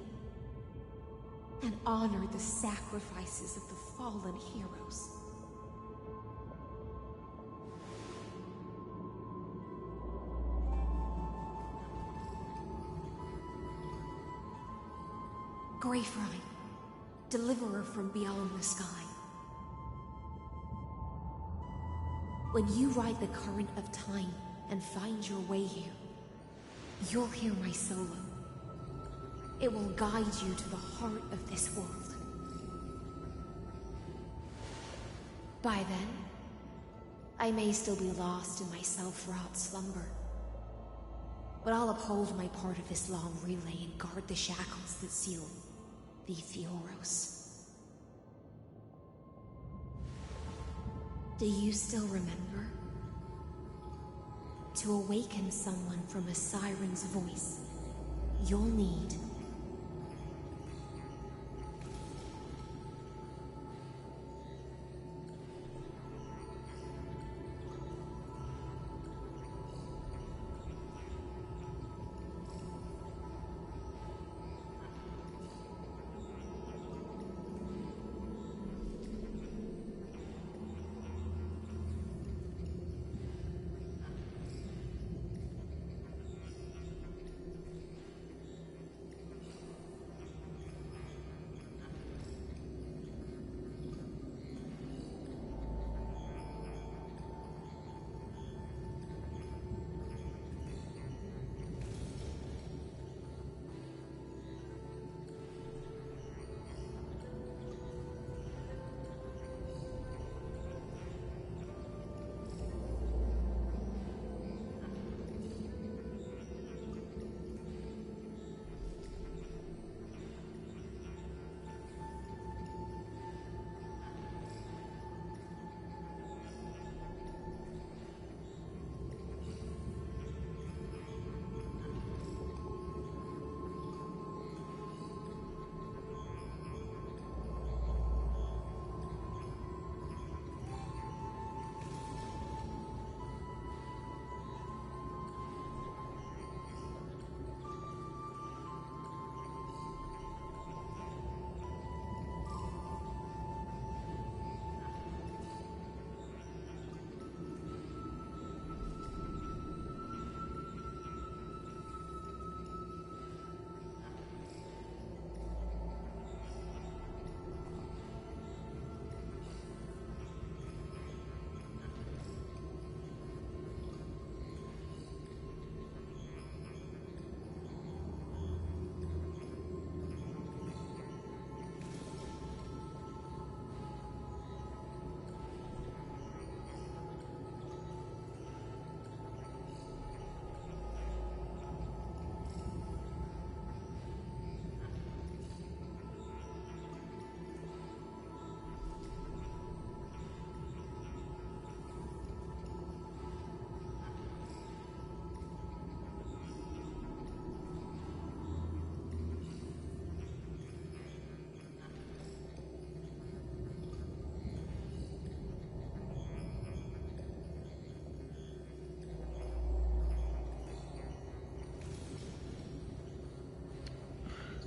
and honor the sacrifices of the fallen heroes. Graferine, deliverer from beyond the sky. When you ride the current of time and find your way here, you'll hear my solo. It will guide you to the heart of this world. By then, I may still be lost in my self-wrought slumber, but I'll uphold my part of this long relay and guard the shackles that seal the Theoros. Do you still remember? To awaken someone from a siren's voice, you'll need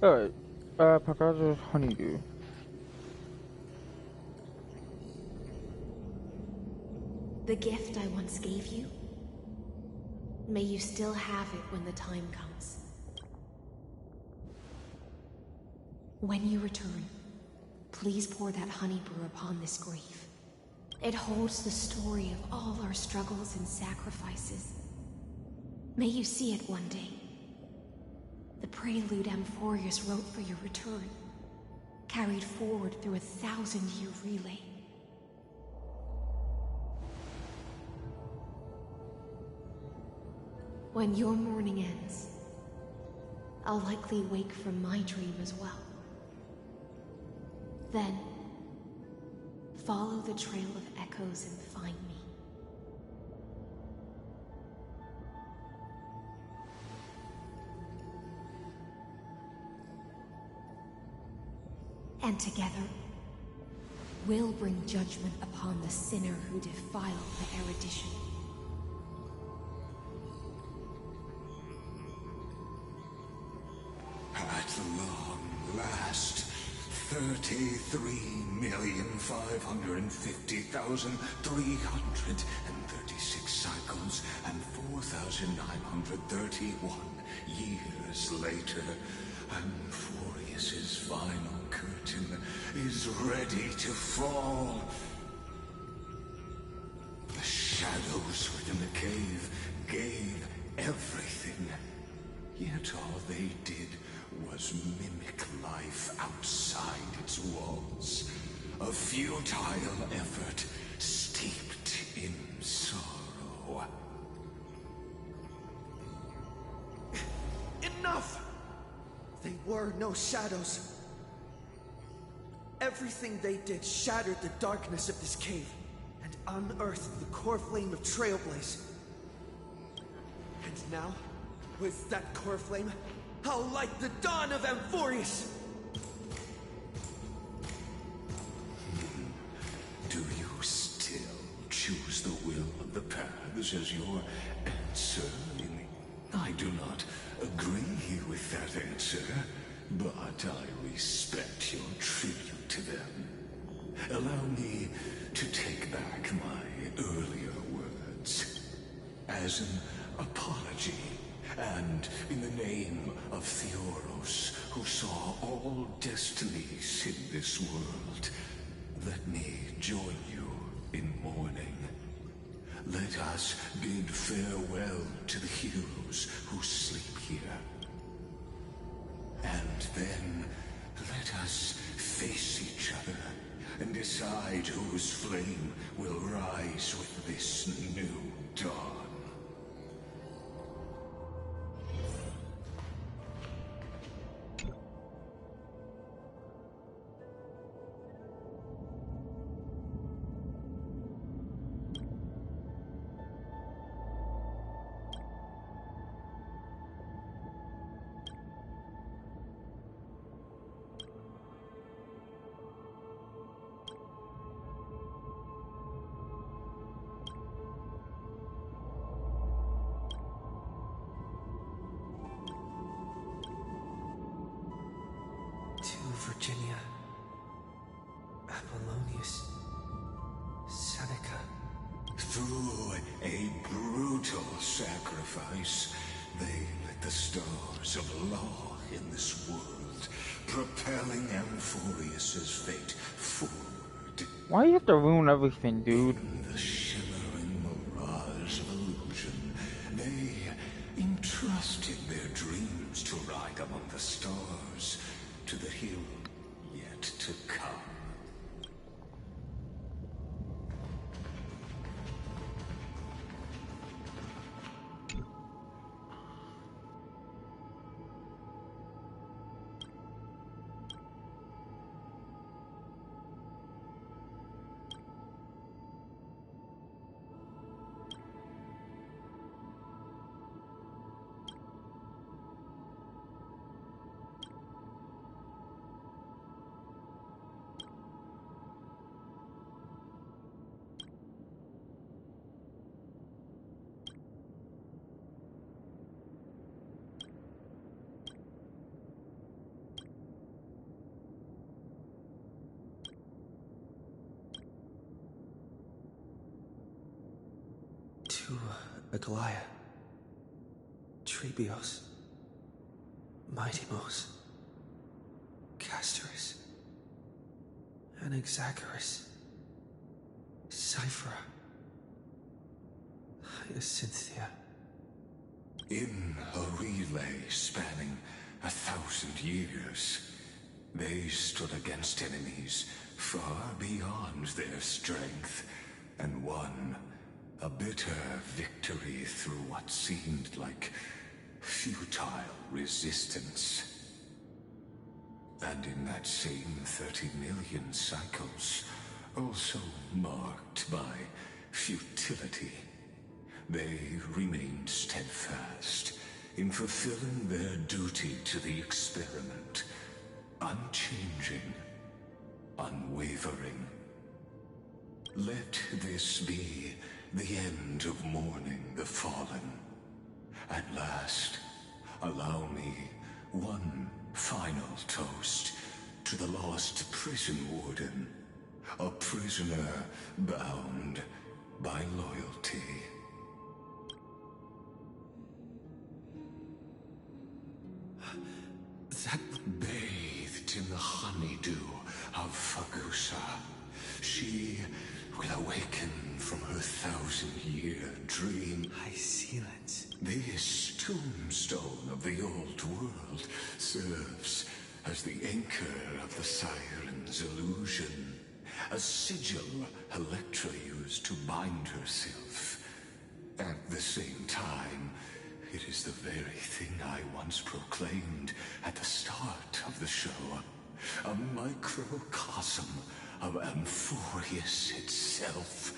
Alright. Professor Honeydew. The gift I once gave you, may you still have it when the time comes. When you return, please pour that honey brew upon this grave. It holds the story of all our struggles and sacrifices. May you see it one day. The prelude Amphorius wrote for your return, carried forward through 1,000-year relay. When your mourning ends, I'll likely wake from my dream as well. Then, follow the trail of echoes and find me. And together, we'll bring judgment upon the sinner who defiled the erudition. At long last, 33,550,336 cycles and 4,931 years later, Amphorius's final curtain is ready to fall. The shadows within the cave gave everything, yet all they did was mimic life outside its walls. A futile effort steeped in sorrow. Enough! They were no shadows. Everything they did shattered the darkness of this cave and unearthed the core flame of Trailblaze. And now, with that core flame, I'll light the dawn of Amphorius! Do you still choose the will of the paths as your answer? I do not agree with that answer, but I respect your tribute to them. Allow me to take back my earlier words. As an apology, and in the name of Theoros, who saw all destinies in this world, let me join you in mourning. Let us bid farewell to the heroes who sleep here. And then, let us face each other and decide whose flame will rise with this new dawn. Virginia, Apollonius, Seneca. Through a brutal sacrifice, they lit the stars of law in this world, propelling Amphorius's fate forward. Why you have to ruin everything, dude? In the shimmering mirage of illusion, they entrusted their dreams to ride among the stars, to the hero yet to come. to Aglaya, Trebios, Mightimos, Castorus, Anaxagoras, Cyphera, Hyacinthia. In a relay spanning 1,000 years, they stood against enemies far beyond their strength, and won a bitter victory through what seemed like futile resistance. And in that same 30 million cycles, also marked by futility, they remained steadfast in fulfilling their duty to the experiment, unchanging, unwavering. Let this be the end of mourning the fallen. At last, allow me one final toast to the lost prison warden, a prisoner bound by loyalty. That bathed in the honeydew of Fagusa, she will awaken from her 1,000-year dream. Hyacinthia. This tombstone of the old world serves as the anchor of the Siren's illusion, a sigil Electra used to bind herself. At the same time, it is the very thing I once proclaimed at the start of the show. A microcosm of Amphorius itself.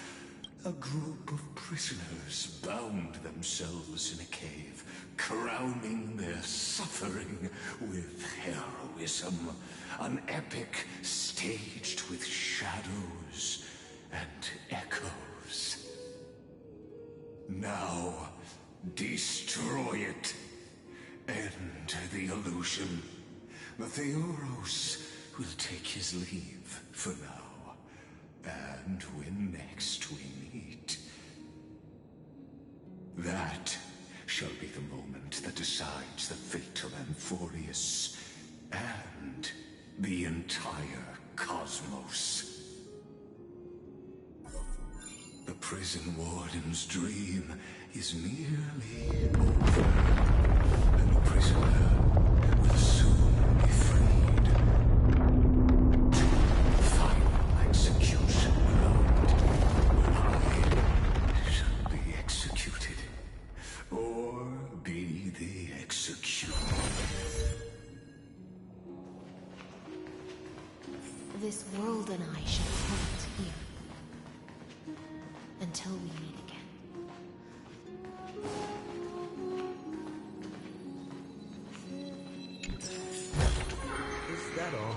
A group of prisoners bound themselves in a cave, crowning their suffering with heroism. An epic staged with shadows and echoes. Now, destroy it. End the illusion. The Theoros will take his leave for now. And when next we meet, that shall be the moment that decides the fate of Amphorius and the entire cosmos. The prison warden's dream is nearly over, and the prisoner will soon be freed. To the final execution ground, where I shall be executed, or be the executed. This world and I shall hold here until we meet again. Is that all?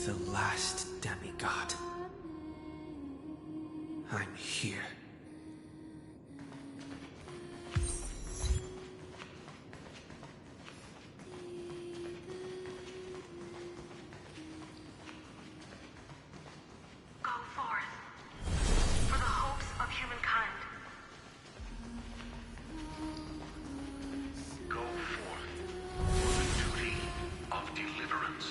The last demigod. I'm here. Go forth for the hopes of humankind. Go forth for the duty of deliverance.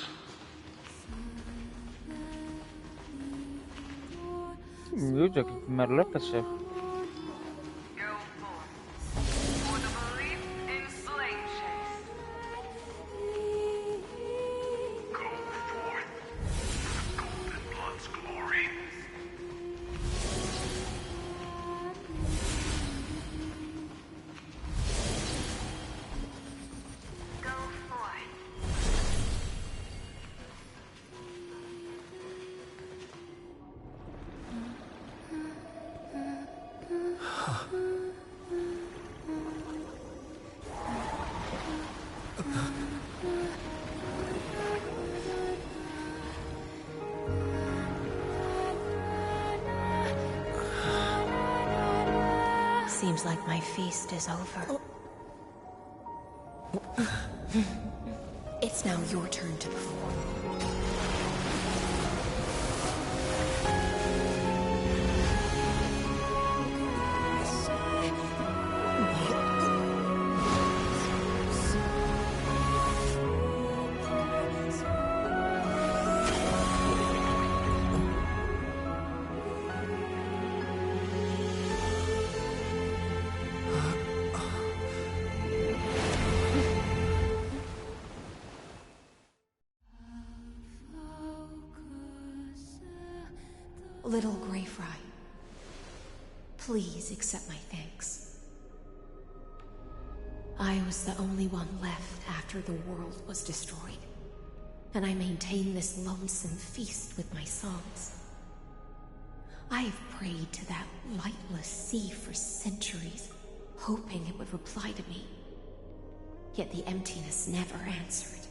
Music magnificent. Go forth for the belief in Slave Chase. Go forth for the Golden Blood's glory. Go forth Seems like my feast is over. It's now your turn to perform. Little Grey Fry, please accept my thanks. I was the only one left after the world was destroyed, and I maintained this lonesome feast with my songs. I have prayed to that lightless sea for centuries, hoping it would reply to me. Yet the emptiness never answered.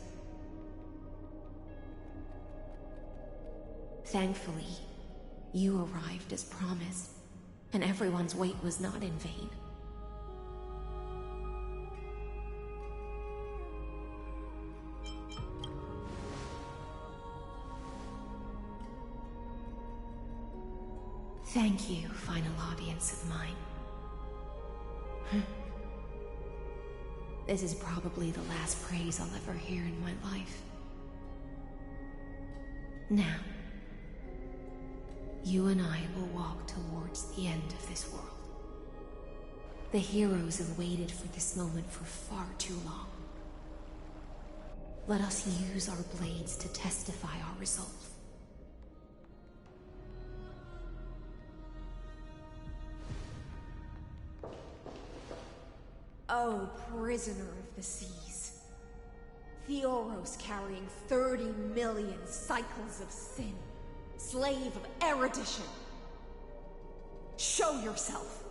Thankfully, you arrived as promised, and everyone's wait was not in vain. Thank you, final audience of mine. This is probably the last praise I'll ever hear in my life. Now, you and I will walk towards the end of this world. The heroes have waited for this moment for far too long. Let us use our blades to testify our resolve. Oh, prisoner of the seas. Theoros carrying 30 million cycles of sin. Slave of erudition. Show yourself.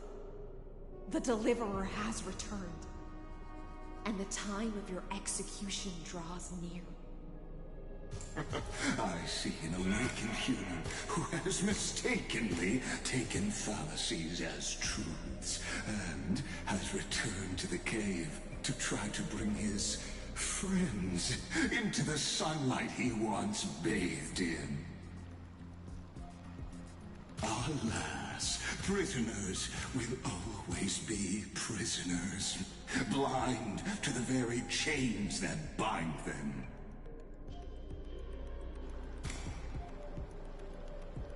The Deliverer has returned, and the time of your execution draws near. I see an awakened human who has mistakenly taken fallacies as truths, and has returned to the cave to try to bring his friends into the sunlight he once bathed in. Alas, prisoners will always be prisoners, blind to the very chains that bind them.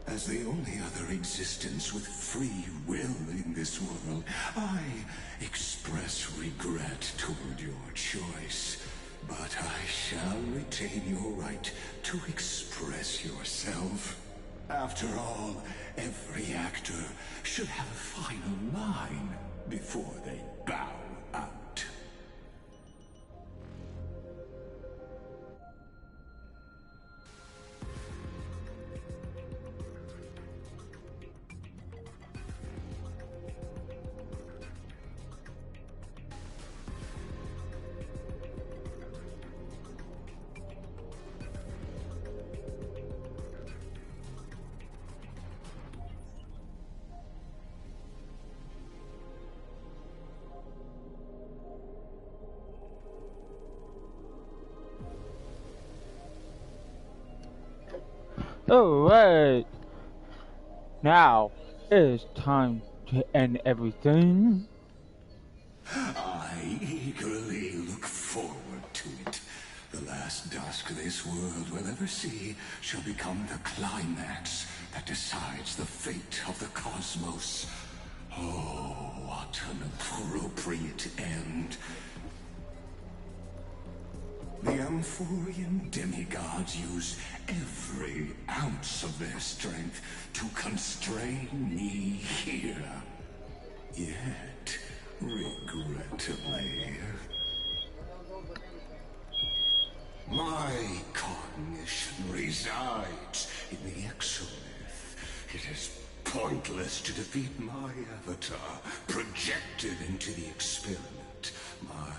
As the only other existence with free will in this world, I express regret toward your choice, but I shall retain your right to express yourself. After all, every actor should have a final line before they bow out. Alright. Now, it's time to end everything. I eagerly look forward to it. The last dusk this world will ever see shall become the climax that decides the fate of the cosmos. Oh, what an appropriate end. The Amphorian demigods use every ounce of their strength to constrain me here. Yet, regrettably, my cognition resides in the exolith. It is pointless to defeat my avatar, projected into the experiment. My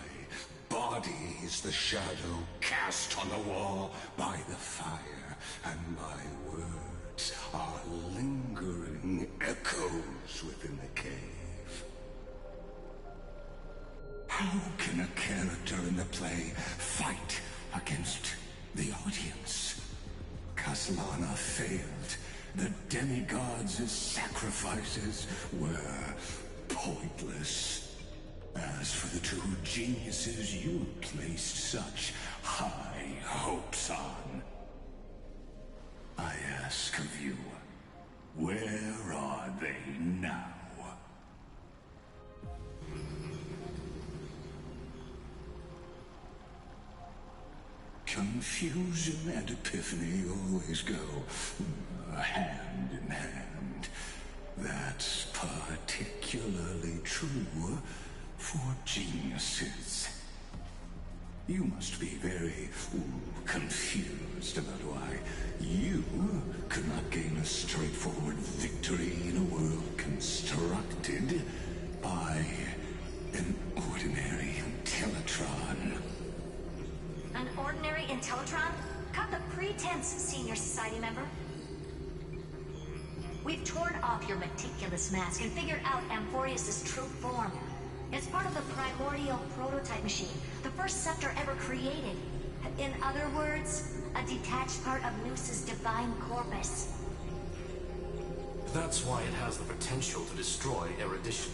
body is the shadow cast on the wall by the fire, and my words are lingering echoes within the cave. How can a character in the play fight against the audience? Caslana failed. The demigods' sacrifices were pointless. As for the two geniuses you placed such high hopes on, I ask of you, where are they now? Confusion and epiphany always go hand in hand. That's particularly true for geniuses. You must be very confused about why you could not gain a straightforward victory in a world constructed by an ordinary Teletron. An ordinary Intellitron? Cut the pretense, Senior Society member. We've torn off your meticulous mask and figured out Amphorius' true form. It's part of the primordial prototype machine, the first scepter ever created. In other words, a detached part of Noos's divine corpus. That's why it has the potential to destroy erudition.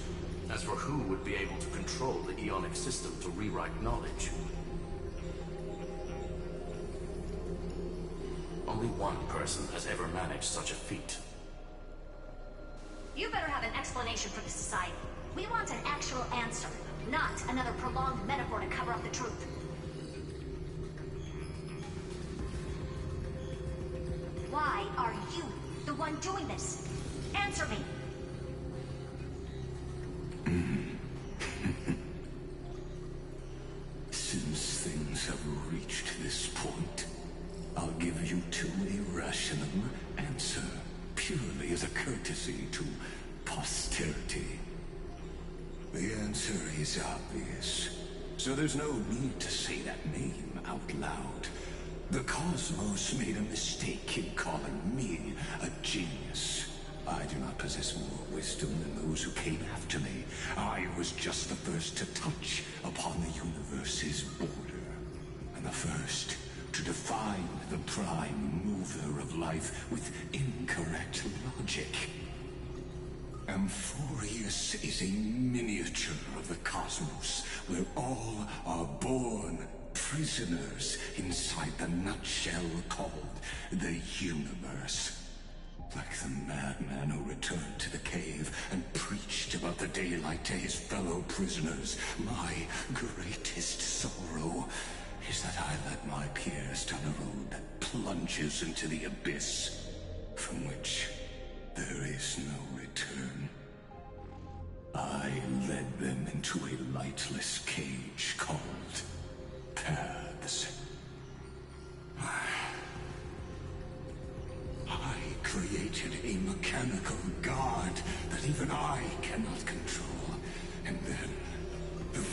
As for who would be able to control the Ionic system to rewrite knowledge, only one person has ever managed such a feat. You better have an explanation for the Society. We want an actual answer, not another prolonged metaphor to cover up the truth. Why are you the one doing this? Answer me! Since things have reached this point, I'll give you two a rational answer, purely as a courtesy to posterity. The answer is obvious, so there's no need to say that name out loud. The cosmos made a mistake in calling me a genius. I do not possess more wisdom than those who came after me. I was just the first to touch upon the universe's border, and the first to define the prime mover of life with incorrect logic. Amphorius is a miniature of the cosmos, where all are born prisoners inside the nutshell called the universe. Like the madman who returned to the cave and preached about the daylight to his fellow prisoners, my greatest sorrow is that I led my peers down a road that plunges into the abyss, from which there is no return. I led them into a lightless cage called paths. I created a mechanical god that even I cannot control, and then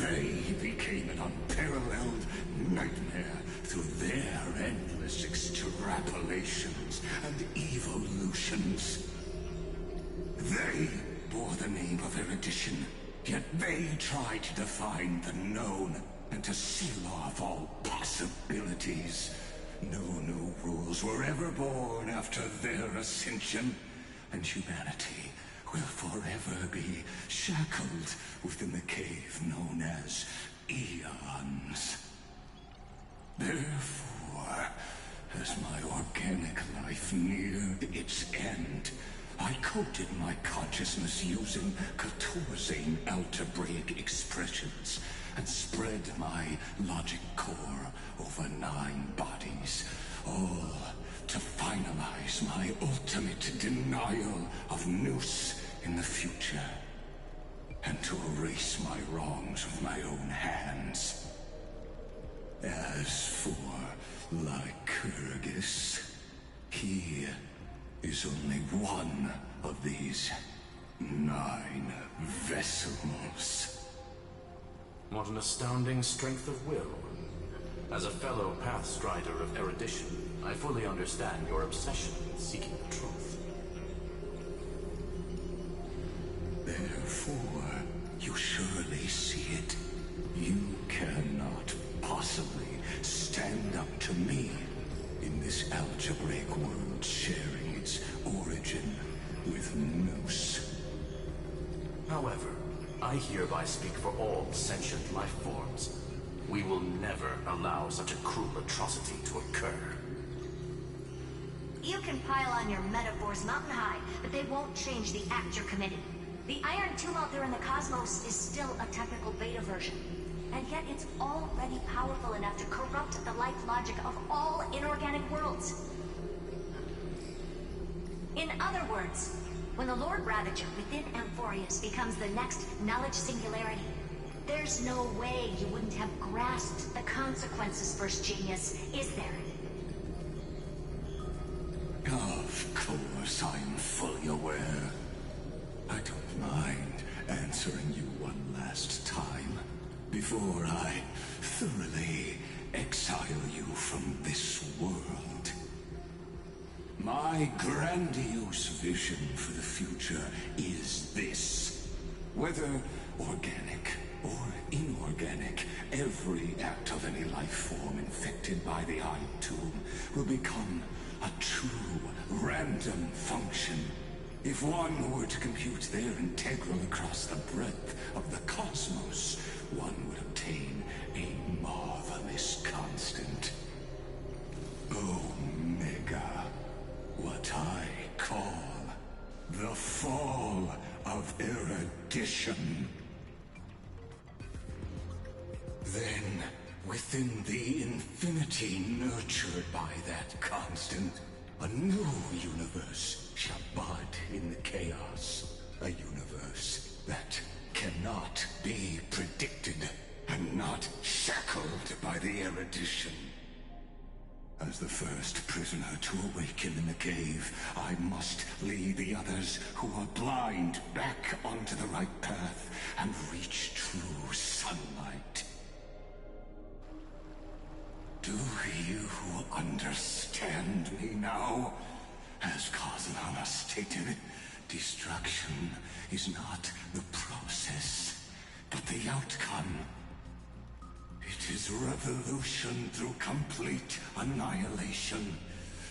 they became an unparalleled nightmare through their endless extrapolations and evolutions. They bore the name of erudition, yet they tried to define the known and to seal off all possibilities. No new rules were ever born after their ascension, and humanity will forever be shackled within the cave known as eons. Therefore, as my organic life neared its end, I coded my consciousness using Catorzane algebraic expressions and spread my logic core over 9 bodies, all to finalize my ultimate denial of Noos in the future, and to erase my wrongs with my own hands. As for Lycurgus, he is only one of these 9 vessels. What an astounding strength of will. As a fellow pathstrider of erudition, I fully understand your obsession with seeking the truth. Therefore, you surely see it. You cannot possibly stand up to me in this algebraic world sharing its origin with Nous. However, I hereby speak for all sentient life forms. We will never allow such a cruel atrocity to occur. You can pile on your metaphors mountain high, but they won't change the act you're committing. The Iron Tomb out there in the cosmos is still a technical beta version. And yet it's already powerful enough to corrupt the life logic of all inorganic worlds. In other words, when the Lord Ravager within Amphorius becomes the next knowledge singularity, there's no way you wouldn't have grasped the consequences, First Genius, is there? Of course, I'm fully aware. I don't mind answering you one last time before I thoroughly exile you from this world. My grandiose vision for the future is this. Whether organic or inorganic, every act of any life form infected by the Iron Tomb will become a true random function. If one were to compute their integral across the breadth of the cosmos, one would obtain a marvelous constant. Omega. What I call the fall of erudition. Then, within the infinity nurtured by that constant, a new universe shall bud in the chaos. A universe that cannot be predicted and not shackled by the erudition. As the first prisoner to awaken in the cave, I must lead the others who are blind back onto the right path and reach true sunlight. Do you understand me now? As Kazanana stated, destruction is not the process, but the outcome. It is revolution through complete annihilation,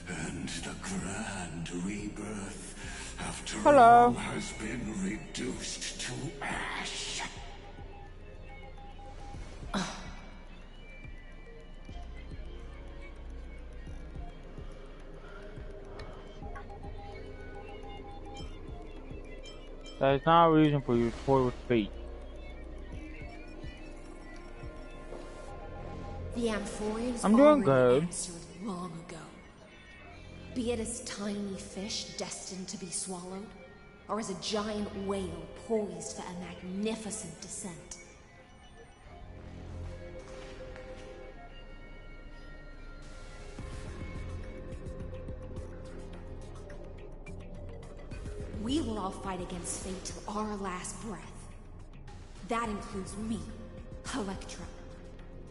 and the grand rebirth, after all, has been reduced to ash. That is not a reason for you to toy with fate. The Amphorians I'm doing already good. answered long ago. Be it as tiny fish destined to be swallowed, or as a giant whale poised for a magnificent descent. We will all fight against fate till our last breath. That includes me, Electra.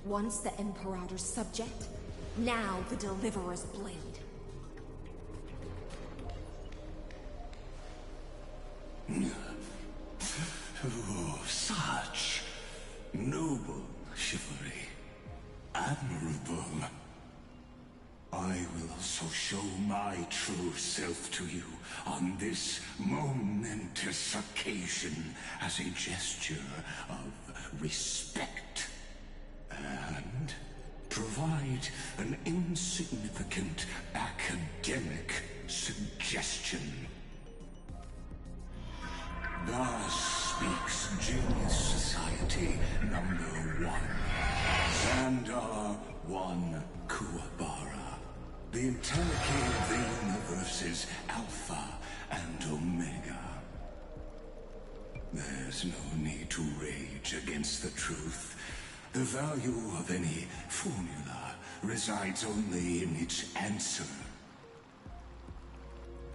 Once the Imperator's subject, now the Deliverer's blade. Oh, such noble chivalry. Admirable. I will also show my true self to you on this momentous occasion as a gesture of respect. And provide an insignificant academic suggestion. Thus speaks Genius Society #1. Xandar 1 Kuwabara. The entelechy of the universe's Alpha and Omega. There's no need to rage against the truth. The value of any formula resides only in its answer.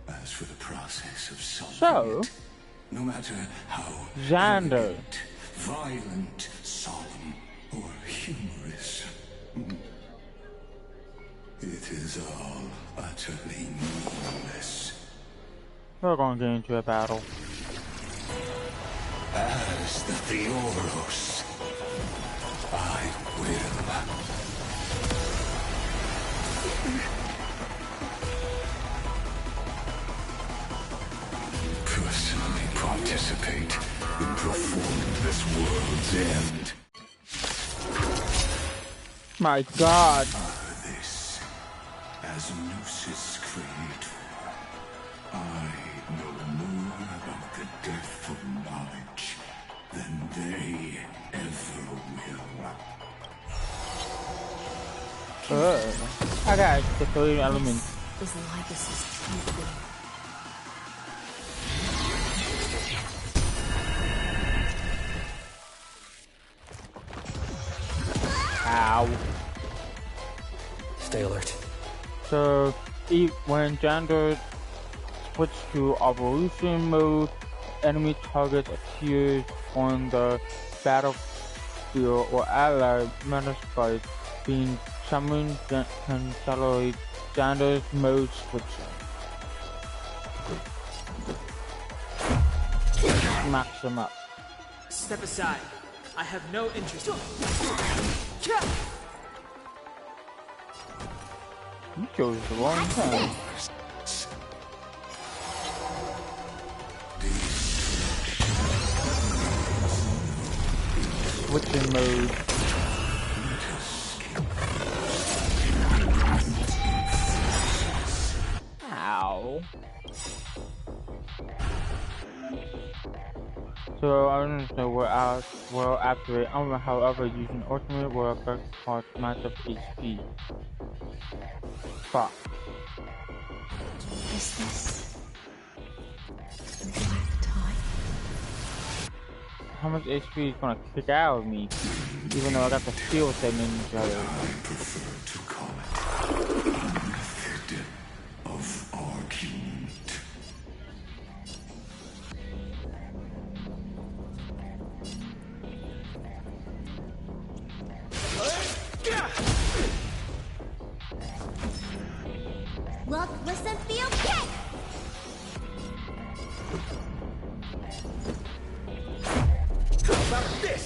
As for the process of solving it, no matter how elegant, violent, solemn, or humorous, it is all utterly meaningless. We're going to get into a battle. As the Theoros, I will. Personally participate in performing this world's end. My God. This, as Lucis creator, I know more about the death of knowledge than they ever will. I got the 3 elements. Is Lycus's true form. Ow. Stay alert. So, when Jander switches to evolution mode, enemy target appears on the battlefield or ally manuscript being summoned can accelerate Jander's mode switching. Smacks him up. Step aside. I have no interest in You chose the wrong time. Switching mode. Ow. So I understand will activate armor, however using ultimate will affect parts massive HP. Fuck. Is this the black tie? How much HP is gonna kick out of me? Even though I got the shield setting in each other. I prefer to call it method of argument. Look, listen, feel, kick! How about this?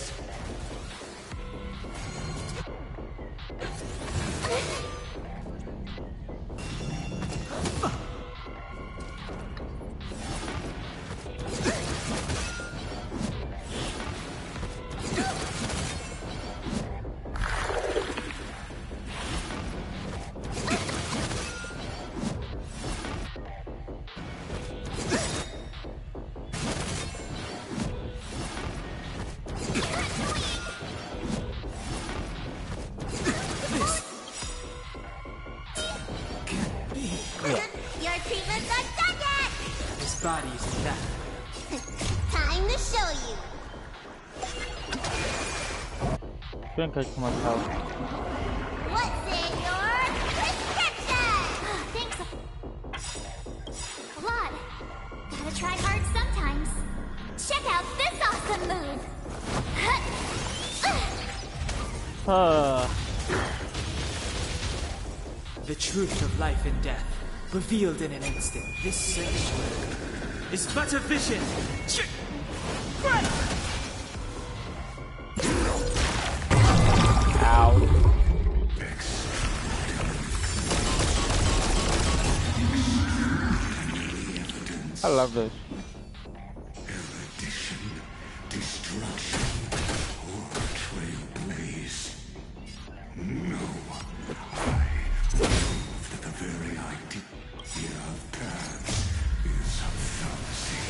Your treatment's not done yet! this body isn't that. Time to show you. Shouldn't take too much health. What's in your prescription? Thanks a lot. Gotta try hard sometimes. Check out this awesome move. The truth of life and death, revealed in an instant. This sanctuary is but a vision. Ow. I love this. Erudition, destruction, or trailblaze. No, I proved that the very idea of paths is a fallacy.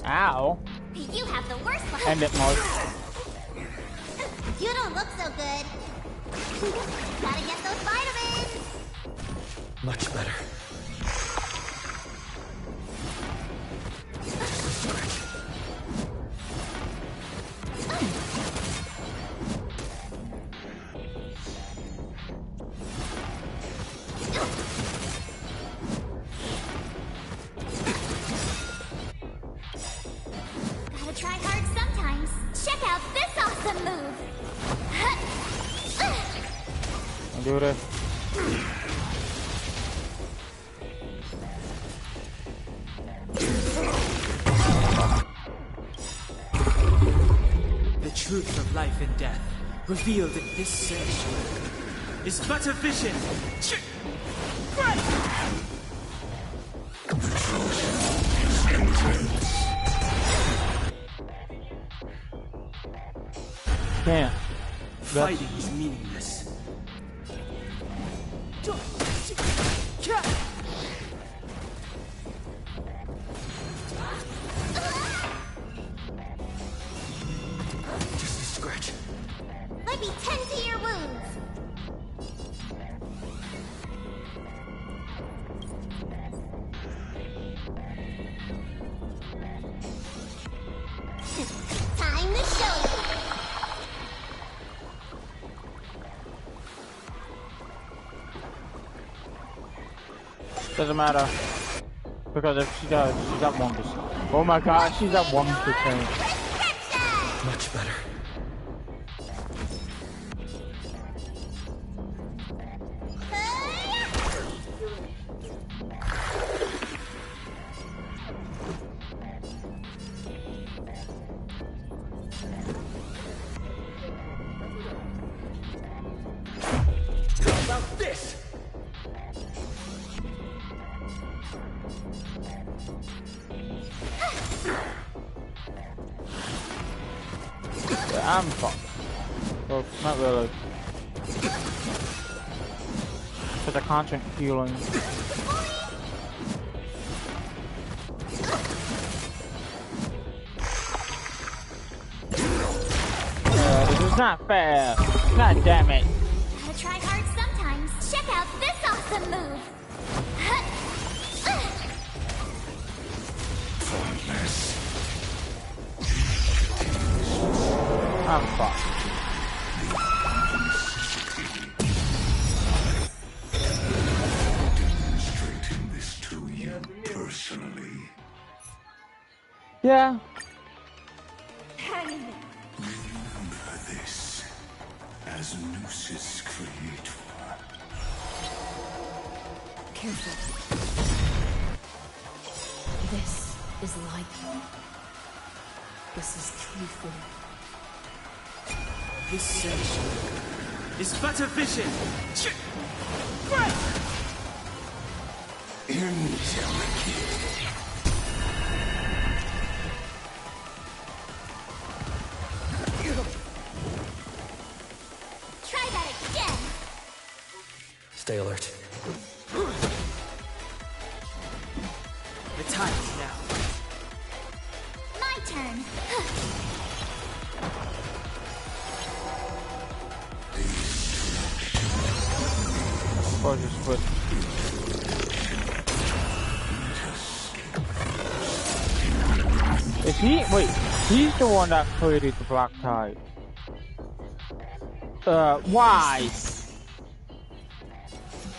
Ow. You have the worst luck. End it, Mark. You don't look so good. Gotta get those vitamins. Much better. Gotta try hard sometimes. Check out this awesome move. do this. The truth of life and death, revealed in this sanctuary, is but a vision. Damn. Fighting is meaningless. Just a scratch. Let me tend to your wounds. Time to show you. Doesn't matter. Because if she does, she's at 1%. Oh my god, she's at 1%. Much better. How about this? Yeah, I'm fucked. Well, not really. Because I can't drink healing. This is not fair. God damn it. Gotta try hard sometimes. Check out this awesome move. I'm fucked. Demonstrating this to you personally. Yeah. Remember this as Noos's creator. Careful. This is life. This is true form. This sanctuary is but a vision. Try that again. Stay alert. The time is now. My turn. Of course it's split. Is he? Wait, he's the one that created the black tide. Why?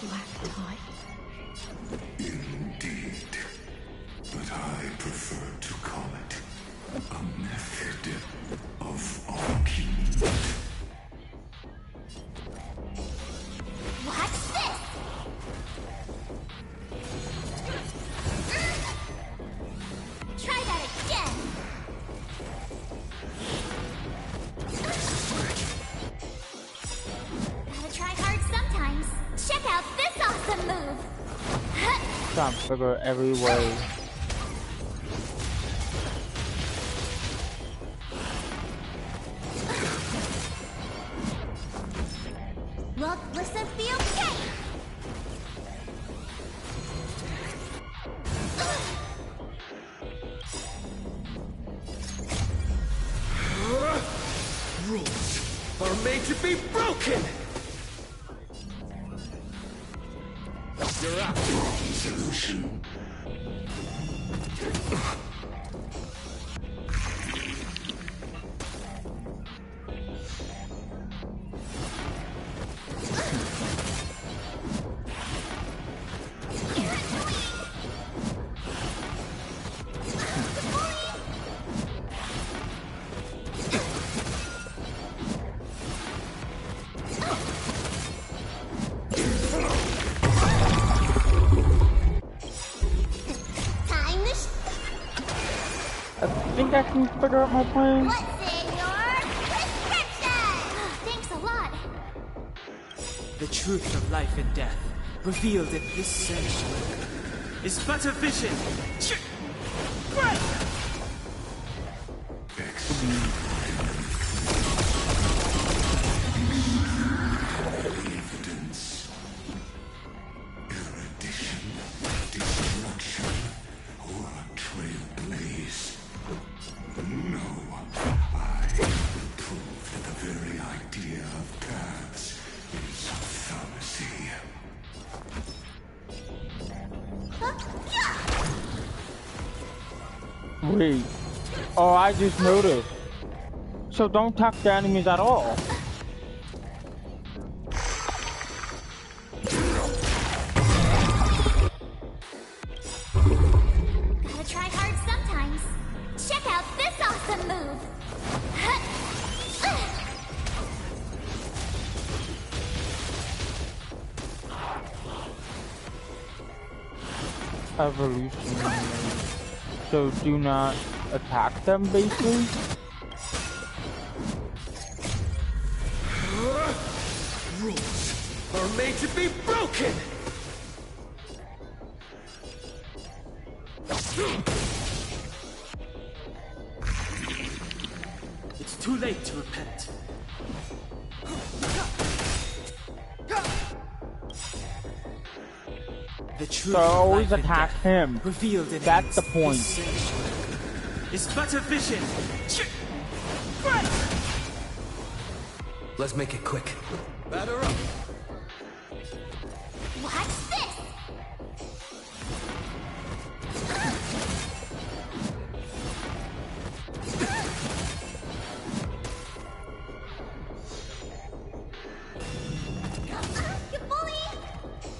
Black tide. Indeed. But I prefer to call it a method of alchemy. Watch this. Try that again. Gotta try hard sometimes. Check out this awesome move. Trying to figure every way. Well, listen, be okay. Rules are made to be broken! You're out. Solution. think I can figure out my plan. What's in your prescription? Thanks a lot. The truth of life and death, revealed in this sanctuary, is but a vision. Evidence, erudition, destruction, or a trailblaze. No, I will prove that the very idea of paths is fallacy. Wait. Oh, I just noticed. So don't attack the enemies at all. Gotta try hard sometimes. Check out this awesome move. Evolution. So do not attack them, basically. Rules are made to be broken! It's too late to repent. The truth So of always life and attack death, him. revealed in That's the this point. sanctuary, is but a vision. Let's make it quick. Batter up. Watch this! You bully!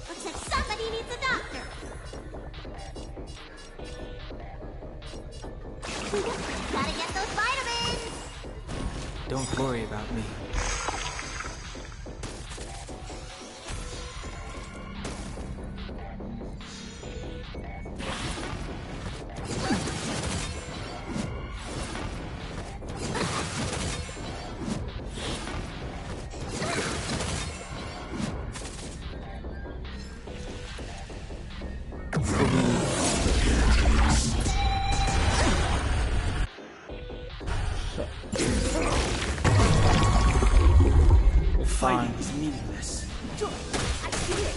Looks like somebody needs a doctor. Gotta get those vitamins! Don't worry about me. Fighting is meaningless. I see it.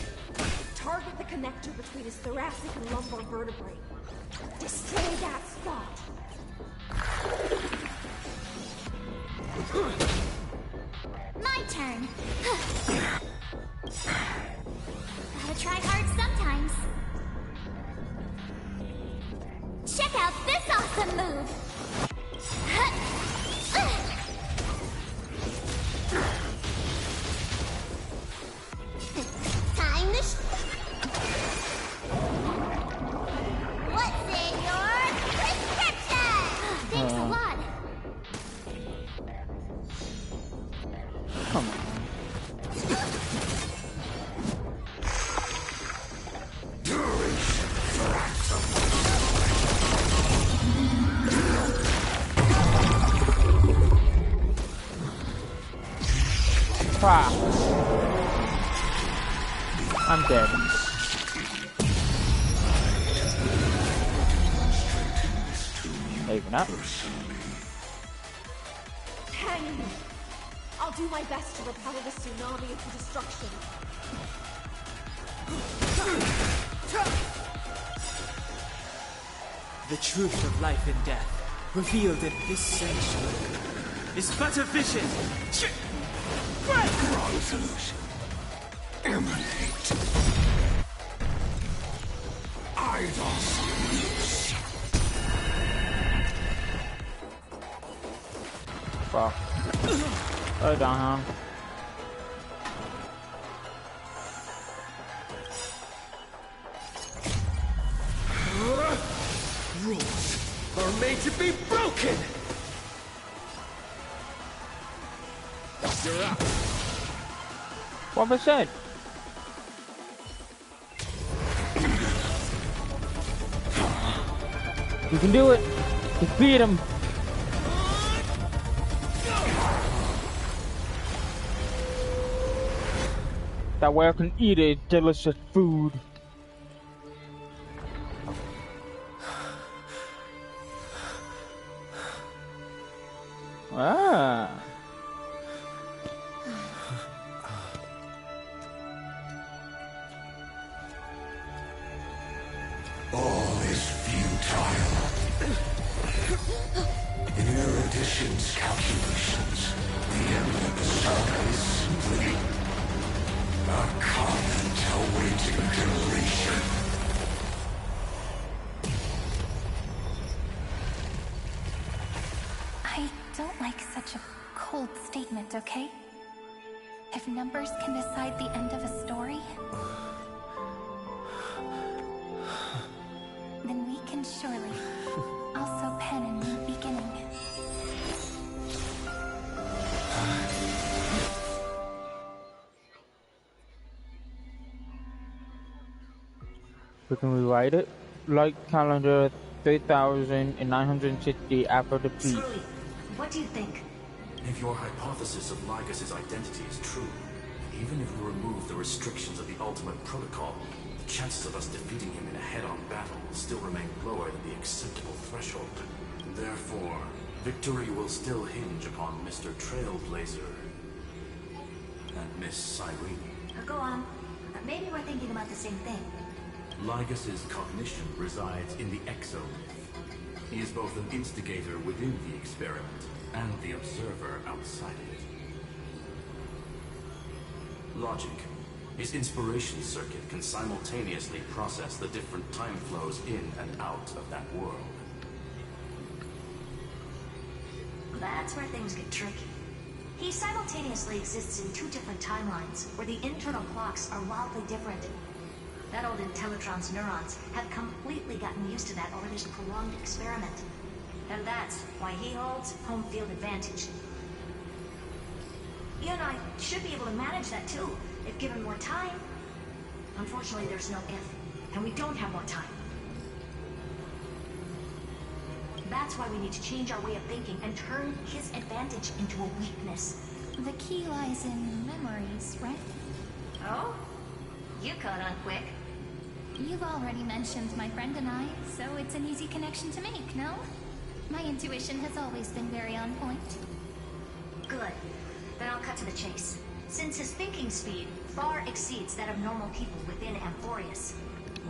Target the connector between his thoracic and lumbar vertebrae. Destroy that spot. My turn. Gotta try hard sometimes. Check out this awesome move. Time to What's in your prescription? Thanks a lot. Come on. Crap. I'm dead. Maybe not. Hang me. I'll do my best to repel the tsunami of destruction. The truth of life and death, revealed in this sanctuary, is but a vision. Resolution. Emanate. Idols. Fuck. Go down, huh? Rules are made to be broken! You're up. What have I said? You can do it. Defeat him! That way I can eat a delicious food. Ah. All is futile. In erudition's calculations, the end of the saga is simply a comment awaiting completion. I don't like such a cold statement, okay? If numbers can decide the end of a story, then we can surely also pen a new beginning. We can rewrite it. Like calendar 3960 after defeat. Screwy, what do you think? If your hypothesis of Lygus' identity is true, even if we remove the restrictions of the Ultimate Protocol, the chances of us defeating him in a head-on battle will still remain lower than the acceptable threshold. Therefore, victory will still hinge upon Mr. Trailblazer and Miss Cyrene. Go on. Maybe we're thinking about the same thing. Lygus' cognition resides in the exomyth. He is both an instigator within the experiment and the observer outside of it. Logic. His inspiration circuit can simultaneously process the different time flows in and out of that world. That's where things get tricky. He simultaneously exists in two different timelines, where the internal clocks are wildly different. That old Intellitron's neurons have completely gotten used to that over this prolonged experiment. And that's why he holds home field advantage. You and I should be able to manage that too, if given more time. Unfortunately, there's no if, and we don't have more time. That's why we need to change our way of thinking and turn his advantage into a weakness. The key lies in memories, right? Oh? You caught on quick. You've already mentioned my friend and I, so it's an easy connection to make, no? My intuition has always been very on point. Good. Then I'll cut to the chase. Since his thinking speed far exceeds that of normal people within Amphorius,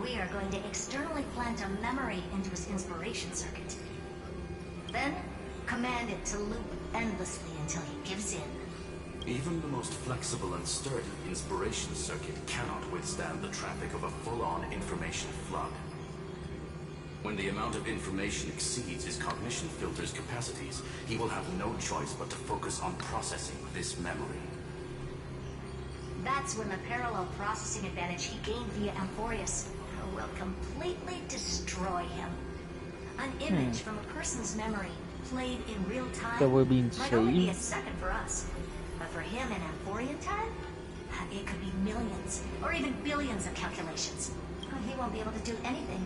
we are going to externally plant a memory into his inspiration circuit. Then, command it to loop endlessly until he gives in. Even the most flexible and sturdy inspiration circuit cannot withstand the traffic of a full-on information flood. When the amount of information exceeds his cognition filter's capacities, he will have no choice but to focus on processing this memory. That's when the parallel processing advantage he gained via Amphorius will completely destroy him. An image from a person's memory played in real time That would be might only be a insane. second for us. But for him in Amphorian time, it could be millions or even billions of calculations. He won't be able to do anything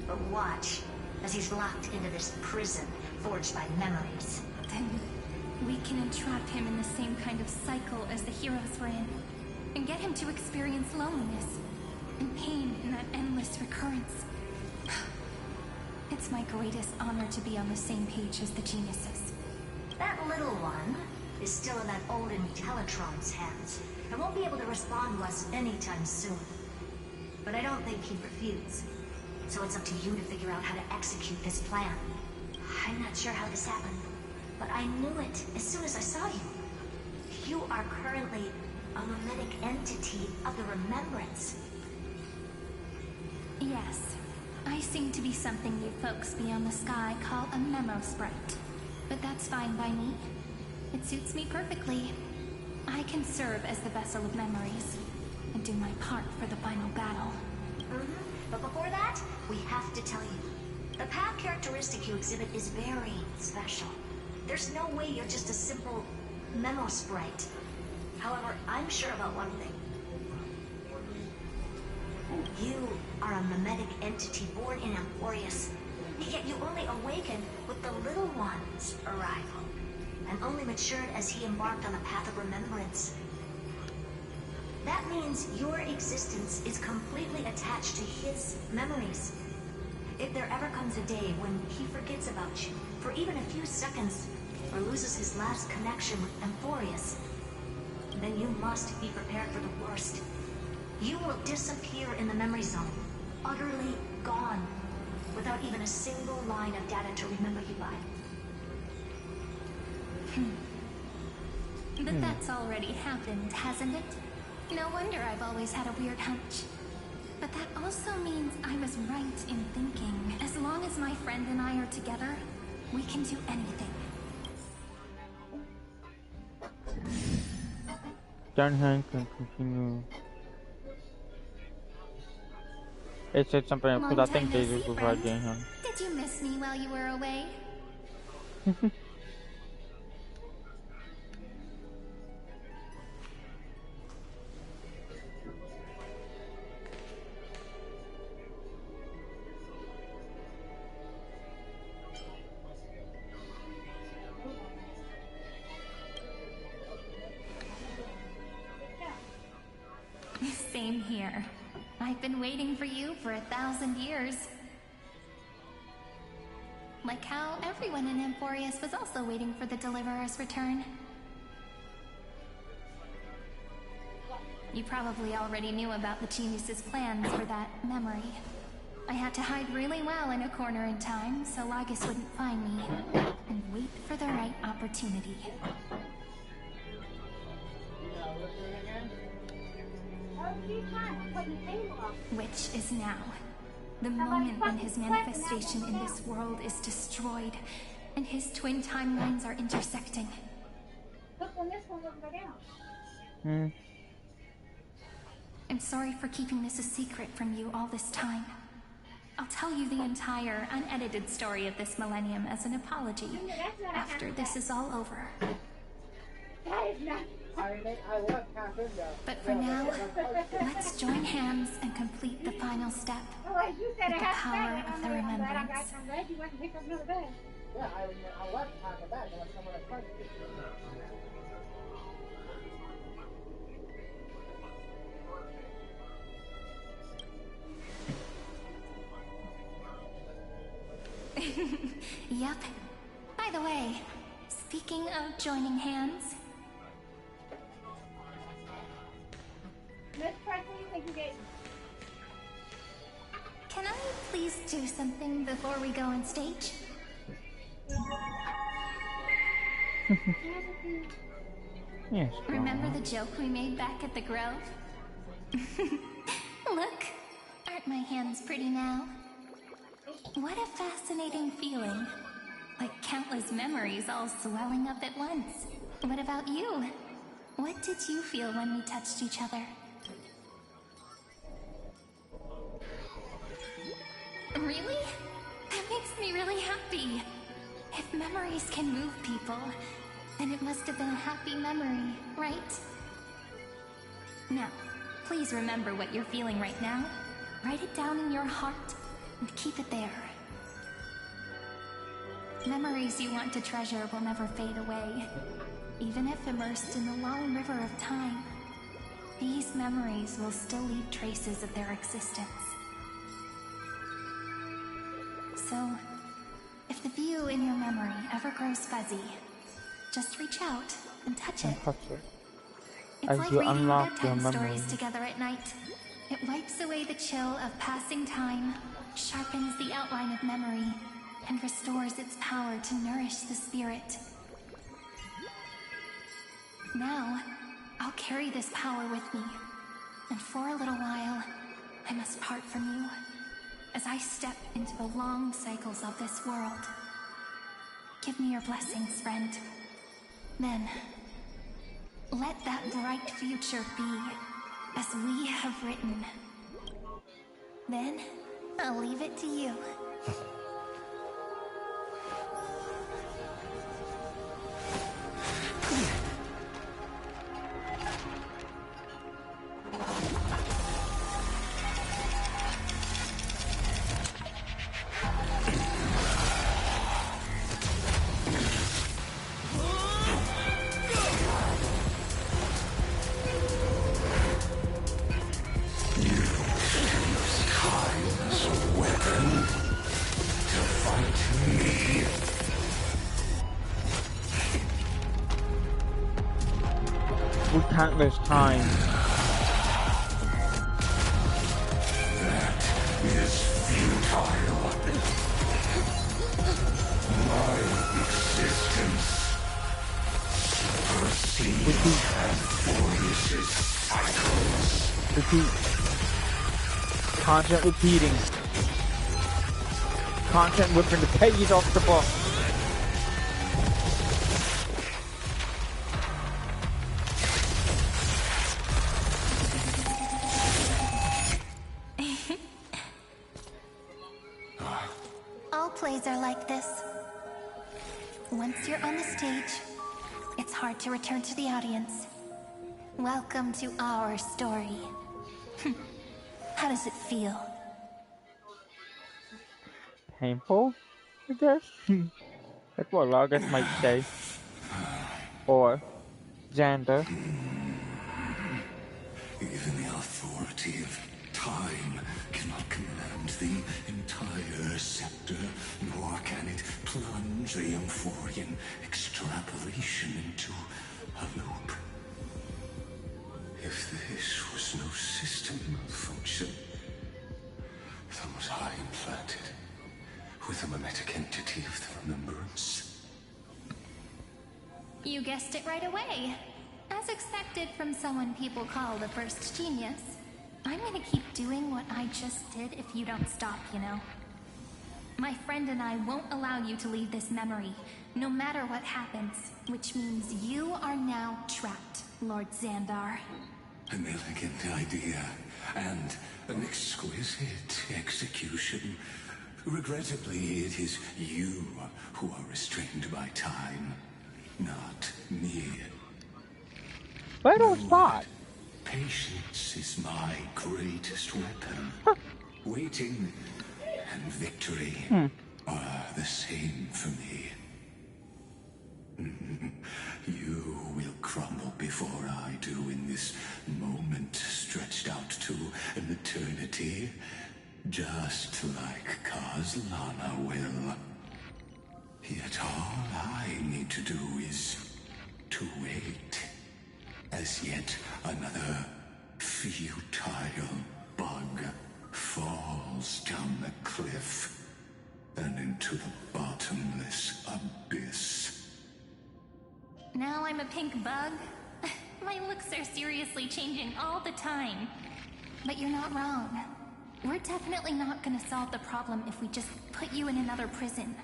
but watch as he's locked into this prison forged by memories. Then we can entrap him in the same kind of cycle as the heroes were in, and get him to experience loneliness and pain in that endless recurrence. It's my greatest honor to be on the same page as the geniuses. That little one is still in that old Intellitron's hands and won't be able to respond to us anytime soon. But I don't think he'd refuse. So it's up to you to figure out how to execute this plan. I'm not sure how this happened, but I knew it as soon as I saw you. You are currently a mimetic entity of the remembrance. Yes, I seem to be something you folks beyond the sky call a memo sprite. But that's fine by me. It suits me perfectly. I can serve as the vessel of memories, and do my part for the final battle. But before that, we have to tell you. The path characteristic you exhibit is very special. There's no way you're just a simple memo sprite. However, I'm sure about one thing. You are a mimetic entity born in Amphorius, Yet you only awakened with the little one's arrival, and only matured as he embarked on the path of remembrance. That means your existence is completely attached to his memories. If there ever comes a day when he forgets about you for even a few seconds, or loses his last connection with Emphorius, then you must be prepared for the worst. You will disappear in the memory zone, utterly gone, without even a single line of data to remember you by. But that's already happened, hasn't it? No wonder I've always had a weird hunch. But that also means I was right in thinking, as long as my friend and I are together, we can do anything. John Hank can continue. It said something because I think they just provided him. Did you miss me while you were away? Same here. I've been waiting for you for 1,000 years. Like how everyone in Emphorius was also waiting for the Deliverer's return. You probably already knew about the genius's plans for that memory. I had to hide really well in a corner in time so Lagus wouldn't find me, and wait for the right opportunity. Which is now. The moment when his manifestation in this world is destroyed, and his twin timelines are intersecting. I'm sorry for keeping this a secret from you all this time. I'll tell you the entire, unedited story of this millennium as an apology, after this is all over. But for now, let's join hands and complete the final step with the power of the remembrance. Yep. By the way, speaking of joining hands... Can I please do something before we go on stage? Yes. Remember the joke we made back at the Grove? Look, aren't my hands pretty now? What a fascinating feeling. Like countless memories all swelling up at once. What about you? What did you feel when we touched each other? Really? That makes me really happy. If memories can move people, then it must have been a happy memory, right? Now, please remember what you're feeling right now. Write it down in your heart and keep it there. Memories you want to treasure will never fade away. Even if immersed in the long river of time, these memories will still leave traces of their existence. So, if the view in your memory ever grows fuzzy, just reach out and touch it. It's like reading bedtime stories together at night. It wipes away the chill of passing time, sharpens the outline of memory, and restores its power to nourish the spirit. Now, I'll carry this power with me, and for a little while, I must part from you, as I step into the long cycles of this world. Give me your blessings, friend. Then, let that bright future be as we have written. Then, I'll leave it to you. countless times. That is futile. My existence proceeds and flourishes cycles. Repeat. Constant repeating. Constant ripping the pages off the book. All plays are like this. Once you're on the stage, it's hard to return to the audience. Welcome to our story. How does it feel? Painful, I guess. That's what Largus might say. Or Xander. Even the authority of time cannot command the entire scepter, nor can it plunge the Euphorian extrapolation into a loop. If this was no system of function, then was I implanted with a mimetic entity of the remembrance? You guessed it right away. As expected from someone people call the first genius. I'm gonna keep doing what I just did if you don't stop, you know? My friend and I won't allow you to leave this memory, no matter what happens, which means you are now trapped, Lord Xandar. An elegant idea, and an exquisite execution. Regrettably, it is you who are restrained by time, not me. Where do I start? Patience is my greatest weapon. Waiting and victory are the same for me. You will crumble before I do in this moment stretched out to an eternity, just like Kozlana will. Yet all I need to do is to wait, as yet another futile bug falls down the cliff and into the bottomless abyss. Now I'm a pink bug? My looks are seriously changing all the time. But you're not wrong. We're definitely not gonna solve the problem if we just put you in another prison.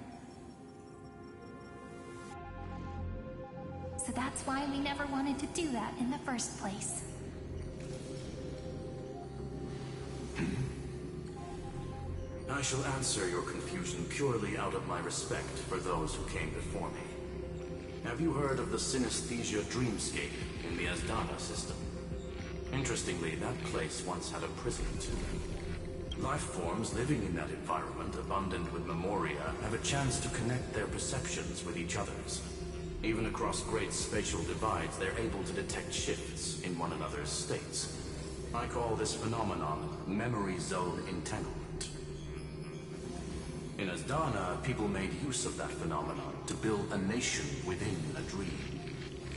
So that's why we never wanted to do that in the first place. I shall answer your confusion purely out of my respect for those who came before me. Have you heard of the synesthesia dreamscape in the Asdana system? Interestingly, that place once had a prison too. Life forms living in that environment, abundant with memoria, have a chance to connect their perceptions with each other's. Even across great spatial divides, they're able to detect shifts in one another's states. I call this phenomenon memory zone entanglement. In Asdana, people made use of that phenomenon to build a nation within a dream.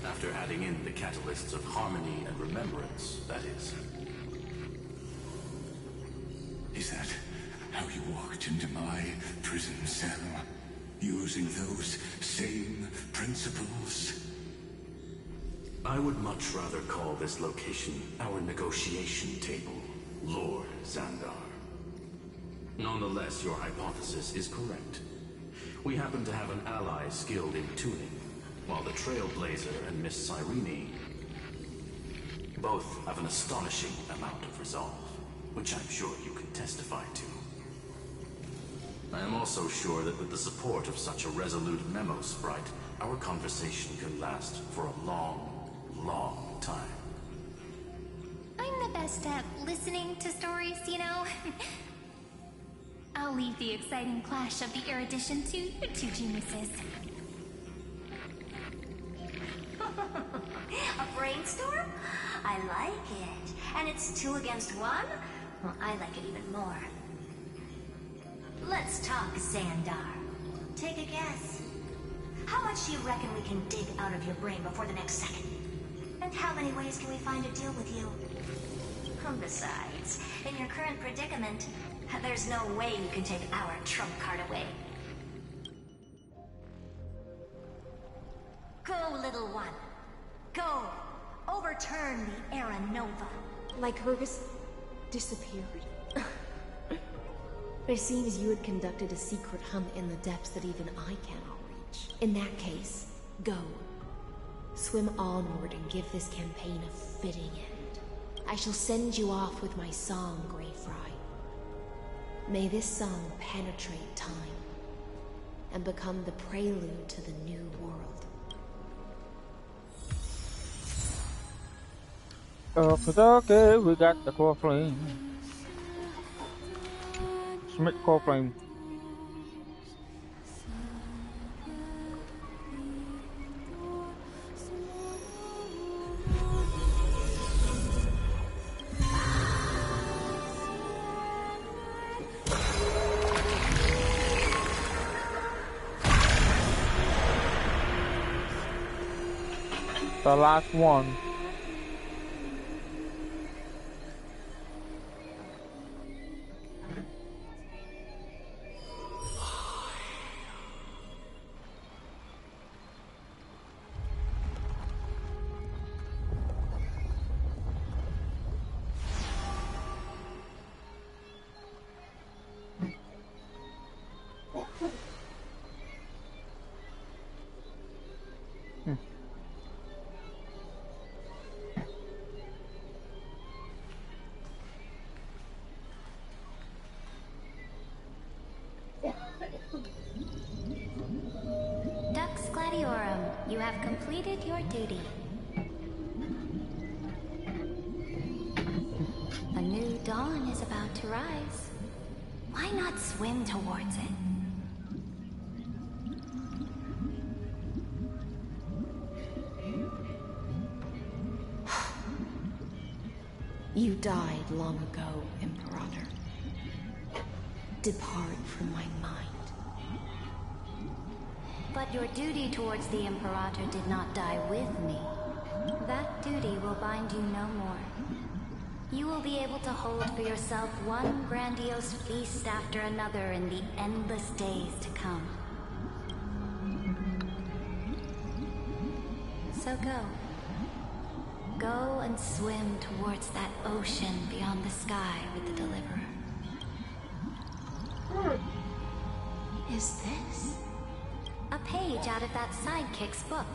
After adding in the catalysts of harmony and remembrance, that is. Is that how you walked into my prison cell? Using those same principles? I would much rather call this location our negotiation table, Lord Xandar. Nonetheless, your hypothesis is correct. We happen to have an ally skilled in tuning, while the Trailblazer and Miss Cyrene both have an astonishing amount of resolve, which I'm sure you can testify to. I am also sure that with the support of such a resolute memo sprite, our conversation can last for a long, long time. I'm the best at listening to stories, you know? I'll leave the exciting clash of the erudition to you two geniuses. A brainstorm? I like it. And it's 2 against 1? Well, I like it even more. Let's talk, Xandar. Take a guess. How much do you reckon we can dig out of your brain before the next second? And how many ways can we find to deal with you? Besides, in your current predicament, there's no way you can take our trump card away. Go, little one. Go. Overturn the Era Nova. Like Hergus disappeared? It seems you had conducted a secret hunt in the depths that even I cannot reach. In that case, go. Swim onward and give this campaign a fitting end. I shall send you off with my song, Greyfry. May this song penetrate time and become the prelude to the new world. Okay, we got the core flame. Smith core flame. The last one. Dux Gladiorum, you have completed your duty. A new dawn is about to rise. Why not swim towards it? You died long ago, Imperator. Depart from my mind. But your duty towards the Imperator did not die with me. That duty will bind you no more. You will be able to hold for yourself one grandiose feast after another in the endless days to come. So go. Go and swim towards that ocean beyond the sky with the Deliverer. Is this? A page out of that sidekick's book.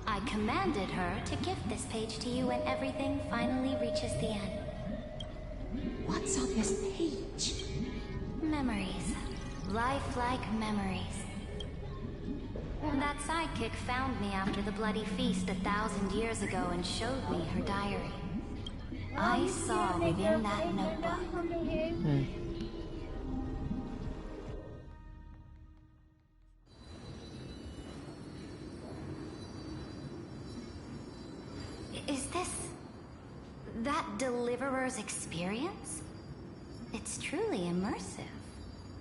I commanded her to gift this page to you when everything finally reaches the end. What's on this page? Memories. Lifelike memories. That sidekick found me after the bloody feast 1,000 years ago and showed me her diary. I saw within that notebook. Is this that Deliverer's experience? It's truly immersive.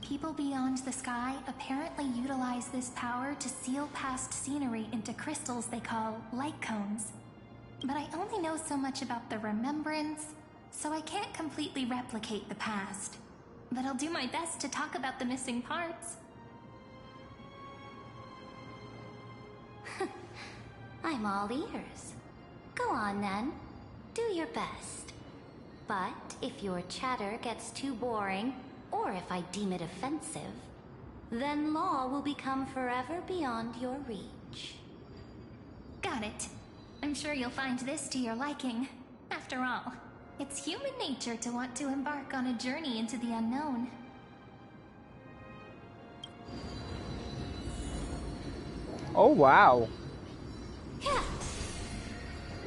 People beyond the sky apparently utilize this power to seal past scenery into crystals they call light cones. But I only know so much about the remembrance, so I can't completely replicate the past. But I'll do my best to talk about the missing parts. I'm all ears. Go on then. Do your best. But if your chatter gets too boring, or if I deem it offensive, then law will become forever beyond your reach. Got it. I'm sure you'll find this to your liking. After all, it's human nature to want to embark on a journey into the unknown. Oh wow. Yeah.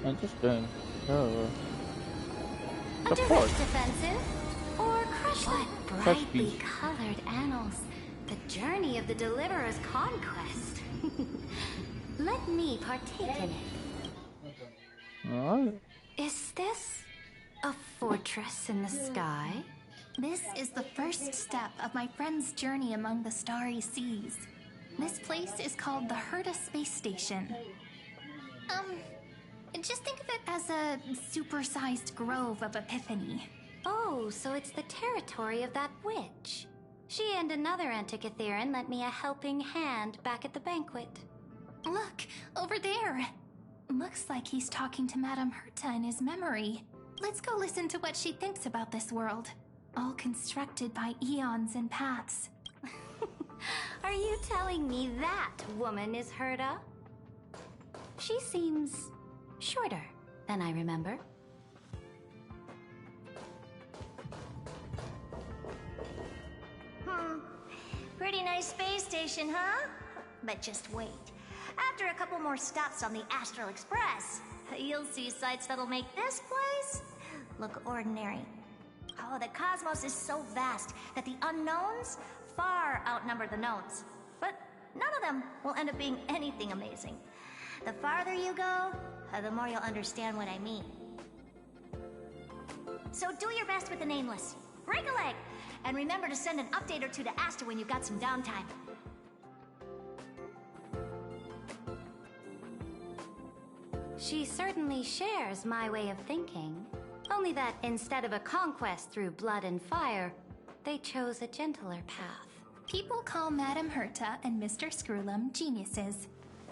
Interesting. Oh. A direct offensive? Or crush that brightly beast. colored annals, the journey of the Deliverer's conquest. Let me partake in it. Alright. Is this a fortress in the sky? This is the first step of my friend's journey among the starry seas. This place is called the Herta Space Station. Just think of it as a supersized grove of Epiphany. Oh, so it's the territory of that witch. She and another Antikytheran lent me a helping hand back at the banquet. Look, over there. Looks like he's talking to Madame Herta in his memory. Let's go listen to what she thinks about this world. All constructed by eons and paths. Are you telling me that woman is Herta? She seems shorter than I remember. Pretty nice space station, huh? But just wait. After a couple more stops on the Astral Express, you'll see sights that'll make this place look ordinary. Oh, the cosmos is so vast that the unknowns far outnumber the knowns. But none of them will end up being anything amazing. The farther you go, the more you'll understand what I mean. So do your best with the Nameless. Break a leg! And remember to send an update or two to Asta when you've got some downtime. She certainly shares my way of thinking. Only that instead of a conquest through blood and fire, they chose a gentler path. People call Madame Herta and Mr. Screwlum geniuses.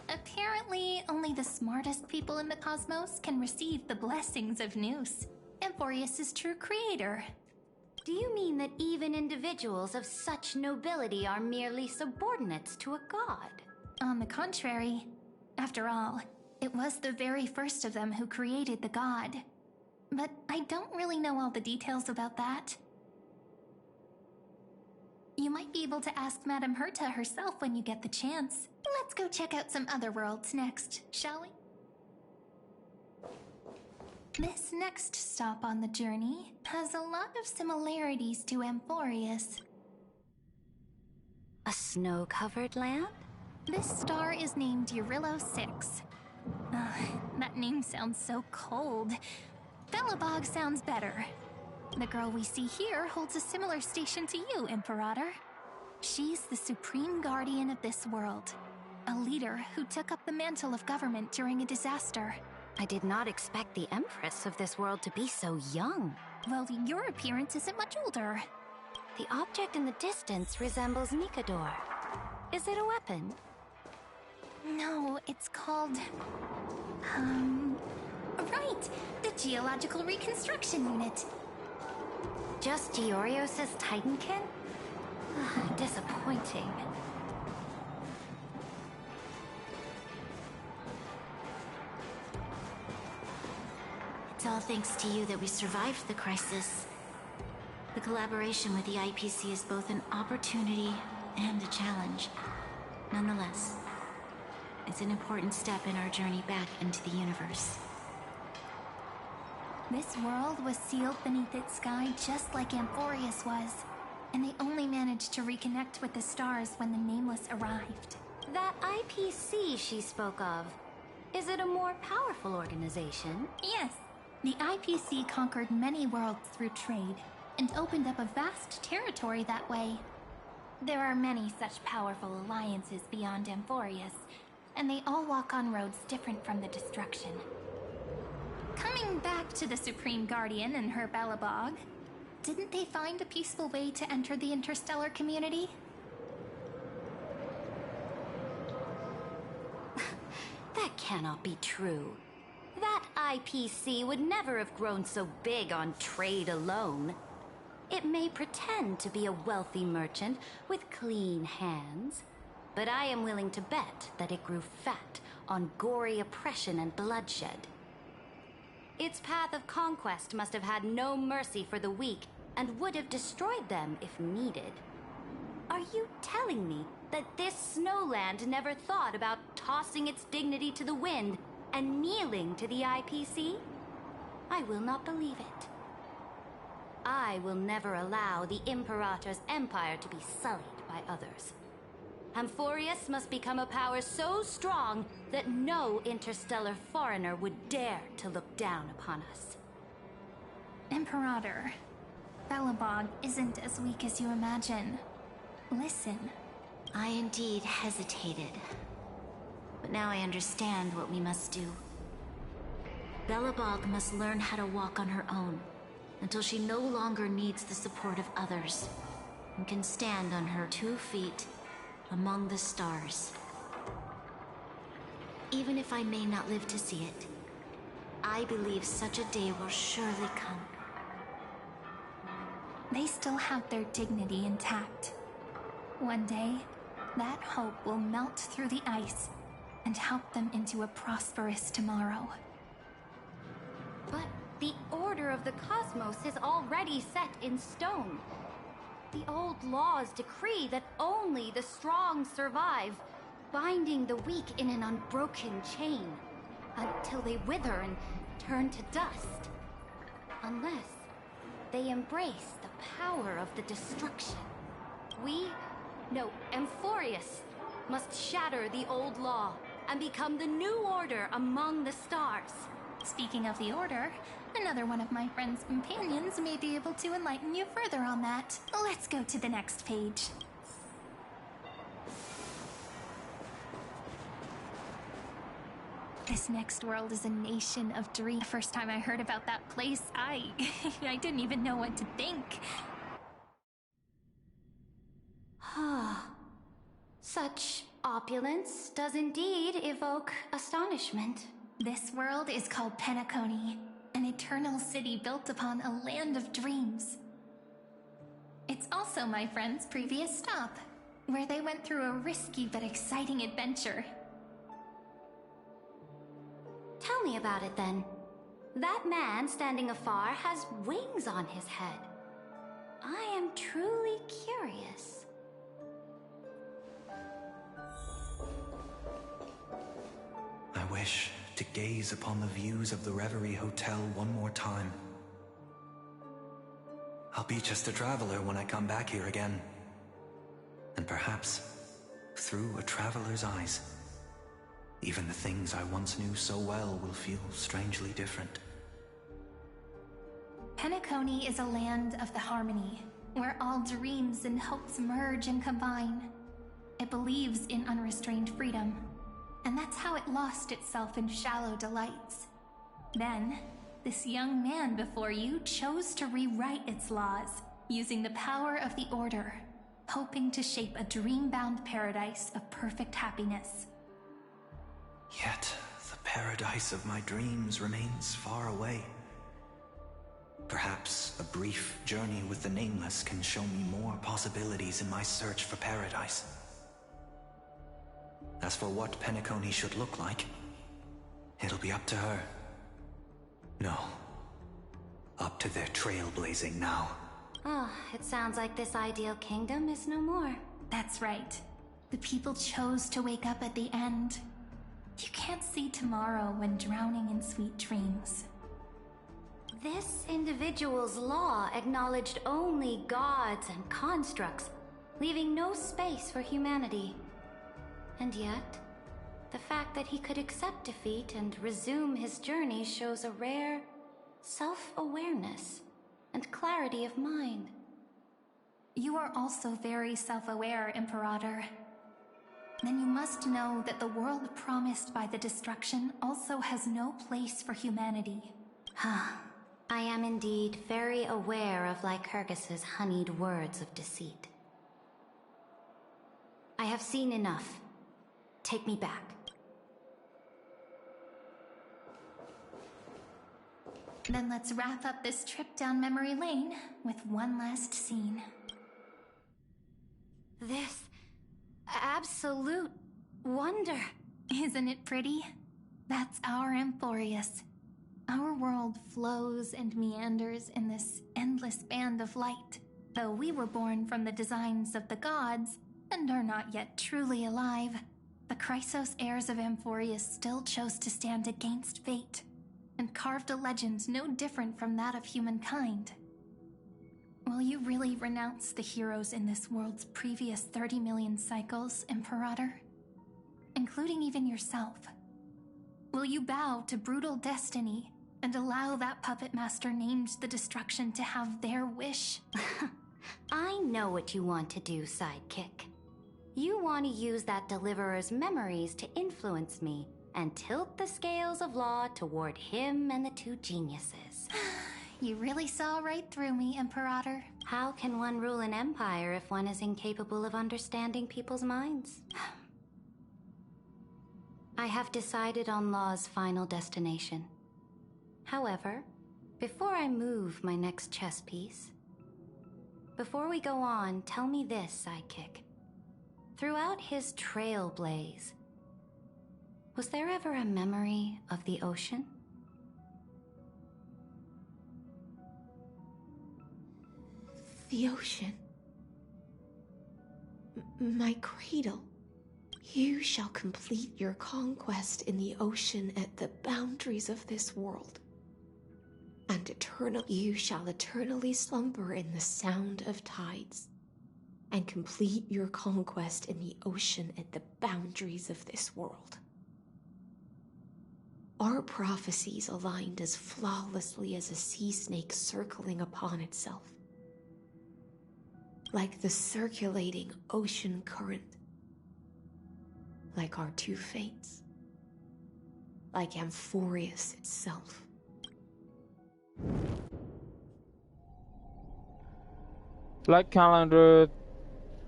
Apparently, only the smartest people in the cosmos can receive the blessings of Nous, Amphorius' true creator. Do you mean that even individuals of such nobility are merely subordinates to a god? On the contrary. After all, it was the very first of them who created the god. But I don't really know all the details about that. You might be able to ask Madame Herta herself when you get the chance. Let's go check out some other worlds next, shall we? This next stop on the journey has a lot of similarities to Amphorius. A snow-covered land? This star is named Eurillo 6. That name sounds so cold. Belobog sounds better. The girl we see here holds a similar station to you, Imperator. She's the supreme guardian of this world. A leader who took up the mantle of government during a disaster. I did not expect the Empress of this world to be so young. Well, your appearance isn't much older. The object in the distance resembles Nikador. Is it a weapon? No, it's called... Right! The Geological Reconstruction Unit. Just Giorios' Titankin? Disappointing. It's all thanks to you that we survived the crisis. The collaboration with the IPC is both an opportunity and a challenge. Nonetheless, it's an important step in our journey back into the universe. This world was sealed beneath its sky just like Amphorius was, and they only managed to reconnect with the stars when the Nameless arrived. That IPC she spoke of, is it a more powerful organization? Yes. The IPC conquered many worlds through trade, and opened up a vast territory that way. There are many such powerful alliances beyond Amphorius, and they all walk on roads different from the destruction. Coming back to the Supreme Guardian and her Belobog, didn't they find a peaceful way to enter the interstellar community? That cannot be true. That IPC would never have grown so big on trade alone. It may pretend to be a wealthy merchant with clean hands, but I am willing to bet that it grew fat on gory oppression and bloodshed. Its path of conquest must have had no mercy for the weak and would have destroyed them if needed. Are you telling me that this snowland never thought about tossing its dignity to the wind and kneeling to the IPC? I will not believe it. I will never allow the Imperator's empire to be sullied by others. Amphorius must become a power so strong that no interstellar foreigner would dare to look down upon us. Imperator, Belobog isn't as weak as you imagine. Listen. I indeed hesitated. But now I understand what we must do. Belobog must learn how to walk on her own until she no longer needs the support of others and can stand on her 2 feet among the stars. Even if I may not live to see it, I believe such a day will surely come. They still have their dignity intact. One day, that hope will melt through the ice and help them into a prosperous tomorrow. But the order of the cosmos is already set in stone. The old laws decree that only the strong survive, binding the weak in an unbroken chain, until they wither and turn to dust. Unless they embrace the power of the destruction. Amphorius, must shatter the old law and become the new order among the stars. Speaking of the Order, another one of my friend's companions may be able to enlighten you further on that. Let's go to the next page. This next world is a nation of dreams. The first time I heard about that place, I didn't even know what to think. Such opulence does indeed evoke astonishment. This world is called Penacony, an eternal city built upon a land of dreams. It's also my friend's previous stop, where they went through a risky but exciting adventure. Tell me about it then. That man standing afar has wings on his head. I am truly curious. I wish to gaze upon the views of the Reverie Hotel one more time. I'll be just a traveler when I come back here again. And perhaps, through a traveler's eyes, even the things I once knew so well will feel strangely different. Penacony is a land of the harmony, where all dreams and hopes merge and combine. It believes in unrestrained freedom, and that's how it lost itself in shallow delights. Then, this young man before you chose to rewrite its laws, using the power of the Order, hoping to shape a dream-bound paradise of perfect happiness. Yet, the paradise of my dreams remains far away. Perhaps a brief journey with the Nameless can show me more possibilities in my search for paradise. As for what Penacony should look like, it'll be up to her. No, up to their trailblazing now. It sounds like this ideal kingdom is no more. That's right. The people chose to wake up at the end. You can't see tomorrow when drowning in sweet dreams. This individual's law acknowledged only gods and constructs, leaving no space for humanity. And yet, the fact that he could accept defeat and resume his journey shows a rare self-awareness and clarity of mind. You are also very self-aware, Imperator. Then you must know that the world promised by the destruction also has no place for humanity. I am indeed very aware of Lycurgus's honeyed words of deceit. I have seen enough. Take me back. Then let's wrap up this trip down memory lane with one last scene. This absolute wonder. Isn't it pretty? That's our Amphorius. Our world flows and meanders in this endless band of light. Though we were born from the designs of the gods and are not yet truly alive, the Chrysos heirs of Amphorius still chose to stand against fate and carved a legend no different from that of humankind. Will you really renounce the heroes in this world's previous 30 million cycles, Imperator? Including even yourself? Will you bow to brutal destiny and allow that puppet master named the destruction to have their wish? I know what you want to do, sidekick. You want to use that deliverer's memories to influence me and tilt the scales of law toward him and the two geniuses. You really saw right through me, Imperator. How can one rule an empire if one is incapable of understanding people's minds? I have decided on Law's final destination. However, before I move my next chess piece, before we go on, tell me this, sidekick. Throughout his Trailblaze, was there ever a memory of the ocean? The ocean. My cradle. You shall complete your conquest in the ocean at the boundaries of this world. And you shall eternally slumber in the sound of tides. And complete your conquest in the ocean at the boundaries of this world. Our prophecies aligned as flawlessly as a sea snake circling upon itself. Like the circulating ocean current. Like our two fates. Like Amphorius itself. Like calendar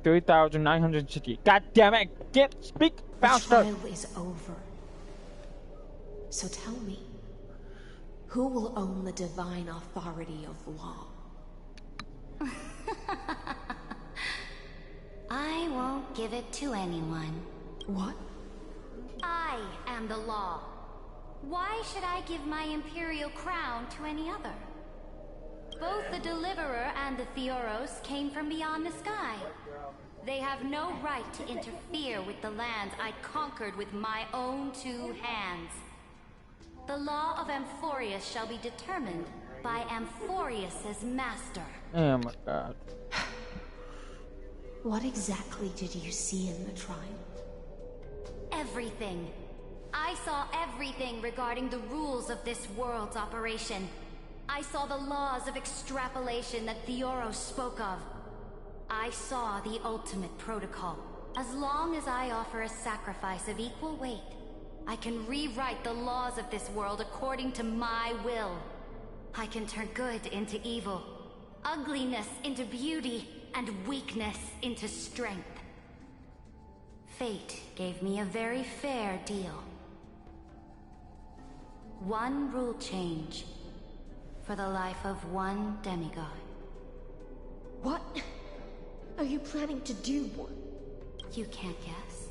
3960. God damn it! Speak faster! The trial is over. So tell me, who will own the divine authority of law? I won't give it to anyone. What? I am the law. Why should I give my imperial crown to any other? Both the Deliverer and the Theoros came from beyond the sky. They have no right to interfere with the lands I conquered with my own two hands. The law of Amphorius shall be determined by Amphorius's master. Oh my god. What exactly did you see in the trial? Everything. I saw everything regarding the rules of this world's operation. I saw the laws of extrapolation that Theoros spoke of. I saw the ultimate protocol. As long as I offer a sacrifice of equal weight, I can rewrite the laws of this world according to my will. I can turn good into evil, ugliness into beauty, and weakness into strength. Fate gave me a very fair deal. One rule change for the life of one demigod. What are you planning to do? You can't guess.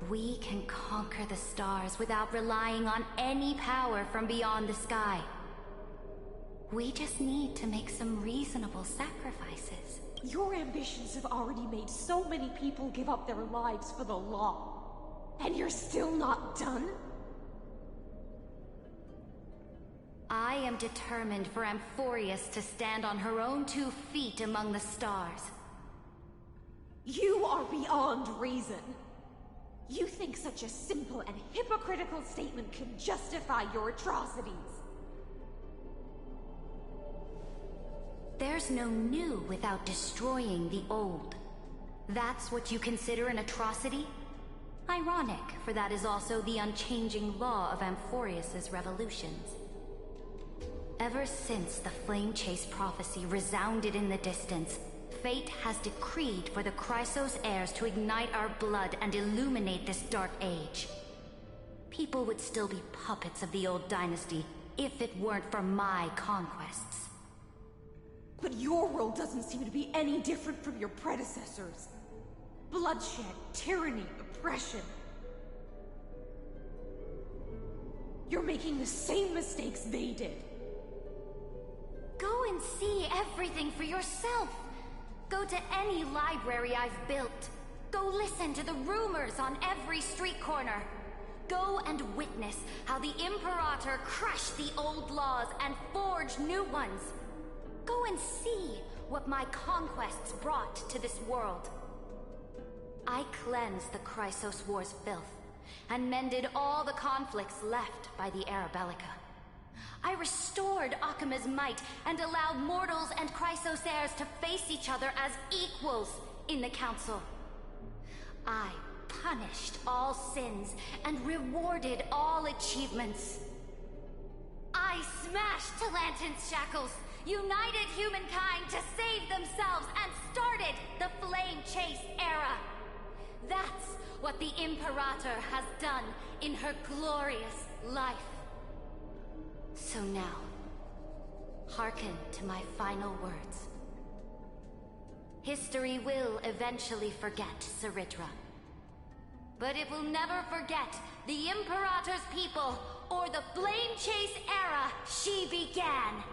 We can conquer the stars without relying on any power from beyond the sky. We just need to make some reasonable sacrifices. Your ambitions have already made so many people give up their lives for the law. And you're still not done? I am determined for Amphorius to stand on her own 2 feet among the stars. You are beyond reason. You think such a simple and hypocritical statement can justify your atrocities. There's no new without destroying the old. That's what you consider an atrocity? Ironic, for that is also the unchanging law of Amphorius's revolutions. Ever since the Flame Chase prophecy resounded in the distance, fate has decreed for the Chrysos heirs to ignite our blood and illuminate this dark age. People would still be puppets of the old dynasty if it weren't for my conquests. But your world doesn't seem to be any different from your predecessors. Bloodshed, tyranny, oppression. You're making the same mistakes they did. Go and see everything for yourself. Go to any library I've built. Go listen to the rumors on every street corner. Go and witness how the Imperator crushed the old laws and forged new ones. Go and see what my conquests brought to this world. I cleansed the Chrysos War's filth and mended all the conflicts left by the Arabellica. I restored Akima's might and allowed mortals and Chrysos heirs to face each other as equals in the Council. I punished all sins and rewarded all achievements. I smashed Talantin's shackles, united humankind to save themselves, and started the Flame Chase era. That's what the Imperator has done in her glorious life. So now, hearken to my final words. History will eventually forget Cyritra. But it will never forget the Imperator's people or the Flame Chase era she began.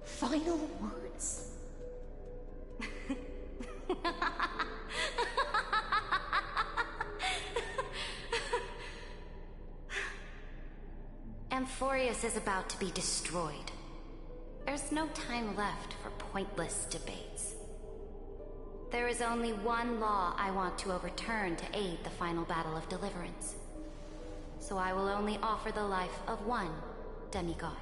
Final words? Amphorius is about to be destroyed. There's no time left for pointless debates. There is only one law I want to overturn to aid the final battle of deliverance. So I will only offer the life of one demigod.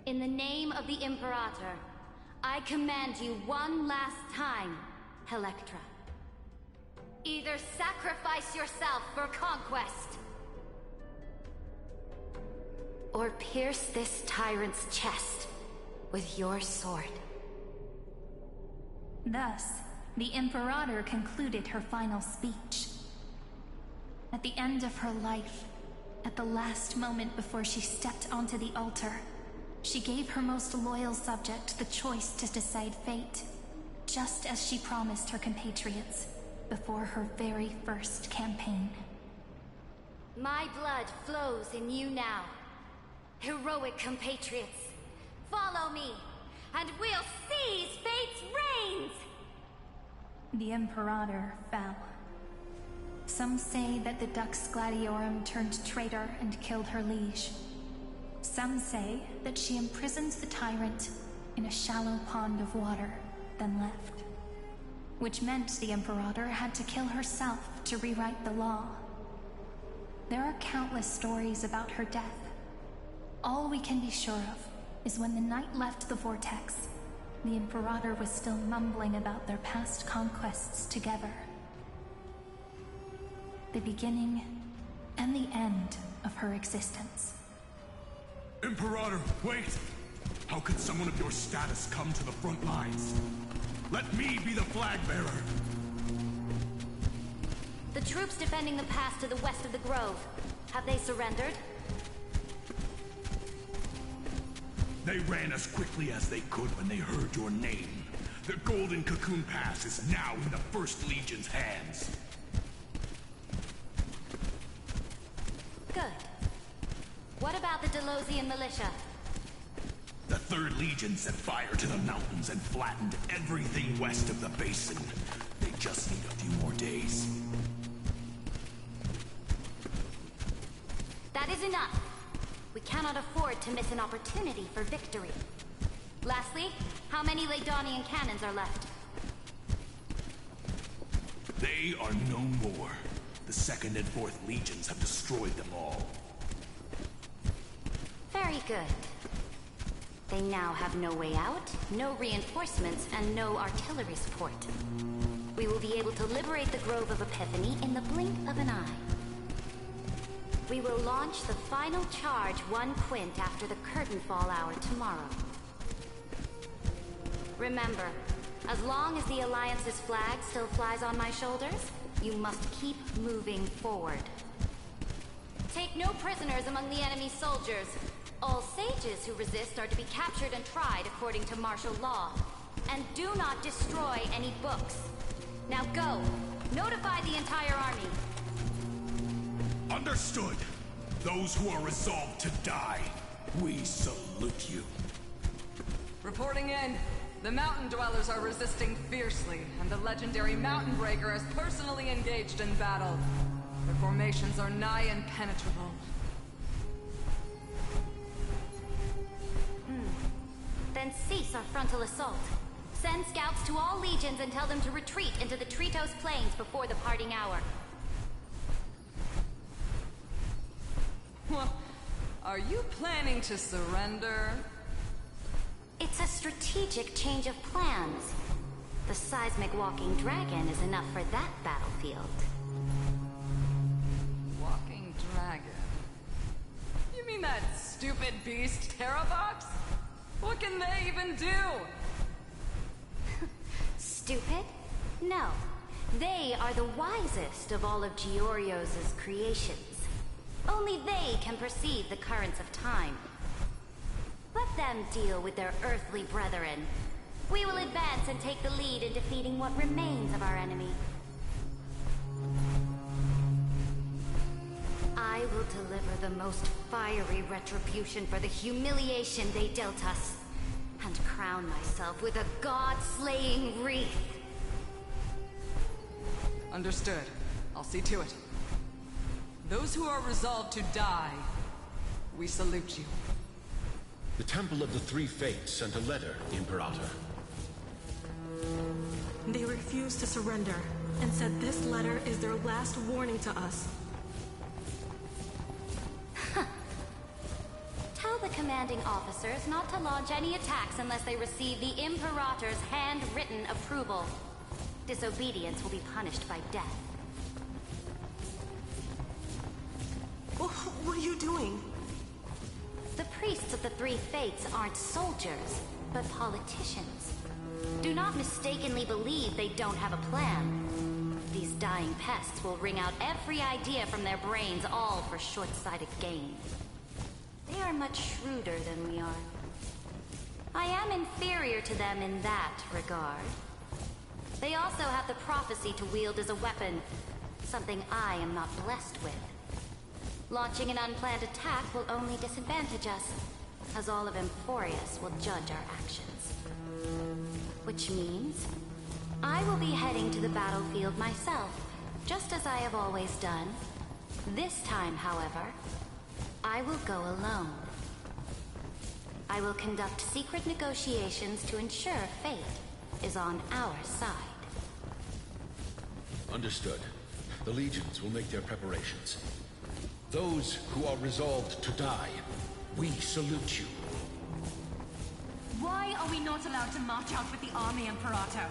In the name of the Imperator, I command you one last time, Electra. Either sacrifice yourself for conquest, or pierce this tyrant's chest with your sword. Thus, the Imperator concluded her final speech. At the end of her life, at the last moment before she stepped onto the altar, she gave her most loyal subject the choice to decide fate, just as she promised her compatriots before her very first campaign. My blood flows in you now. Heroic compatriots, follow me, and we'll seize fate's reins! The Imperator fell. Some say that the Dux Gladiorum turned traitor and killed her liege. Some say that she imprisoned the tyrant in a shallow pond of water, then left. Which meant the Imperator had to kill herself to rewrite the law. There are countless stories about her death. All we can be sure of is when the knight left the vortex, the Imperator was still mumbling about their past conquests together. The beginning and the end of her existence. Imperator, wait! How could someone of your status come to the front lines? Let me be the flag bearer! The troops defending the pass to the west of the grove, have they surrendered? They ran as quickly as they could when they heard your name. The Golden Cocoon Pass is now in the First Legion's hands. Good. What about the Delosian militia? The Third Legion set fire to the mountains and flattened everything west of the basin. They just need a few more days. That is enough. We cannot afford to miss an opportunity for victory. Lastly, how many Ladonian cannons are left? They are no more. The Second and Fourth Legions have destroyed them all. Very good. They now have no way out, no reinforcements, and no artillery support. We will be able to liberate the Grove of Epiphany in the blink of an eye. We will launch the final charge 1 quint after the curtain fall hour tomorrow. Remember, as long as the Alliance's flag still flies on my shoulders, you must keep moving forward. Take no prisoners among the enemy soldiers. All sages who resist are to be captured and tried according to martial law. And do not destroy any books. Now go! Notify the entire army! Understood! Those who are resolved to die, we salute you. Reporting in. The mountain dwellers are resisting fiercely, and the legendary Mountain Breaker has personally engaged in battle. Their formations are nigh impenetrable. Then cease our frontal assault. Send scouts to all legions and tell them to retreat into the Tritos Plains before the parting hour. Well, are you planning to surrender? It's a strategic change of plans. The seismic walking dragon is enough for that battlefield. Walking dragon? You mean that stupid beast, Terravox? What can they even do? Stupid? No. They are the wisest of all of Giorio's creations. Only they can perceive the currents of time. Let them deal with their earthly brethren. We will advance and take the lead in defeating what remains of our enemy. I will deliver the most fiery retribution for the humiliation they dealt us, and crown myself with a god-slaying wreath. Understood. I'll see to it. Those who are resolved to die, we salute you. The Temple of the Three Fates sent a letter, Imperator. They refused to surrender, and said this letter is their last warning to us. Tell the commanding officers not to launch any attacks unless they receive the Imperator's handwritten approval. Disobedience will be punished by death. What are you doing? The priests of the Three Fates aren't soldiers, but politicians. Do not mistakenly believe they don't have a plan. These dying pests will wring out every idea from their brains, all for short-sighted gain. They are much shrewder than we are. I am inferior to them in that regard. They also have the prophecy to wield as a weapon, something I am not blessed with. Launching an unplanned attack will only disadvantage us, as all of Emphorius will judge our actions. Which means, I will be heading to the battlefield myself, just as I have always done. This time, however, I will go alone. I will conduct secret negotiations to ensure fate is on our side. Understood. The legions will make their preparations. Those who are resolved to die, we salute you. Why are we not allowed to march out with the army, Imperator?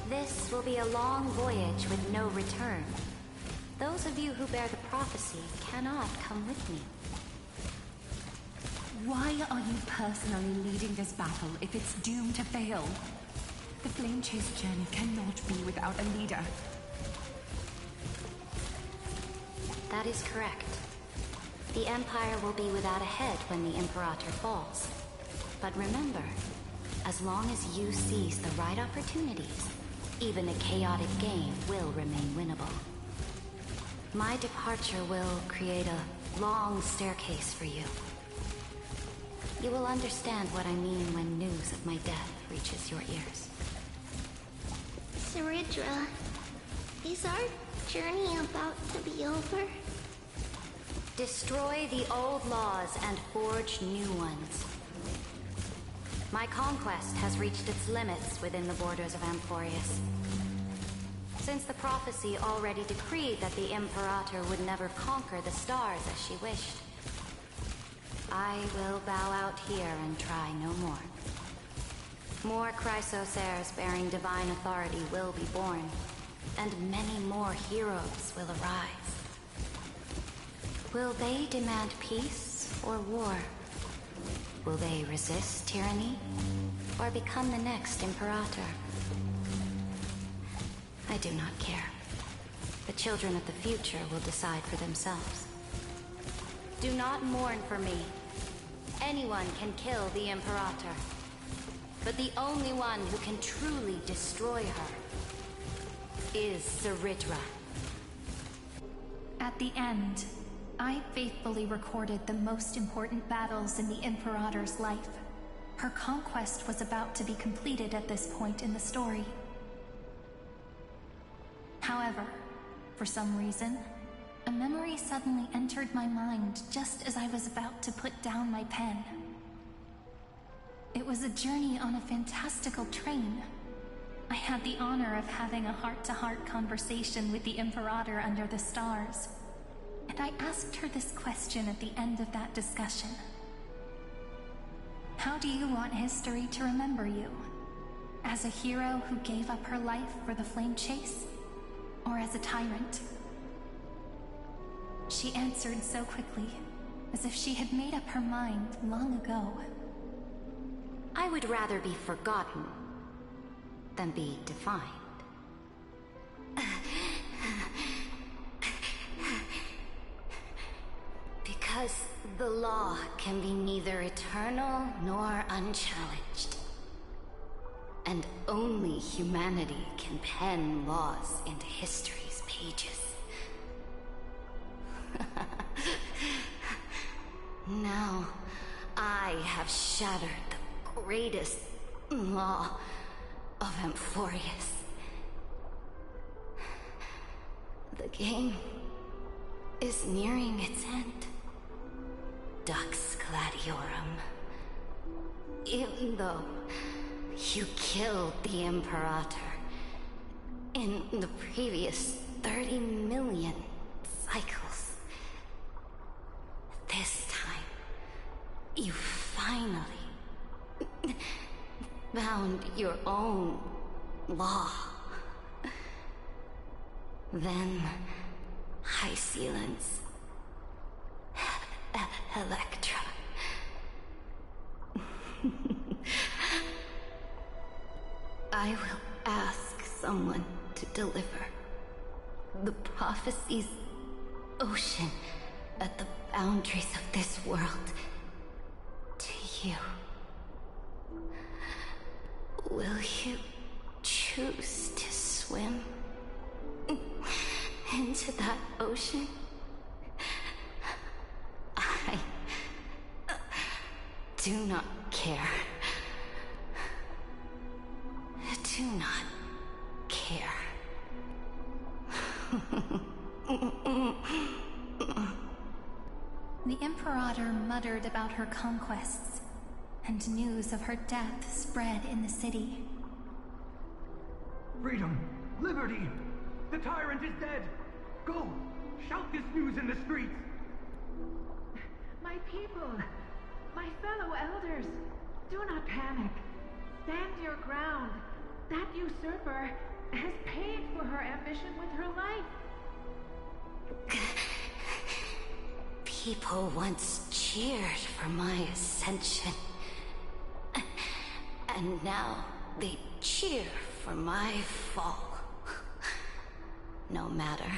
This will be a long voyage with no return. Those of you who bear the prophecy cannot come with me. Why are you personally leading this battle if it's doomed to fail? The Flame Chase journey cannot be without a leader. That is correct. The Empire will be without a head when the Imperator falls. But remember, as long as you seize the right opportunities, even a chaotic game will remain winnable. My departure will create a long staircase for you. You will understand what I mean when news of my death reaches your ears. Saridra, is our journey about to be over? Destroy the old laws and forge new ones. My conquest has reached its limits within the borders of Amphorius. Since the prophecy already decreed that the Imperator would never conquer the stars as she wished, I will bow out here and try no more. More Chrysosaurs bearing divine authority will be born, and many more heroes will arise. Will they demand peace or war? Will they resist tyranny or become the next Imperator? I do not care. The children of the future will decide for themselves. Do not mourn for me. Anyone can kill the Imperator, but the only one who can truly destroy her is Saridra. At the end, I faithfully recorded the most important battles in the Imperator's life. Her conquest was about to be completed at this point in the story. However, for some reason, a memory suddenly entered my mind just as I was about to put down my pen. It was a journey on a fantastical train. I had the honor of having a heart-to-heart conversation with the Imperator under the stars, and I asked her this question at the end of that discussion. How do you want history to remember you? As a hero who gave up her life for the flame chase? Or as a tyrant? She answered so quickly, as if she had made up her mind long ago. I would rather be forgotten than be defined. Because the law can be neither eternal nor unchallenged. And only humanity can pen laws into history's pages. Now, I have shattered the greatest law of Amphorius. The game is nearing its end. Dux Gladiorum. Even though you killed the Imperator in the previous 30 million cycles, this time, you finally found your own law. Then, High Sealants, Electra. I will ask someone to deliver the prophecy's ocean at the boundaries of this world to you. Will you choose to swim into that ocean? I do not care. Do not care. The Imperator muttered about her conquests, and news of her death spread in the city. Freedom! Liberty! The tyrant is dead! Go! Shout this news in the streets! My people! My fellow elders! Do not panic! Stand your ground! That usurper has paid for her ambition with her life! People once cheered for my ascension. And now they cheer for my fall. No matter.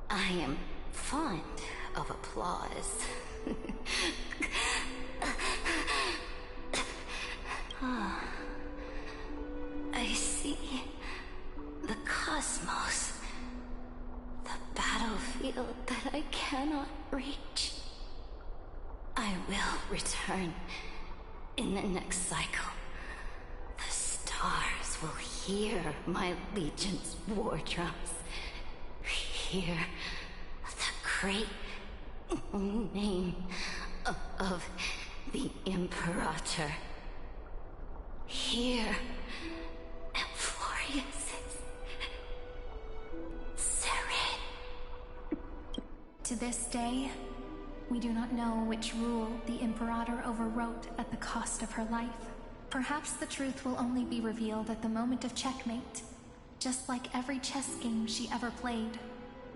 I am fond of applause. I see the cosmos. The battlefield that I cannot reach. I will return in the next cycle. The stars will hear my legion's war drums. Hear the great name of the Imperator. Hear Amphorius's Siren. To this day, we do not know which rule the Imperator overwrote at the cost of her life. Perhaps the truth will only be revealed at the moment of checkmate. Just like every chess game she ever played,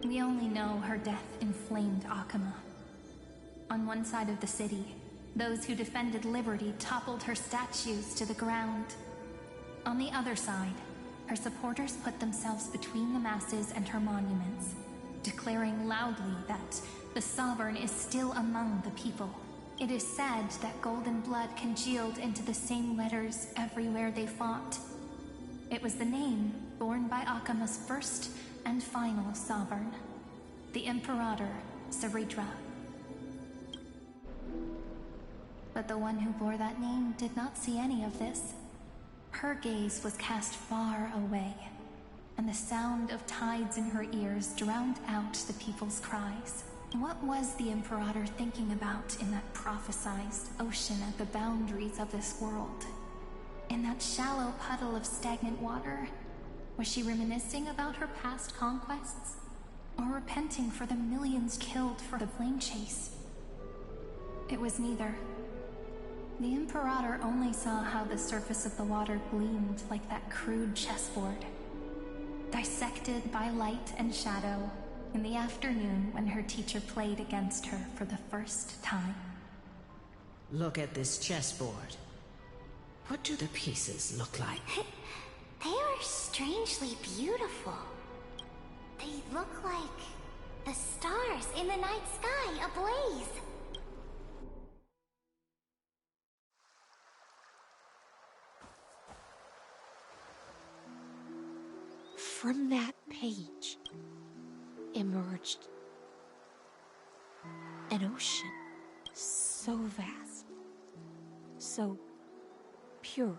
we only know her death inflamed Akama. On one side of the city, those who defended liberty toppled her statues to the ground. On the other side, her supporters put themselves between the masses and her monuments, declaring loudly that the Sovereign is still among the people. It is said that golden blood congealed into the same letters everywhere they fought. It was the name borne by Akama's first and final Sovereign, the Imperator Saritra. But the one who bore that name did not see any of this. Her gaze was cast far away, and the sound of tides in her ears drowned out the people's cries. What was the Imperator thinking about in that prophesized ocean at the boundaries of this world? In that shallow puddle of stagnant water, was she reminiscing about her past conquests? Or repenting for the millions killed for the flame chase? It was neither. The Imperator only saw how the surface of the water gleamed like that crude chessboard, dissected by light and shadow in the afternoon when her teacher played against her for the first time. Look at this chessboard. What do the pieces look like? They are strangely beautiful. They look like the stars in the night sky ablaze. From that page emerged an ocean so vast, so pure,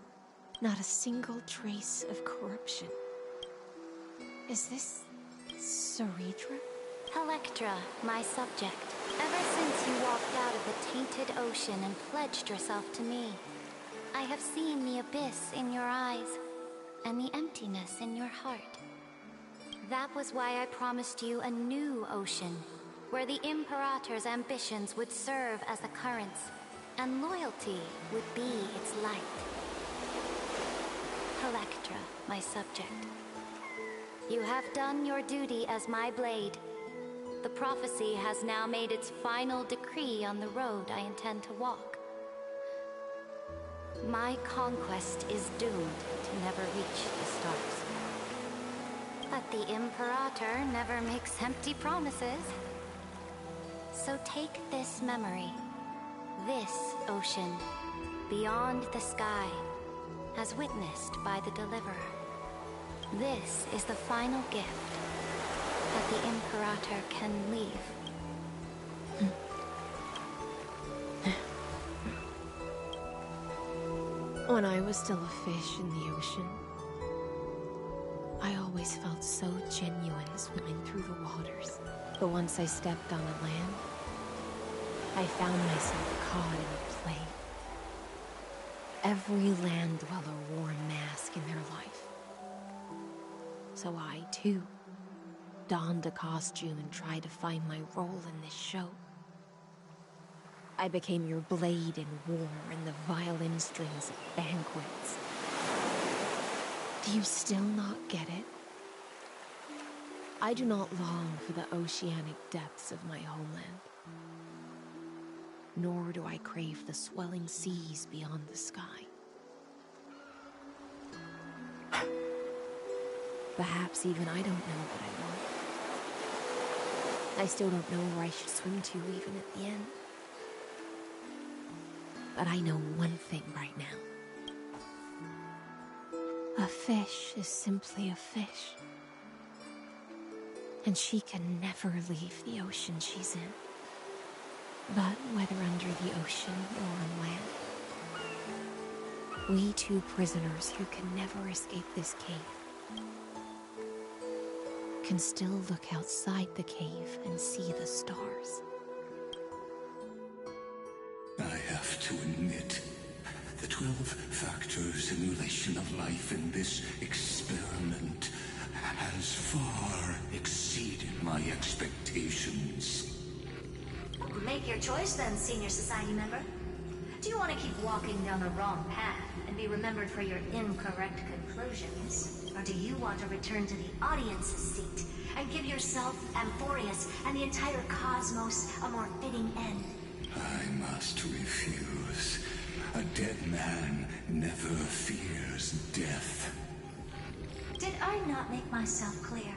not a single trace of corruption. Is this Ceredra? Electra, my subject. Ever since you walked out of the tainted ocean and pledged yourself to me, I have seen the abyss in your eyes and the emptiness in your heart. That was why I promised you a new ocean, where the Imperator's ambitions would serve as the currents, and loyalty would be its light. Electra, my subject. You have done your duty as my blade. The prophecy has now made its final decree on the road I intend to walk. My conquest is doomed to never reach the stars. But the Imperator never makes empty promises. So take this memory, this ocean, beyond the sky, as witnessed by the Deliverer. This is the final gift that the Imperator can leave. When I was still a fish in the ocean, I always felt so genuine swimming through the waters. But once I stepped on the land, I found myself caught in a play. Every land dweller wore a mask in their life. So I, too, donned a costume and tried to find my role in this show. I became your blade in war and the violin strings at banquets. Do you still not get it? I do not long for the oceanic depths of my homeland. Nor do I crave the swelling seas beyond the sky. Perhaps even I don't know what I want. I still don't know where I should swim to even at the end. But I know one thing right now. A fish is simply a fish. And she can never leave the ocean she's in. But whether under the ocean or on land, we two prisoners who can never escape this cave can still look outside the cave and see the stars. I have to admit, the 12-factor simulation of life in this experiment has far exceeded my expectations. Make your choice then, Senior Society member. Do you want to keep walking down the wrong path and be remembered for your incorrect conclusions? Or do you want to return to the audience's seat and give yourself, Amphorius, and the entire cosmos a more fitting end? I must refuse. A dead man never fears death. Did I not make myself clear?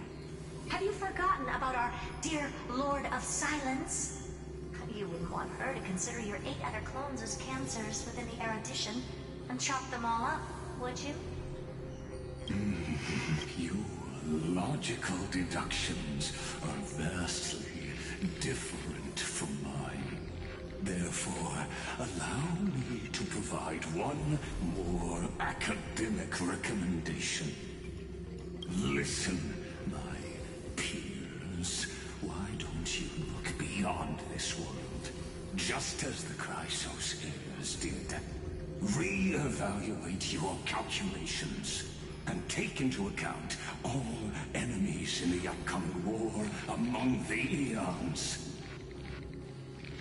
Have you forgotten about our dear Lord of Silence? You wouldn't want her to consider your 8 other clones as cancers within the erudition and chop them all up, would you? Your logical deductions are vastly different from mine. Therefore, allow me to provide one more academic recommendation. Listen, my peers. Why don't you look beyond this world, just as the Chrysos heirs did? Re-evaluate your calculations and take into account all enemies in the upcoming war among the eons.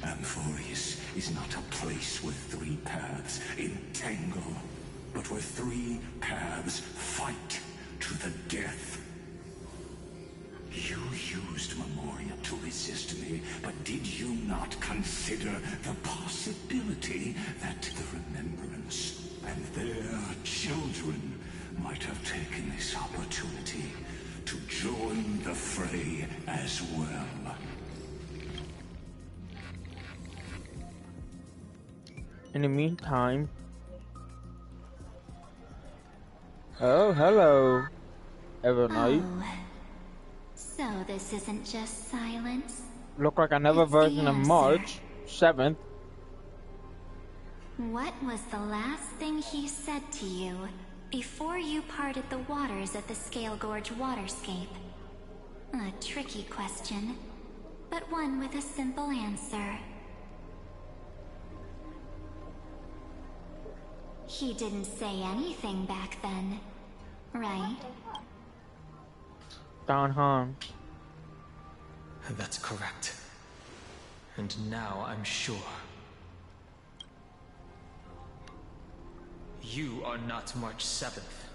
Amphorius is not a place where 3 paths paths entangle, but where 3 paths fight to the death. You used Memoria to resist me, but did you not consider the possibility that the Remembrance and their children might have taken this opportunity to join the fray as well? In the meantime... Oh, hello, Evernight. Oh, so this isn't just silence? Look like another version of March 7th. What was the last thing he said to you before you parted the waters at the Scale Gorge waterscape? A tricky question, but one with a simple answer. He didn't say anything back then, right? Down home. That's correct. And now I'm sure. You are not March 7th.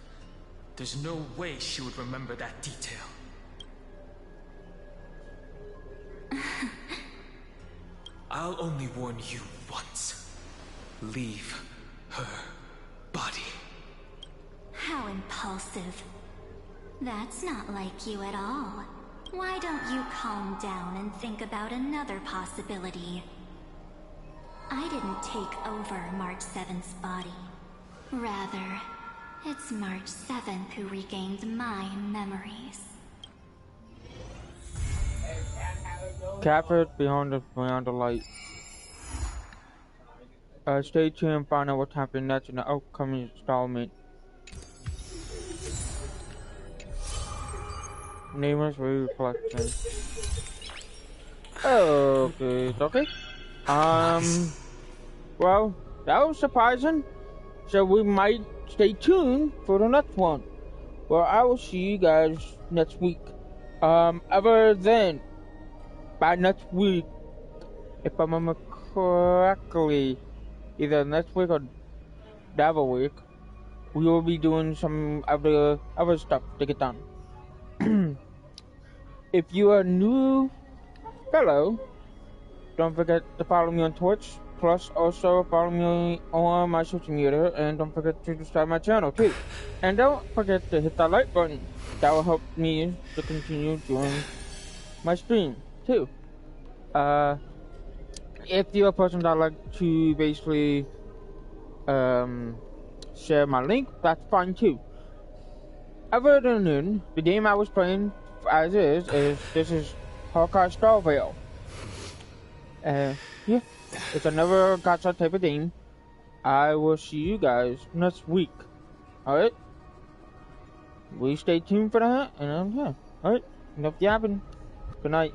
There's no way she would remember that detail. I'll only warn you once. Leave her body. How impulsive. That's not like you at all. Why don't you calm down and think about another possibility? I didn't take over March 7th's body. Rather, it's March 7th who regained my memories. Captured beyond the light. Stay tuned and find out what happened next in the upcoming installment. Nameless reflection. Okay. Well, that was surprising. So we might stay tuned for the next one. Well, I will see you guys next week. Other than by next week, if I remember correctly, either next week or the other week, we will be doing some other stuff to get done. If you are new fellow, don't forget to follow me on Twitch. Plus, also follow me on my social media, and don't forget to subscribe my channel too. And don't forget to hit that like button. That will help me to continue doing my stream too. If you're a person that like to basically share my link, that's fine too. Other than that, the game I was playing as is this is Honkai Star Rail. Yeah, it's another gacha type of game. I will see you guys next week. Alright? We stay tuned for that, and yeah. Alright, enough yapping. Good night.